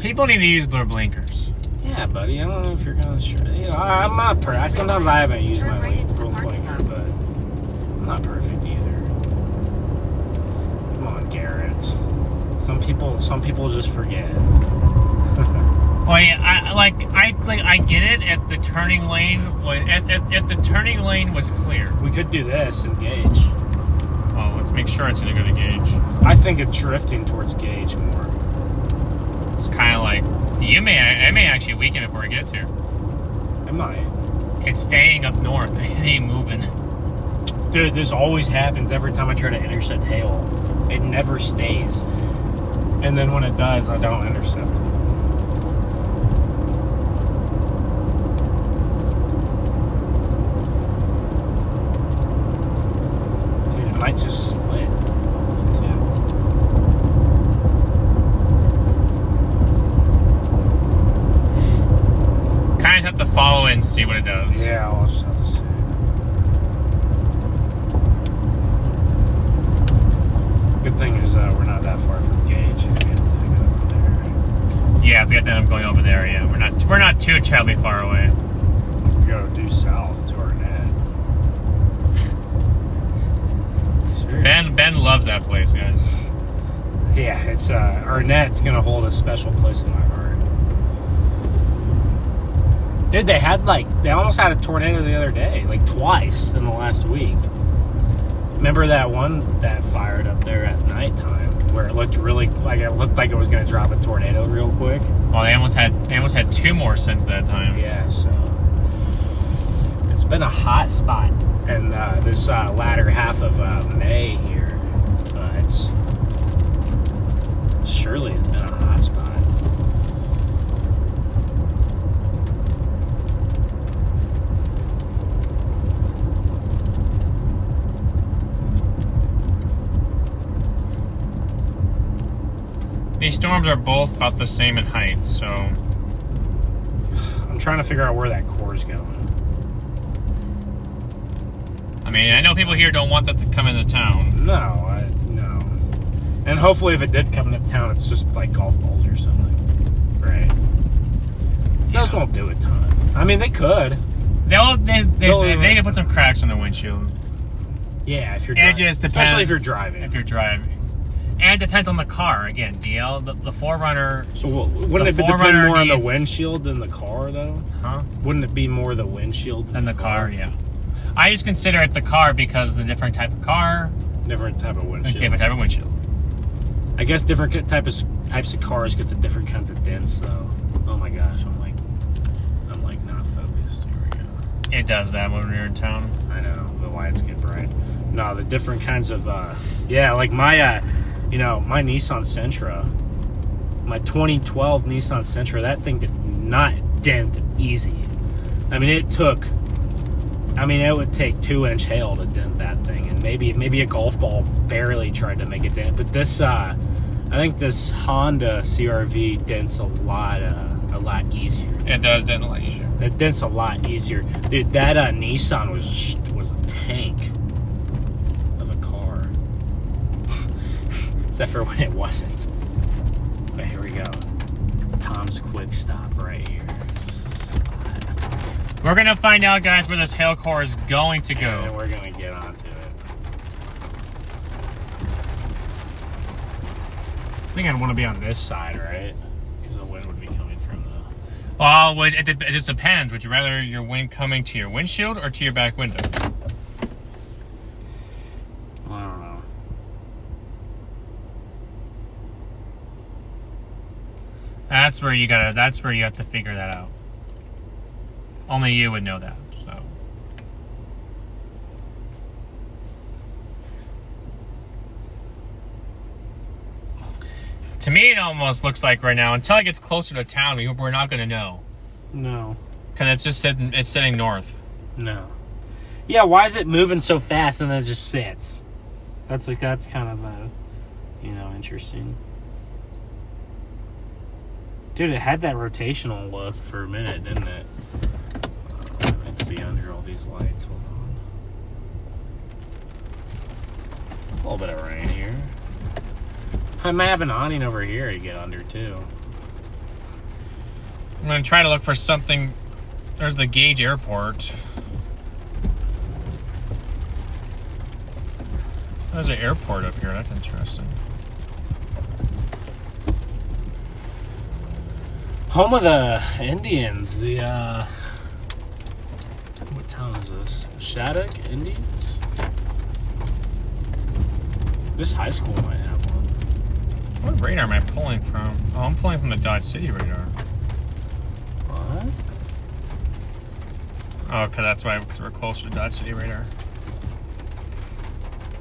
People need to use blur blinkers. Yeah, buddy. I don't know if you're gonna. You know, I'm not perfect. Sometimes I haven't used my blinker, but I'm not perfect either. Come on, Garrett. Some people just forget. Well, yeah, I get it if the turning lane was if the turning lane was clear. We could do this and gauge. Oh, let's make sure it's gonna go to gauge. I think it's drifting towards gauge more. It's kind of like it may actually weaken before it gets here. It might. It's staying up north. It ain't moving. Dude, this always happens every time I try to intercept hail. It never stays. And then when it does, I don't intercept it. Dude, it might just split, too. Kind of have to follow it and see what it does. Yeah, I'll just have to see. Good thing is we're not that far from gauge if we have to go over there. Yeah, if we have to end up going over there, yeah, we're not too terribly far away. We go due south to Arnett. Ben loves that place, guys. Yeah, it's Arnett's gonna hold a special place in my heart. Dude, they almost had a tornado the other day, like twice in the last week. Remember that one that fired up there at nighttime where it looked really like it was gonna drop a tornado real quick? Well, they almost had 2 more since that time. Yeah, so it's been a hot spot in this latter half of May here. It's surely it's been a hot spot. These storms are both about the same in height, so I'm trying to figure out where that core is going. I mean, I know people here don't want that to come into town. No. And hopefully if it did come into town, it's just like golf balls or something. Right? Those won't do a ton. I mean, they could. They can put some cracks on the windshield. Yeah, if you're It driving. just depends. Especially if you're driving. And it depends on the car. Again, DL, the 4Runner... So wouldn't it depend 4Runner more on the needs- windshield than the car, though? Huh? Wouldn't it be more the windshield Than the car, yeah. I just consider it the car because the different type of car, Different type of windshield. different type of windshield. I guess different types of cars get the different kinds of dents, though. Oh my gosh, I'm like not focused. Here we go. It does that when we're in town. I know the lights get bright. No, the different kinds of like my my Nissan Sentra, my 2012 Nissan Sentra, that thing did not dent easy. I mean, it would take 2-inch hail to dent that thing, and maybe a golf ball barely tried to make it dent. But this, I think this Honda CR-V dents a lot easier. It does dent a lot easier. It dents a lot easier, dude. That Nissan was a tank of a car, except for when it wasn't. But here we go. Tom's Quick Stop right here. This is a spot. We're going to find out, guys, where this hail core is going to go. And we're going to get onto it. I think I'd want to be on this side, right? Because the wind would be coming from the... Well, it just depends. Would you rather your wind coming to your windshield or to your back window? I don't know. That's where you have to figure that out. Only you would know that. So to me, it almost looks like right now, until it gets closer to town, we're not going to know. No. Because it's just sitting north. No. Yeah, why is it moving so fast and then it just sits? That's kind of interesting. Dude, it had that rotational look for a minute, didn't it? I meant to be under all these lights. Hold on. A little bit of rain here. I might have an awning over here to get under too. I'm going to try to look for something. There's the Gage Airport. There's an airport up here. That's interesting. Home of the Indians. What town is this? Shattuck Indians? This high school might have one. What radar am I pulling from? Oh, I'm pulling from the Dodge City radar. What? Oh, okay, that's why, because we're closer to Dodge City radar.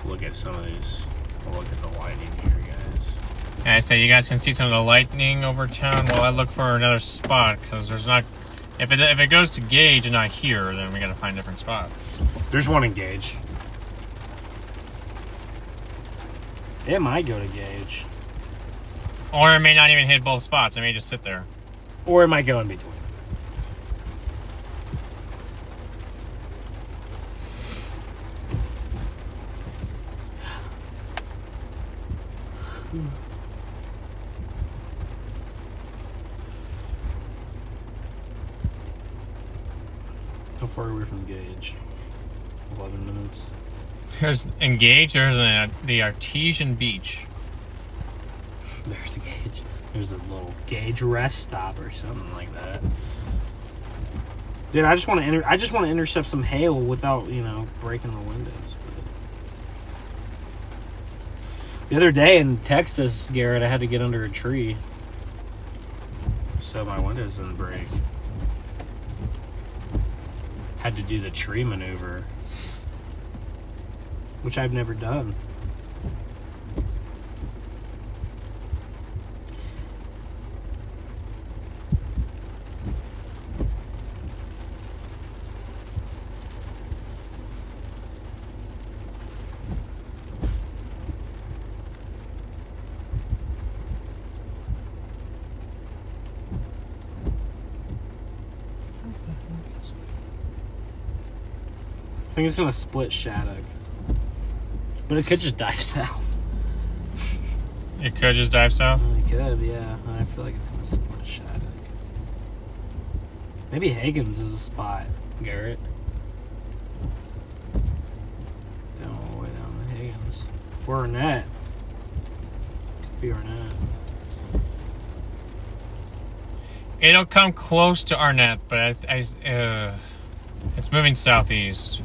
Look at some of these. Look at the lighting here, guys. And I say you guys can see some of the lightning over town while I look for another spot, because there's not... If it goes to Gage and not here, then we got to find a different spot. There's one in Gage. It might go to Gage. Or it may not even hit both spots. It may just sit there. Or it might go in between. How far are we from Gage? 11 minutes. There's Engage. There's the Artesian Beach. There's a Gage. There's a little Gage rest stop or something like that. Dude, I just want to intercept some hail without, breaking the windows. But the other day in Texas, Garrett, I had to get under a tree so my windows didn't break. had to do the tree maneuver, which I've never done. I think it's gonna split Shattuck, but it could just dive south. It could just dive south? It could, yeah. I feel like it's gonna split Shattuck. Maybe Hagen's is a spot, Garrett. Down all the way down to Hagen's. Or Arnett. Could be Arnett. It'll come close to Arnett, but it's moving southeast.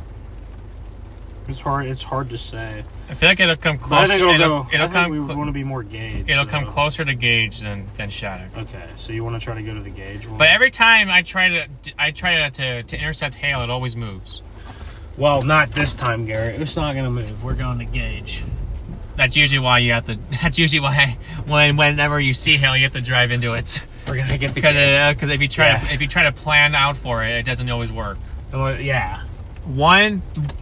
It's hard to say. I feel like it'll come But closer. I think It'll come. we want to be more Gauge. It'll come closer to Gauge than Shattuck. Okay, so you want to try to go to the Gauge one? But every time I try to intercept hail, it always moves. Well, not this time, Garrett. It's not going to move. We're going to Gauge. That's usually why you have to. That's usually why whenever you see hail, you have to drive into it. We're going to get to Gauge. Because if you try to plan out for it, it doesn't always work. Yeah.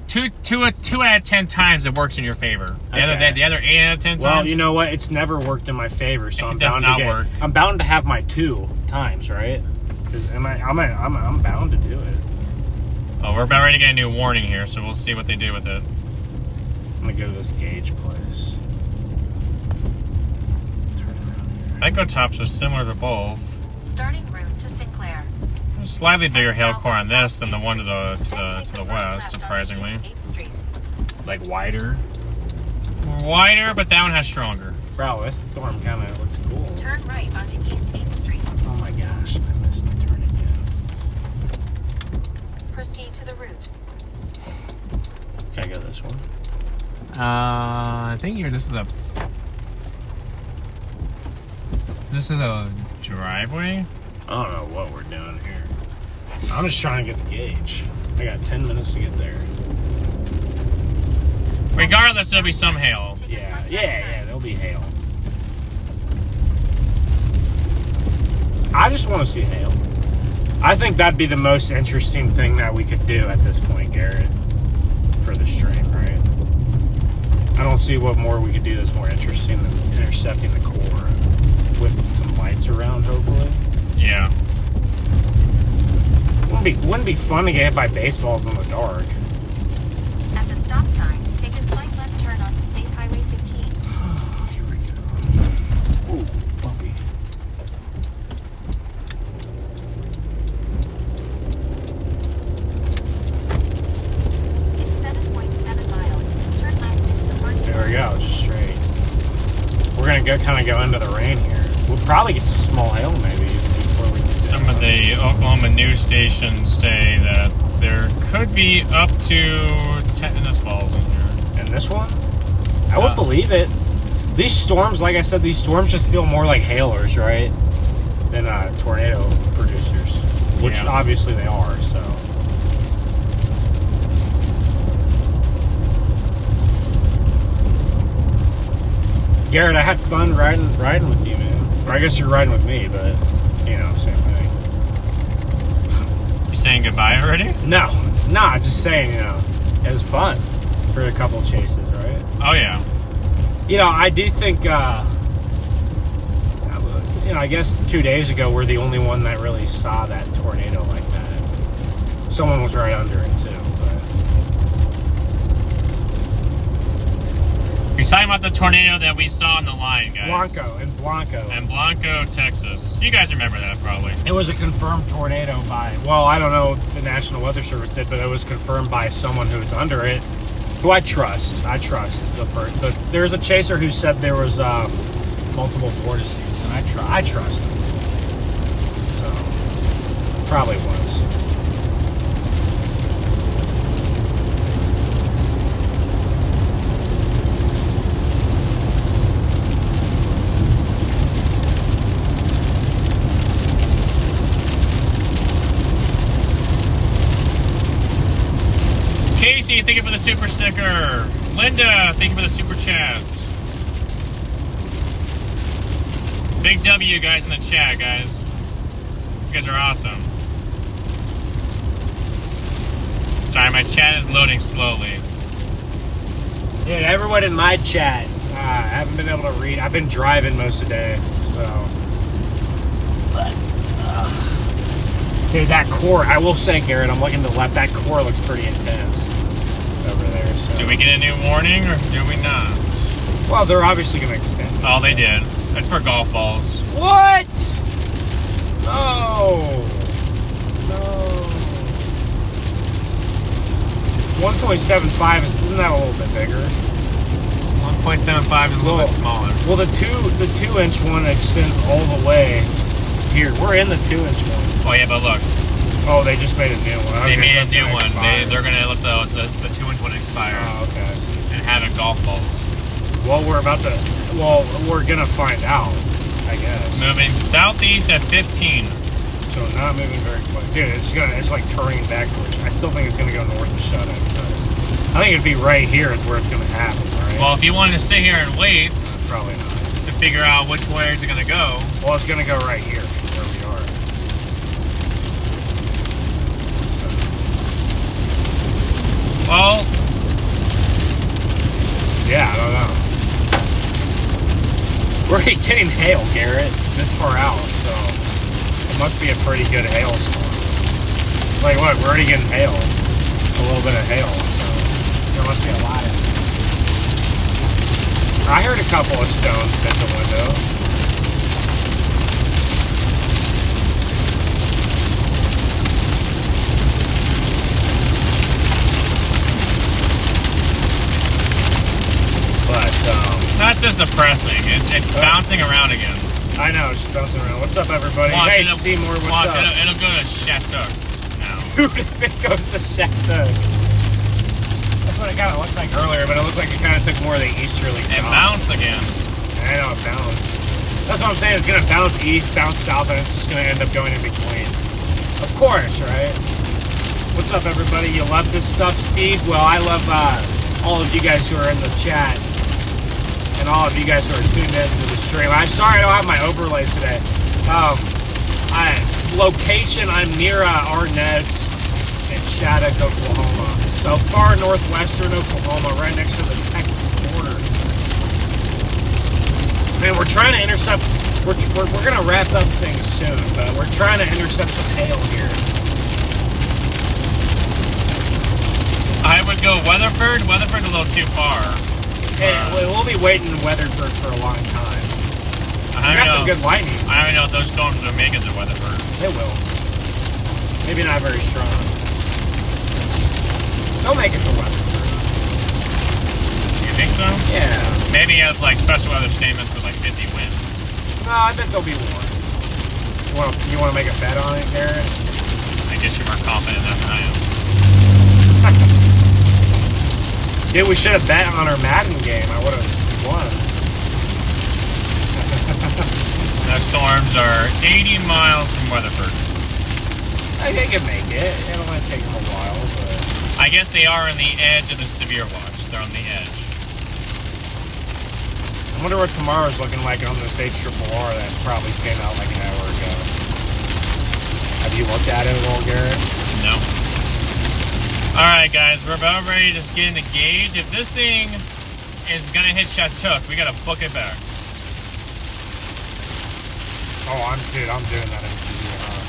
Two out of 10 times it works in your favor. The other 8 out of 10 times. Well, you know what? It's never worked in my favor, so I'm bound to work. I'm bound to have my 2 times, right? I'm bound to do it. Oh, we're about ready to get a new warning here, so we'll see what they do with it. I'm gonna go to this Gauge place. Turn around here. Echo tops are similar to both. Starting route to Sinclair. There's slightly bigger hail core on this than the one to the west, surprisingly. Like wider. Wider, but that one has stronger. Bro, this storm kind of looks cool. Turn right onto East 8th Street. Oh my gosh, I missed my turn again. Proceed to the route. Can I go this one? I think this is a driveway. I don't know what we're doing here. I'm just trying to get the Gauge. I got 10 minutes to get there. Regardless, there'll be some hail. Yeah, there'll be hail. I just want to see hail. I think that'd be the most interesting thing that we could do at this point, Garrett, for the stream, right? I don't see what more we could do that's more interesting than intercepting the core with some lights around, hopefully. Yeah. Wouldn't be fun to get hit by baseballs in the dark. At the stop sign, take a slight left turn onto State Highway 15. Here we go. Ooh, bumpy. In 7.7 miles, turn left into the parking lot. There we go, just straight. We're gonna kind of go into the rain here. We'll probably get some small hail maybe before we get Some of the Oklahoma news stations say that there could be up to tennis balls in here. in this one. I would believe it. These storms, like I said, these storms just feel more like hailers, right? Than tornado producers, which obviously they are. So. Garrett, I had fun riding with you, man. Or I guess you're riding with me, but you know, same thing. You saying goodbye already? No, just saying, you know, it was fun for a couple chases, right? Oh yeah. You know, I do think, you know, I guess 2 days ago we're the only one that really saw that tornado like that. Someone was right under it too. You're talking about the tornado that we saw on the line, guys. Blanco, Texas. You guys remember that probably. It was a confirmed tornado by, well, I don't know if the National Weather Service did, but it was confirmed by someone who was under it, who I trust. There's a chaser who said there was multiple vortices, and I trust him. So, probably was. Casey, thank you for the super sticker. Linda, thank you for the super chats. Big W, guys, in the chat, guys. You guys are awesome. Sorry, my chat is loading slowly. Yeah, everyone in my chat, I haven't been able to read. I've been driving most of the day, so. But, dude, that core, I will say, Garrett, I'm looking to the left. That core looks pretty intense over there. So. Do we get a new warning or do we not? Well, they're obviously going to extend it. Oh, they did. That's for golf balls. What? No. 1.75 isn't that a little bit bigger? 1.75 is a little bit smaller. Well, the 2-inch one extends all the way here. We're in the 2-inch one. Oh yeah, but look. Oh, they just made a new one. They Okay, made a new one. expire. They're gonna let the 2-inch one expire. Oh, okay. I see. And have it golf balls. Well, we're gonna find out, I guess. Moving southeast at 15. So not moving very quick. Dude, it's like turning backwards. I still think it's gonna go north and shut in. I think it'd be right here is where it's gonna happen, right? Well, if you wanted to sit here and wait Probably not. to figure out which way it's gonna go. Well, it's gonna go right here where we are. Well, Yeah, I don't know. We're getting hail, Garrett, this far out, so it must be a pretty good hailstorm. Like what? We're already getting hail. A little bit of hail, so there must be a lot of it. I heard a couple of stones hit the window. But, that's just depressing. It's bouncing around again. I know, she's bouncing around. What's up, everybody? Watch, Hey, it'll- Seymour, what's watch, up? It'll go to Chateau now. Dude, if it goes to Chateau. That's what it kind of looked like earlier, but it looked like it kind of took more of the easterly It jump. bounced again. I know, it bounced. That's what I'm saying. It's going to bounce east, bounce south, and it's just going to end up going in between. Of course, right? What's up, everybody? You love this stuff, Steve? Well, I love all of you guys who are in the chat and all of you guys who are tuned in to the stream. I'm sorry I don't have my overlays today. Location, I'm near Arnett in Shattuck, Oklahoma. So far northwestern Oklahoma, right next to the Texas border. Man, we're trying to intercept. We're going to wrap up things soon, but we're trying to intercept some hail here. I would go Weatherford. Weatherford's a little too far. Hey, we'll be waiting in Weatherford for a long time. We got some good lightning. I don't even know if those storms will make it to Weatherford. They will. Maybe not very strong. They'll make it to Weatherford. You think so? Yeah. Maybe as like special weather statements with like 50 wind. No, I bet they'll be warm. You want to make a bet on it, Garrett? I guess you're more confident than I am. Dude, we should have bet on our Madden game. I would have won. Those storms are 80 miles from Weatherford. I think they can make it. It'll only take them a while, but... I guess they are on the edge of the severe watch. They're on the edge. I wonder what tomorrow's looking like on this HRRR that probably came out like an hour ago. Have you looked at it at all, Garrett? No. Alright, guys. We're about ready to get in the gauge. If this thing is going to hit Chateau, we got to book it back. Oh, I'm doing that MTV, huh?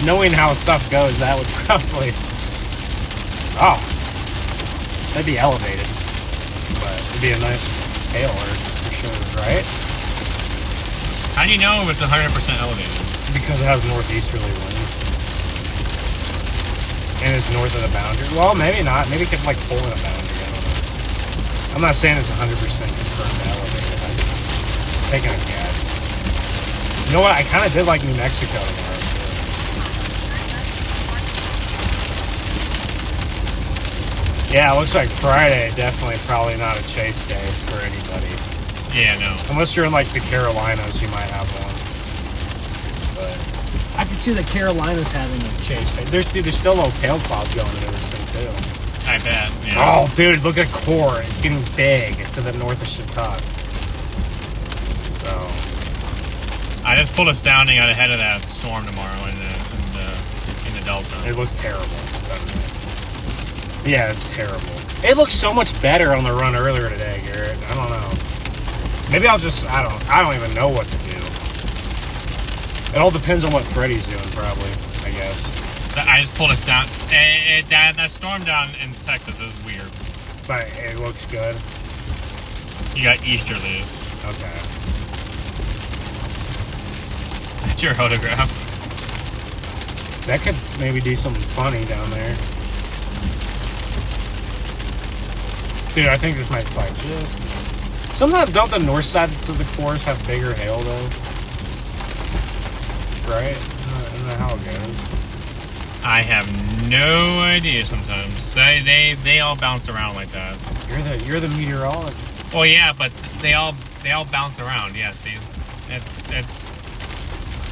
Knowing how stuff goes, that would probably... Oh. That'd be elevated. But it'd be a nice hail alert for sure, right? How do you know if it's 100% elevated? Because it has northeasterly winds. And it's north of the boundary. Well, maybe not. Maybe it could like pull in a boundary. I don't know. I'm not saying it's 100% confirmed elevated. I'm just taking a guess. You know what? I kind of did like New Mexico tomorrow, too. Yeah, it looks like Friday. Definitely probably not a chase day for anybody. Yeah, no. Unless you're in like the Carolinas, you might have one. But I could see the Carolinas having a chase. There's still no tail clouds going into this thing too. I bet. Yeah. Oh, dude, look at Core. It's getting big to the north of Chicago. So I just pulled a sounding out ahead of that storm tomorrow in the Delta. it looks terrible. Yeah, it's terrible. It looks so much better on the run earlier today, Garrett. I don't know. Maybe I'll just I don't even know what to do. It all depends on what Freddie's doing, probably, I guess. I just pulled a sound. That storm down in Texas is weird. But it looks good. You got easterlies. Okay. That's your photograph. That could maybe do something funny down there. Dude, I think this might slide just... Sometimes don't the north side of the cores have bigger hail, though? Right? Isn't that how it goes? I have no idea sometimes. They all bounce around like that. You're the meteorologist. Well, yeah, but they all bounce around. Yeah, see,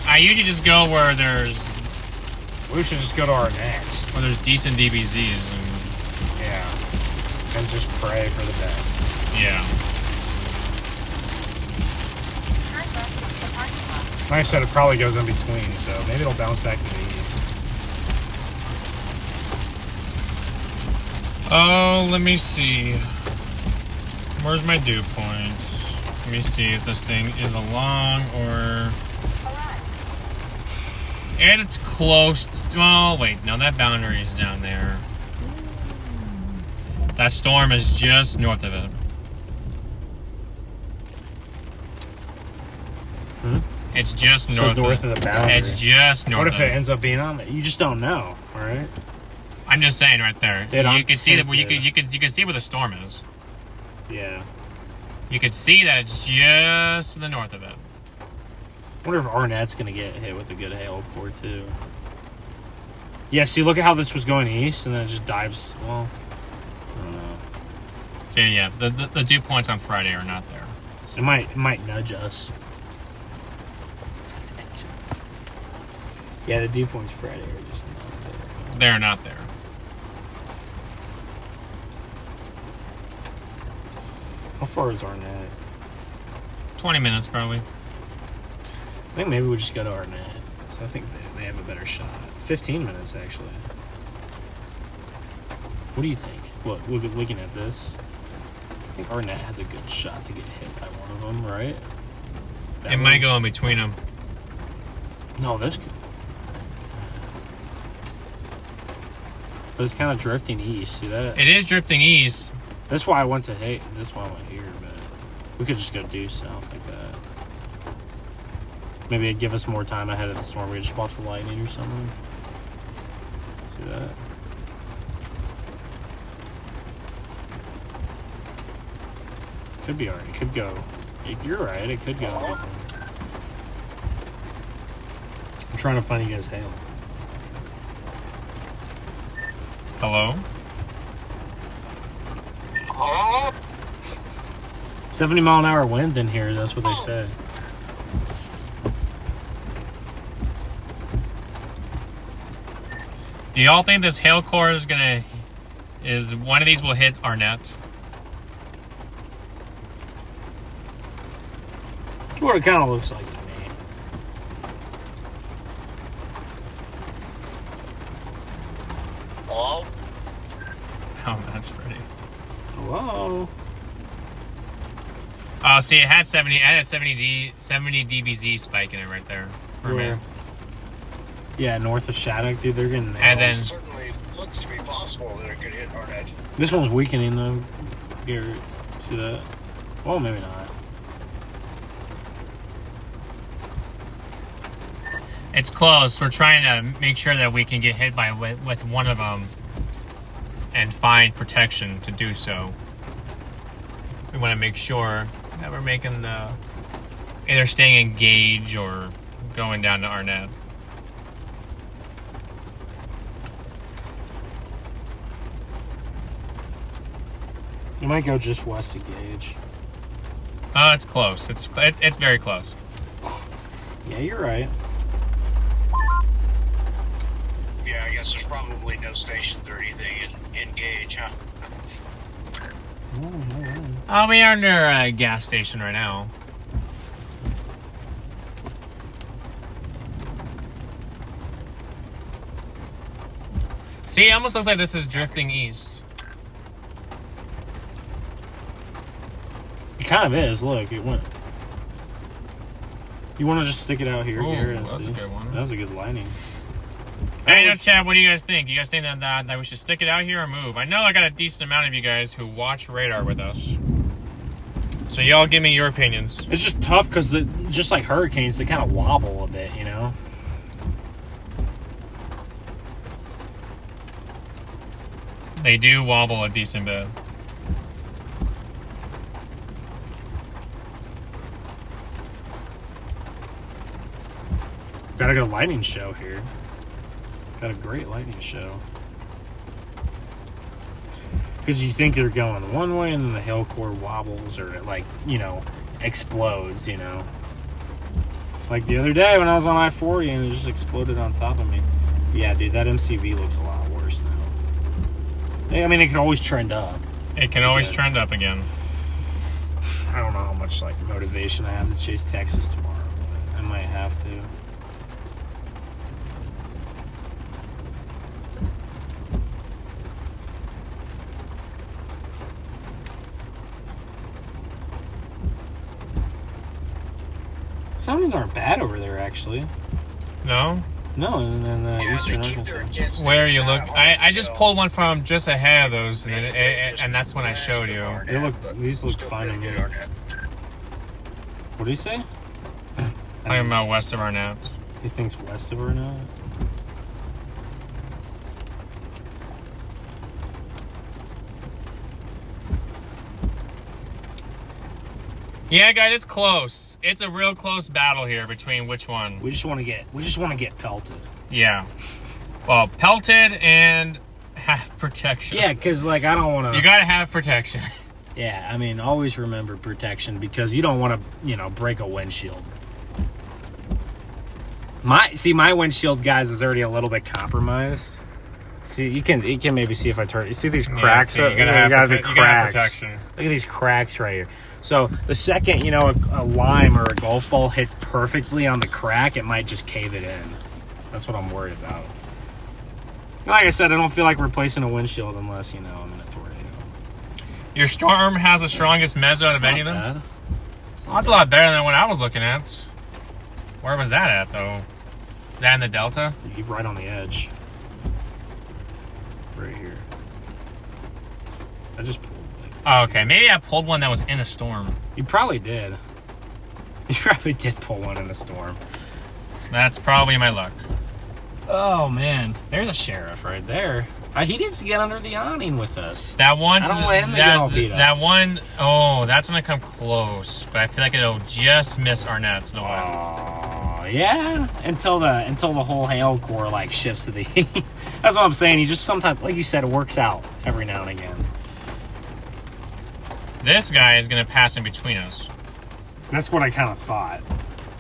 I usually just go where there's. We should just go to our net. Where there's decent DBZs and. Yeah. And just pray for the best. Yeah. Turn left into the parking lot. Like I said, it probably goes in between, so maybe it'll bounce back to the east. Oh, let me see. Where's my dew point? Let me see if this thing is along or... And it's close to... Oh, wait. No, that boundary is down there. That storm is just north of it. It's just north of the boundary. It's just north. What if it ends up being on it? You just don't know, right? I'm just saying right there. Dude, you can see that you can see where the storm is. Yeah. You can see that it's just to the north of it. I wonder if Arnett's gonna get hit with a good hail core too. Yeah, see, look at how this was going east, and then it just dives. Well, I don't know. So yeah, the dew points on Friday are not there. It might nudge us. Yeah, the dew points Friday are just not there. They're not there. How far is Arnett? 20 minutes probably. I think maybe we'll just go to Arnett. So I think they have a better shot. 15 minutes, actually. What do you think? Look, looking at this, I think Arnett has a good shot to get hit by one of them, right? It might go in between them. No, this could. But it's kind of drifting east. See that? It is drifting east. That's why I went to hate. That's why I went here, but we could just go due south like that. Maybe it'd give us more time ahead of the storm. We just watch the lightning or something. See that? Could be alright. It could go. You're right. It could go. I'm trying to find you guys hail. Hello? 70-mile-an-hour wind in here. That's what they said. Do y'all think this hail core is one of these will hit Arnett? That's what it kind of looks like to me. Hello? Oh, that's pretty. Hello? Oh, see, it had 70 dBz spike in it right there. For a minute. Yeah, north of Shattuck, dude, they're getting there. And then It certainly looks to be possible that it could hit Arnett. This one's weakening, though. Garrett, see that? Well, maybe not. it's close. We're trying to make sure that we can get hit by with one of them and find protection to do so. We want to make sure that we're making the either staying engaged or going down to Arnett. You might go just west of Gage. Oh, it's close. It's very close. Yeah, you're right. guess there's probably no stations or anything in Gage, huh? We are near a gas station right now. See, it almost looks like this is drifting east. It kind of is. Look, it went. You want to just stick it out here? Ooh, Garrett, that's see? a good one. That was a good lining. Hey, no, Chad, what do you guys think? You guys think that we should stick it out here or move? I know I got a decent amount of you guys who watch radar with us. So y'all give me your opinions. It's just tough because just like hurricanes, they kind of wobble a bit, you know? They do wobble a decent bit. Got a good lightning show here. Got a great lightning show. Because you think they're going one way and then the hail core wobbles or it, like, you know, explodes, you know. Like the other day when I was on I-40 and it just exploded on top of me. Yeah, dude, that MCV looks a lot worse now. I mean, it can always trend up. It can always trend up again. I don't know how much, like, motivation I have to chase Texas tomorrow, but I might have to. Soundings aren't bad over there, actually. No? No, and then Eastern Arkansas. Where you look, I just pulled one from just ahead of those, and that's when I showed you. These look fine to me. What do you say? Talking about west of Arnett. He thinks west of Arnett? Yeah, guys, it's close. It's a real close battle here between which one. We just want to get pelted. Yeah. Well, pelted and have protection. Yeah, because, like, I don't want to... You got to have protection. Yeah, I mean, always remember protection because you don't want to, you know, break a windshield. My windshield, guys, is already a little bit compromised. See, you can maybe see if I turn... You see these cracks? Yeah, you gotta have cracks. protection. Look at these cracks right here. So the second, you know, a lime or a golf ball hits perfectly on the crack, it might just cave it in. That's what I'm worried about. Like I said, I don't feel like replacing a windshield unless, you know, I'm in a tornado. Your storm has the strongest mezzo out of any of them? Bad. That's a lot better than what I was looking at. Where was that at, though? Is that in the Delta? You're right on the edge. Right here. I just pulled. Oh, okay. Maybe I pulled one that was in a storm. You probably did. You probably did pull one in a storm. That's probably my luck. Oh, man. There's a sheriff right there. He needs to get under the awning with us. That one, that one, oh, that's going to come close. But I feel like it'll just miss Arnett to the left. Oh, yeah. Until the whole hail core, like, shifts to the east. That's what I'm saying. You just sometimes, like you said, it works out every now and again. This guy is going to pass in between us. That's what I kind of thought.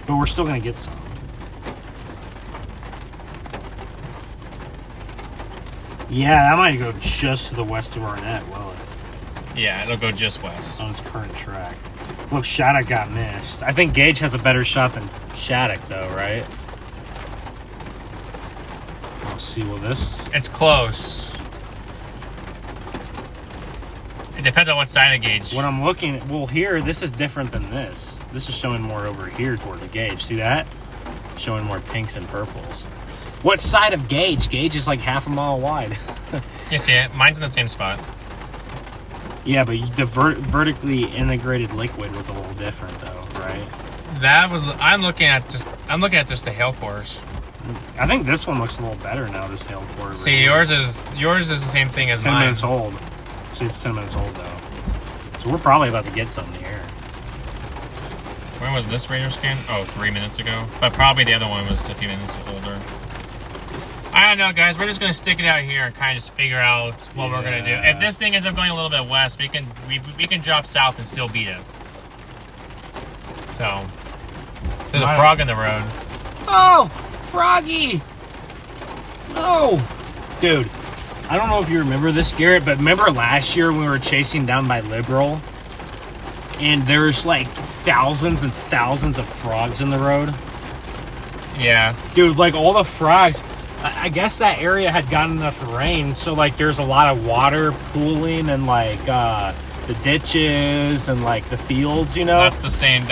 But we're still going to get some. Yeah, that might go just to the west of Arnett, will it? Yeah, it'll go just west. On its current track. Look, Shattuck got missed. I think Gage has a better shot than Shattuck, though, right? Let's see, will this... It's close. It depends on what side of the gauge. When I'm looking, well, here, this is different than this. This is showing more over here towards the gauge. See that? Showing more pinks and purples. What side of gauge? Gauge is like half a mile wide. You see it? Mine's in the same spot. Yeah, but the vertically integrated liquid was a little different, though, right? That was. I'm looking at just the hail cores. I think this one looks a little better now. This hail core. See, yours is the same thing as 10 mine. 10 minutes old. See, it's 10 minutes old though. So we're probably about to get something here. When was this radar scan? Oh, 3 minutes ago. But probably the other one was a few minutes older. I don't know, guys. We're just gonna stick it out here and kind of just figure out what we're gonna do. If this thing ends up going a little bit west, we can drop south and still beat it. So there's a frog in the road. Oh, Froggy! No! Dude, I don't know if you remember this, Garrett, but remember last year when we were chasing down by Liberal? And there's like thousands and thousands of frogs in the road? Yeah. Dude, like all the frogs, I guess that area had gotten enough rain, so like there's a lot of water pooling and like the ditches and like the fields, you know? That's the same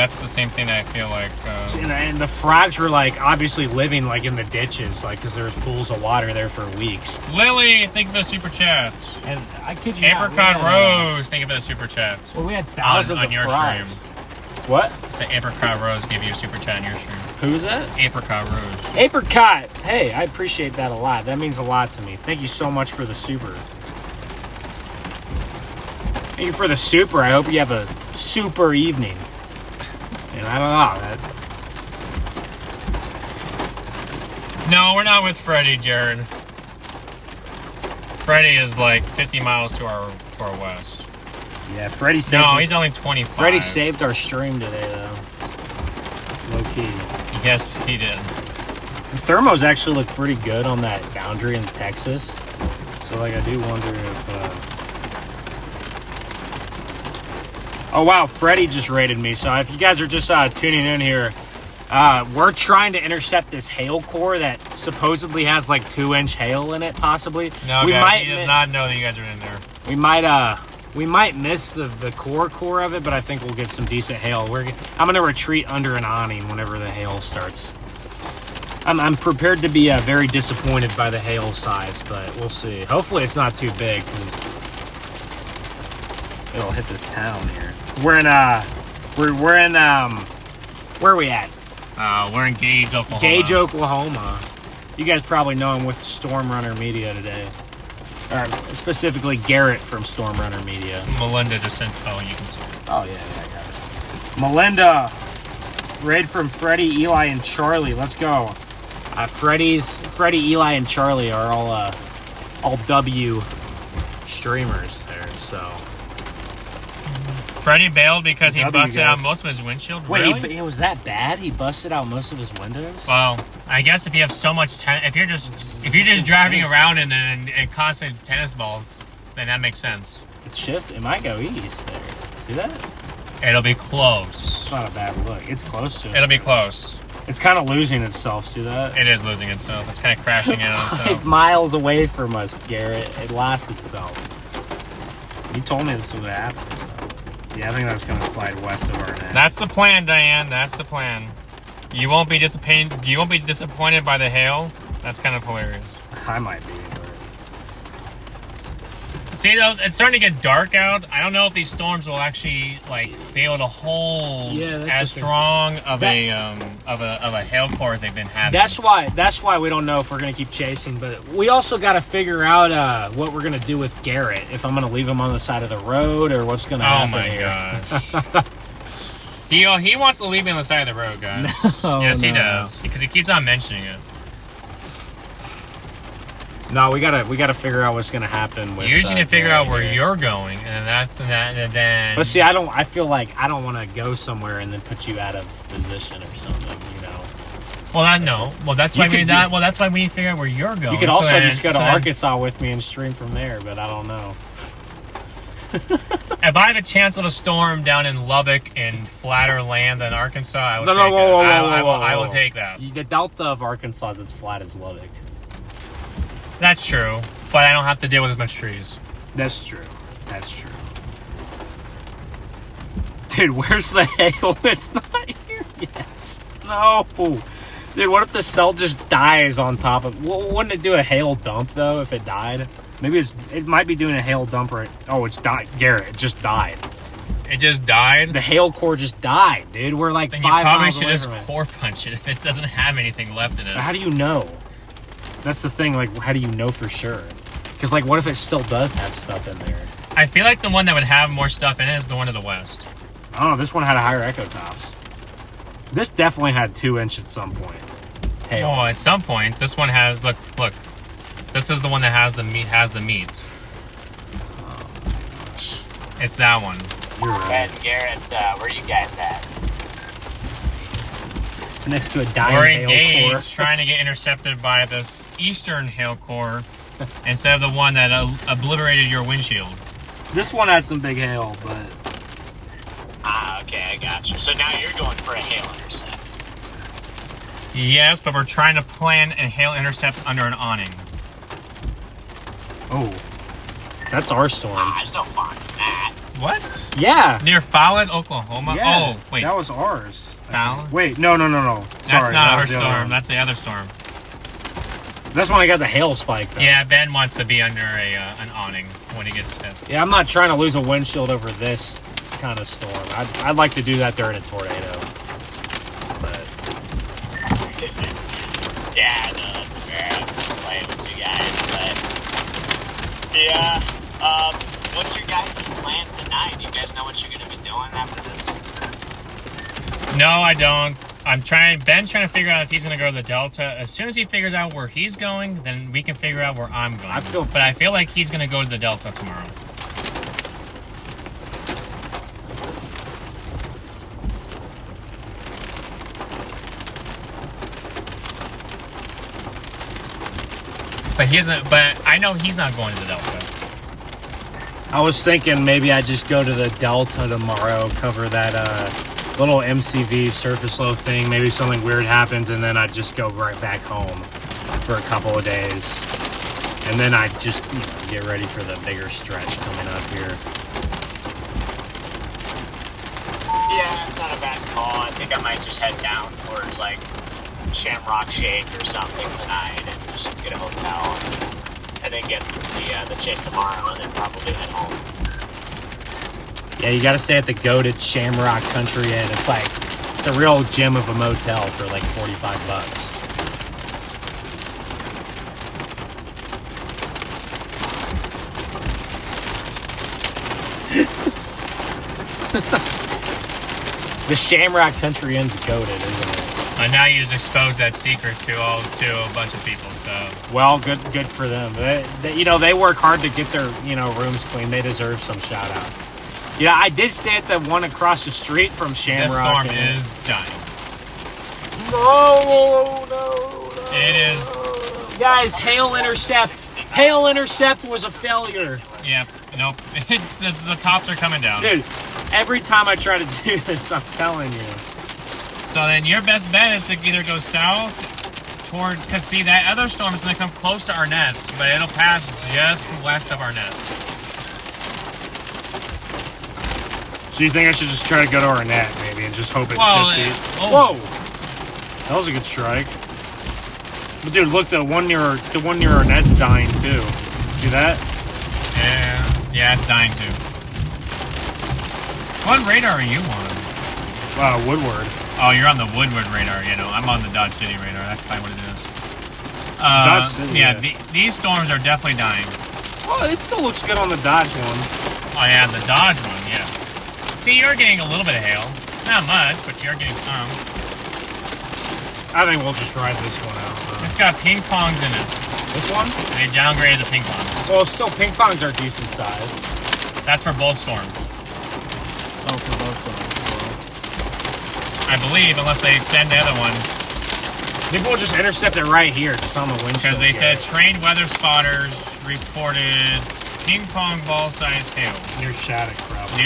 thing I feel like. And the frogs were like obviously living like in the ditches, like because there's pools of water there for weeks. Lily, thank you for the super chats. And I kid you not, Apricot Rose, thank you for the super chat. well, we had thousands on of your frogs. stream. What? So Apricot Rose gave you a super chat on your stream. Who is that? Apricot Rose. Apricot. Hey, I appreciate that a lot. That means a lot to me. Thank you so much for the super. Thank you for the super. I hope you have a super evening. And I don't know. No, we're not with Freddy, Jared. Freddy is like 50 miles to our west. Yeah, Freddie saved. No, he's only 25. Freddie saved our stream today, though. Low key. Yes, he did. The thermos actually look pretty good on that boundary in Texas. So, like, I do wonder if. Oh wow, Freddie just raided me. So if you guys are just tuning in here, we're trying to intercept this hail core that supposedly has like 2-inch hail in it, possibly. No, he does not know that you guys are in there. We might miss the core of it, but I think we'll get some decent hail. I'm gonna retreat under an awning whenever the hail starts. I'm prepared to be very disappointed by the hail size, but we'll see. Hopefully it's not too big because it'll hit this town here. We're in where are we at? We're in Gage, Oklahoma. Gage, Oklahoma. You guys probably know I'm with Storm Runner Media today. Or specifically Garrett from Storm Runner Media. Melinda just sent. Oh, you can see it. Oh yeah, I got it. Melinda, raid from Freddie, Eli, and Charlie. Let's go. Freddie, Eli, and Charlie are all W streamers there. So. Freddie bailed because he W, busted guys. out most of his windshield. Wait, really? it was that bad? He busted out most of his windows? Well, I guess if you have so much if you're just driving around in constant tennis balls, then that makes sense. It's shift. It might go east there. See that? It'll be close. It's not a bad look. It's close to it. It'll be close. It's kind of losing itself. See that? It is losing itself. It's kind of crashing in on itself. 5 miles away from us, Garrett. It lost itself. You told me this would happen. So. Yeah, I think that's going to slide west of our net. That's the plan, Diane. That's the plan. You won't be disappointed. You won't be disappointed by the hail. That's kind of hilarious. I might be. See, though, it's starting to get dark out. I don't know if these storms will actually be able to hold as strong of a hail core as they've been having. That's why we don't know if we're gonna keep chasing. But we also got to figure out what we're gonna do with Garrett. If I'm gonna leave him on the side of the road or what's gonna happen here. Gosh. He wants to leave me on the side of the road, guys. Yes, he does because he keeps on mentioning it. No, we gotta figure out what's gonna happen with. You usually need to figure out where you're going, and then. But see, I feel like I don't want to go somewhere and then put you out of position or something, you know. Well, that's why that's why we need to figure out where you're going. You could also just go to Arkansas with me and stream from there, but I don't know. If I have a chance of a storm down in Lubbock in flatter land than Arkansas, I would take it. I will take that. The delta of Arkansas is as flat as Lubbock. That's true, but I don't have to deal with as much trees. That's true. Dude, where's the hail? It's not here yet. No. Dude, what if the cell just dies on top of... Wouldn't it do a hail dump, though, if it died? Maybe it might be doing a hail dump right... Oh, it's died. Garrett, it just died. It just died? The hail core just died, dude. We're like 5 miles away from it. Then you probably should just core punch it if it doesn't have anything left in it. How do you know? That's the thing, like, how do you know for sure? Because, like, what if it still does have stuff in there? I feel like the one that would have more stuff in it is the one to the west. I don't know, this one had a higher echo tops. This definitely had 2-inch at some point. Hail. Oh, at some point, this one has, look. This is the one that has the meat. Oh, gosh. It's that one. You're right. Ben, Garrett, where you guys at? Next to a dying We're hail core. engaged trying to get intercepted by this eastern hail core instead of the one that obliterated your windshield. This one had some big hail, but Okay, I got you. So now you're going for a hail intercept. Yes, but we're trying to plan a hail intercept under an awning. oh, that's our storm. There's no fun in that. What? Yeah. Near Fallon, Oklahoma? Yeah, Oh, wait. that was ours. Fallon? Wait, no. Sorry, That's not our was the other storm. one. That's the other storm. That's when I got the hail spike, though. Yeah, Ben wants to be under an awning when he gets hit. Yeah, I'm not trying to lose a windshield over this kind of storm. I'd like to do that during a tornado. But Yeah, no, that's fair. I'm just playing with you guys, but yeah. What's your guys' plan tonight? You guys know what you're gonna be doing after this? No, I don't. Ben's trying to figure out if he's going to go to the Delta. As soon as he figures out where he's going, then we can figure out where I'm going. But I feel like he's going to go to the Delta tomorrow. But I know he's not going to the Delta. I was thinking maybe I just go to the Delta tomorrow, cover that little MCV surface low thing. Maybe something weird happens, and then I just go right back home for a couple of days, and then I just get ready for the bigger stretch coming up here. Yeah, that's not a bad call. I think I might just head down towards like Shamrock Shake or something tonight and just get a hotel and then get the chase tomorrow and then probably head home. Yeah, you got to stay at the goated Shamrock Country Inn. It's like the real gem of a motel for like $45. The Shamrock Country Inn's goated, isn't it? And now you just exposed that secret to a bunch of people. So Well, good for them. They work hard to get their rooms clean. They deserve some shout out. Yeah, I did stay at the one across the street from Shamrock. this storm is dying. No. It is. Guys, hail intercept. Hail intercept was a failure. Yep. Nope. It's the tops are coming down. Dude, every time I try to do this, I'm telling you. So then your best bet is to either go south towards, because see, that other storm is going to come close to Arnett, but it'll pass just west of Arnett. So you think I should just try to go to Arnett, maybe, and just hope it shits it? Oh. Whoa! That was a good strike. But dude, look, the one near Arnett's dying too. See that? Yeah, it's dying too. What radar are you on? Woodward. Oh, you're on the Woodward radar. I'm on the Dodge City radar. That's probably what it is. Dodge City, yeah. These storms are definitely dying. Well, it still looks good on the Dodge one. Oh yeah, the Dodge one. Yeah. See, you're getting a little bit of hail. Not much, but you're getting some. I think we'll just ride this one out. It's got ping pongs in it. This one? They downgraded the ping pongs. Well, still, ping pongs are decent size. That's for both storms. Oh, for both storms. I believe, unless they extend the other one. Maybe we'll just intercept it right here, just on the windshield. Because they said trained weather spotters reported ping pong ball size hail. Near Shattuck, probably.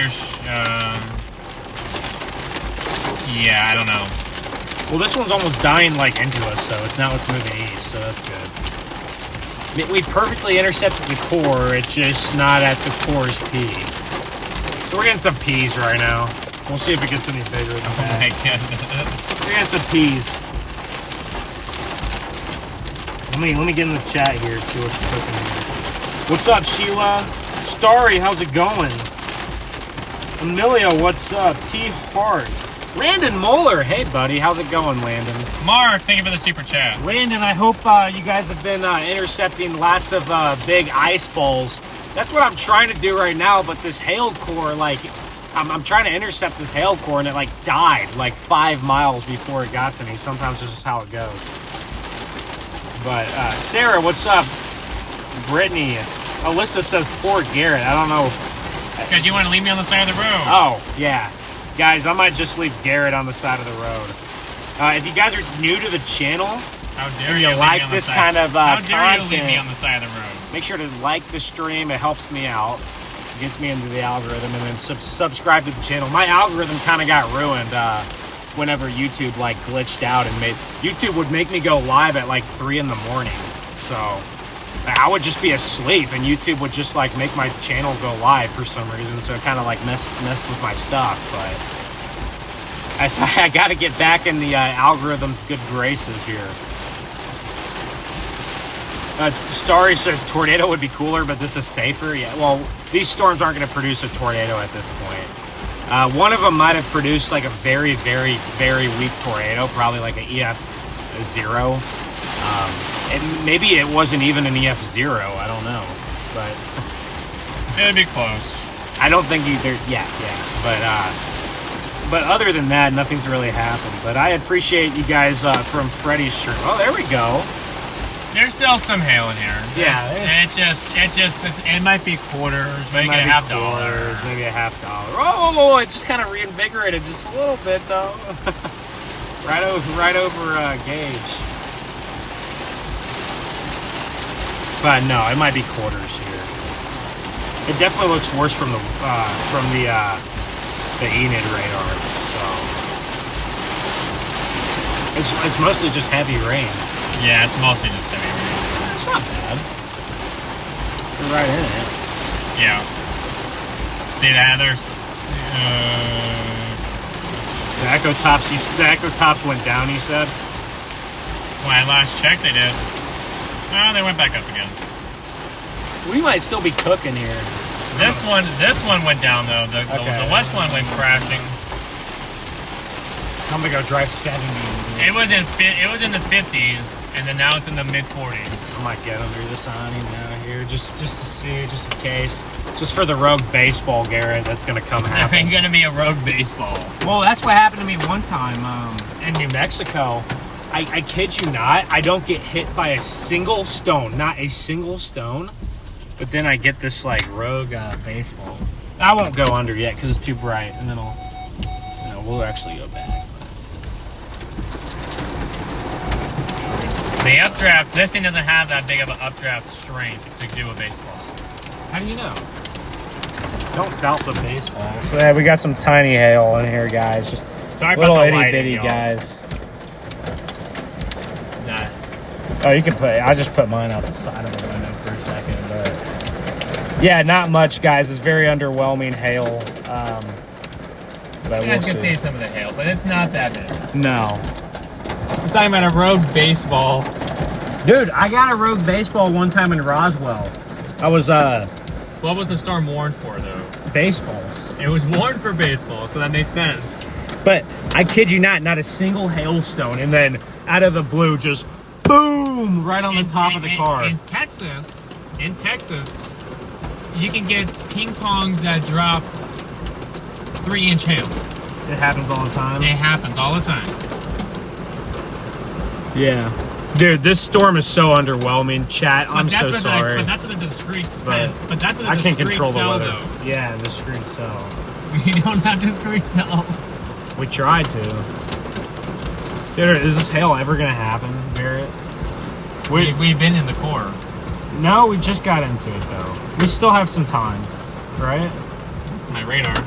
Yeah, I don't know. Well, this one's almost dying into us, so it's moving east, so that's good. We perfectly intercepted the core, it's just not at the core's P. So we're getting some P's right now. We'll see if it gets any bigger than that. Oh my goodness. We're getting some P's. Let me get in the chat here and see what's cooking here. What's up, Sheila? Starry, how's it going? Amelia, what's up? T. Hart. Landon Moeller, hey buddy, how's it going, Landon? Mark, thank you for the super chat. Landon, I hope you guys have been intercepting lots of big ice bowls. That's what I'm trying to do right now, but this hail core, I'm trying to intercept this hail core, and it died 5 miles before it got to me. Sometimes this is how it goes. But Sarah, what's up? Brittany, Alyssa says poor Garrett. I don't know. Because you want to leave me on the side of the road. Oh, yeah. Guys, I might just leave Garrett on the side of the road. If you guys are new to the channel, How dare If you you leave like me on the this side? kind of How dare you leave me content, on the side of the road? make sure to like the stream. It helps me out. It gets me into the algorithm. And then subscribe to the channel. My algorithm kind of got ruined whenever YouTube like glitched out and YouTube would make me go live at like 3 in the morning. So I would just be asleep and YouTube would just like make my channel go live for some reason. So it kind of like messed with my stuff. But I got to get back in the algorithm's good graces here. Starry says tornado would be cooler, but this is safer. Yeah, well, these storms aren't going to produce a tornado at this point. One of them might have produced like a very, very, very weak tornado, probably like an EF0. And maybe it wasn't even an EF0. I don't know, but it'd be close. I don't think either. Yeah. But other than that, nothing's really happened. But I appreciate you guys from Freddy's stream. Oh, there we go. There's still some hail in here. Yeah, it might be quarters, maybe a half dollar. Maybe a $50. Oh, it just kind of reinvigorated just a little bit though. right over gauge. But no, it might be quarters here. It definitely looks worse from the Enid radar. So it's mostly just heavy rain. Yeah, it's mostly just heavy rain. It's not bad. We're right in it. Yeah. See that? There's the Echo Tops went down, he said. When I last checked, they did. Oh, they went back up again. We might still be cooking here. This one went down though. The west one went crashing. I'm gonna go drive 70. It was in the 50s, and then now it's in the mid 40s. I might get under this awning now here, just to see, just in case, just for the rogue baseball, Garrett. That's gonna come happen. There ain't gonna be a rogue baseball. Well, that's what happened to me one time in New Mexico. I kid you not, I don't get hit by a single stone, not a single stone. But then I get this like rogue baseball. I won't go under yet because it's too bright, and then we'll actually go back. The updraft, this thing doesn't have that big of an updraft strength to do a baseball. How do you know? Don't doubt the baseball. So yeah, we got some tiny hail in here, guys. Just sorry little about the itty bitty lighting, guys. Nah. Oh, you can put. I just put mine out the side of the window for a second, but yeah, not much, guys. It's very underwhelming hail. But You guys can see some of the hail, but it's not that big. No. I'm talking about a rogue baseball. Dude, I got a rogue baseball one time in Roswell. I was What was the storm warned for, though? baseballs. It was warned for baseball, so that makes sense. But I kid you not a single hailstone, and then out of the blue, just boom, right on the top of the car. In Texas, you can get ping pongs that drop 3-inch hail. It happens all the time. It happens all the time. Yeah. Dude, this storm is so underwhelming. Chat, I'm so sorry. But that's what the discreet says. But that's what the I can't discreet control the cell, weather. though. Yeah, the discreet cell. We don't have discreet cells. We tried to. Dude, is this hail ever gonna happen, Barrett? We've been in the core. No, we just got into it though. We still have some time, right? That's my radar.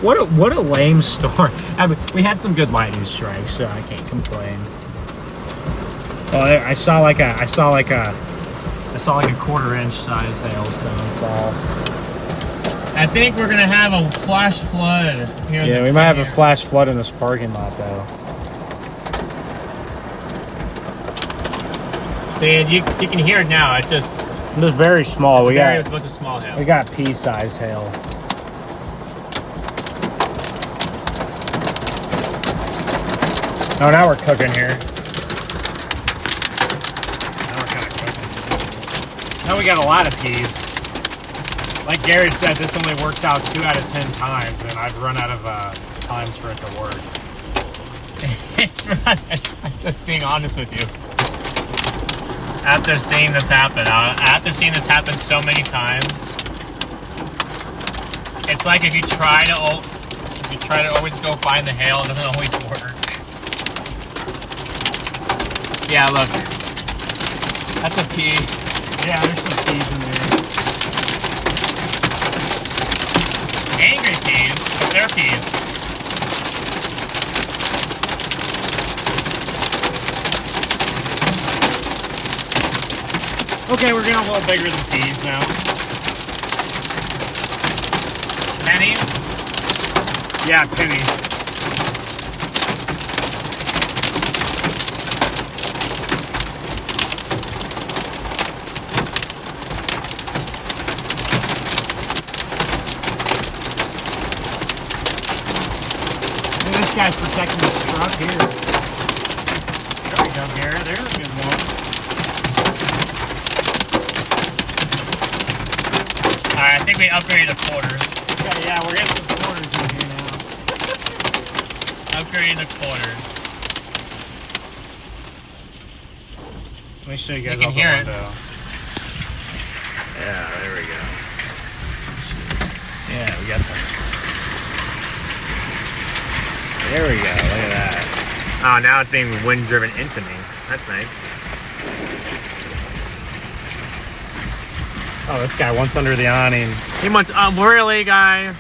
What a lame storm. I mean, we had some good lightning strikes, so I can't complain. Well, I saw like a 1/4-inch size hailstone fall. I think we're gonna have a flash flood here. Yeah, we might have a flash flood in this parking lot though. See, you can hear it now. It's just very small. a bunch of small hail. We got pea-sized hail. Oh, now we're cooking here. Now we're kind of cooking. Now we got a lot of peas. Like Garrett said, this only works out 2 out of 10 times, and I've run out of times for it to work. It's right. I'm just being honest with you. After seeing this happen so many times, it's like if you try to You try to always go find the hail, it doesn't always work. Yeah, look. That's a pea. Yeah, there's some peas in there. Angry peas, but they're peas. Okay, we're getting a little bigger than peas now. Pennies? Yeah, pennies. And this guy's protecting the truck here. There we go, Garrett. There's a good one. Alright, I think we upgraded the quarters. Yeah, we're getting some quarters in here now. Upgrading the quarters. Let me show you guys You can out the hear it. window. Yeah, there we go. Yeah, we got some. There we go, look at that. Oh, now it's being wind driven into me. That's nice. Oh, this guy wants under the awning. He wants, really, guy?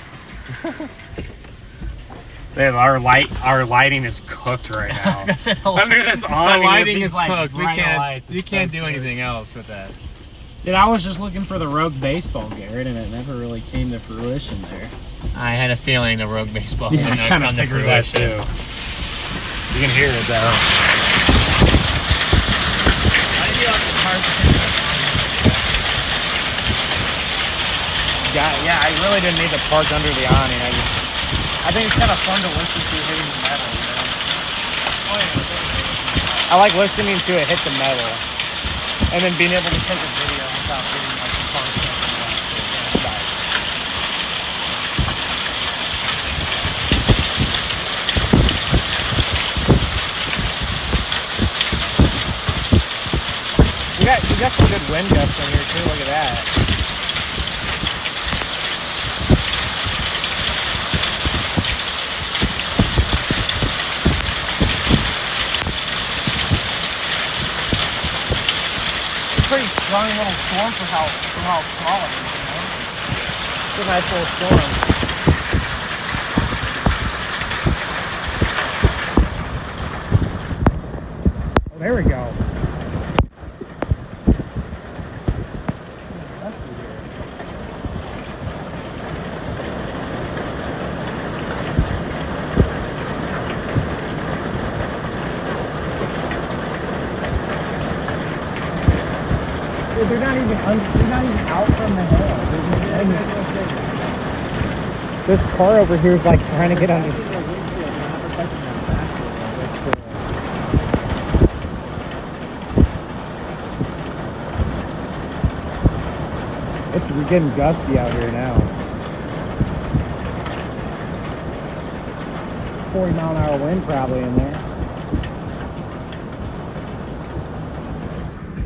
Man, our lighting is cooked right now. Under this awning, the lighting with is these, like, cooked. We bright can't. lights, You it's can't so do good. anything else with that. Dude, I was just looking for the rogue baseball, Garrett, and it never really came to fruition there. I had a feeling the rogue baseball Yeah, did I not kind of come to figured that fruition. too. You can hear it though. Yeah, I really didn't need to park under the awning. I think it's kind of fun to listen to hitting the metal. You know? I like listening to it hit the metal, and then being able to take a video without getting like the parts. You got some good wind gusts in here too. Look at that. Pretty strong little storm for how small it is, you know? It's a nice little storm. Oh, there we go. They're not even out from the hill. This car over here is like trying to get under. It's getting gusty out here now. 40-mile-an-hour wind probably in there.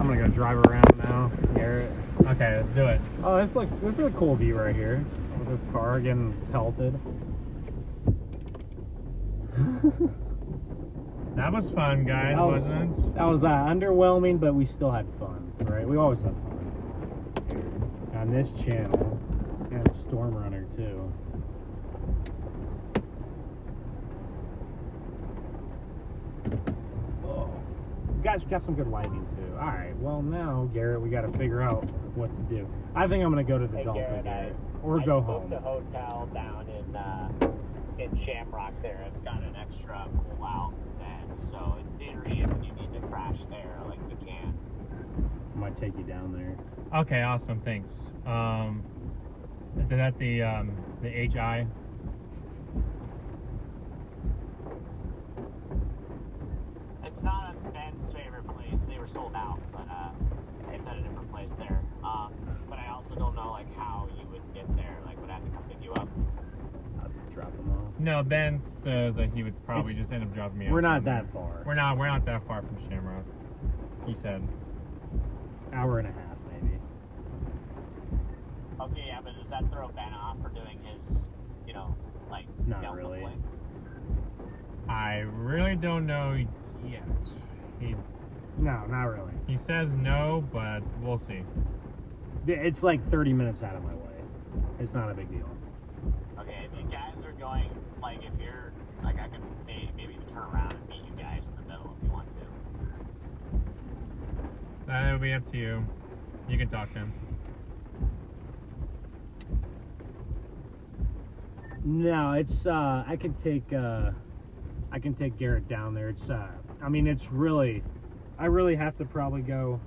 I'm gonna go drive around now, Garrett. Okay, let's do it. Oh, this is a cool view right here with this car getting pelted. That was fun, guys, wasn't it? That was underwhelming, but we still had fun, right? We always have fun on this channel and Storm Runner too. Oh, you guys got some good lighting too. All right, well now, Garrett, we got to figure out what to do. I think I'm gonna go to the Delta, Garrett, or go home. I booked a hotel down in Shamrock there. It's got an extra pull-out bed, so in theory, if you need to crash there, like you can. I might take you down there. Okay, awesome, thanks. Is that the HI? It's not Ben's favorite place. They were sold out, but it's at a different place there. But I also don't know like how you would get there. Like, would I have to come pick you up? I'll drop them off. No, Ben says that he would probably just end up dropping me off. We're not that far. We're not that far from Shamrock. He said. Hour and a half, maybe. Okay, yeah, but does that throw Ben off for doing his, Like, Not down really. the way? I really don't know yet. No, not really. He says no, but we'll see. It's like 30 minutes out of my way. It's not a big deal. Okay, if you guys are going, like, if you're, like, I could maybe turn around and meet you guys in the middle if you want to. That'll be up to you. You can talk to him. No, it's I can take Garrett down there. It's I mean, it's really, I really have to probably go.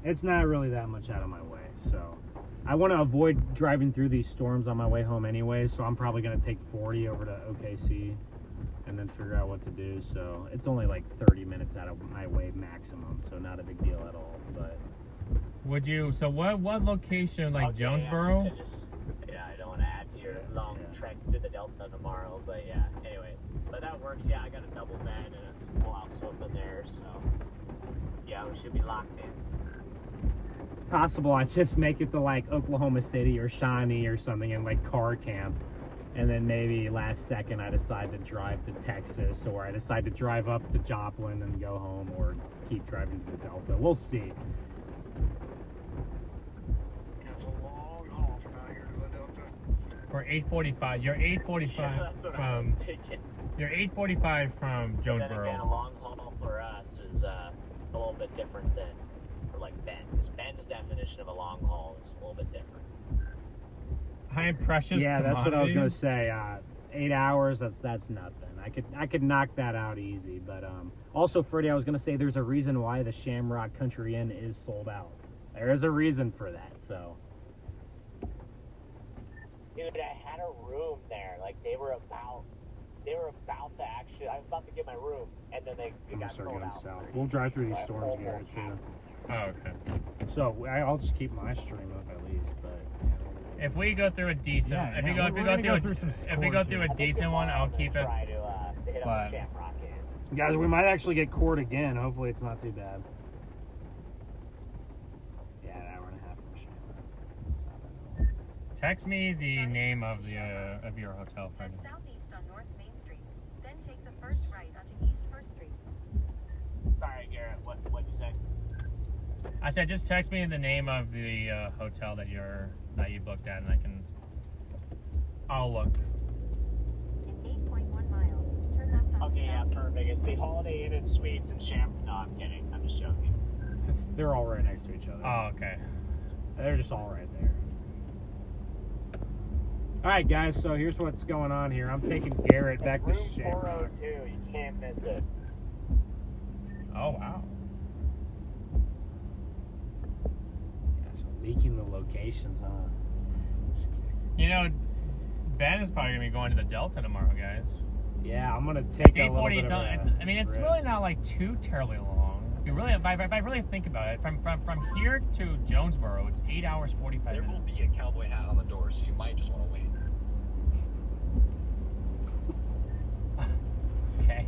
It's not really that much out of my way, so I want to avoid driving through these storms on my way home anyway. So I'm probably gonna take 40 over to OKC, and then figure out what to do. So it's only like 30 minutes out of my way maximum, so not a big deal at all. But Would you? So what location? Like Okay, Jonesboro? I don't want to add to your long trek to the Delta tomorrow, but yeah, anyway. But that works, yeah, I got a double bed and a pull-out sofa there, so yeah, we should be locked in. it's possible I just make it to like Oklahoma City or Shawnee or something and like car camp, and then maybe last second I decide to drive to Texas, or I decide to drive up to Joplin and go home, or keep driving to the Delta. We'll see. It's a long haul from out here to the Delta. Or 8:45. You're 8:45 Yeah, that's what I from. was thinking. You're 8:45 from But then again, a Jonesboro. long haul for us is a little bit different than for like Ben. Because Ben's definition of a long haul is a little bit different. High and precious. Yeah, that's what I was gonna commodities. say. 8 hours, that's nothing. I could knock that out easy. But also, Freddie, I was gonna say there's a reason why the Shamrock Country Inn is sold out. There is a reason for that. So Dude, I had a room there. Like they were about to actually. I was about to get my room, and then it I'm gonna got start sold going out. south. We'll drive through So these I storms, almost Garrett, had too. Oh, okay. So I'll just keep my stream up at least. But If we go through a decent, Yeah, if yeah, we go we're gonna go through some if we go scores through here. a decent one, I'll keep it. Try to hit But- up the Shamrock Inn. guys, we might actually get court again. Hopefully, it's not too bad. Yeah, an hour and a half from Shamrock. It's not bad at all. Text me the name of the of your hotel, Head friend. southeast on North Main Street, then take the first right onto East First Street. Sorry, Garrett. What'd you say? I said just text me the name of the hotel that you booked at, and I'll look. In 8.1 miles, turn left onto Okay, yeah, Southeast. perfect. It's the Holiday Inn and Suites in Shamrock. No, I'm kidding. I'm just joking. They're all right next to each other. Oh, okay. They're just all right there. All right, guys. So here's what's going on here. I'm taking Garrett back to Room Shamrock. 402. You can't miss it. Oh wow. Gosh, I'm leaking the locations, huh? You know, Ben is probably gonna be going to the Delta tomorrow, guys. Yeah, I'm gonna take It's a little 8:40. bit of I mean, it's really risk. not like too terribly long. If you really, if I really think about it, from here to Jonesboro, it's 8 hours 45 There will minutes. be a cowboy hat on the door, so you might just want to wait. Okay.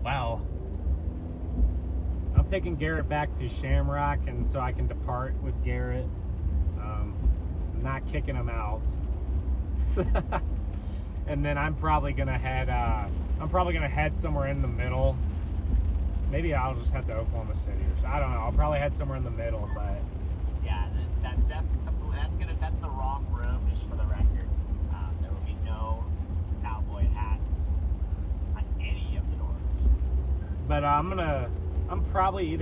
Wow. I'm taking Garrett back to Shamrock, and so I can depart with Garrett. I'm not kicking him out. And then I'm probably gonna head. I'm probably gonna head somewhere in the middle. Maybe I'll just head to Oklahoma City or so. I don't know. I'll probably head somewhere in the middle, but Yeah, that's the wrong room, just for the record. There will be no cowboy hats on any of the doors. I'm probably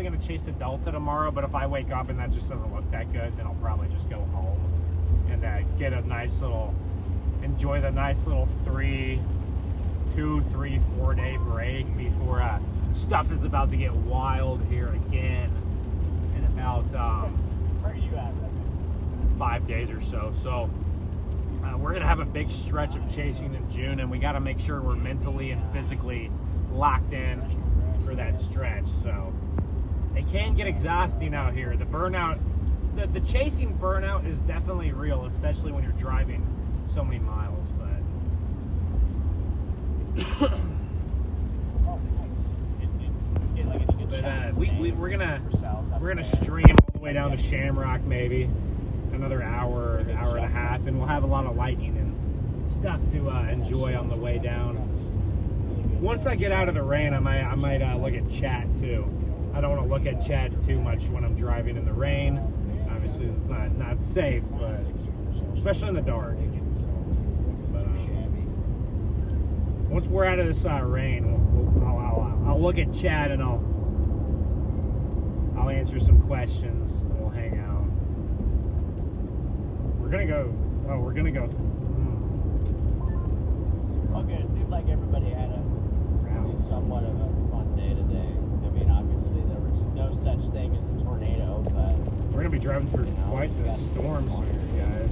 gonna chase a Delta tomorrow. But if I wake up and that just doesn't look that good, then I'll probably just go home and enjoy the nice little 4 day break before stuff is about to get wild here again in about Where are you at right now? 5 days or so. So we're gonna have a big stretch of chasing in June, and we got to make sure we're mentally and physically locked in for that stretch. So it can get exhausting out here. The burnout, the chasing burnout is definitely real, especially when you're driving so many miles. But Oh, nice. Get like any good But, shots we're today. gonna we're gonna stream all the way down to Shamrock, maybe another hour and a half, and we'll have a lot of lightning stuff to enjoy on the way down. Once I get out of the rain, I might look at chat too. I don't want to look at chat too much when I'm driving in the rain. Obviously, it's not safe, but especially in the dark. But once we're out of this rain, I'll look at chat and I'll answer some questions and we'll hang out. We're gonna go. Okay, it seemed like everybody had at least somewhat of a fun day today. I mean, obviously there was no such thing as a tornado, but we're gonna be driving through quite the storms here, guys.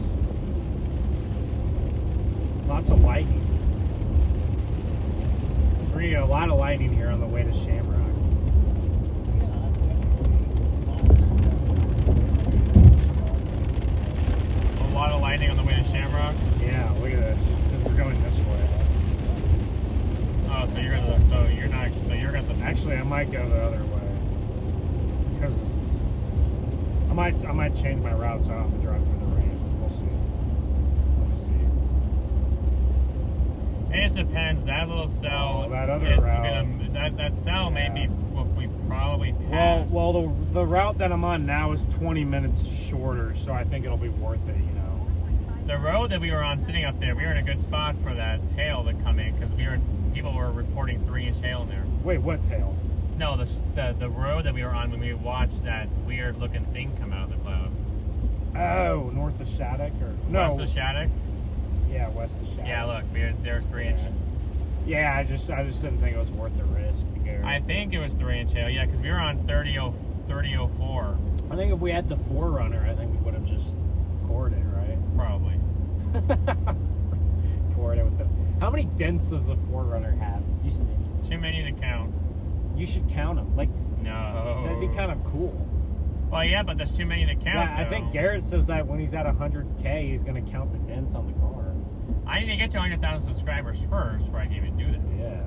Lots of lightning. We're gonna get a lot of lightning here on the way to Shamrock. A lot of lightning on the way to Shamrock. Yeah, look at this. We're going this way. Oh, so you're gonna. Actually, I might go the other way. Because I might change my route so I don't have to drive through the rain. We'll see. Let me see. It just depends. That little cell. That other is route. That cell may be what we probably pass. Well, the route that I'm on now is 20 minutes shorter, so I think it'll be worth it, you know. The road that we were on sitting up there, we were in a good spot for that hail to come in because people were reporting 3-inch hail in there. Wait, what hail? No, the road that we were on when we watched that weird looking thing come out of the cloud. Oh, north of Shattuck or no? West of Shattuck. Yeah, west of Shattuck. Yeah, look, there's 3-inch. Yeah, I just didn't think it was worth the risk to go. I think it was 3-inch hail. Yeah, because we were on 3004. I think if we had the 4Runner, I think we would have just cored it, right? Probably. Cored it with the. How many dents does the 4Runner have? Too many to count. You should count them. Like, no. That'd be kind of cool. Well, yeah, but there's too many to count. Yeah, I think Garrett says that when he's at 100K, he's going to count the dents on the car. I need to get to 100,000 subscribers first before I can even do that. Yeah.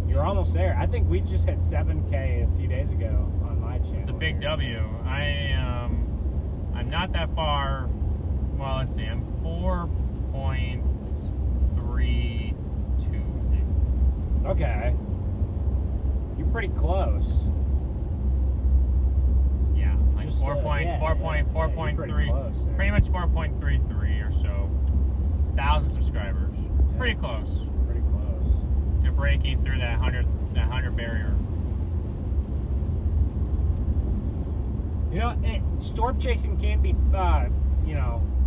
You're almost there. I think we just hit 7K a few days ago on my channel. It's a big W. I'm not that far. Well, let's see. I'm 4.32. Okay. You're pretty close. Yeah, like Just, 4.3. Pretty much 4.33 or so. 1,000 subscribers. Yeah. Pretty close. Pretty close. To breaking through that 100 barrier. You know, storm chasing can be,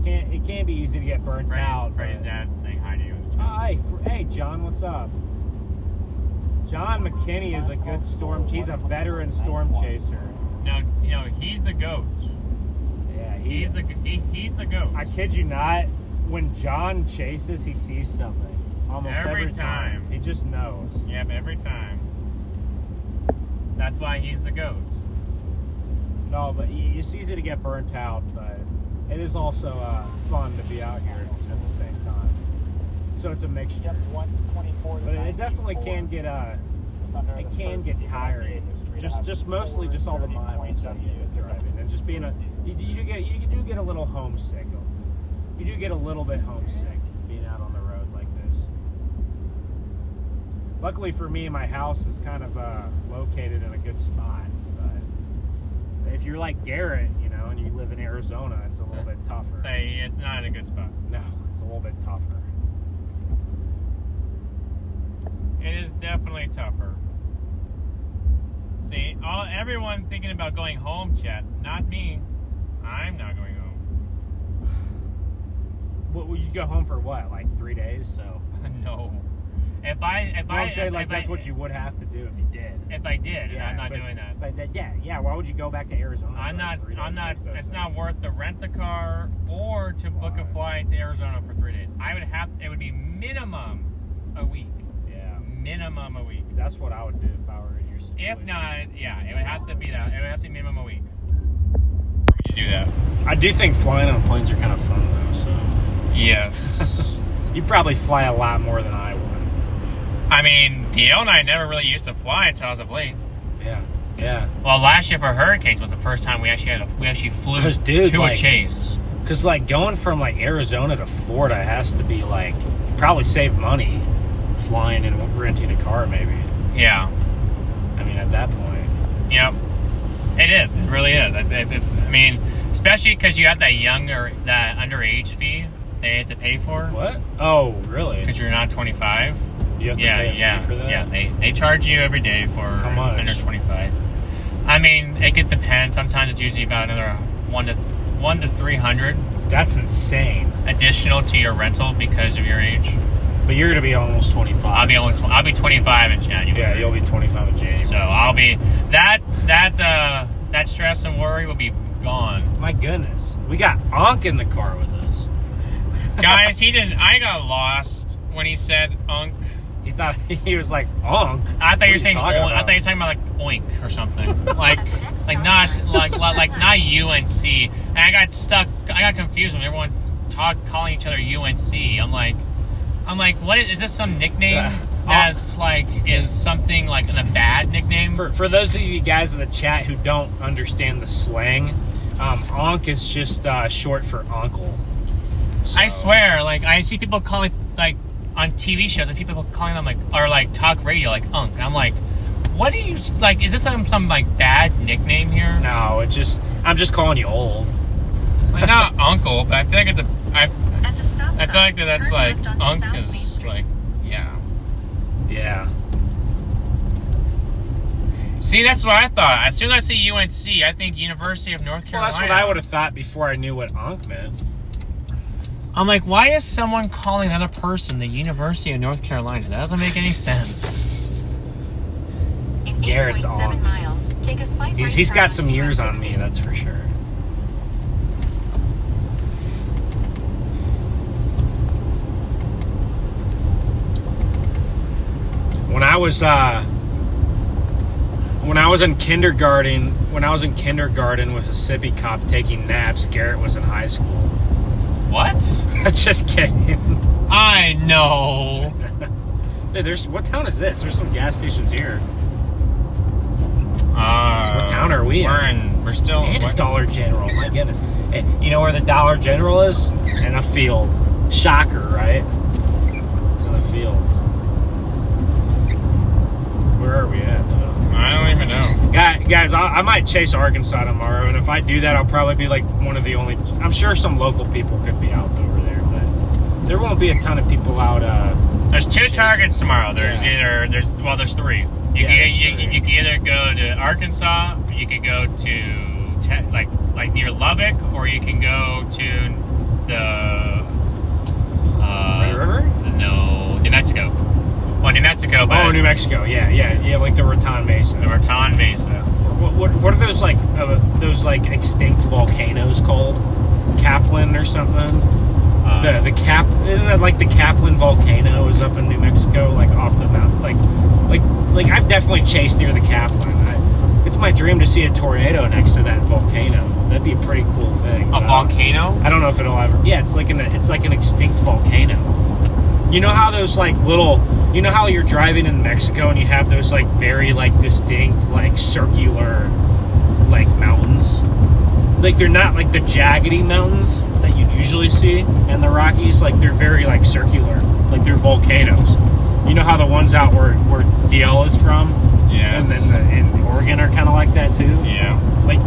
it can be easy to get burnt out. Freddy's dad saying hi to you in the chat. Hey, John, what's up? John McKinney is a good he's a veteran storm chaser. Now, he's the goat. Yeah, he's the goat. I kid you not, when John chases, he sees something. Almost every time. He just knows. Yep, every time. That's why he's the goat. No, but it's easy to get burnt out, but it is also fun to be out here at the same time. So it's a mixture. But it definitely can get tiring. Just mostly just all the miles that you driving and just being you do get a little homesick. You do get a little bit homesick being out on the road like this. Luckily for me, my house is kind of located in a good spot. But if you're like Garrett, and you live in Arizona, it's a little bit tougher. Say it's not in a good spot. No, it's a little bit tougher. It is definitely tougher. See, everyone thinking about going home, chat. Not me. I'm not going home. What would you go home for? What, like 3 days? So no. If I that's what you would have to do if you did. If I did, and I'm not doing that. But yeah. Why would you go back to Arizona? I'm not. It's not worth to rent the car or to book a flight to Arizona for 3 days. It would be minimum a week. Yeah. Minimum a week. That's what I would do if I were in your situation. If not, yeah, it would have to be that. It would have to be minimum a week for me to do that. I do think flying on planes are kind of fun though. So. Yes. You probably fly a lot more than I would. I mean, DL and I never really used to fly until as of late. Yeah. Well, last year for hurricanes was the first time we actually flew to a chase. Because, like, going from, like, Arizona to Florida has to be, like, probably save money flying and renting a car, maybe. Yeah. I mean, at that point. Yep. It is. It really is. It's, I mean, especially because you have that underage fee they have to pay for. What? Oh, really? Because you're not 25. You have to pay a fee for that? Yeah, they charge you every day for How much? under 25. I mean, it could depend. Sometimes it's usually about another 1 to 300. That's insane. Additional to your rental because of your age. But you're gonna be almost 25. I'll be 25 in January. Yeah, you'll be 25 in January. So I'll be that stress and worry will be gone. My goodness, we got Onk in the car with us. Guys, I got lost when he said Unk. He thought he was like Onk. I thought you were saying talking oink. I about? thought you were talking about like oink or something. like not UNC. And I got confused when everyone calling each other UNC. I'm like, what is this? Some nickname that's like is something like a bad nickname? For those of you guys in the chat who don't understand the slang, Onk is just short for uncle. So. I swear, like I see people call it like on TV shows, and people calling them like or like talk radio like Unk. I'm like, what do you like? Is this some like bad nickname here? No, I'm just calling you old. Like not uncle, but I feel like it's At the stop I feel like sign, that's turn like left onto Unk South Main is Street. like Yeah. See, that's what I thought. As soon as I see UNC, I think University of North Carolina. Well, that's what I would have thought before I knew what Onk meant. I'm like, why is someone calling another person the University of North Carolina? That doesn't make any sense. In Garrett's 8.7 on. miles, take a slight right He's turn got onto some years on US me, 60. that's for sure. When I was in kindergarten with a sippy cop taking naps, Garrett was in high school. What? Just kidding. I know. Hey, what town is this? There's some gas stations here. What town are we in? We're still And a what? Dollar General. My goodness. Hey, you know where the Dollar General is? In a field. Shocker, right? It's in a field. Where are we at, though? I don't even know. Guys, I might chase Arkansas tomorrow, and if I do that, I'll probably be like one of the only. I'm sure some local people could be out over there, but there won't be a ton of people out. There's two targets tomorrow. There's there's three. You can either go to Arkansas, you could go to like near Lubbock, or you can go to the Red River? No, New Mexico. Well, New Mexico, but New Mexico. Yeah, like the Raton Mesa. the Raton Mesa. What are those like extinct volcanoes called? Kaplan or something? The Cap isn't that like the Kaplan volcano is up in New Mexico, like off the mountain, like I've definitely chased near the Kaplan. It's my dream to see a tornado next to that volcano. That'd be a pretty cool thing. A volcano? I don't know if it'll ever. Yeah, it's like an extinct volcano. You know how those like little. You know how you're driving in Mexico and you have those like very like distinct like circular like mountains. Like they're not like the jaggedy mountains that you'd usually see in the Rockies. Like they're very like circular. Like they're volcanoes. You know how the ones out where DL is from? Yeah. And then in Oregon are kind of like that too. Yeah. Like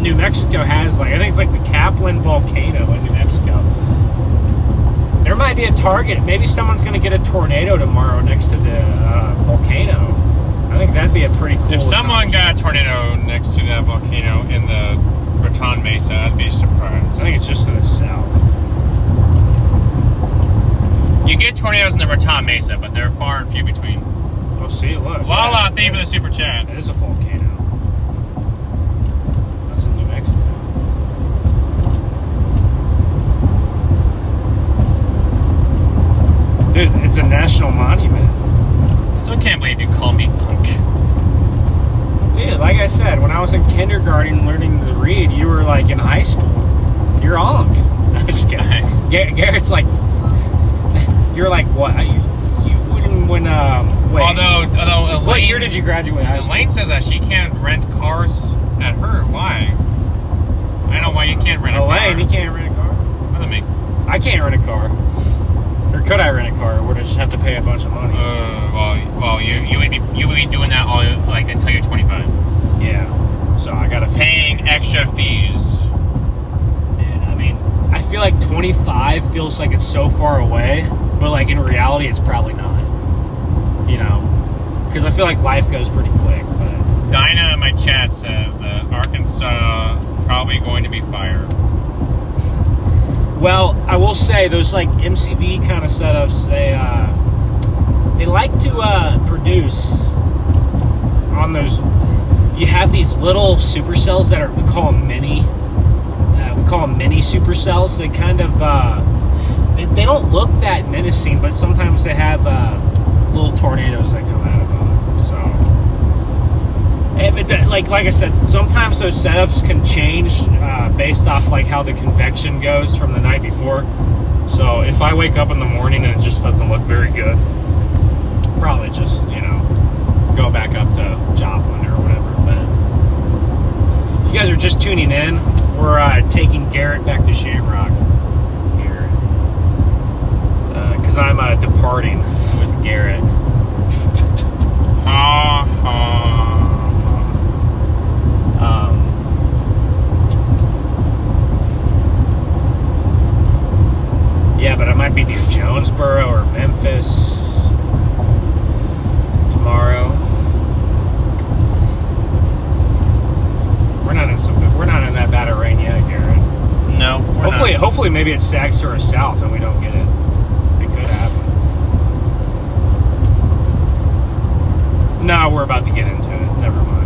New Mexico has like I think it's like the Kaplan volcano in New Mexico. There might be a target. Maybe someone's going to get a tornado tomorrow next to the volcano. I think that'd be a pretty cool. If someone got a tornado next to that volcano in the Raton Mesa, I'd be surprised. I think it's just in the south. You get tornadoes in the Raton Mesa, but they're far and few between. Oh, see, look. Lala, thank you for the super chat. It is a volcano. That's in New Mexico. Dude, it's a national monument. Still can't believe you call me Unk. Dude, like I said, when I was in kindergarten learning to read, you were like in high school. You're Onk. I'm just kidding. Garrett's like, you're like what? You wouldn't win. Wait. Although Elaine, what year did you graduate high school? Elaine says that she can't rent cars at her. Why? I know why you can't rent a car. Elaine, you can't rent a car. Doesn't make. I can't rent a car. Or could I rent a car? Or would I just have to pay a bunch of money? Well, you would be doing that all like until you're 25. Yeah. So I gotta paying extra fees. And I mean, I feel like 25 feels like it's so far away, but like in reality, it's probably not. You know, because I feel like life goes pretty quick. But Dinah in my chat says that Arkansas probably going to be fired. Well, I will say those like MCV kind of setups, they like to produce on those. You have these little supercells that we call them mini. We call them mini supercells. They kind of they don't look that menacing, but sometimes they have little tornadoes that come out of them. So if it like I said, sometimes those setups can change based off like how the convection goes from the night before. So if I wake up in the morning and it just doesn't look very good, probably just go back up to Joplin or whatever. But if you guys are just tuning in, we're taking Garrett back to Shamrock here because I'm departing with Garrett. Yeah, but I might be near Jonesboro or Memphis tomorrow. We're not in that bad of rain yet, Garrett. No, hopefully maybe it sags to our south and we don't get it. It could happen. No, we're about to get into it. Never mind.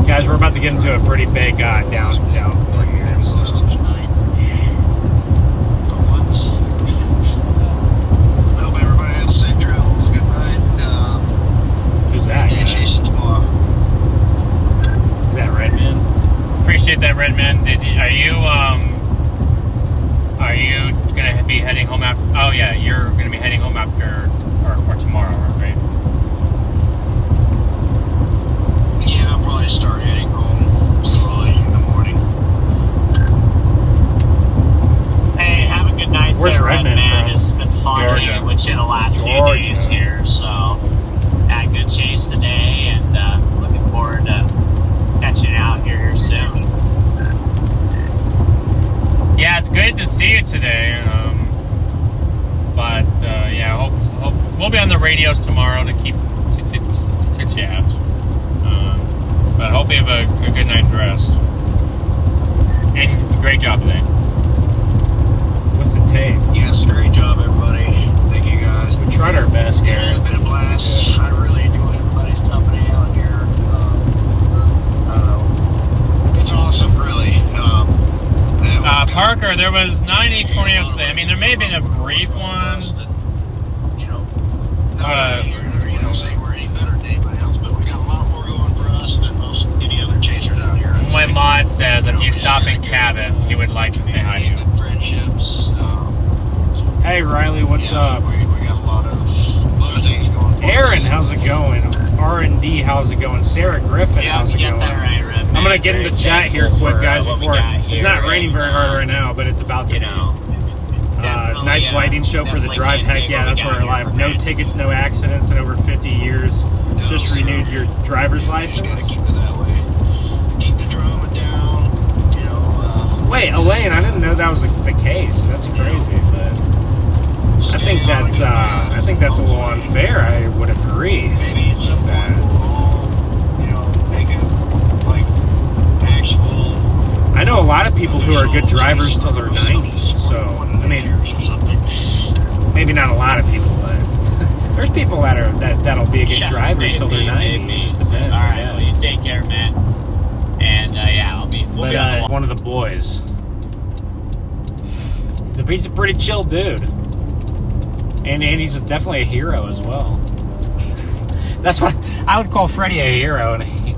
Guys, we're about to get into a pretty big down here. So. Hope everybody had safe travels. Good night. Who's that? Is that Redman? Appreciate that, Redman. Are you gonna be heading home after? Oh yeah, you're gonna be heading home after or for tomorrow, right? Yeah, I'll probably start heading home slowly in the morning. Hey, have a good night. Where's Redman from? It's been fun hanging with you the last few days here. So, had a good chase today, and looking forward to catching you out here soon. Yeah, it's good to see you today. But yeah, hope we'll be on the radios tomorrow to keep to chat. But I hope you have a good night's rest. And great job today. With the tape. Yes, great job, everybody. Thank you, guys. We tried our best, Yeah, Garrett. it's been a blast. I really enjoy everybody's company out here. It's awesome, really. Parker, there was 90 tornadoes today. I mean, there may have been a brief one. Saying we're any better than anybody else, but we got a lot more going for us than most any other chasers out here. My mod says if you stop in Cabot, he would like to say hi to you. Friendships. Hey Riley, what's up? We got a lot of things going for us. Aaron, how's it going? R&D, how's it going? Sarah Griffin, how's it going? I'm gonna get into chat here quick, guys. Before it's not raining very hard right now, but it's about to. Nice lighting show for the drive. Heck yeah, that's where we're live. No tickets, no accidents in over 50 years. Just renewed your driver's license. Keep it that way. Keep the drama down. Wait, Elaine, I didn't know that was the case. That's crazy, but I think that's a little unfair. I would agree. Maybe it's a that. Make it like actual. I know a lot of people who are good drivers till they're 90. So I mean, maybe not a lot of people, but there's people that'll be a good drivers till they're 90. It just depends. All right, well, you take care, man. And yeah, we'll be on one of the boys. He's a pretty chill dude, and he's definitely a hero as well. That's why I would call Freddie a hero. And here,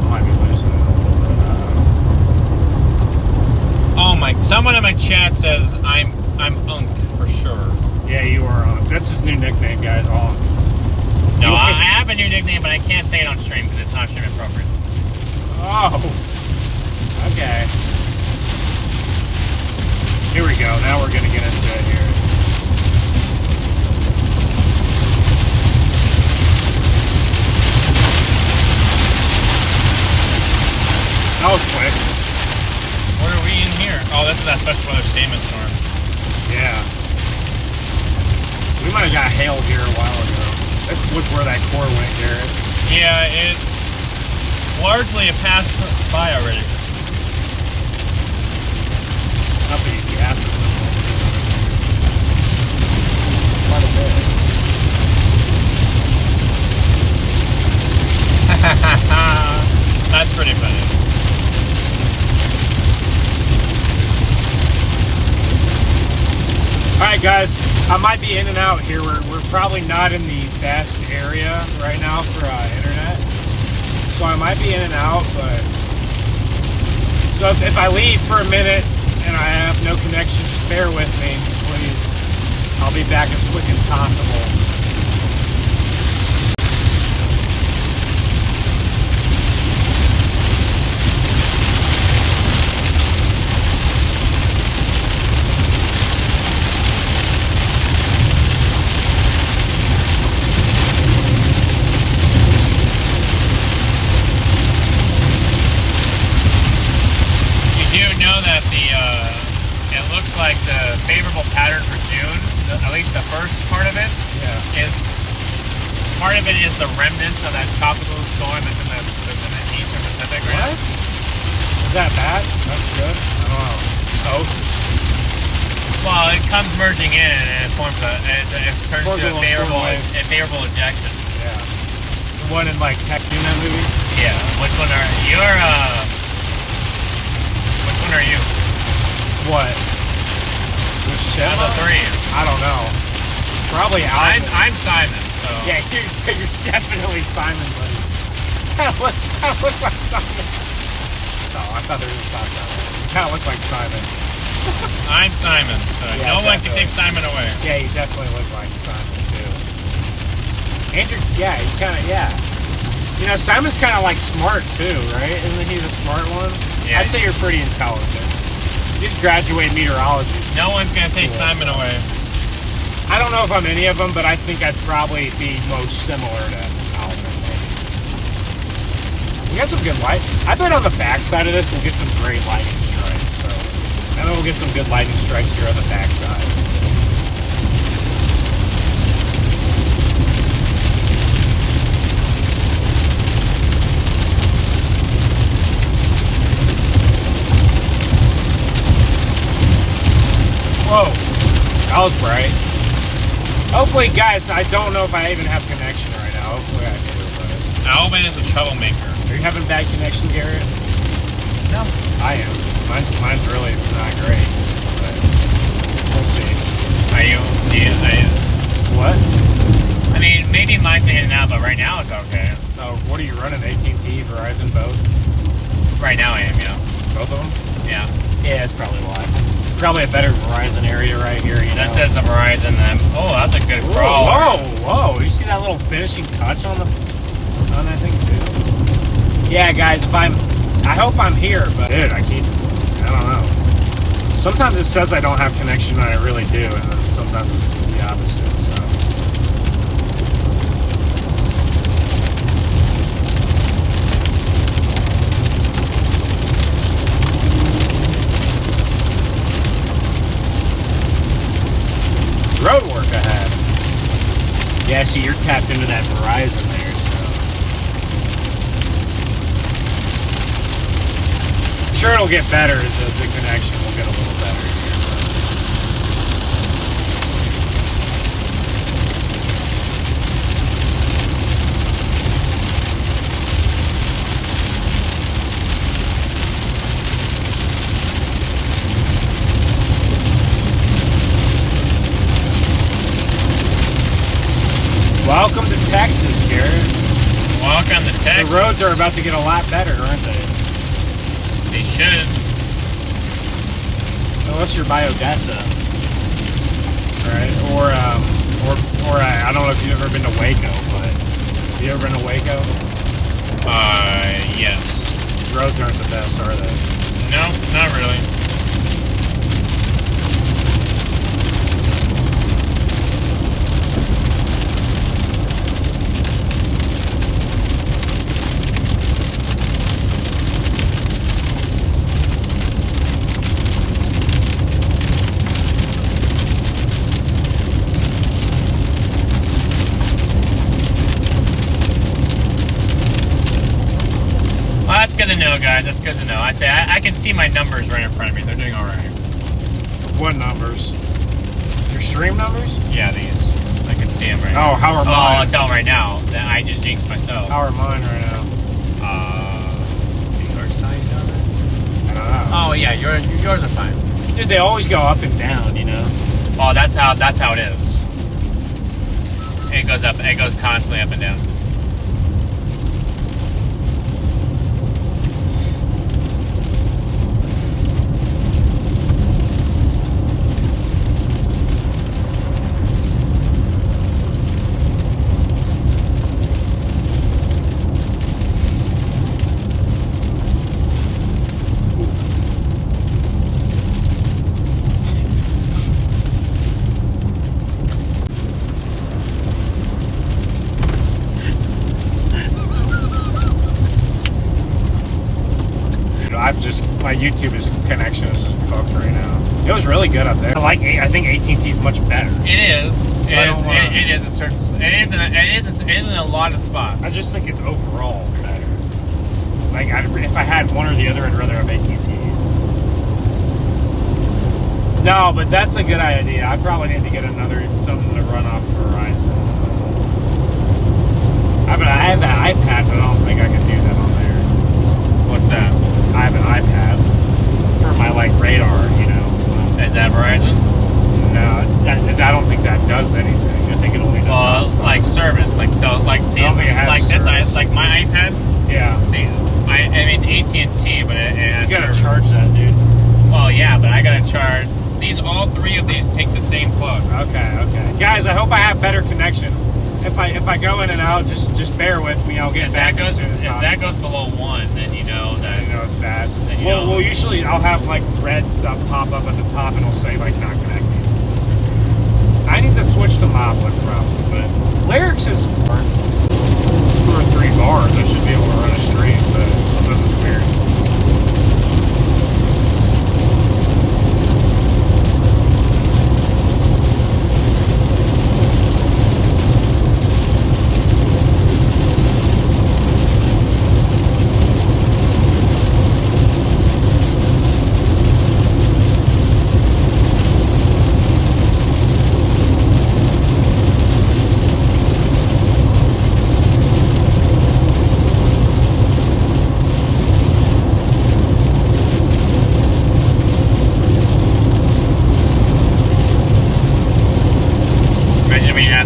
might be losing it a little bit. Oh my! Someone in my chat says I'm Unk for sure. Yeah, you are Unk. That's his new nickname, guys. Unk. No, I have a new your nickname, but I can't say it on stream because it's not stream appropriate. Oh. Okay. Here we go. Now we're gonna get into it here. That was quick. Where are we in here? Oh, this is that special weather statement storm. Yeah. We might have got hailed here a while ago. This was where that core went, Garrett. Yeah, it largely passed by already. Not the gas. Quite a bit. That's pretty funny. Alright guys, I might be in and out here. We're probably not in the best area right now for internet. So I might be in and out, but... So if I leave for a minute and I have no connection, just bear with me, please. I'll be back as quick as possible. Like the favorable pattern for June, at least the first part of it, is part of it is the remnants of that tropical storm that's in the eastern Pacific. Right? What? Is that bad? That's good. I don't know. Oh. Well, it comes merging in and it forms it turns into a favorable ejection. Yeah. The one in like Tuna movie. Yeah. Which one are you? Which one are you? What? Out of the three. I don't know. Probably Alvin. I'm Simon, so... Yeah, you're definitely Simon, buddy. That looks like Simon. Oh, I thought there was a stop down there. You kind of look like Simon. I'm Simon, so yeah, no one can take Simon away. Yeah, you definitely look like Simon, too. Andrew, yeah, you kind of, yeah. You know, Simon's kind of like smart, too, right? Isn't he the smart one? Yeah. I'd say you're pretty intelligent. You just graduated meteorology. No one's going to take Simon away. I don't know if I'm any of them, but I think I'd probably be most similar to Alvin, maybe. We got some good light. I bet on the backside of this we'll get some great lightning strikes. So I know we'll get some good lightning strikes here on the backside. Whoa, that was bright. Hopefully, guys, I don't know if I even have connection right now. Hopefully I do, but... Alvin is a troublemaker. Are you having bad connection, Garrett? No. I am. Mine's really not great, but we'll see. Are you... What? I mean, maybe mine's been in and out, but right now it's okay. So, what are you running, AT&T, Verizon, both? Right now I am, yeah. Both of them? Yeah. Yeah, that's probably why. Probably a better Verizon area right here, you know? That says the Verizon then. Oh, that's a good crawl. Whoa! You see that little finishing touch on that thing too? Yeah, guys, I hope I'm here, but dude, I don't know. Sometimes it says I don't have connection, and I really do, and then sometimes it's the opposite, so. Road work ahead. Yeah, see, you're tapped into that Verizon there, so. I'm sure it'll get better. The connection will get a little better here. Welcome to Texas, Garrett. Welcome to Texas. The roads are about to get a lot better, aren't they? They should. Unless you're by Odessa, right? Or I don't know if you've ever been to Waco, but You ever been to Waco? Yes. Roads aren't the best, are they? No, not really. Well, that's good to know, guys. That's good to know. I can see my numbers right in front of me. They're doing all right. What numbers? Your stream numbers? Yeah, these. I can see them right now. Oh, how are mine? Oh, I'll tell right now. That I just jinxed myself. How are mine right now? Yours telling you down there? I don't know. Oh yeah, yours are fine. Dude, they always go up and down, you know? Oh, that's how it is. It goes up. It goes constantly up and down. My YouTube connection is just cooked right now. It was really good up there. I think AT&T is much better. It is. So It is at certain. It is in a lot of spots. I just think it's overall better. Like, if I had one or the other, I'd rather have AT&T. No, but that's a good idea. I probably need to get something to run off Verizon. I have an iPad, but I don't think I can do that on there. What's that? I have an iPad for my radar, you know. Is that Verizon? No, I don't think that does anything. I think it only does service, see, I don't think it has like service. my iPad. Yeah. See, I mean it's AT&T, but it has. You gotta service. charge that, dude. Well, yeah, but I gotta charge. All three of these take the same plug. Okay. Guys, I hope I have better connection. If I go in and out, just bear with me. I'll get back as soon as possible. If that goes below 1, then you know that it's bad. Then Well, usually I'll have red stuff pop up at the top, and it'll say not connected. I need to switch to Moblin probably, but Lyrics is 2 or 3 bars. I should be able to run a stream, but sometimes it's weird.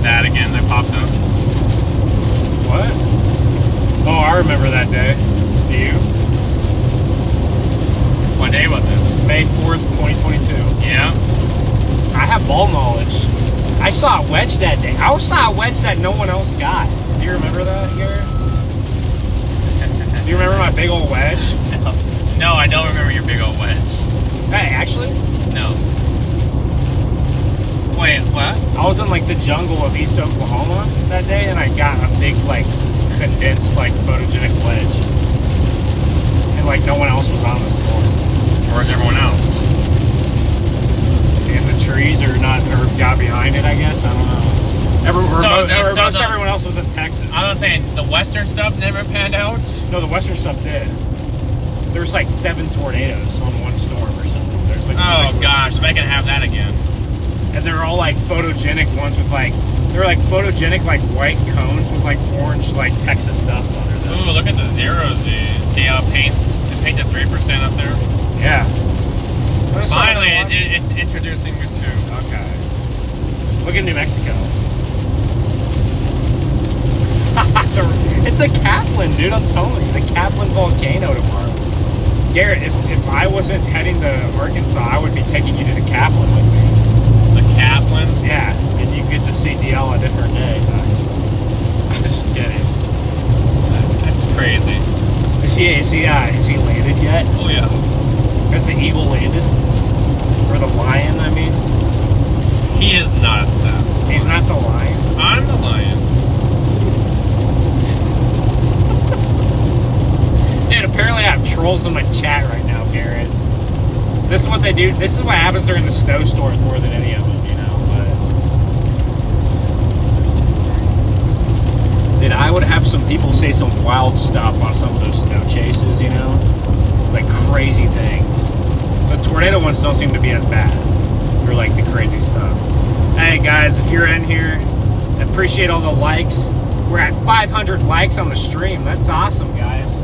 That again, that popped up. What? Oh, I remember that day. Do you? What day was it? May 4th, 2022. Yeah. I have ball knowledge. I saw a wedge that day. I saw a wedge that no one else got. Do you remember that, Garrett? Do you remember my big old wedge? No, I don't remember your big old wedge. Hey, actually? No. Wait, what? I was in the jungle of East Oklahoma that day, and I got a big condensed photogenic wedge, and no one else was on the storm. Where's everyone else? In the trees or got behind it, I guess. I don't know. Most everyone else was in Texas. I was saying the western stuff never panned out. No, the western stuff did. There was 7 tornadoes on one storm or something. There's oh gosh, if I can have that again. And they're all photogenic ones with they're photogenic white cones with orange Texas dust under them. Ooh, look at the zeros, dude. See how it paints? It paints at 3% up there. Yeah. Finally, it's introducing me to. Okay. Look at New Mexico. It's a Kaplan, dude. I'm telling you, the Kaplan volcano tomorrow. Garrett, if I wasn't heading to Arkansas, I would be taking you to the Kaplan with me. The Kaplan? Yeah, and you get to see DL a different day. I'm just kidding. Oh, yeah. Has the eagle landed? Or the lion, I mean? He is not that. He's not the lion? I'm the lion. Dude, apparently I have trolls in my chat right now, Garrett. This is what they do. This is what happens during the snowstorms more than any of them, you know. But dude, I would have some people say some wild stuff on some of those snow chases, you know, like crazy things. The tornado ones don't seem to be as bad. They're like the crazy stuff. Hey guys, if you're in here, I appreciate all the likes. We're at 500 likes on the stream. That's awesome, guys.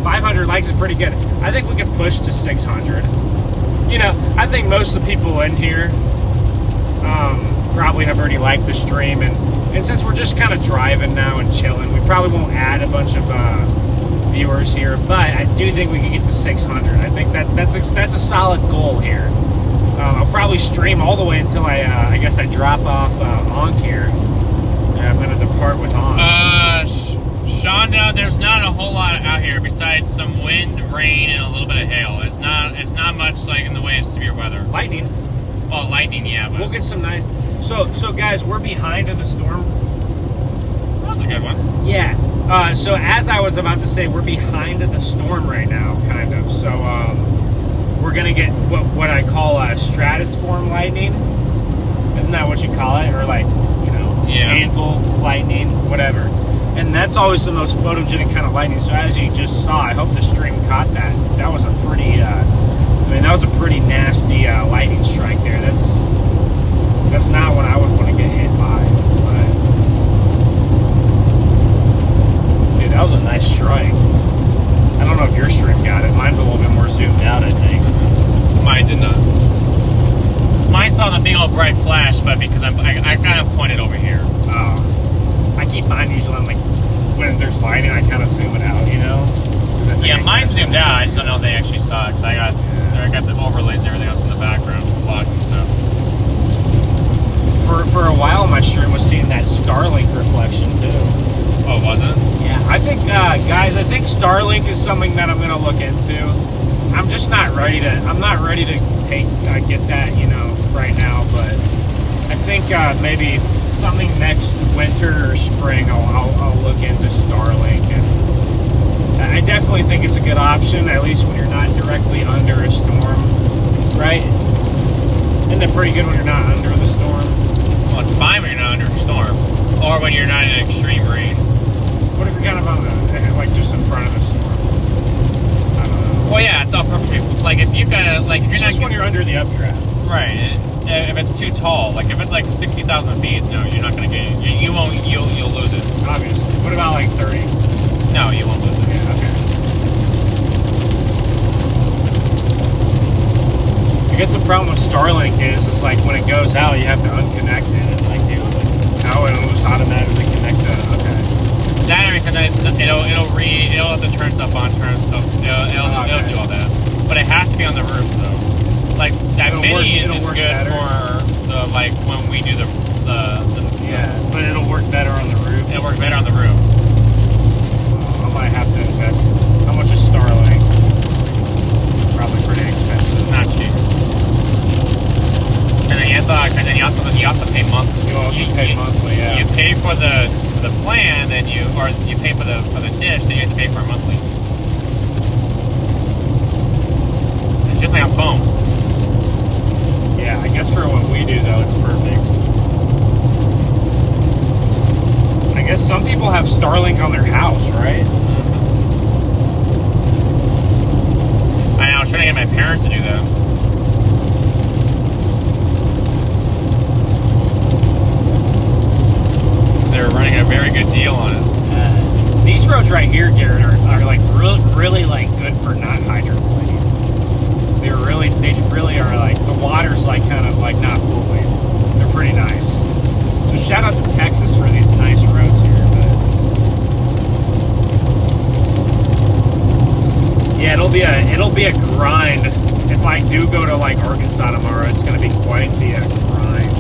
500 likes is pretty good. I think we can push to 600. You know, I think most of the people in here probably have already liked the stream, and since we're just kind of driving now and chilling, we probably won't add a bunch of viewers here, but I do think we can get to 600. I think that's a solid goal here. I'll probably stream all the way until I guess I drop off Onk here. I'm going to depart with Onk. Shonda, there's not a whole lot out here besides some wind, rain, and a little bit of hail. It's not much like in the way of severe weather. Lightning. Well, lightning, yeah, but we'll get some nice. So guys, we're behind in the storm. That was a good one. Yeah. So as I was about to say, we're behind in the storm right now, kind of. So we're gonna get what I call a stratiform lightning. Isn't that what you call it? Or like, you know, anvil lightning, whatever. And that's always the most photogenic kind of lightning. So as you just saw, I hope the stream caught that. That was a pretty, that was a pretty nasty lightning strike there. That's not what I would want to get hit by. But, dude, that was a nice strike. I don't know if your stream got it. Mine's a little bit more zoomed out, I think. Mine did not. Mine saw the big old bright flash, but because I kind of pointed over here. I keep mine usually on, like, when there's lighting, I kind of zoom it out, you know? Yeah, mine zoomed out. I just don't know if they actually saw it, because I got the overlays and everything else in the background blocking stuff. For a while, my stream was seeing that Starlink reflection, too. Oh, was it? Yeah, I think, guys, I think Starlink is something that I'm going to look into. I'm just not ready to, get that, you know, right now, but I think maybe something next winter or spring, I'll look into Starlink, and I definitely think it's a good option, at least when you're not directly under a storm, right? Isn't it pretty good when you're not under the storm? Well, it's fine when you're not under a storm, or when you're not in extreme rain. What if you're kind of on the, like, just in front of the storm? I don't know. Well, yeah, it's all perfectly, like, if you've got to, like, if you're just not, when you're under the updraft. Right. If it's too tall, like if it's like 60,000 feet, no, you're not gonna get it. You won't. You'll lose it. Obviously. What about like 30? No, you won't lose it. Yeah. Okay. I guess the problem with Starlink is like when it goes out, you have to unconnect it and like do it. How it will automatically connect to. Okay. That every time it'll have to turn stuff on, turn stuff. It'll do all that, but it has to be on the roof though. Like that mini is good better for the like when we do the yeah, but it'll work better on the roof. It'll work better on the roof. I might have to invest. How much is Starlink? Probably pretty expensive. It's not cheap. And then you also pay monthly. You pay monthly. Yeah. You pay for the plan, then you pay for the dish, then you have to pay for it monthly. It's just like a phone. Yeah, I guess for what we do, though, it's perfect. I guess some people have Starlink on their house, right? I know, I was trying to get my parents to do that. They're running a very good deal on it. These roads right here, Garrett, are like really like good for not hydroplaning. They really are like, the water's like kind of like not pooling. They're pretty nice. So shout out to Texas for these nice roads here. But yeah, it'll be a grind. If I do go to like Arkansas tomorrow, it's gonna be quite the grind.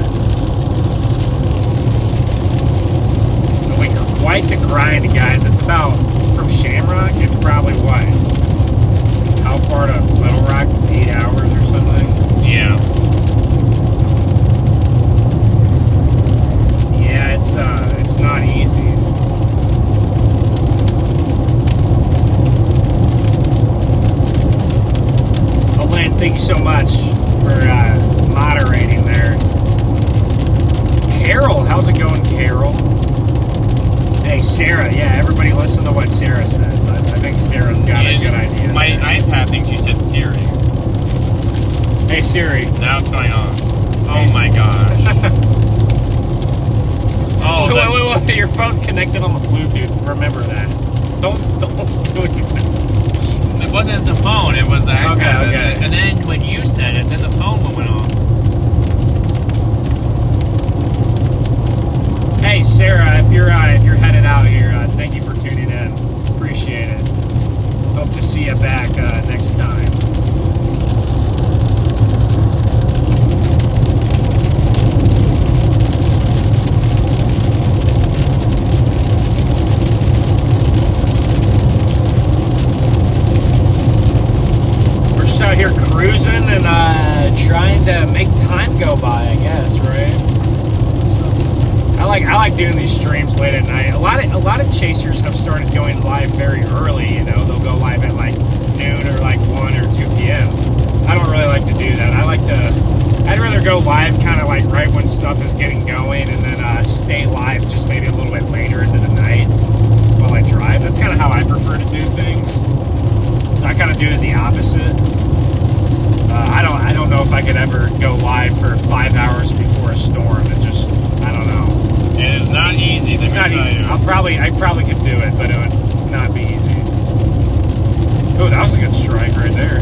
It'll be quite the grind, guys. It's about, from Shamrock, it's probably what? how far to Little Rock? 8 hours or something? Yeah. Yeah, it's not easy. Oh, Lynn, thank you so much for moderating there. Carol, how's it going, Carol? Hey, Sarah, yeah, everybody listen to what Sarah says. I think Sarah's got a good idea. My iPad thinks you said Siri. Hey, Siri. Now it's going on. Oh my gosh. Oh, wait. Your phone's connected on the Bluetooth. Remember that. Don't do it. It wasn't the phone, it was the iPad. Okay. And then when you said it, then the phone went off. Hey, Sarah, if you're headed out here, thank you for tuning in. Appreciate it. Hope to see you back next time. We're just out here cruising and trying to make time go by, I guess, right? I like doing these streams late at night. A lot of chasers have started going live very early. You know, they'll go live at like noon or like 1 or 2 p.m. I don't really like to do that. I'd rather go live kind of like right when stuff is getting going, and then stay live just maybe a little bit later into the night while I drive. That's kind of how I prefer to do things. So I kind of do it the opposite. I don't know if I could ever go live for 5 hours before a storm. It just, I don't know. It is not easy. It's not easy. I probably could do it, but it would not be easy. Oh, that was a good strike right there.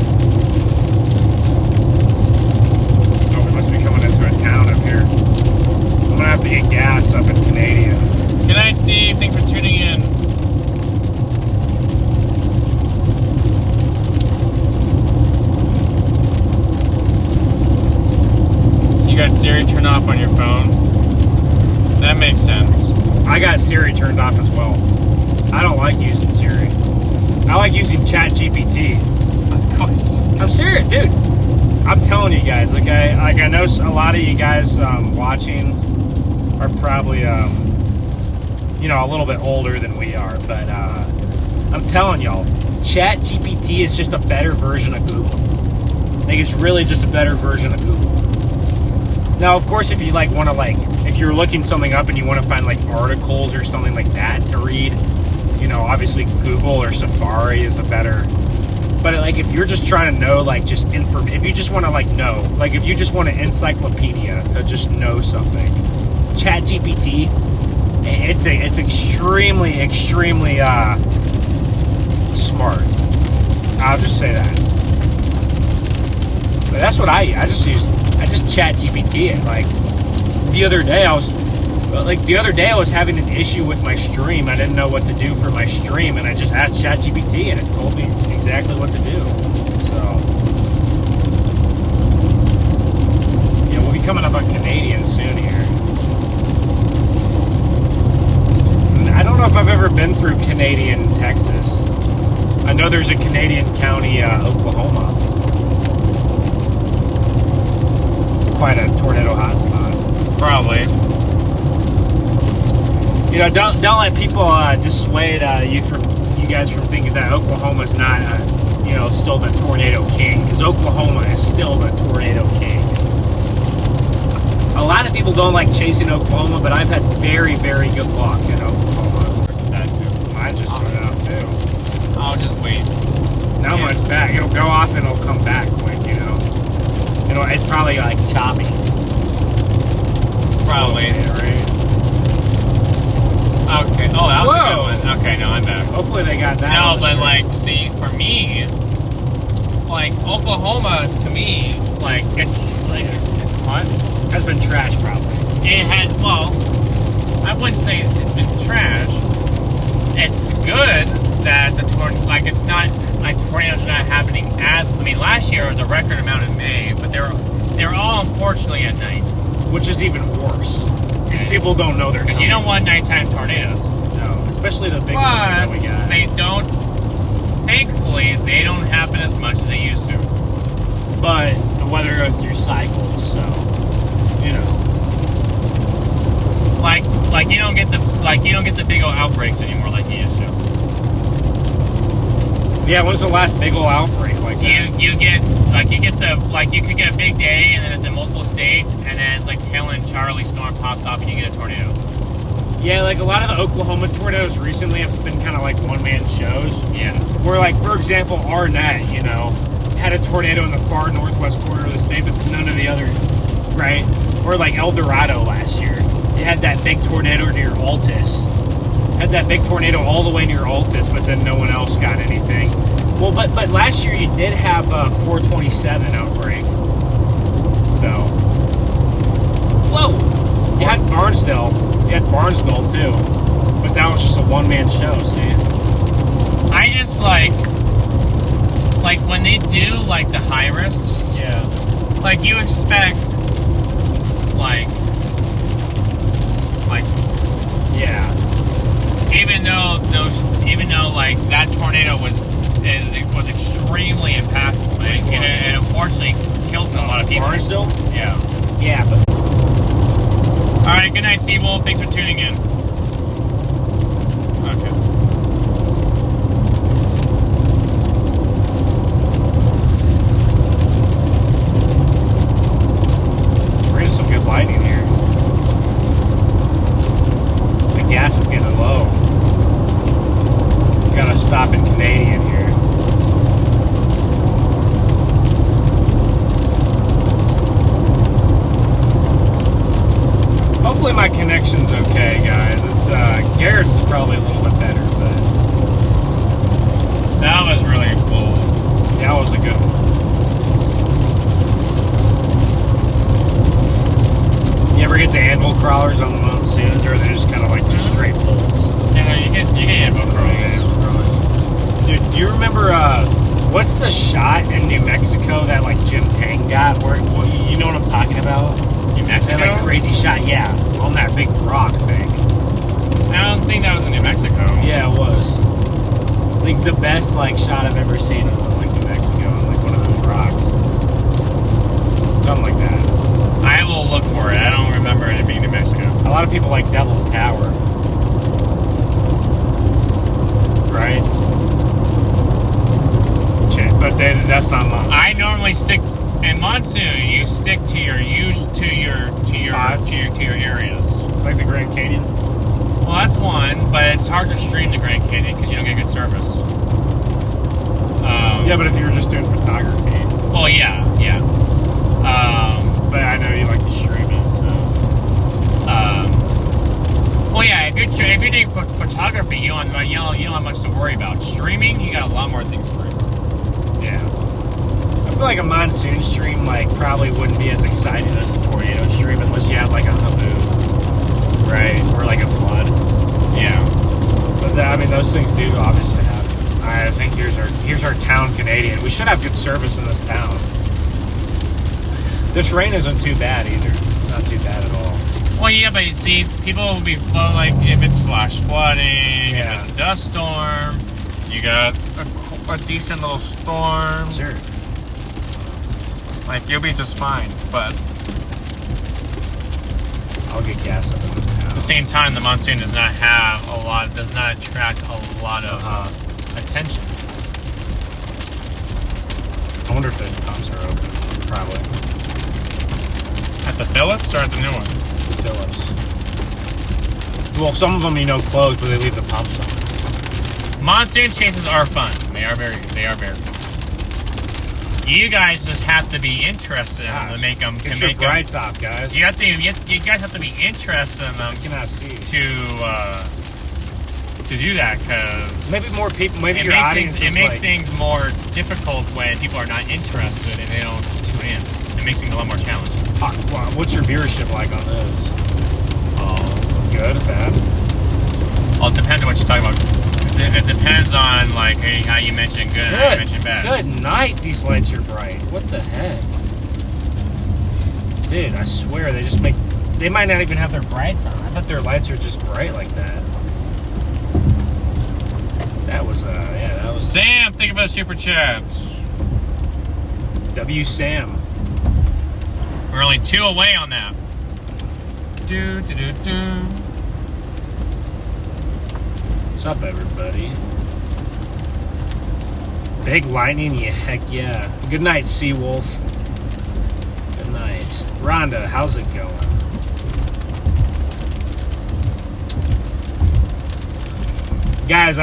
Oh, we must be coming into a town up here. I'm gonna have to get gas up in Canadian. Good night, Steve. Thanks for tuning in. You got Siri turned off on your phone? That makes sense. I got Siri turned off as well. I don't like using Siri. I like using ChatGPT. I'm serious, dude. I'm telling you guys, okay? Like, I know a lot of you guys watching are probably, a little bit older than we are, but I'm telling y'all, ChatGPT is just a better version of Google. Like, it's really just a better version of Google. Now, of course, if you want to if you're looking something up and you want to find articles or something like that to read, obviously Google or Safari is a better. But if you're just trying to know just if you just want to know, if you just want an encyclopedia to just know something, ChatGPT, it's extremely smart. I'll just say that. But that's what I just chat GPT it. The other day I was having an issue with my stream. I didn't know what to do for my stream, and I just asked ChatGPT and it told me exactly what to do. So yeah, we'll be coming up on Canadian soon here. I don't know if I've ever been through Canadian, Texas. I know there's a Canadian county, Oklahoma. Quite a tornado hotspot. Probably. Don't let people dissuade you guys from thinking that Oklahoma's not, still the tornado king, because Oklahoma is still the tornado king. A lot of people don't like chasing Oklahoma, but I've had very, very good luck in Oklahoma. Mine just started out too. I'll just wait. Now mine's back. It'll go off and it'll come back quick. It's probably choppy. Probably. Yeah, right. Okay. Oh, that was a good one. Okay, no, I'm back. Hopefully they got that. No, but see, for me, Oklahoma to me, it's what? Has been trash probably. It had, I wouldn't say it's been trash. It's good that it's not tornadoes are not happening as. Last year was a record amount in May, but they were all unfortunately at night, which is even worse because people don't know they're. Because you don't want nighttime tornadoes. No, especially the big ones that we got. They don't. thankfully, they don't happen as much as they used to. But the weather goes through cycles, so you know. Like you don't get the big old outbreaks anymore like you used to. Yeah, when's the last big old outbreak like that? You could get a big day and then it's in multiple states and then it's like tail end Charlie storm pops up and you get a tornado. Yeah, like a lot of the Oklahoma tornadoes recently have been kind of like one-man shows. Yeah. Where, like, for example, Arnett, you know, had a tornado in the far northwest corner of the state, but none of the others, right? Or like El Dorado last year. It had that big tornado near Altus. Had that big tornado all the way near Altus, but then no one else got anything. Well, but last year you did have a 427 outbreak, though. Whoa! You had Barnesdale. You had Barnesville, too. But that was just a one-man show, see? I just, like when they do, like, the high risks, Yeah. like, you expect, like, Yeah. even though like that tornado was extremely impactful. Which one? It unfortunately killed a lot of people. Barnesville? Yeah. Yeah, but... All right. Good night, Seawolf. Thanks for tuning in. Okay. We're getting some good lighting here. The gas is getting low. We gotta stop in Canadian here. Hopefully my connection's okay, guys. It's Garrett's is probably a little bit better, but That was really cool. that was a good one. You ever get the anvil crawlers on the monsoons, or they're just kind of like just straight bolts? Yeah, you get both Dude, do you remember what's the shot in New Mexico that like Jim Tang got? Where you know what I'm talking about? New Mexico? That like crazy shot, yeah, on that big rock thing. I don't think that was in New Mexico. Yeah, it was. Like the best like shot I've ever seen was on like New Mexico on like one of those rocks. Something like that. I will look for it. I don't remember it being New Mexico. A lot of people like Devil's Tower. Right? But that's not much. I normally stick in monsoon. You stick to your Spots. to your areas. Like the Grand Canyon. Well, that's one, but it's hard to stream the Grand Canyon because you don't get good service. Yeah, but if you were just doing photography. Well, yeah. But I know you like to stream it, so. Well, yeah. If you're doing photography, you don't have much to worry about. Streaming, you got a lot more things to worry about. Yeah. I feel like a monsoon stream like probably wouldn't be as exciting as a tornado stream unless you had like a haboob, right? Or like a flood. Yeah. But I mean, those things do obviously happen. I think here's our town Canadian. We should have good service in this town. This rain isn't too bad either. Not too bad at all. Well, yeah, but you see, people will be like if it's flash flooding, Yeah. if it's a dust storm, you got a decent little storm. Sure. Like you'll be just fine, but I'll get gas up in the at town. the same time, the monsoon does not attract a lot of attention. I wonder if the pumps are open. Probably. At the Phillips or at the new one? The Phillips. Well, some of them closed, but they leave the pumps on. Monsoon chases are fun. They are very fun. You guys just have to be interested in them to make them. Get your brights off, guys. You guys have to be interested in them. You cannot see. To do that, because Maybe more people. Maybe your makes audience. things, it makes things more difficult when people are not interested and they don't tune in. It makes things a lot more challenging. What's your viewership like on those? Good, bad. Well, it depends on what you're talking about. It depends on like how you mention good and how you mention bad. Good night. These lights are bright. What the heck, dude? I swear they just make. They might not even have their brights on. I bet their lights are just bright like that. That was that was Sam, think about a super chat. W Sam. We're only 2 away on that. What's up, everybody? Big lightning, yeah, heck yeah. Good night, Seawolf. Good night. Rhonda, how's it going? Guys,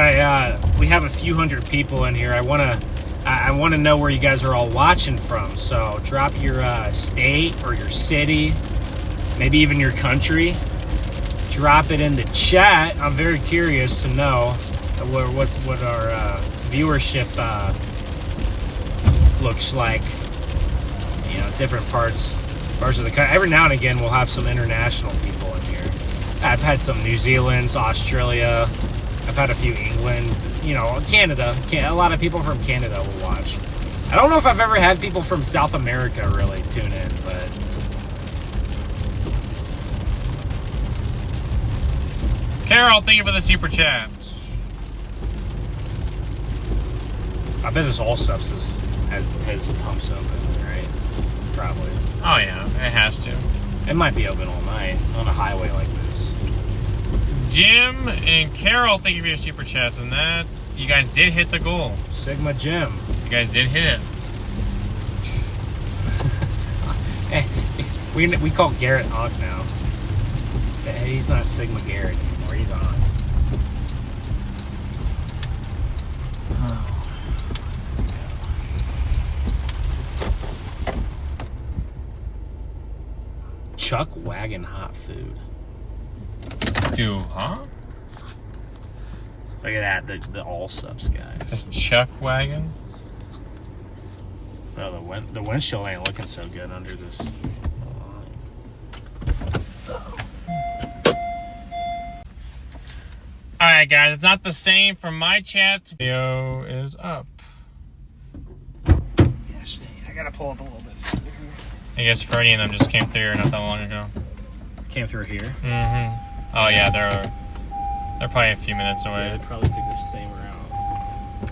we have a few hundred people in here. I wanna know where you guys are all watching from. So drop your state or your city, maybe even your country. Drop it in the chat. I'm very curious to know what our viewership looks like. You know, different parts of the country. Every now and again, we'll have some international people in here. I've had some New Zealand's, Australia. I've had a few England, you know, Canada. A lot of people from Canada will watch. I don't know if I've ever had people from South America really tune in, but Carol, thank you for the super chat. I bet this all subs has pumps open, right? Probably. Oh yeah, it has to. It might be open all night on a highway like this. Jim and Carol, thank you for your super chats and that. You guys did hit the goal. Sigma Jim. You guys did hit it. We call Garrett Hawk now. He's not Sigma Garrett anymore. He's on. Chuck Wagon hot food. Dude, huh? Look at that, the all subs guys. The Chuck Wagon? Oh, the windshield ain't looking so good under this. Alright guys, it's not the same from my chat. Video is up. Gosh dang, I gotta pull up a little bit further here. I guess Freddie and them just came through here not that long ago. Came through here? Mm-hmm. Oh yeah, they're probably a few minutes away. Yeah, they probably took the same route.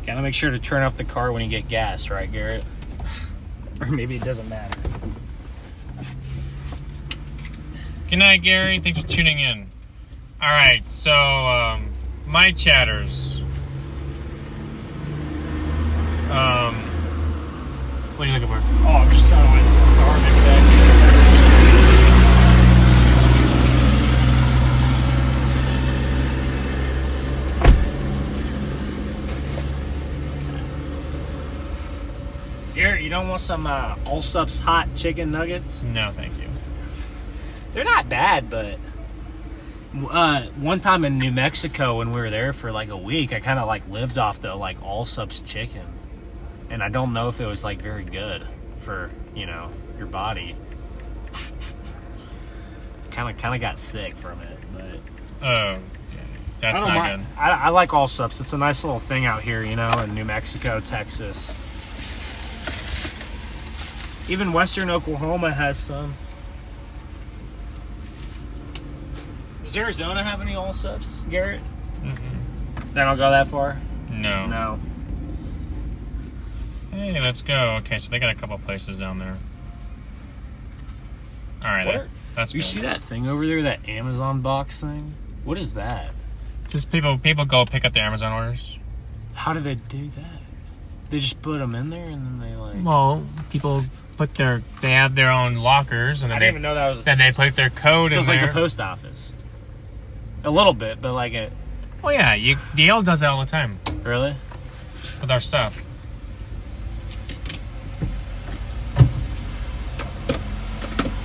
Gotta make sure to turn off the car when you get gas, right, Garrett? Or maybe it doesn't matter. Good night, Gary. Thanks for tuning in. Alright, so, my chatters. What are you looking for? Oh, I'm just trying to find this car maybe. Garrett, you don't want some Allsup's hot chicken nuggets? No, thank you. They're not bad, but one time in New Mexico when we were there for like a week, I kind of like lived off the like Allsup's chicken. And I don't know if it was like very good for, you know, your body. kind of got sick from it, but Oh, that's not good. I like Allsup's. It's a nice little thing out here, you know, in New Mexico, Texas. Even Western Oklahoma has some. Does Arizona have any Allsup's, Garrett? Mm-hmm. They don't go that far? No. No. Hey, let's go. Okay, so they got a couple places down there. Alright, that's good. You see that thing over there, that Amazon box thing? What is that? Just people go pick up their Amazon orders. How do they do that? They just put them in there and then they like... Well, people they have their own lockers and then I didn't even know that was... Then they put their code in there. So it's like the post office. A little bit, but like it... Oh yeah, Yale does that all the time. Really? With our stuff.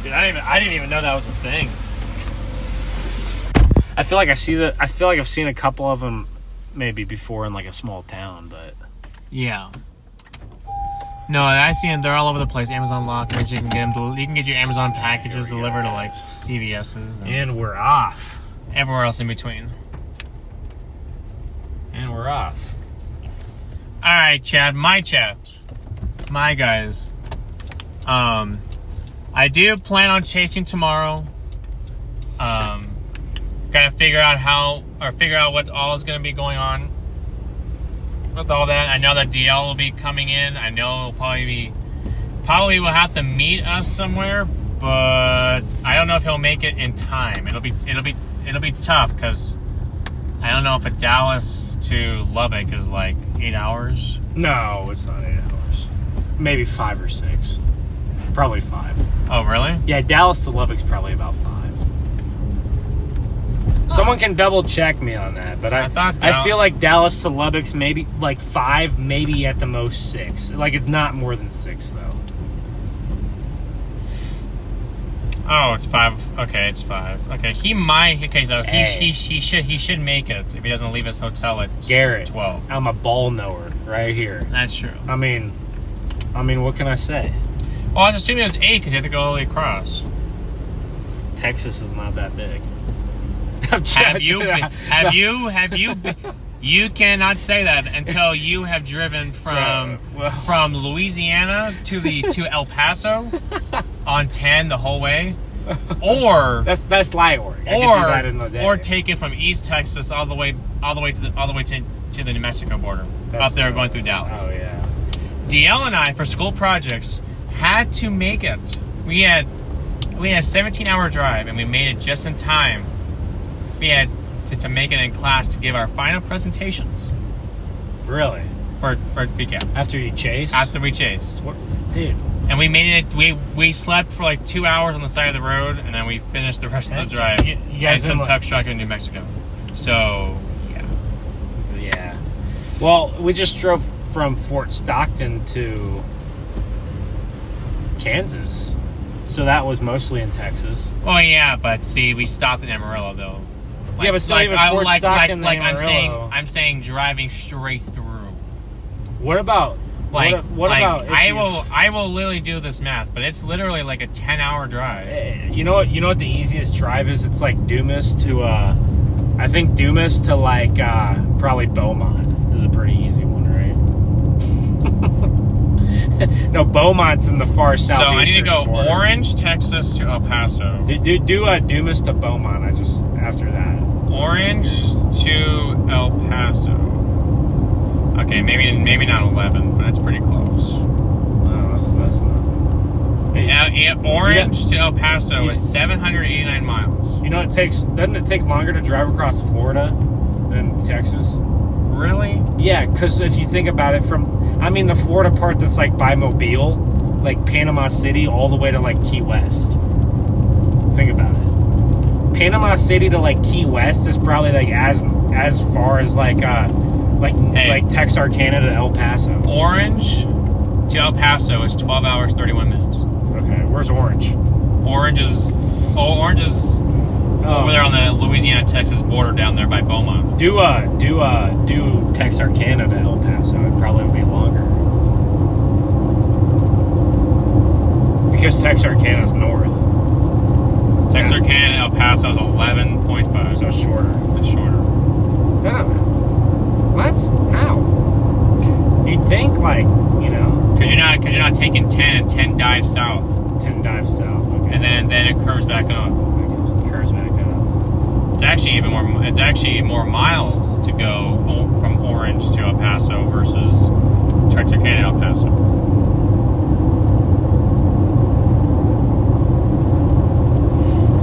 Dude, I didn't even know that was a thing. I feel like I've seen a couple of them maybe before in like a small town, but yeah. No, I see them. They're all over the place. Amazon lockers. You can get them. You can get your Amazon packages delivered to like CVS's and we're off. Everywhere else in between. And we're off. All right, Chad. My chat. My guys. I I do plan on chasing tomorrow. Gotta figure out what all is gonna be going on with all that. I know that DL will be coming in. I know it'll probably will have to meet us somewhere, but I don't know if he'll make it in time. It'll be tough because I don't know if a Dallas to Lubbock is like 8 hours. No, it's not 8 hours. Maybe 5 or 6. Probably 5. Oh, really? Yeah, Dallas to Lubbock's probably about 5. Someone can double check me on that, but I feel like Dallas to Lubbock's maybe like 5, maybe at the most 6. Like it's not more than 6 though. Oh, it's 5. Okay, it's 5. Okay, he might. Okay, so he should make it if he doesn't leave his hotel at Garrett, 12. I'm a ball knower right here. That's true. I mean, what can I say? Well, I was assuming it was 8 because you have to go all the way across. Texas is not that big. You cannot say that until you have driven from Louisiana to El Paso on 10 the whole way, or that's light work. I could do that in the day. Or take it from East Texas all the way to the New Mexico border, up there going through Dallas. Oh yeah. DL and I for school projects had to make it. We had a 17-hour drive and we made it just in time. We had to make it in class to give our final presentations. Really? For BCAP. After you chased? After we chased. What? Dude. And we made it, we slept for like 2 hours on the side of the road, and then we finished the rest of the drive. You guys and some tuck truck in New Mexico. So, yeah. Yeah. Well, we just drove from Fort Stockton to Kansas. So that was mostly in Texas. Well, yeah, but see, we stopped in Amarillo, though. Like, yeah, but still even Fort Stockton and Amarillo. I'm saying driving straight through. What about... What about? I will literally do this math, but it's literally like a 10-hour drive. You know what the easiest drive is? It's like Dumas to I think Dumas to like probably Beaumont is a pretty easy one, right? No, Beaumont's in the far south. So I need to go border. Orange, Texas to El Paso. Do Dumas to Beaumont. I just after that. Orange to El Paso. Okay, maybe not 11, but that's pretty close. No, that's nothing. Yeah, Orange to El Paso is 789 miles. You know, doesn't it take longer to drive across Florida than Texas? Really? Yeah, because if you think about it, the Florida part that's like by Mobile, like Panama City, all the way to like Key West. Think about it. Panama City to like Key West is probably like as far as like Texarkana to El Paso. Orange to El Paso is 12 hours 31 minutes. Okay, where's Orange? Orange is over there on the Louisiana-Texas border down there by Beaumont. Do Texarkana to El Paso. It probably would be longer. Because Texarkana is north. Texarkana to El Paso is 11.5. So it's shorter. It's shorter. No. What? How? You'd think because you're not taking 10 and 10 dives south. 10 dives south. Okay. And then it curves back up. It curves back up. It's actually more miles to go from Orange to El Paso versus Texarkana to El Paso.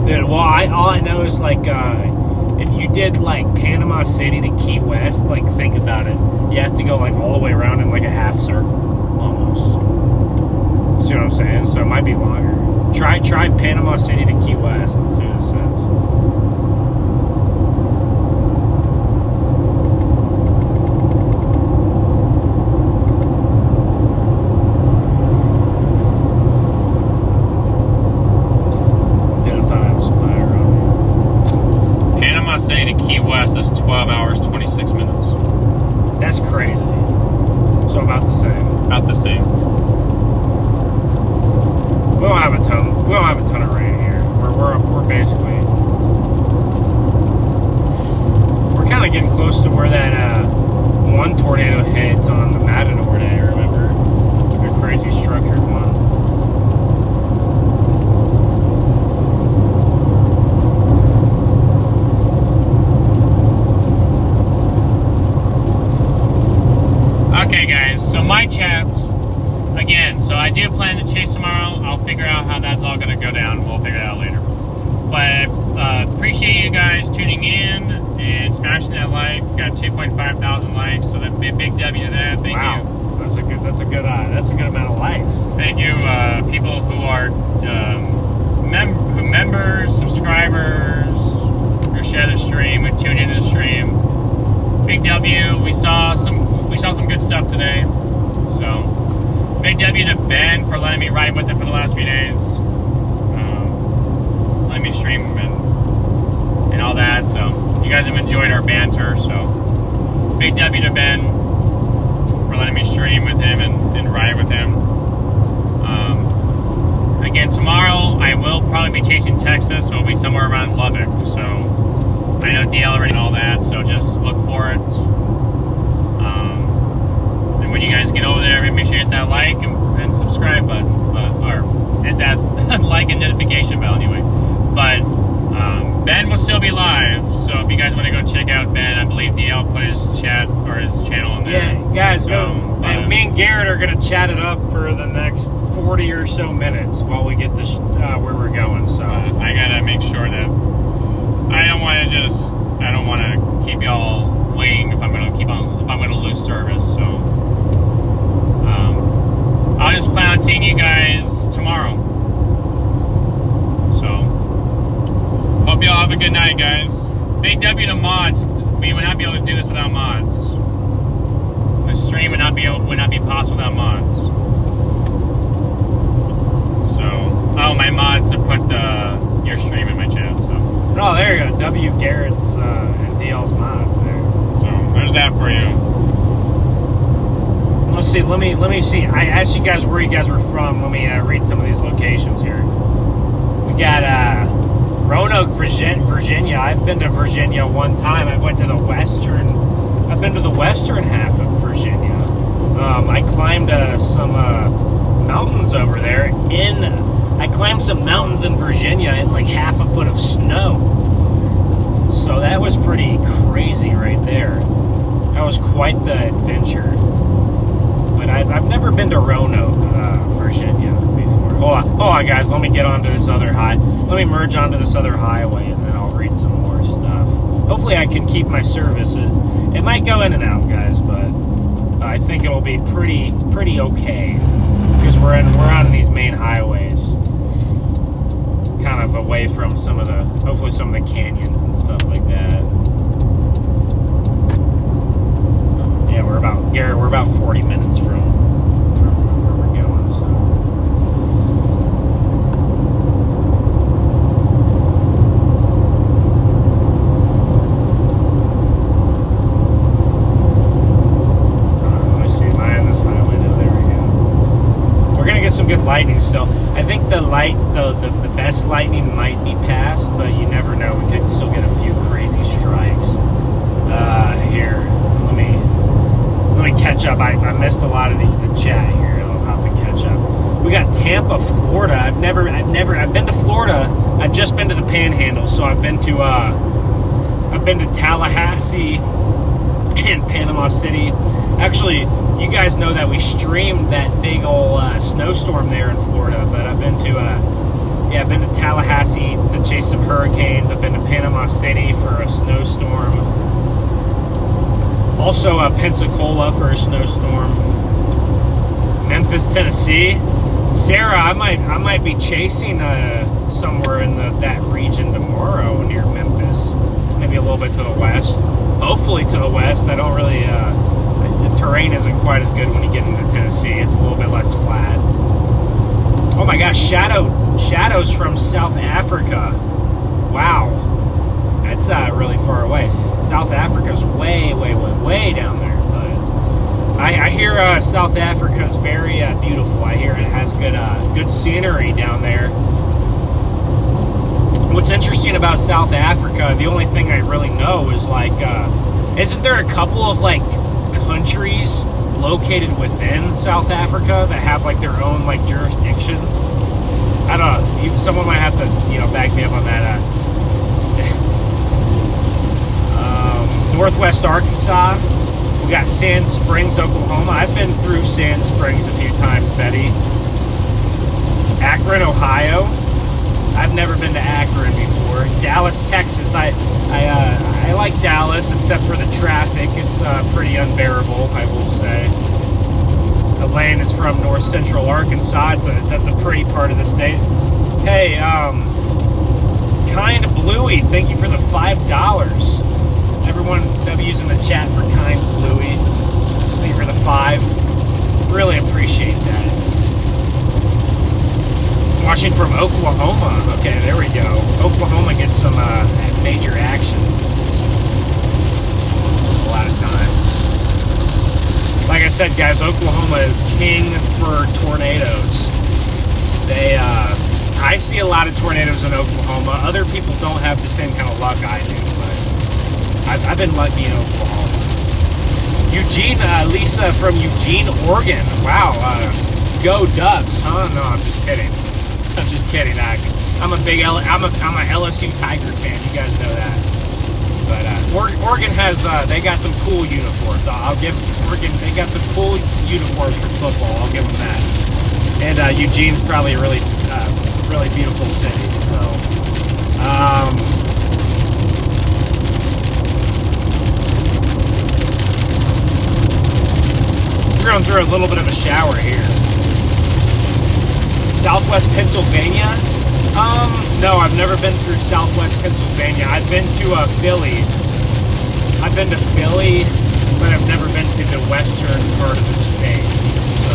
Dude, well, all I know is if you did like Panama City to Key West, like think about it, you have to go like all the way around in like a half circle, almost. See what I'm saying? So it might be longer. Try Panama City to Key West and see what it says. City to Key West is 12 hours 26 minutes. That's crazy. So about the same. About the same. We don't have a ton of rain here. We're basically kind of getting close to where that one tornado hits on the Matador Day. Remember the crazy structured one. again, so I do plan to chase tomorrow. I'll figure out how that's all going to go down. We'll figure it out later. But appreciate you guys tuning in and smashing that like. Got 2.5 thousand likes, so that'd be a big W to that. Thank you. That's a good amount of likes. Thank you, people who are members, subscribers, who share the stream, who tune into the stream. Big W. We saw some good stuff today. So big W to Ben for letting me ride with him for the last few days. Letting me stream and all that. So you guys have enjoyed our banter. So big W to Ben for letting me stream with him and ride with him. Again, tomorrow I will probably be chasing Texas. It'll be somewhere around Lubbock. So I know DL already and all that. So just look for it. And when you guys get over there, make sure you hit that like and subscribe button, or hit that like and notification bell anyway. But Ben will still be live, so if you guys want to go check out Ben, I believe DL put his chat or his channel in there. Yeah, guys, go. Me and Garrett are going to chat it up for the next 40 or so minutes while we get this where we're going. So I gotta make sure that I don't want to keep y'all waiting if I'm going to lose service. So I'll just plan on seeing you guys tomorrow. Hope y'all have a good night, guys. Big W to mods. We would not be able to do this without mods. The stream would not be possible without mods. So, my mods have put your stream in my chat. So, oh, there you go. W Garrett's and DL's mods there. So there's that for you. Let's see. Let me see. I asked you guys where you guys were from. Let me read some of these locations here. We got Roanoke, Virginia. I've been to Virginia one time. I've been to the western half of Virginia. I climbed some mountains over there. I climbed some mountains in Virginia in like half a foot of snow. So that was pretty crazy right there. That was quite the adventure. But I've never been to Roanoke, Virginia before. Hold on, guys. Let me get onto this other Let me merge onto this other highway, and then I'll read some more stuff. Hopefully, I can keep my service. It might go in and out, guys, but I think it'll be pretty okay because we're on these main highways, kind of away from hopefully some of the canyons and stuff like that. Yeah, we're about 40 minutes from where we're going, so. Let me see, am I on this highway? No, there we go. We're gonna get some good lightning still. I think the best lightning might be passed, but you never know. We could still get a few crazy strikes. Here, let me catch up. I missed a lot of the chat here. I'll have to catch up. We got Tampa, Florida. I've been to Florida. I've just been to the Panhandle, so I've been to Tallahassee and Panama City. Actually, you guys know that we streamed that big old snowstorm there in Florida, but I've been to Tallahassee to chase some hurricanes. I've been to Panama City for a snowstorm. Also Pensacola for a snowstorm. Memphis, Tennessee. Sarah, I might be chasing somewhere in that region tomorrow near Memphis. Maybe a little bit to the west. Hopefully to the west. I don't really. The terrain isn't quite as good when you get into Tennessee. It's a little bit less flat. Oh my gosh, shadows from South Africa. Wow, that's really far away. South Africa's way down there. But I hear South Africa's very beautiful. I hear it has good scenery down there. What's interesting about South Africa, the only thing I really know is like, isn't there a couple of like countries located within South Africa that have like their own like jurisdiction? I don't know. Someone might have to back me up on that. Northwest Arkansas. We got Sand Springs, Oklahoma. I've been through Sand Springs a few times. Betty. Akron, Ohio. I've never been to Akron before. Dallas, Texas. I like Dallas, except for the traffic. It's pretty unbearable, I will say. Elaine is from north central Arkansas. That's a pretty part of the state. Hey, Kind Bluey, thank you for the $5. Everyone W's in the chat for Kind Bluey. Thank you for the 5. Really appreciate that. Watching from Oklahoma. Okay, there we go. Oklahoma gets some major action a lot of times. Like I said, guys, Oklahoma is king for tornadoes. I see a lot of tornadoes in Oklahoma. Other people don't have the same kind of luck I do, but I've been lucky in Oklahoma. Eugene, Lisa from Eugene, Oregon. Wow, go Dubs, huh? No, I'm just kidding. I'm just kidding. I'm a LSU Tiger fan. You guys know that. But Oregon has they got some cool uniforms. I'll give Oregon, they got some cool uniforms for football. I'll give them that. And Eugene's probably a really beautiful city. So we're going through a little bit of a shower here. Southwest Pennsylvania? No, I've never been through Southwest Pennsylvania. I've been to Philly. I've been to Philly, but I've never been to the western part of the state. So,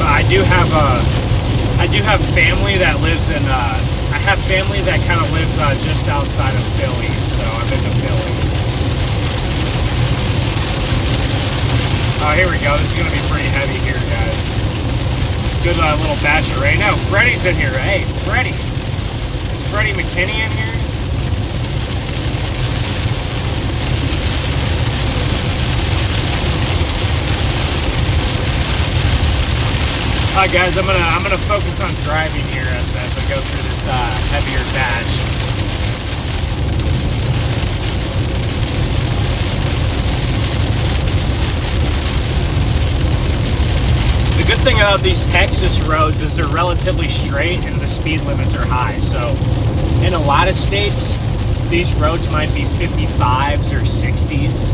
but I do have family that lives in. I have family that kind of lives just outside of Philly. So I've been to Philly. Oh, here we go. This is going to be pretty heavy here, guys. Good little batch of rain. No, Freddie's in here. Hey, Freddie. Is Freddie McKinney in here? All right, guys. I'm gonna focus on driving here as I go through this heavier batch. The good thing about these Texas roads is they're relatively straight and the speed limits are high. So in a lot of states, these roads might be 55s or 60s.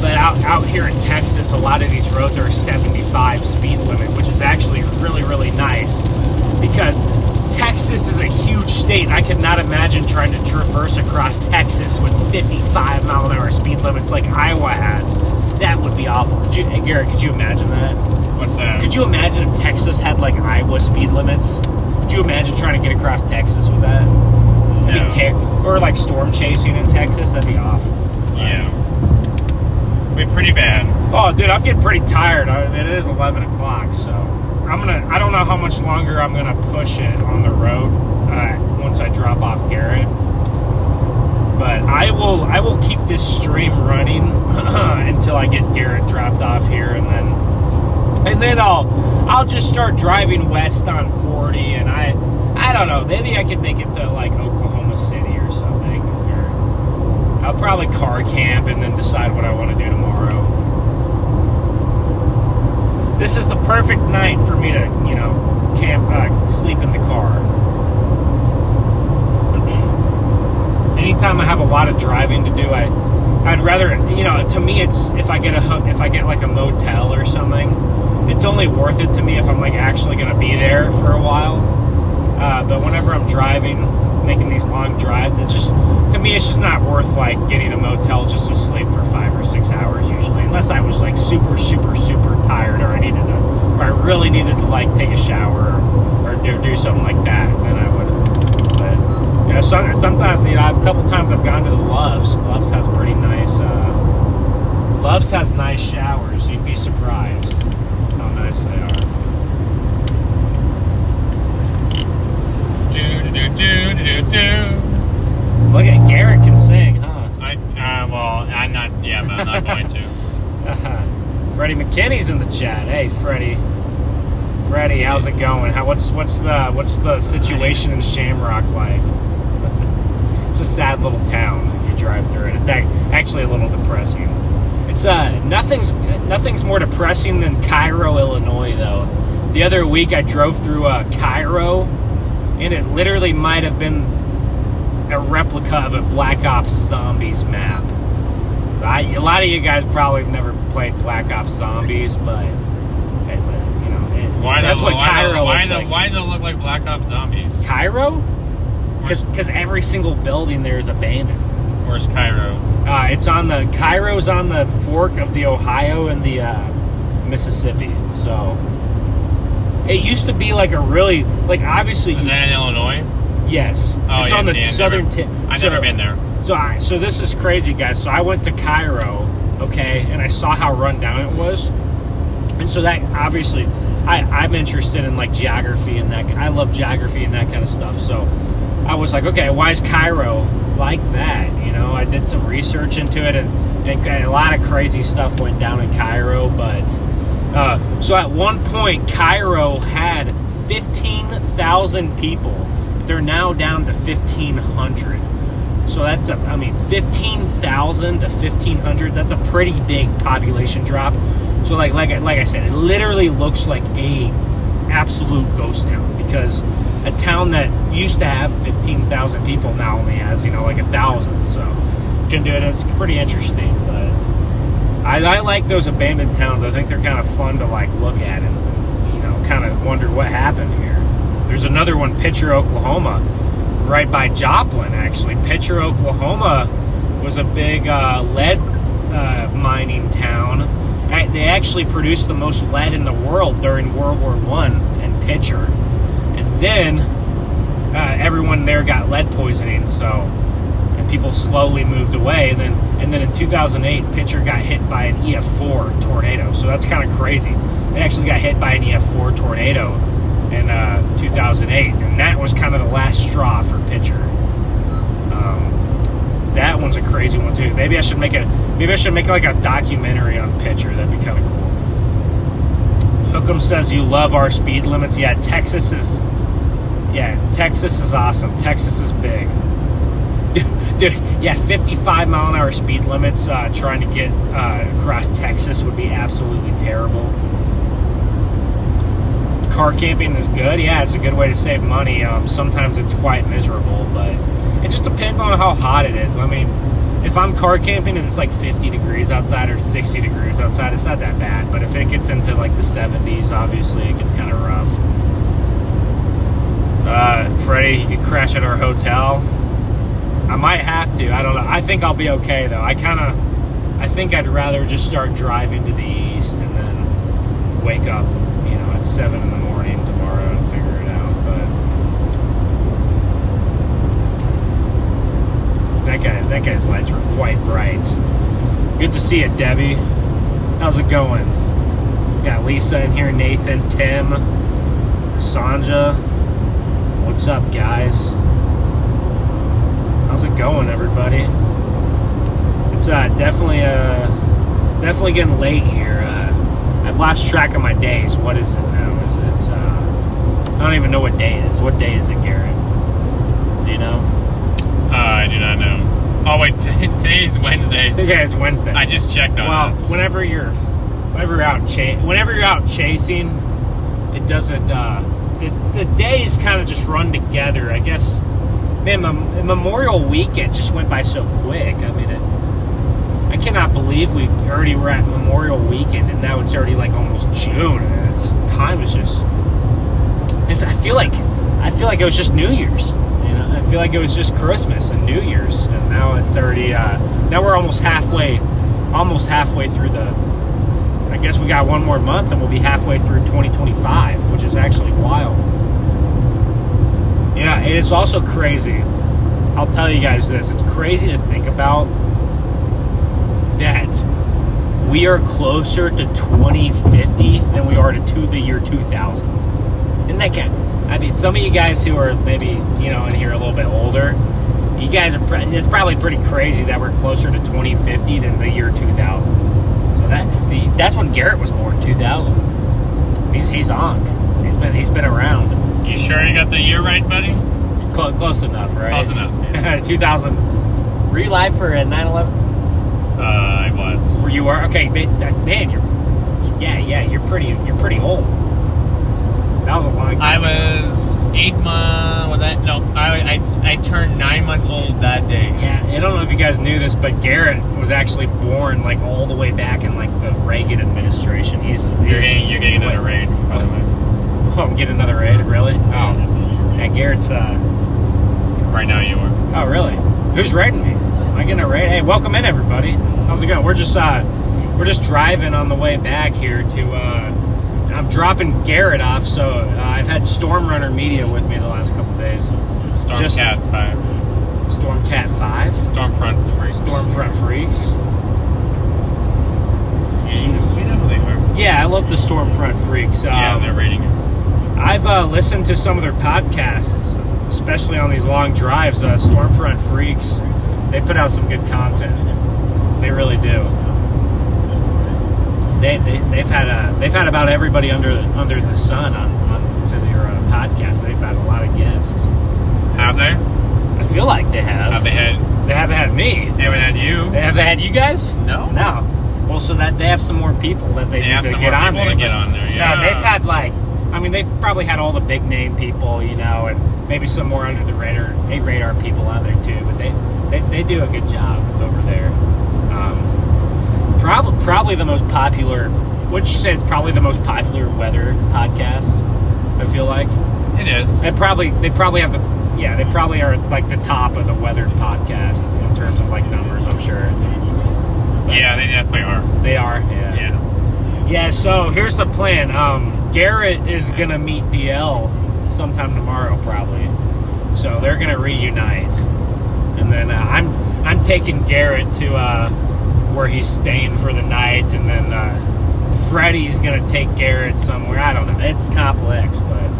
But out here in Texas, a lot of these roads are a 75 speed limit, which is actually really, really nice. Because Texas is a huge state. I could not imagine trying to traverse across Texas with 55 mile an hour speed limits like Iowa has. That would be awful. Garrett, could you imagine that? What's that? Could you imagine if Texas had like Iowa speed limits? Could you imagine trying to get across Texas with that? No. Or like storm chasing in Texas? That'd be awful. Yeah. It'd be pretty bad. Oh, dude, I'm getting pretty tired. I mean, it is 11 o'clock, so I don't know how much longer I'm gonna push it on the road once I drop off Garrett. But I will keep this stream running until I get Garrett dropped off here, and then I'll just start driving west on 40, and I don't know, maybe I could make it to like Oklahoma City or something. Or I'll probably car camp and then decide what I want to do tomorrow. This is the perfect night for me to, camp, sleep in the car. Anytime I have a lot of driving to do, I'd rather, to me, it's if I get like a motel or something, it's only worth it to me if I'm like actually going to be there for a while. But whenever I'm driving, making these long drives, it's just not worth like getting a motel just to sleep for 5 or 6 hours usually, unless I was like super, super, super tired, or I really needed to like take a shower or do something like that. Then I would. But sometimes a couple times I've gone to the Love's. Love's has pretty nice. Love's has nice showers. You'd be surprised how nice they are. Look at Garrett can sing, huh? I'm not. Yeah, but I'm not going to. Freddie McKinney's in the chat. Hey, Freddie, how's it going? What's the situation in Shamrock like? It's a sad little town if you drive through it. It's actually a little depressing. It's nothing's more depressing than Cairo, Illinois, though. The other week I drove through Cairo, and it literally might have been a replica of a Black Ops Zombies map. So a lot of you guys probably have never played Black Ops Zombies, but that's what Cairo looks like. Why does it look like Black Ops Zombies? Cairo? Because every single building there is abandoned. Where's Cairo? Cairo's on the fork of the Ohio and the Mississippi. So it used to be like a really, like, obviously. Is that in Illinois? Yes. Oh, it's on the southern tip. I've never been there. So this is crazy, guys. So I went to Cairo, okay, and I saw how run down it was, and so that obviously, I'm interested in like geography and that. I love geography and that kind of stuff. So I was like, okay, why is Cairo like that? You know, I did some research into it, and a lot of crazy stuff went down in Cairo. But so at one point, Cairo had 15,000 people. They're now down to 1,500. So that's 15,000 to 1,500. That's a pretty big population drop. So like I said, it literally looks like a absolute ghost town, because a town that used to have 15,000 people now only has like 1,000. So it's pretty interesting. But I like those abandoned towns. I think they're kind of fun to like look at and kind of wonder what happened here. There's another one, Pitcher, Oklahoma, right by Joplin, actually. Pitcher, Oklahoma was a big lead mining town. They actually produced the most lead in the world during World War I in Pitcher. And then everyone there got lead poisoning, and people slowly moved away. And then in 2008, Pitcher got hit by an EF4 tornado. So that's kind of crazy. They actually got hit by an EF4 tornado in 2008, and that was kind of the last straw for Pitcher. That one's a crazy one too. Maybe I should make like a documentary on Pitcher. That'd be kind of cool. Hookem says you love our speed limits. Yeah, Texas is awesome. Texas is big. Dude, yeah, 55 mile an hour speed limits trying to get across Texas would be absolutely terrible. Car camping is good. Yeah, it's a good way to save money. Sometimes it's quite miserable, but it just depends on how hot it is. I mean, if I'm car camping and it's like 50 degrees outside or 60 degrees outside, it's not that bad. But if it gets into like the 70s, obviously it gets kind of rough. Freddie, you could crash at our hotel. I might have to. I don't know. I think I'll be okay though. I think I'd rather just start driving to the east and then wake up, at 7 in the morning tomorrow and figure it out. But that guy's lights were quite bright. Good to see it, Debbie. How's it going? Got Lisa in here, Nathan, Tim, Sanja. What's up, guys? How's it going, everybody? It's definitely getting late here. I've lost track of my days. What is it now? Is it? I don't even know what day it is. What day is it, Garrett? Do you know? I do not know. Oh wait, today's Wednesday. Okay, it's Wednesday. I just checked on Well, it. whenever you're out chasing, it doesn't. The days kind of just run together. I guess. Man, Memorial Weekend just went by so quick. I mean, I cannot believe we already were at Memorial Weekend, and now it's already like almost June. And time is just. I feel like it was just New Year's. I feel like it was just Christmas and New Year's, and now it's already. Now we're almost halfway through the. I guess we got one more month, and we'll be halfway through 2025, which is actually wild. Yeah, and it's also crazy. I'll tell you guys this. It's crazy to think about that we are closer to 2050 than we are to the year 2000. Isn't that kind of, I mean, some of you guys who are maybe, in here a little bit older, you guys are, it's probably pretty crazy that we're closer to 2050 than the year 2000. So that's when Garrett was born, 2000. He's on. He's been around. You sure you got the year right, buddy? Close enough, right? Close enough. 2000. Were you live for 9/11? I was. Where you are? Okay, man, you're pretty old. That was a long time. I was 8 months. Was that? No, I turned 9 months old that day. Yeah, I don't know if you guys knew this, but Garrett was actually born like all the way back in like the Reagan administration. You're getting another raid. By the way. Oh, I'm getting another raid, really? Oh, yeah, Garrett's. Right now you are. Oh, really? Who's raiding me? Am I getting a raid? Hey, welcome in, everybody. How's it going? We're just driving on the way back here to. I'm dropping Garrett off, so I've had Stormrunner Media with me the last couple days. Stormcat 5. Stormcat 5? Stormfront Freaks. Stormfront Freaks. Yeah, you know who they are. Yeah, I love the Stormfront Freaks. Yeah, they're raiding it. I've listened to some of their podcasts, especially on these long drives. Stormfront Freaks, they put out some good content. They really do. They've had about everybody under the sun on to their podcast. They've had a lot of guests. Have they? I feel like they have. Have they had? They haven't had me. They haven't had you. Have they had you guys? No. No. Well, so that they have some more people that they need to get on there. To get on there. Yeah. No, they've had they've probably had all the big name people, and maybe some more under the radar people on there too. But they do a good job over there. Probably the most popular. Would you say it's probably the most popular weather podcast? I feel like it is. They probably have they probably are like the top of the weather podcasts in terms of like numbers. I'm sure. But yeah, they definitely are. They are. Yeah. Yeah. So here's the plan. Garrett is gonna meet DL sometime tomorrow, probably. So they're gonna reunite, and then I'm taking Garrett to where he's staying for the night, and then Freddie's gonna take Garrett somewhere. I don't know. It's complex, but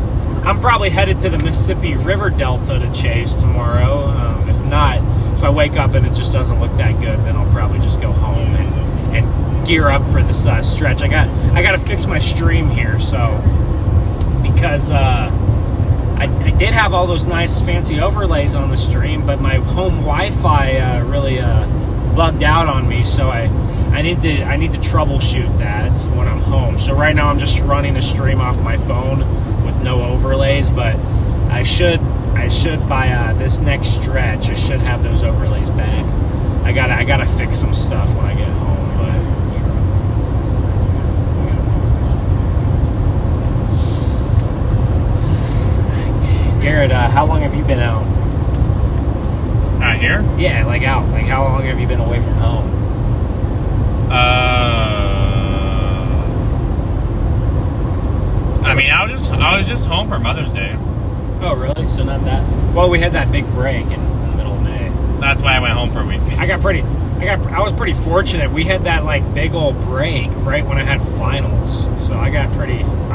I'm probably headed to the Mississippi River Delta to chase tomorrow. If not, if I wake up and it just doesn't look that good, then I'll probably just go home and gear up for this stretch. I got to fix my stream here, so because I did have all those nice fancy overlays on the stream, but my home Wi-Fi really bugged out on me, so I need to troubleshoot that when I'm home. So right now I'm just running a stream off my phone with no overlays, but I should by this next stretch I should have those overlays back. I gotta fix some stuff when I get home, but Garrett, how long have you been out? Out here? Yeah, like out. Like how long have you been away from home? I mean, I was just home for Mother's Day. Oh, really? So not that. Well, we had that big break in the middle of May. That's why I went home for a week. I was pretty fortunate. We had that like big old break right when I had finals, so I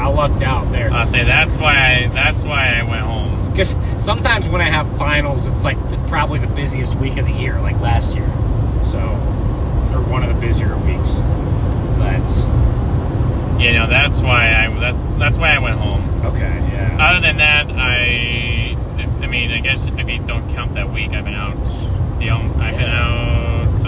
lucked out there. I'll say that's why I went home. Because sometimes when I have finals, it's like probably the busiest week of the year, like last year. So, or one of the busier weeks. But that's why I went home. Okay, yeah. Other than that, I guess if you don't count that week, I've been out. I've been out.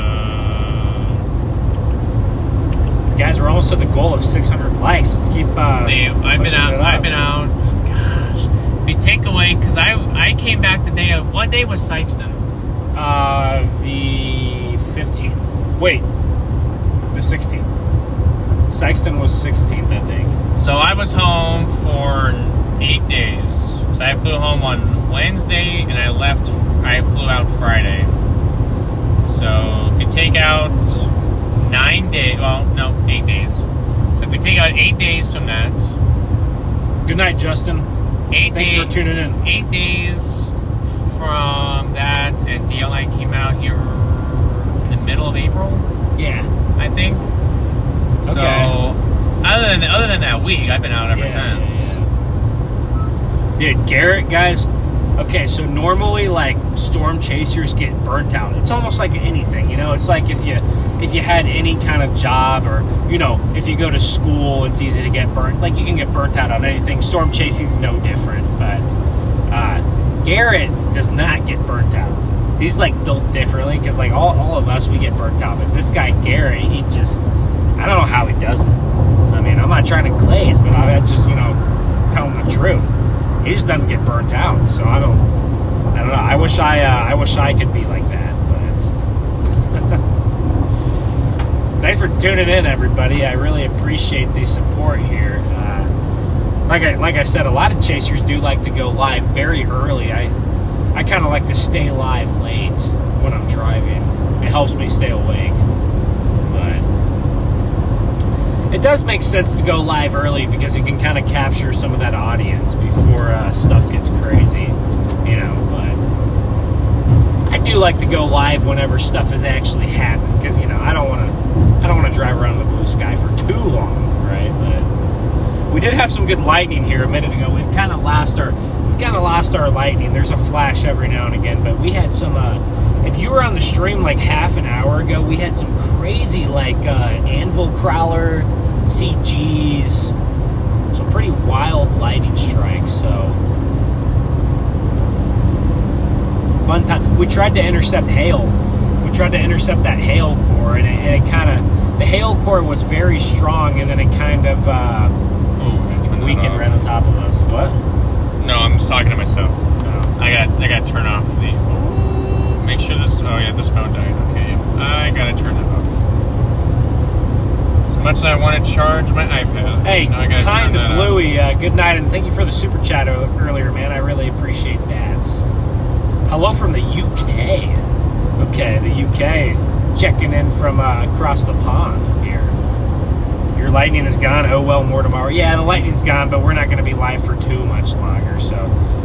Guys, we're almost to the goal of 600 likes. Let's keep. I've been out. Gosh, if you take away, because I came back the day of what day was Sykeston? The 15th. Wait, the 16th. Sykeston was 16th, I think. So I was home for 8 days. So I flew home on Wednesday and I flew out Friday. So if you take out 8 days. So if you take out 8 days from that. Good night, Justin. Thanks for tuning in. 8 days from that, and DLI came out here in the middle of April. Yeah, I think. Okay. So other than that week, I've been out ever since. Yeah. Dude, Garrett, guys. Okay, so normally like storm chasers get burnt out. It's almost like anything, It's like if you had any kind of job, or if you go to school, it's easy to get burnt. Like you can get burnt out on anything. Storm chasing's no different, but Garrett does not get burnt out. he's like built differently because like all of us, we get burnt out. But this guy Garrett, he just, I don't know how he does it. I mean, I'm not trying to glaze, but I just, you know, tell him the truth. He just doesn't get burnt out. So I don't know. I wish I could be like that, but it's. Thanks for tuning in, everybody. I really appreciate the support here. Like I said, a lot of chasers do like to go live very early. I kind of like to stay live late when I'm driving. It helps me stay awake. But it does make sense to go live early because you can kind of capture some of that audience before stuff gets crazy, you know. But I do like to go live whenever stuff is actually happening because, you know, I don't want to drive around the blue sky for too long, right? But we did have some good lightning here a minute ago. We've kind of lost our lightning. There's a flash every now and again, but we had some. If you were on the stream like half an hour ago, we had some crazy like anvil crawler, CGs, some pretty wild lightning strikes. So fun time. We tried to intercept hail. We tried to intercept that hail core, and it kind of, the hail core was very strong, and then it kind of weakened right on top of us. What? No, I'm just talking to myself. Oh. I gotta turn off the. Make sure this. Oh yeah, this phone died. Okay, I gotta turn it off. As much as I want to charge my iPad. Hey, kind of Bluey. Good night, and thank you for the super chat earlier, man. I really appreciate that. Hello from the UK. Okay, the UK checking in from across the pond here. Your lightning is gone. Oh well, more tomorrow. Yeah, the lightning's gone, but we're not going to be live for too much longer. So,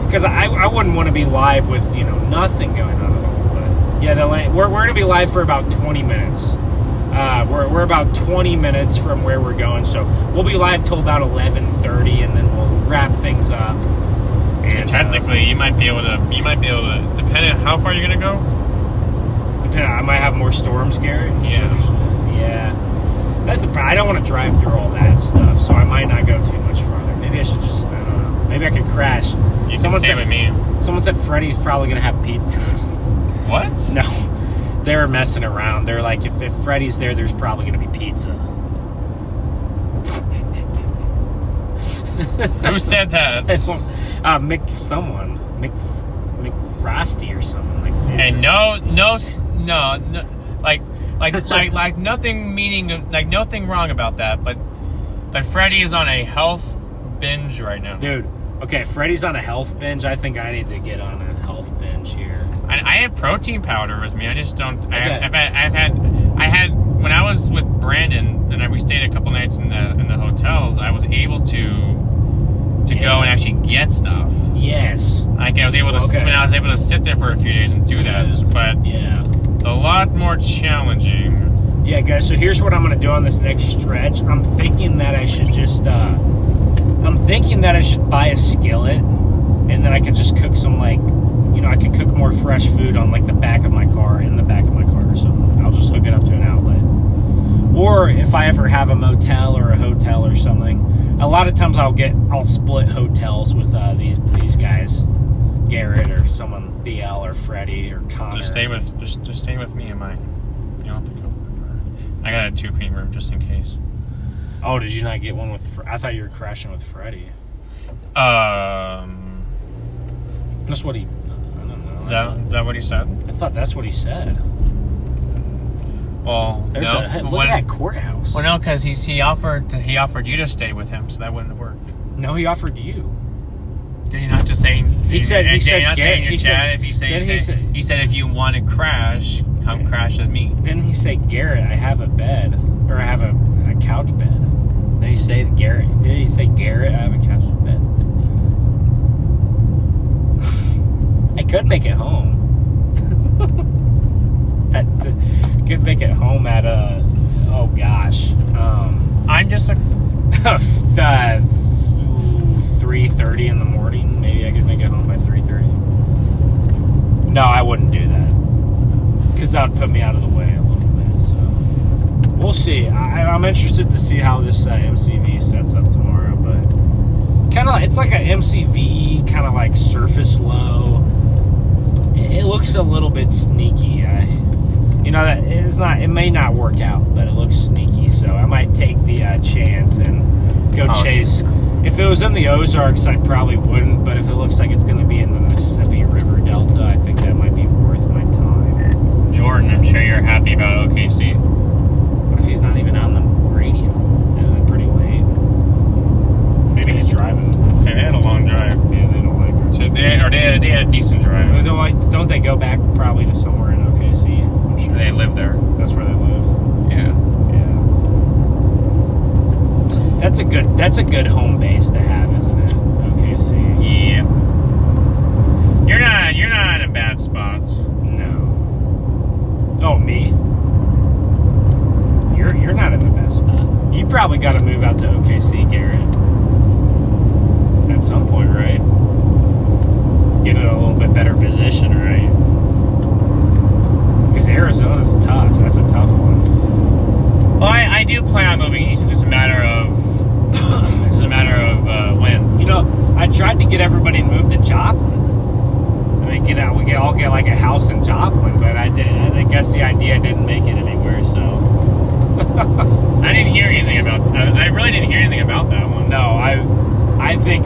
because I wouldn't want to be live with, you know, nothing going on at all. But yeah, we're going to be live for about 20 minutes. We're about 20 minutes from where we're going, so we'll be live till about 11:30, and then we'll wrap things up. And so technically, you might be able to. Depending on how far you're going to go. I might have more storms, Garrett. Yeah. That's the problem. I don't want to drive through all that stuff, so I might not go too much farther. Maybe I should just, I don't know. Maybe I could crash. You can stay with me. Someone said Freddy's probably going to have pizza. What? No. They were messing around. They're like, if Freddy's there, there's probably going to be pizza. Who said that? McFrosty or something like this. And no, like nothing meaning, like nothing wrong about that, but Freddy is on a health binge right now. Dude, okay, Freddy's on a health binge. I think I need to get on a health binge here. I have protein powder with me. I just don't. Okay. I had when I was with Brandon and we stayed a couple nights in the hotels. I was able to go and actually get stuff. Yes. I was able to. Okay. I was able to sit there for a few days and do that. But it's a lot more challenging. Yeah, guys. So here's what I'm going to do on this next stretch. I'm thinking that I should just. I'm thinking that I should buy a skillet, and then I can just cook some I can cook more fresh food on like the back of my car, in the back of my car or something. I'll just hook it up to an outlet. Or if I ever have a motel or a hotel or something, a lot of times I'll split hotels with these guys, Garrett or someone, DL or Freddie or Connor. Just stay with me and mine. You don't have to go for. I got a 2-queen room just in case. Oh, did you not get one with? I thought you were crashing with Freddie. That's what he. I don't know. Is that what he said? I thought that's what he said. Well, look at that courthouse. Well, no, because he offered you to stay with him, so that wouldn't have worked. No, he offered you. Did he not just say? He said if you want to crash, come crash with me. Didn't he say, Garrett, I have a bed, or I have a couch bed? Did he say Garrett? I have a couch bed? I could make it home. Could make it home at oh gosh, I'm just 3:30 in the morning. Maybe I could make it home by 3:30. No, I wouldn't do that because that would put me out of the way a little bit. So we'll see. I'm interested to see how this MCV sets up tomorrow, but kind of it's like an MCV, kind of like surface low. It looks a little bit sneaky. You know, that it's not. It may not work out, but it looks sneaky. So I might take the chance and go chase. If it was in the Ozarks, I probably wouldn't. But if it looks like it's going to be in the Mississippi River Delta, I think that might be worth my time. Jordan, I'm sure you're happy about OKC. What if he's not even on the radio? Isn't it pretty late? Maybe he's driving. So they had a long drive. Yeah, they don't like it. So they had a decent drive. Don't they go back probably to somewhere in OKC? I'm sure They live there. that's where they live. Yeah. Yeah. That's a good home base to have, isn't it? OKC. Yeah. You're not in a bad spot. No. Oh, me? You're not in the best spot. You probably got to move out to OKC, Garrett. At some point, right? Get in a little bit better position, right? Because Arizona's tough. That's a tough one. Well, I do plan on moving east. It's just a matter of when. You know, I tried to get everybody to move to Joplin. I mean, we all get like a house in Joplin, but I guess the idea didn't make it anywhere. So I didn't hear anything about. I really didn't hear anything about that one. no, I think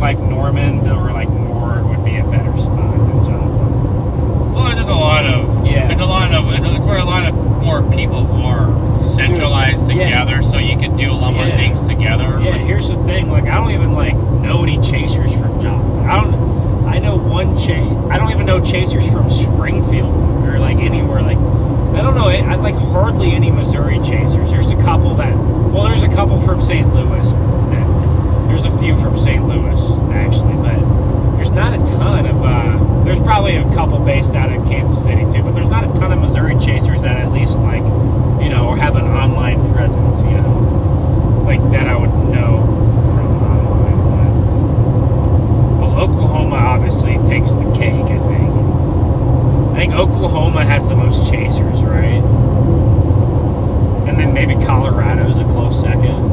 like Norman or like Moore would be a better spot than Joplin. Well, there's just a lot of. It's where a lot of more people are centralized together, so you can do a lot more things together. Yeah, here's the thing. Like, I don't even like know any chasers from Joplin. I don't even know chasers from Springfield or like anywhere. Like, I don't know. I like hardly any Missouri chasers. There's a couple from St. Louis. There's a few from St. Louis actually, but there's not a ton of. There's probably a couple based out of Kansas City too, but there's not a ton of Missouri chasers that at least like, you know, or have an online presence, you know, like that I would know from online. Well, Oklahoma obviously takes the cake, I think Oklahoma has the most chasers, right? And then maybe Colorado's a close second.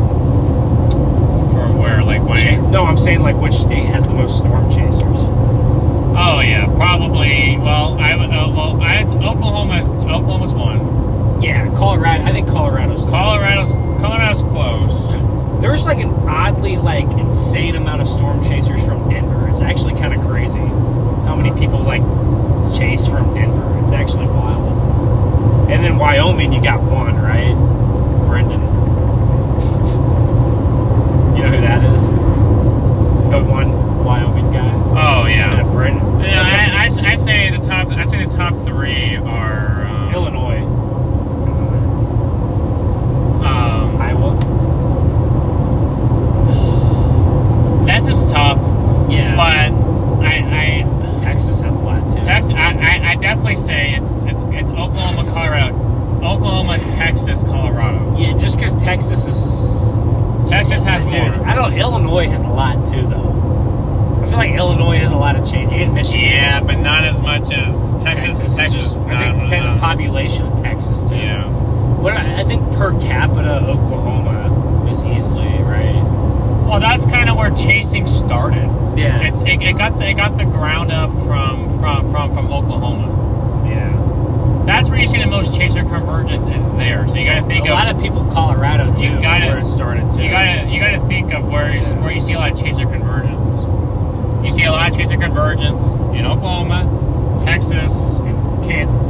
For where, like when? No, I'm saying like which state has the most storm chasers? Oh yeah, probably. Well, Oklahoma's one. Yeah, Colorado. I think Colorado's close. There's like an oddly like insane amount of storm chasers from Denver. It's actually kind of crazy how many people like chase from Denver. It's actually wild. And then Wyoming, you got one, right? Brendan. You know who that is? The one Wyoming guy. Oh yeah, Brendan. Yeah, I'd say the top. I'd say the top three are Illinois. Iowa. That's just tough. Yeah. But Texas has a lot too. I definitely say it's Oklahoma, Colorado, Oklahoma, Texas, Colorado. Yeah, just because Texas has more. I don't know. Illinois has a lot too, though. I feel like Illinois has a lot of change, and Michigan. Yeah, but not as much as Texas. I think the population of Texas too. Yeah. What I think per capita, Oklahoma is easily right. Well, that's kind of where chasing started. Yeah. It got the ground up from Oklahoma. Yeah. That's where you see the most chaser convergence is there. So you got to think a lot of people Colorado too. Where it started too. You got to think of where you see a lot of chaser convergence. You see a lot of chaser convergence in Oklahoma, Texas, and Kansas.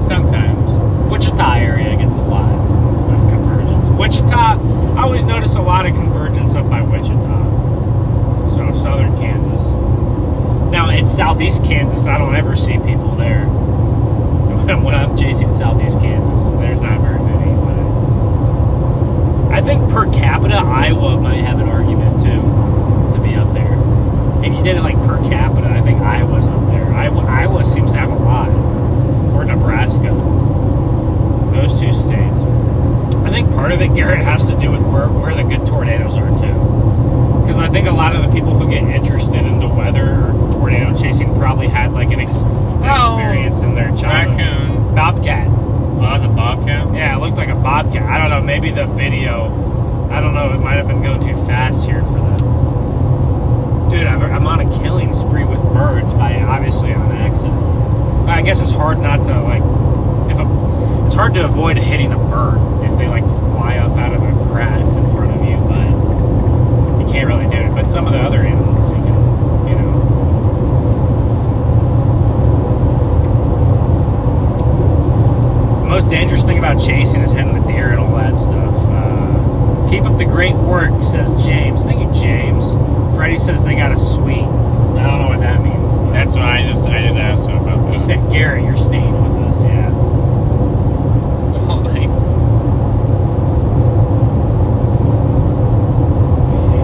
Sometimes. Wichita area gets a lot of convergence. Wichita, I always notice a lot of convergence up by Wichita. So southern Kansas. Now in southeast Kansas, I don't ever see people there. When I'm chasing southeast Kansas, there's not very many. But I think per capita, Iowa might have an argument too to be up there. If you did it like per capita, I think Iowa's up there. Iowa seems to have a lot. Or Nebraska. Those two states. I think part of it, Garrett, has to do with where the good tornadoes are too. Because I think a lot of the people who get interested in the weather or tornado chasing probably had like an experience in their childhood. Raccoon. Bobcat. Oh, the bobcat? Yeah, it looked like a bobcat. I don't know, maybe the video, I don't know, it might have been going too fast here for the Dude, I'm on a killing spree with birds by obviously on accident. I guess it's hard not to like, it's hard to avoid hitting a bird if they like fly up out of the grass in front of you, but you can't really do it. But some of the other animals, you can, you know. The most dangerous thing about chasing is hitting the deer and all that stuff. Keep up the great work, says James. Thank you, James. Freddie says they got a suite. I don't know what that means. That's why I just asked him about that. He said, Garrett, you're staying with us, yeah. Oh, my.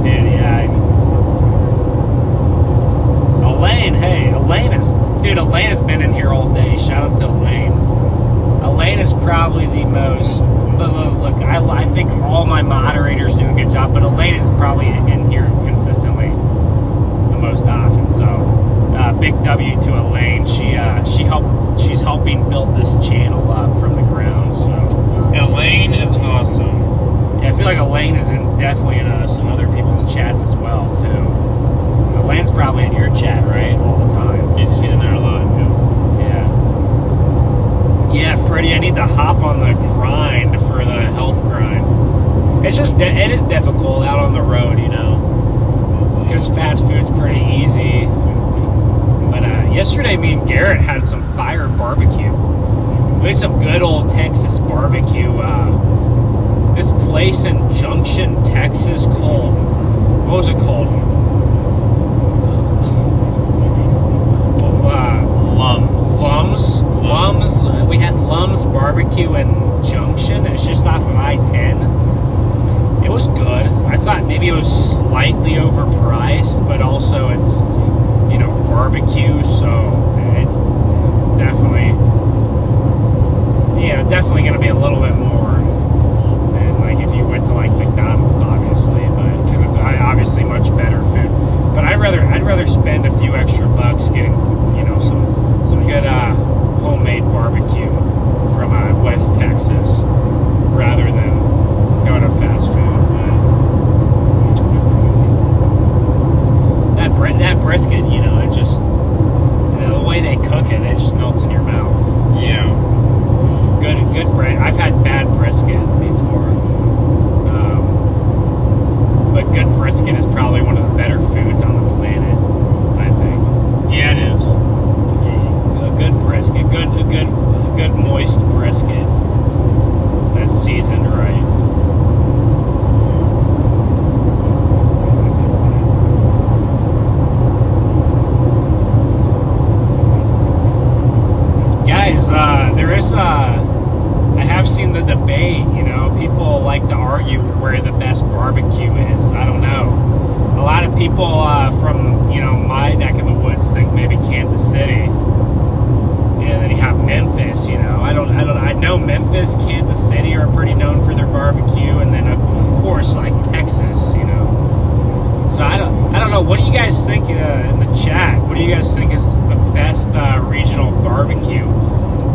Dude, yeah. Elaine, hey, Elaine has been in here all day. Shout out to Elaine. Elaine is probably the most, look, I think all my moderators do a good job, but Elaine is probably in here consistently the most often, so big W to Elaine. She's helping build this channel up from the ground, so. Elaine is awesome. Yeah, I feel like Elaine is definitely in some other people's chats as well, too. Elaine's probably in your chat, right? All the time. She's in there a lot, Yeah, Freddie, I need to hop on the grind for the health grind. It's just, it is difficult out on the road, you know, because fast food's pretty easy. But yesterday, me and Garrett had some fire barbecue. We had some good old Texas barbecue. This place in Junction, Texas called, what was it called? Lums. We had Lums Barbecue in Junction. It's just off of I-10. It was good. I thought maybe it was slightly overpriced, but also it's, you know, barbecue, so it's definitely going to be a little bit more than like if you went to like McDonald's, obviously, but because it's obviously much better food. But I'd rather spend a few extra bucks getting, you know, some good homemade barbecue from West Texas rather than going to fast food. That brisket, you know, it just, you know, the way they cook it, it just melts in your mouth. Yeah. Good bread. I've had bad brisket before, but good brisket is probably one of the better foods on the planet, I think. Yeah, it is. A good brisket, a good moist brisket that's seasoned right. Guys, I have seen the debate, you know, people like to argue where the best barbecue is. I don't know. A lot of people from, you know, my neck of the woods think maybe Kansas City. And then you have Memphis, you know. I know Memphis, Kansas City are pretty known for their barbecue, and then of course like Texas, you know. So I don't know. What do you guys think in the chat? What do you guys think is the best regional barbecue?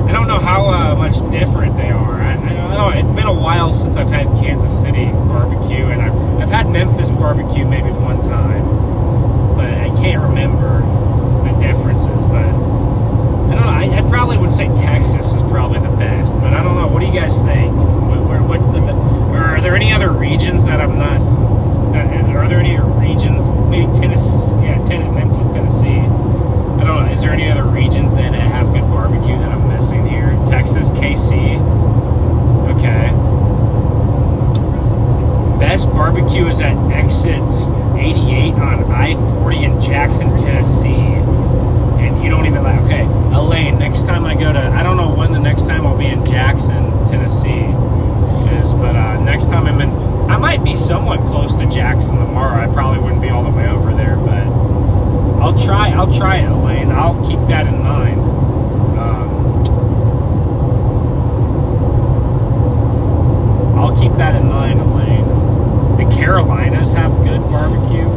I don't know how much different they are. I don't know. It's been a while since I've had Kansas City barbecue, and I've had Memphis barbecue maybe one time, but I can't remember the differences. But I don't know. I probably would say Texas is probably the best, but I don't know. What do you guys think? What's the? Or are there any other regions that I'm not? Are there any regions? Maybe Tennessee. Yeah, Memphis, Tennessee. I don't know. Is there any other regions then that have good barbecue that I'm missing here? Texas, KC. Okay. Best barbecue is at exit 88 on I-40 in Jackson, Tennessee. And you don't even like, okay, Elaine, next time I go to, I don't know when the next time I'll be in Jackson, Tennessee is, but next time I might be somewhat close to Jackson tomorrow. I probably wouldn't be all the way over there, but I'll try it, Elaine. I'll keep that in mind. I'll keep that in mind, Elaine. The Carolinas have good barbecue.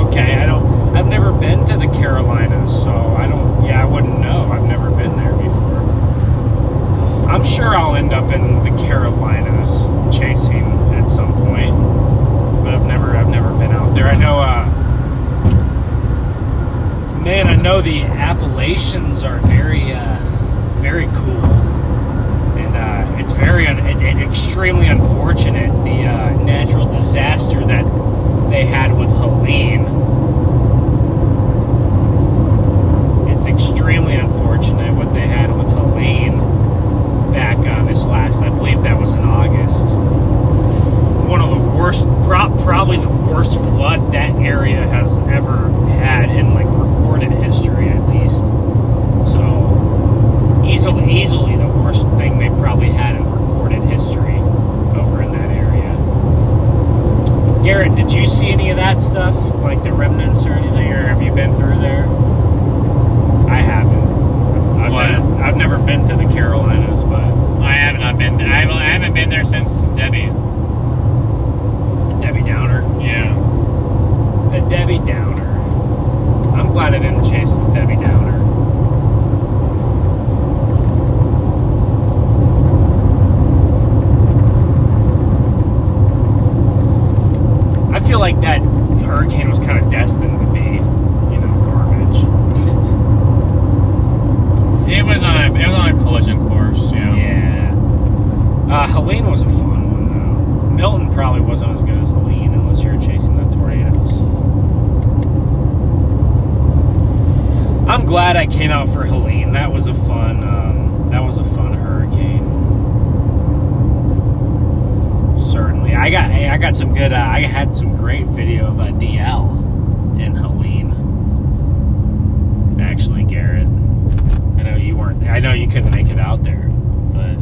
Okay, I've never been to the Carolinas, so I wouldn't know. I've never been there before. I'm sure I'll end up in the Carolinas chasing at some point, but I've never been out there. I know conditions are very, very cool, and it's it's extremely unfortunate the natural disaster that they had with Helene. It's extremely unfortunate what they had with Helene back this last, I believe that was in August. One of the worst, probably the worst flood that area has ever had in like recorded history, at least. So easily the worst thing they've probably had in recorded history over in that area. Garrett, did you see any of that stuff, like the remnants or anything, or have you been through there? I haven't. I've never been to the Carolinas, but I have not been there. I haven't been there since Debbie. Debbie Downer. Yeah. The Debbie Downer. I'm glad I didn't chase the Debbie Downer. I feel like that hurricane was kind of destined to be, garbage. It was on a collision course. Yeah. Helene was a fun one though. Milton probably wasn't as good as Helene unless you're chasing the tornadoes. I'm glad I came out for Helene. That was a fun hurricane. Certainly, I got some good. I had some great video of DL in Helene. Actually, Garrett, I know you weren't. I know you couldn't make it out there, but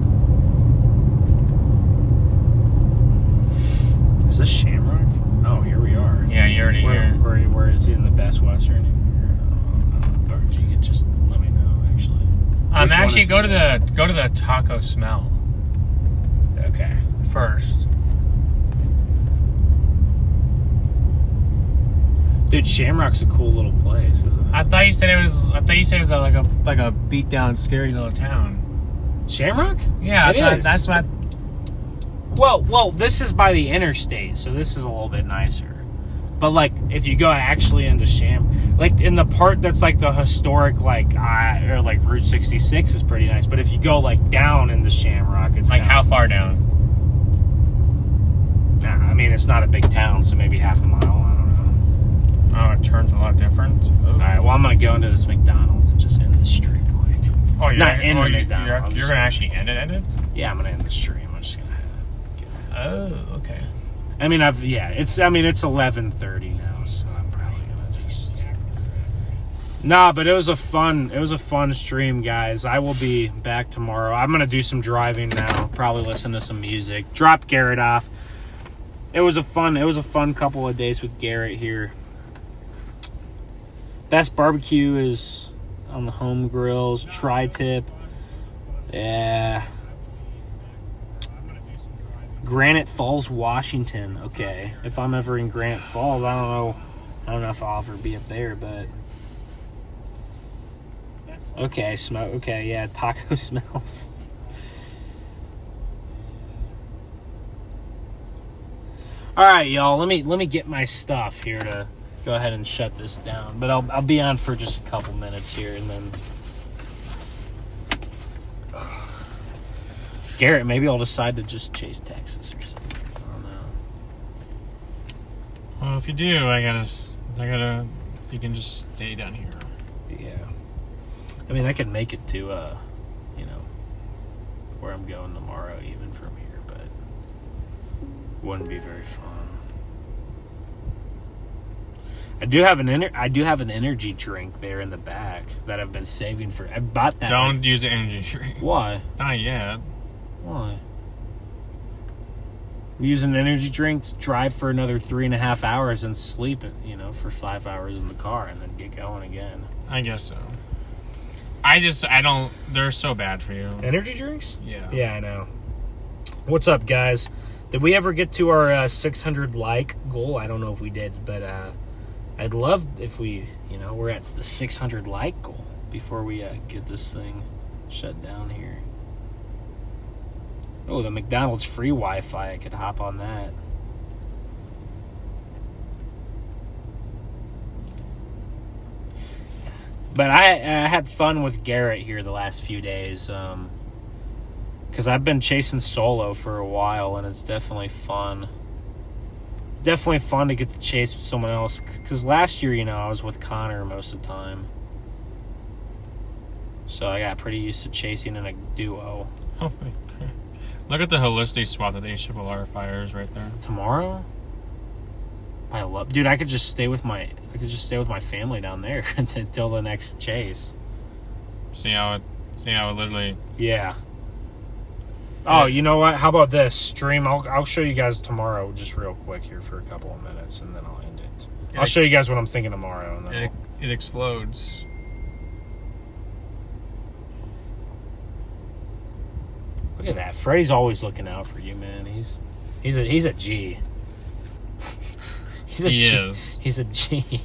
is this Shamrock? Oh, here we are. Yeah, you're already here. Where is it in the Best Western? Or you could just let me know. Actually, Actually go to the taco smell. Okay. First. Dude, Shamrock's a cool little place, isn't it? I thought you said it was like a beat down, scary little town. Shamrock? Yeah, that's what. Well, this is by the interstate, so this is a little bit nicer. But like, if you go actually into like in the part that's like the historic, or like Route 66 is pretty nice. But if you go like down into Shamrock, it's like how far down? Nah, I mean it's not a big town, so maybe half a mile. I don't know. Oh, it turns a lot different. Ooh. All right, well I'm gonna go into this McDonald's and just end the stream quick. Oh, you're not end McDonald's. You're gonna actually end it? Yeah, I'm gonna end the stream. I'm just gonna. Oh, okay. I mean, it's 11:30 now, so I'm probably gonna just. Nah, but it was a fun stream, guys. I will be back tomorrow. I'm gonna do some driving now. Probably listen to some music. Drop Garrett off. It was a fun couple of days with Garrett here. Best barbecue is on the home grills. Tri-tip. Yeah. Granite Falls, Washington. Okay. If I'm ever in Granite Falls, I don't know if I'll ever be up there, but okay, smoke. Okay, yeah, taco smells. All right, y'all. Let me get my stuff here to go ahead and shut this down. But I'll be on for just a couple minutes here, and then Garrett, maybe I'll decide to just chase Texas or something. I don't know. Well, if you do, I gotta. You can just stay down here. Yeah. I mean, I could make it to, where I'm going tomorrow, even from here, but it wouldn't be very fun. I do have an energy drink there in the back that I've been saving for. I bought that. Don't use the energy drink. Why? Not yet. Why? We use an energy drink, drive for another 3.5 hours, and sleep, for 5 hours in the car, and then get going again. I guess so. They're so bad for you. Energy drinks? Yeah. Yeah, I know. What's up, guys? Did we ever get to our 600 like goal? I don't know if we did, but I'd love if we, we're at the 600 like goal before we get this thing shut down here. Oh, the McDonald's free Wi-Fi. I could hop on that. But I had fun with Garrett here the last few days. Because I've been chasing solo for a while, and it's definitely fun. It's definitely fun to get to chase with someone else. Because last year, I was with Connor most of the time. So I got pretty used to chasing in a duo. Oh my God. Look at the holistic swap that the HRR fires right there. Tomorrow? Dude, I could just stay with my family down there until the next chase. See how it literally. Yeah. Oh, you know what? How about this stream? I'll show you guys tomorrow, just real quick here for a couple of minutes, and then I'll end it. I'll show you guys what I'm thinking tomorrow. And then it explodes. Look at that. Freddy's always looking out for you, man. He's a G. He is. He's a G.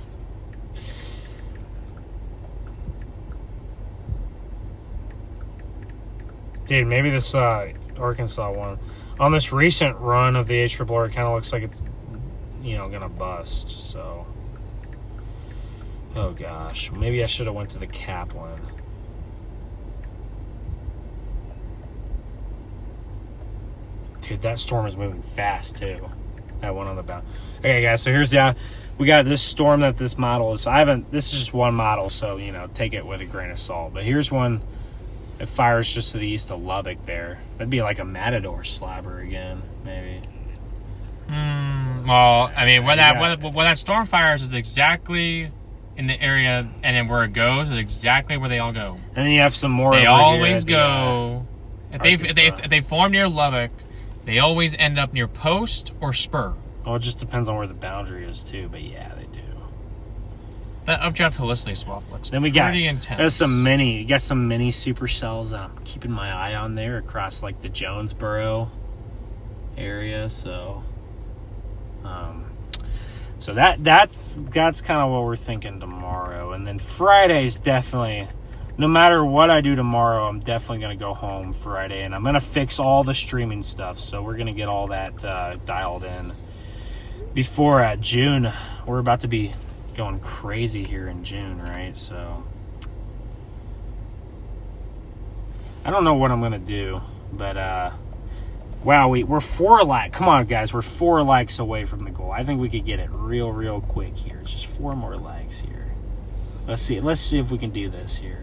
Dude, maybe this Arkansas one. On this recent run of the HRR, it kind of looks like it's, gonna bust. So, oh gosh, maybe I should have went to the Kaplan. Dude, that storm is moving fast too. That one on the bound. Okay, guys, so here's we got this storm that this model is. This is just one model, so take it with a grain of salt. But here's one. It fires just to the east of Lubbock there. That'd be like a Matador slabber again, maybe. Well, I mean, when that storm fires is exactly in the area, and then where it goes is exactly where they all go. And then you have some more. They always go. If they form near Lubbock, they always end up near Post or Spur. Well, it just depends on where the boundary is too, but yeah, they do. That updraft holistically swap looks then we pretty intense. There's some mini supercells that I'm keeping my eye on there across like the Jonesboro area. So, that's kind of what we're thinking tomorrow, and then Friday's definitely. No matter what I do tomorrow, I'm definitely going to go home Friday, and I'm going to fix all the streaming stuff. So we're going to get all that dialed in before June. We're about to be going crazy here in June, right? So I don't know what I'm going to do, but wow, we're 4 likes. Come on, guys. We're 4 likes away from the goal. I think we could get it real quick here. It's just 4 more likes here. Let's see if we can do this here.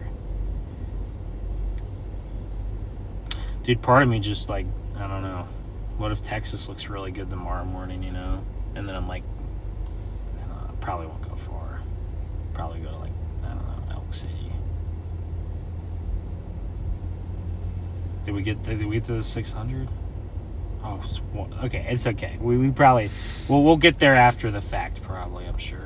Dude, part of me just like, I don't know. What if Texas looks really good tomorrow morning, And then I'm like, I probably won't go far. Probably go to like, I don't know, Elk City. Did we get to the 600? Oh, okay, it's okay. We probably, we'll get there after the fact, probably, I'm sure.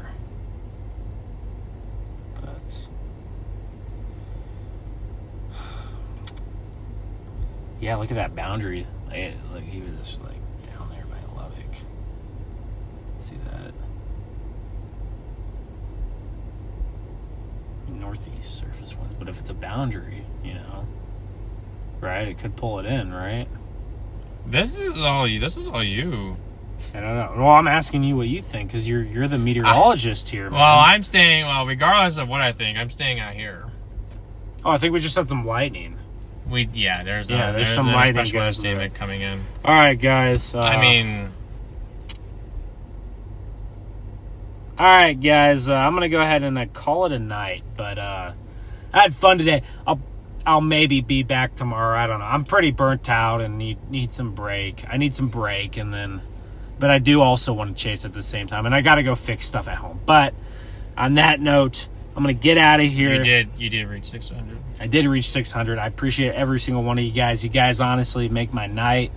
Yeah, look at that boundary. Like he was just like down there by Lubbock. See that? Northeast surface winds, but if it's a boundary, right? It could pull it in, right? This is all you. I don't know. Well, I'm asking you what you think because you're the meteorologist here, man. Well, I'm staying. Well, regardless of what I think, I'm staying out here. Oh, I think we just had some lightning. There's some lightning statement coming in. All right, guys. All right, guys. I'm gonna go ahead and call it a night. But I had fun today. I'll maybe be back tomorrow. I don't know. I'm pretty burnt out and need some break. I need some break, but I do also want to chase at the same time, and I got to go fix stuff at home. But on that note, I'm gonna get out of here. You did reach 600. I did reach 600. I appreciate every single one of you guys. You guys honestly make my night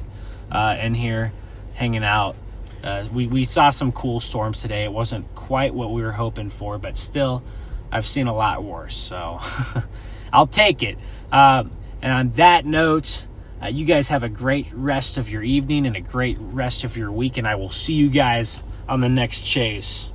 in here hanging out. We saw some cool storms today. It wasn't quite what we were hoping for, but still, I've seen a lot worse. So I'll take it. And on that note, you guys have a great rest of your evening and a great rest of your week, and I will see you guys on the next chase.